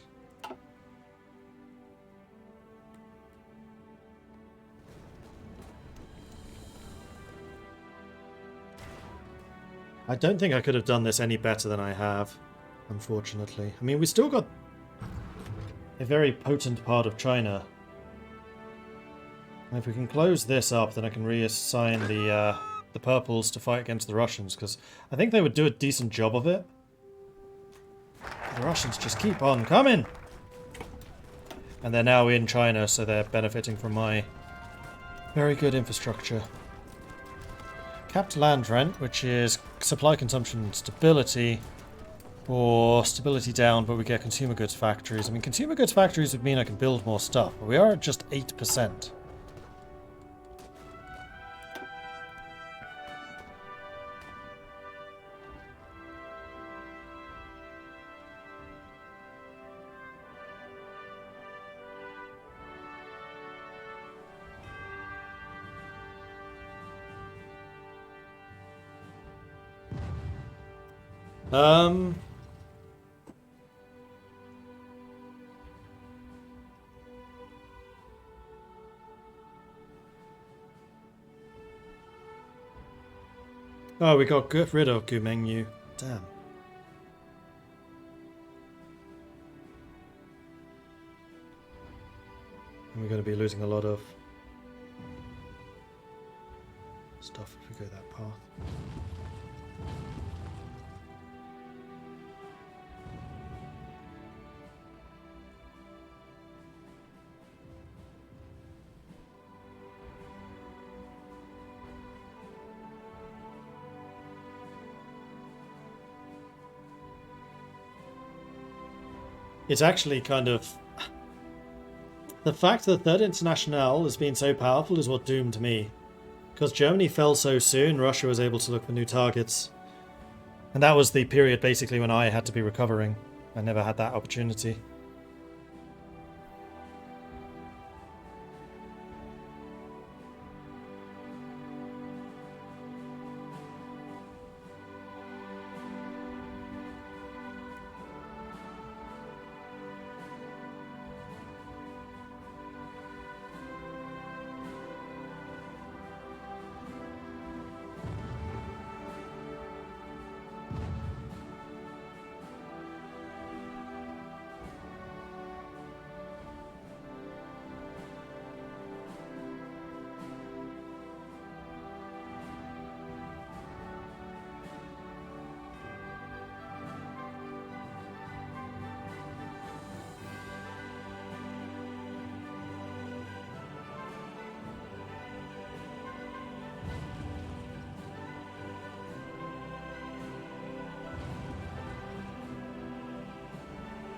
I don't think I could have done this any better than I have, unfortunately. I mean, we still got a very potent part of China. And if we can close this up, then I can reassign the purples to fight against the Russians, because I think they would do a decent job of it. The Russians just keep on coming! And they're now in China, so they're benefiting from my very good infrastructure. Capped land rent, which is supply consumption stability, or stability down, but we get consumer goods factories. I mean, consumer goods factories would mean I can build more stuff, but we are at just 8%. Oh, we got rid of Guomengyu. Damn. And we're going to be losing a lot of stuff if we go that path. It's actually kind of... The fact that the Third International has been so powerful is what doomed me. Because Germany fell so soon, Russia was able to look for new targets. And that was the period basically when I had to be recovering. I never had that opportunity.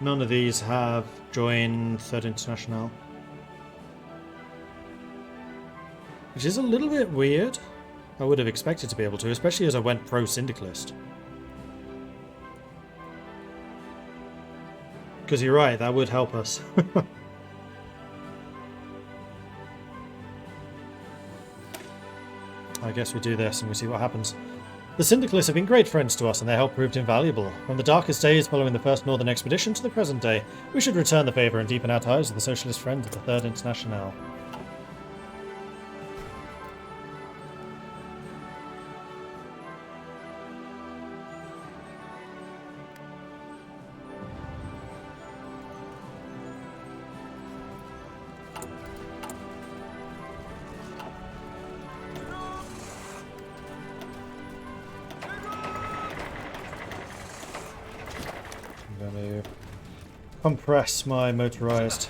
None of these have joined Third International. Which is a little bit weird. I would have expected to be able to, especially as I went pro-syndicalist. Because you're right, that would help us. I guess we do this and we see what happens. The Syndicalists have been great friends to us, and their help proved invaluable. From the darkest days following the First Northern Expedition to the present day, we should return the favour and deepen our ties with the Socialist friends of the Third International. Compress my motorized.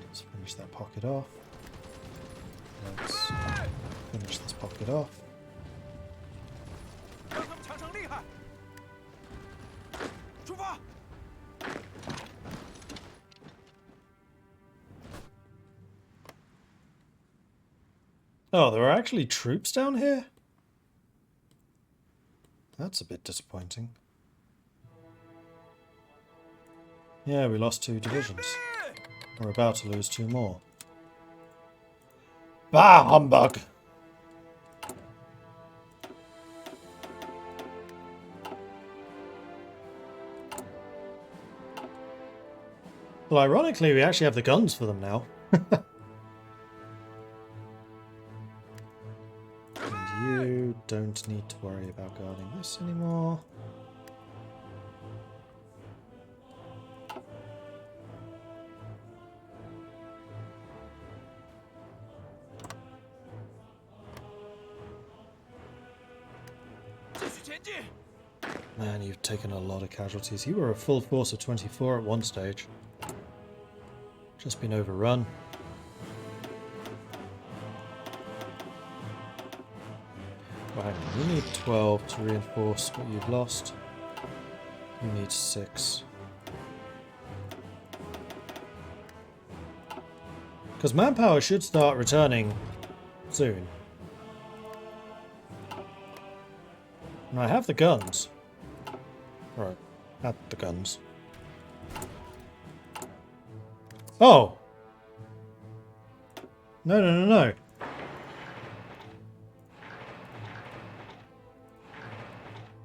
Let's finish that pocket off. Let's finish this pocket off. Oh, there are actually troops down here? That's a bit disappointing. Yeah, we lost 2 divisions. We're about to lose 2 more. Bah, humbug! Well, ironically, we actually have the guns for them now. You don't need to worry about guarding this anymore. Man, you've taken a lot of casualties. You were a full force of 24 at one stage. Just been overrun. Hang on, you need 12 to reinforce what you've lost. You need 6. Because manpower should start returning soon. And I have the guns. Right, had the guns. Oh! No, no, no, no.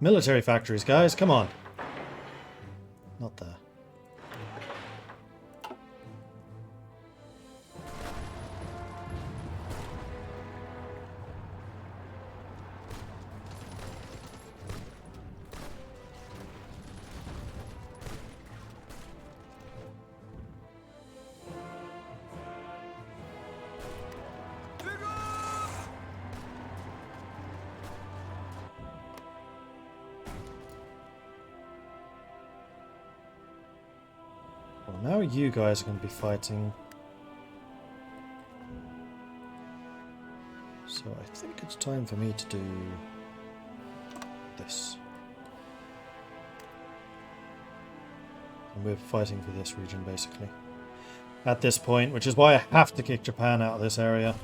Military factories, guys, come on. Not there. Now you guys are going to be fighting. So I think it's time for me to do this. And we're fighting for this region, basically. At this point, which is why I have to kick Japan out of this area.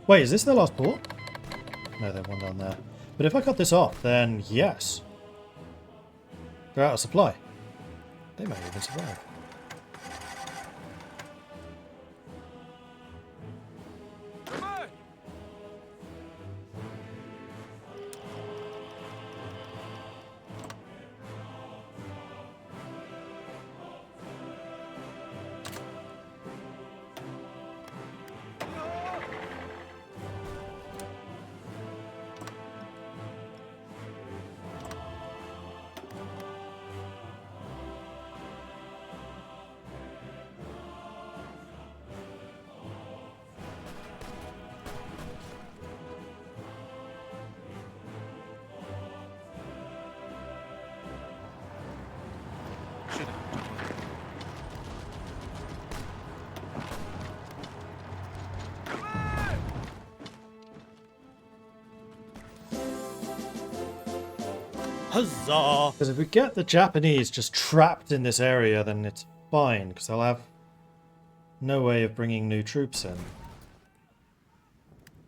Wait, is this their last port? No, they have one down there. But if I cut this off, then yes. They're out of supply. They may even survive. Huzzah! Because if we get the Japanese just trapped in this area, then it's fine, because they'll have no way of bringing new troops in.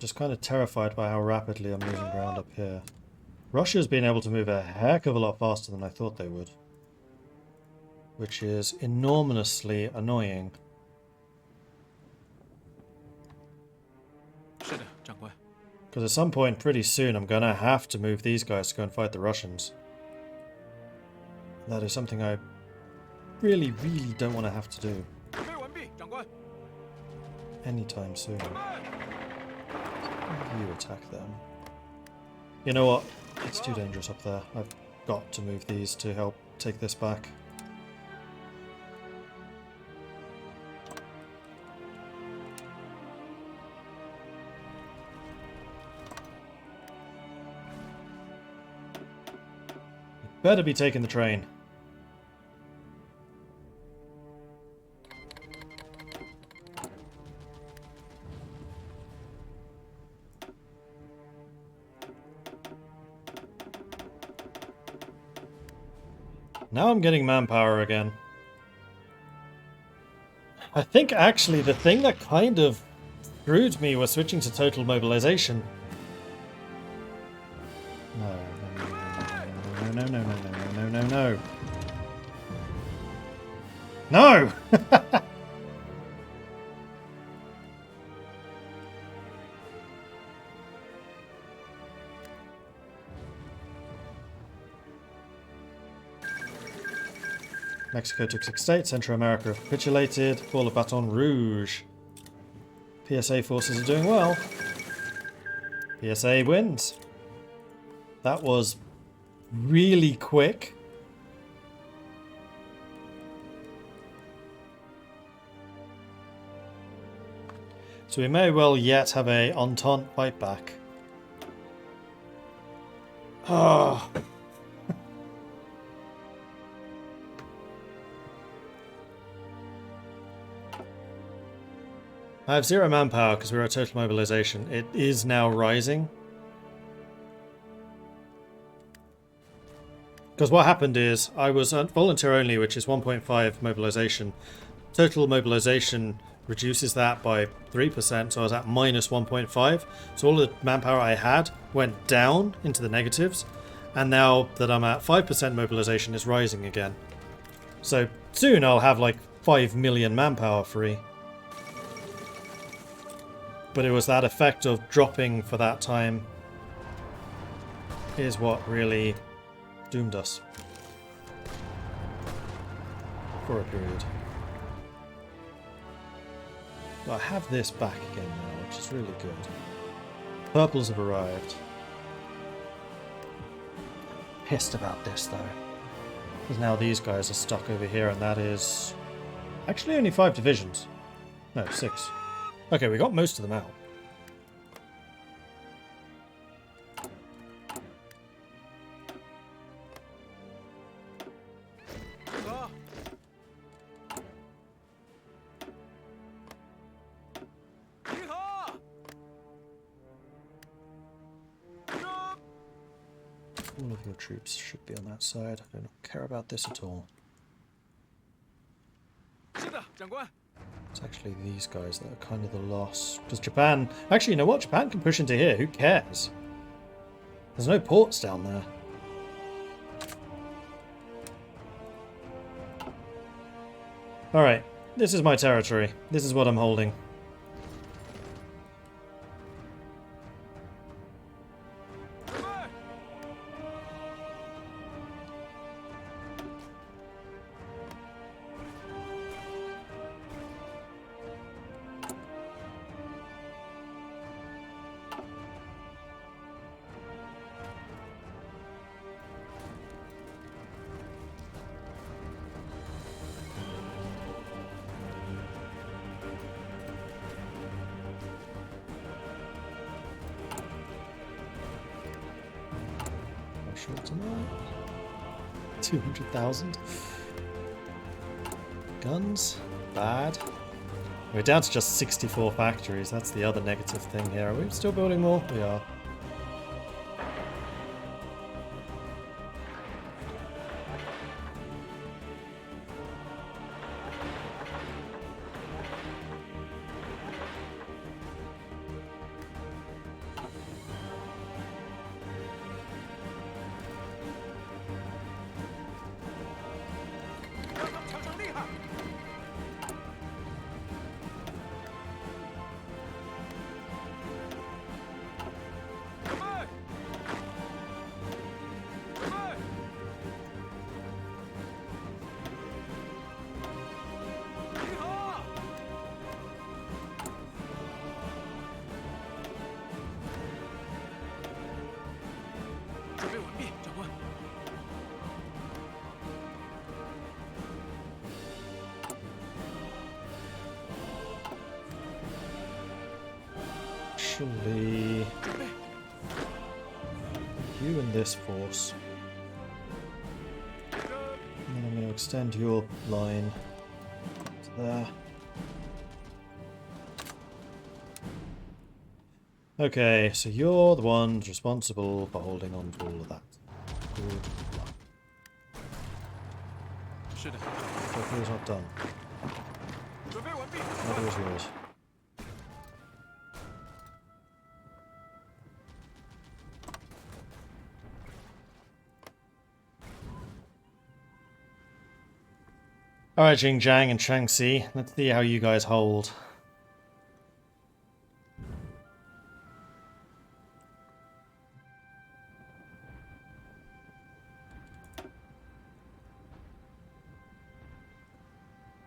Just kind of terrified by how rapidly I'm losing ground up here. Russia's been able to move a heck of a lot faster than I thought they would. Which is enormously annoying. Because at some point pretty soon I'm going to have to move these guys to go and fight the Russians. That is something I really, really don't want to have to do. Anytime soon. You attack them. You know what? It's too dangerous up there. I've got to move these to help take this back. Better be taking the train. Now I'm getting manpower again. I think actually the thing that kind of screwed me was switching to total mobilization. No. No! Mexico took 6 states, Central America capitulated, fall of Baton Rouge. PSA forces are doing well. PSA wins. That was really quick. So we may well yet have a Entente fight back. Oh. I have 0 manpower because we're at total mobilization. It is now rising. Because what happened is, I was at volunteer only, which is 1.5 mobilization. Total mobilization reduces that by 3%, so I was at minus 1.5. So all the manpower I had went down into the negatives, and now that I'm at 5% mobilization, it's rising again. So soon I'll have like 5 million manpower free. But it was that effect of dropping for that time is what really doomed us for a period. But I have this back again now, which is really good. Purples have arrived. Pissed about this though, because now these guys are stuck over here, and that is actually only 5 divisions. No, 6. Okay, we got most of them out. All of your troops should be on that side. I do not care about this at all. It's actually these guys that are kind of the loss. Does Japan... Actually, you know what? Japan can push into here. Who cares? There's no ports down there. Alright. This is my territory. This is what I'm holding. Tonight. 200,000 guns. Bad. We're down to just 64 factories. That's the other negative thing here. Are we still building more? We are. Actually, you and this force. And then I'm going to extend your line to there. Okay, so you're the ones responsible for holding on to all of that. Good luck. So here's not done. Neither is yours. Alright, Xinjiang and Shaanxi, let's see how you guys hold.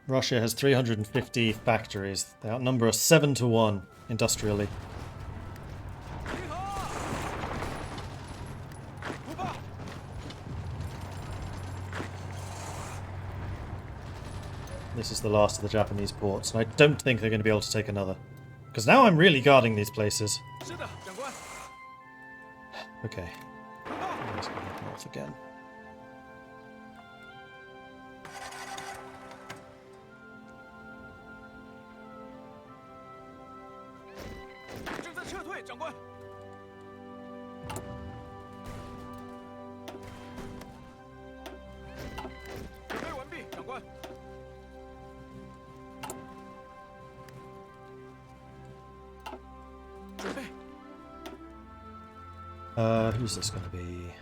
Russia has 350 factories. They outnumber us 7-1 industrially. This is the last of the Japanese ports, and I don't think they're going to be able to take another. Because now I'm really guarding these places. Okay. Let's go north again. Who's this going to be?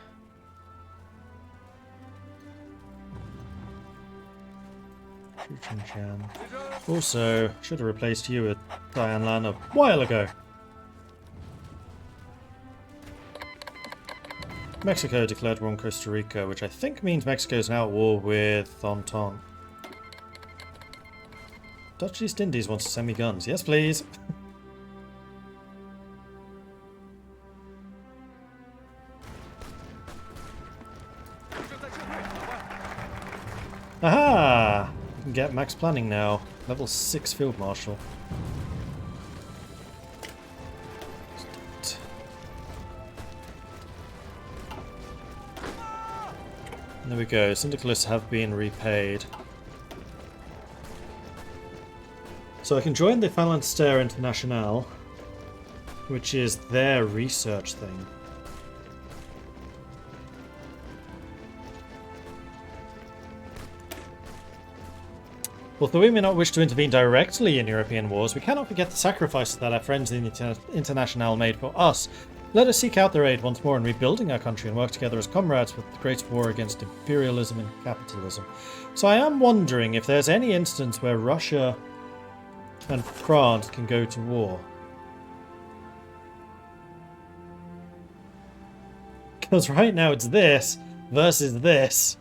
Xinjiang. Also, should have replaced you with Dianlan a while ago. Mexico declared war on Costa Rica, which I think means Mexico's now at war with Entente. Dutch East Indies wants to send me guns. Yes, please. Aha! You can get max planning now. Level 6 Field Marshal. There we go. Syndicalists have been repaid. So I can join the Phalanstère Internationale, which is their research thing. Although we may not wish to intervene directly in European wars, we cannot forget the sacrifices that our friends in the Internationale made for us. Let us seek out their aid once more in rebuilding our country and work together as comrades with the great war against imperialism and capitalism. So I am wondering if there's any instance where Russia and France can go to war. Because right now it's this versus this.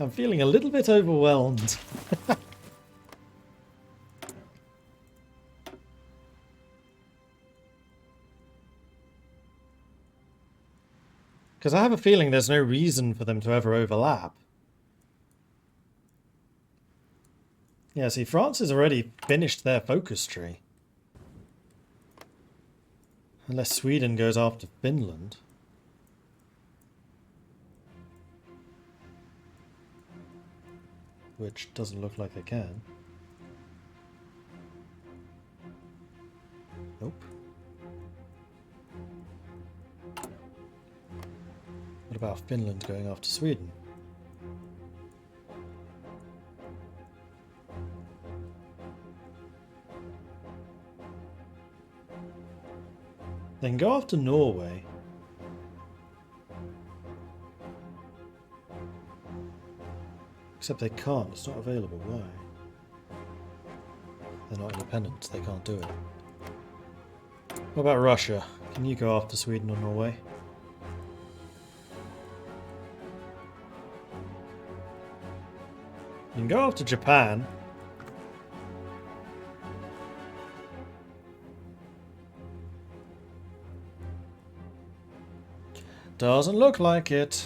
I'm feeling a little bit overwhelmed. Because I have a feeling there's no reason for them to ever overlap. Yeah, see, France has already finished their focus tree. Unless Sweden goes after Finland. Which doesn't look like they can. Nope. What about Finland going after Sweden? They can go after Norway. Except they can't, it's not available. Why? They're not independent, they can't do it. What about Russia? Can you go after Sweden or Norway? You can go after Japan. Doesn't look like it.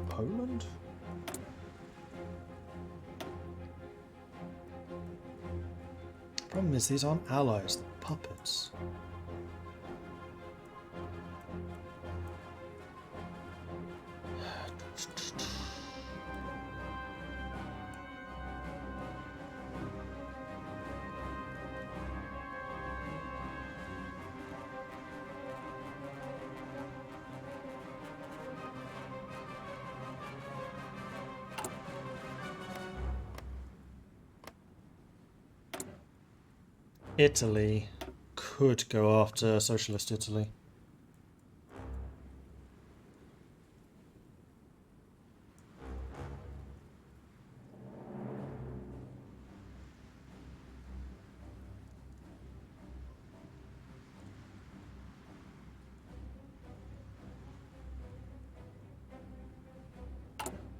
Poland? Problem is, these aren't allies, they're puppets. Italy could go after Socialist Italy.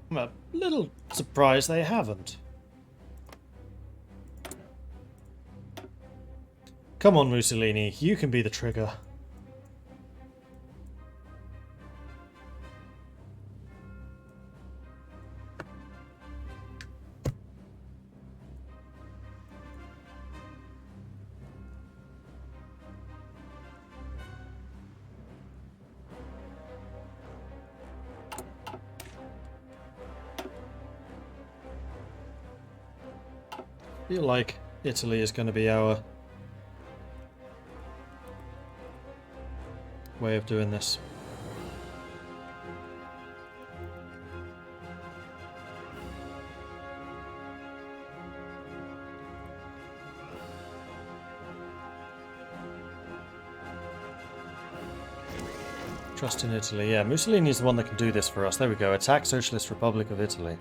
I'm a little surprised they haven't. Come on, Mussolini, you can be the trigger. I feel like Italy is going to be our way of doing this. Trust in Italy. Yeah, Mussolini's the one that can do this for us. There we go. Attack Socialist Republic of Italy.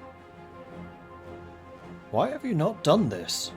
Why have you not done this?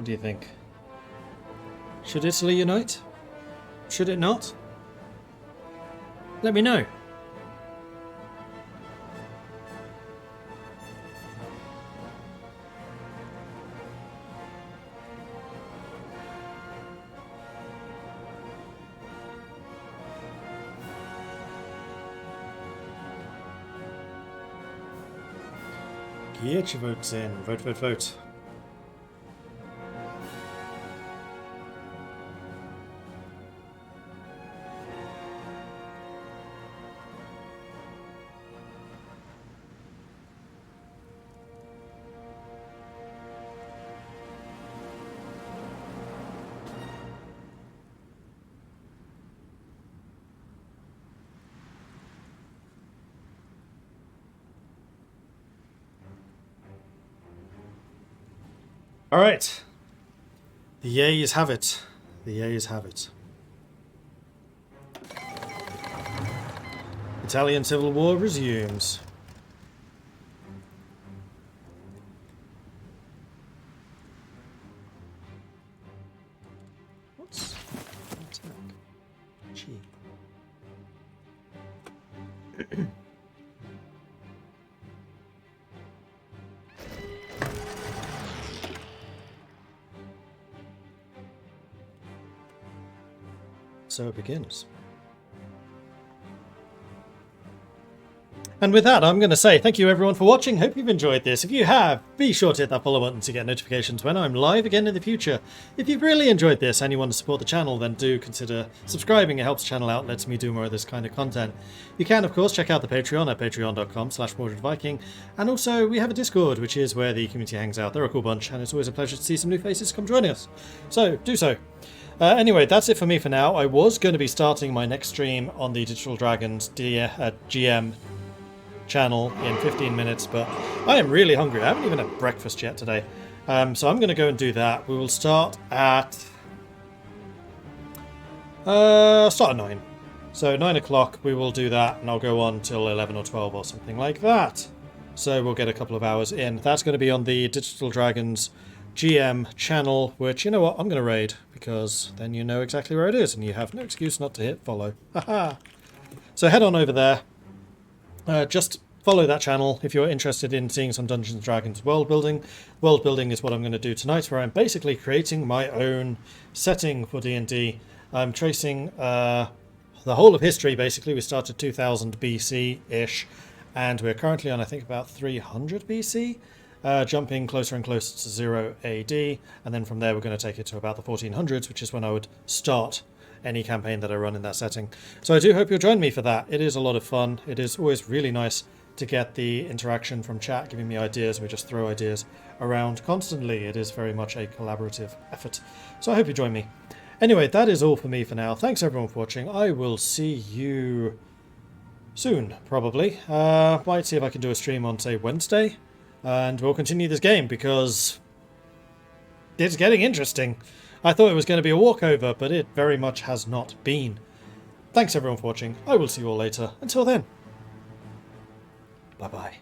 What do you think? Should Italy unite? Should it not? Let me know. Get your votes in. Vote, vote, vote. All right. The yeas have it. The yeas have it. Italian Civil War resumes. What's attack? Cheap. So it begins. And with that, I'm going to say thank you everyone for watching. Hope you've enjoyed this. If you have, be sure to hit that follow button to get notifications when I'm live again in the future. If you've really enjoyed this and you want to support the channel, then do consider subscribing. It helps the channel out, lets me do more of this kind of content. You can, of course, check out the Patreon at patreon.com/Viking. And also, we have a Discord, which is where the community hangs out. They're a cool bunch, and it's always a pleasure to see some new faces come join us. So, do so. Anyway, that's it for me for now. I was going to be starting my next stream on the Digital Dragons GM channel in 15 minutes, but I am really hungry. I haven't even had breakfast yet today. So I'm going to go and do that. We will start at 9. So 9 o'clock we will do that, and I'll go on till 11 or 12 or something like that. So we'll get a couple of hours in. That's going to be on the Digital Dragons GM channel, which, you know what, I'm going to raid, because then you know exactly where it is, and you have no excuse not to hit follow. Haha! So head on over there. Just follow that channel if you're interested in seeing some Dungeons & Dragons world building. World building is what I'm going to do tonight, where I'm basically creating my own setting for D&D. I'm tracing the whole of history, basically. We started 2000 BC-ish, and we're currently on, I think, about 300 BC. Jumping closer and closer to 0 AD, and then from there we're going to take it to about the 1400s, which is when I would start any campaign that I run in that setting. So I do hope you'll join me for that. It is a lot of fun. It is always really nice to get the interaction from chat, giving me ideas. We just throw ideas around constantly. It is very much a collaborative effort. So I hope you join me. Anyway, that is all for me for now. Thanks everyone for watching. I will see you soon, probably. Might see if I can do a stream on, say, Wednesday. And we'll continue this game, because it's getting interesting. I thought it was going to be a walkover, but it very much has not been. Thanks everyone for watching. I will see you all later. Until then. Bye-bye.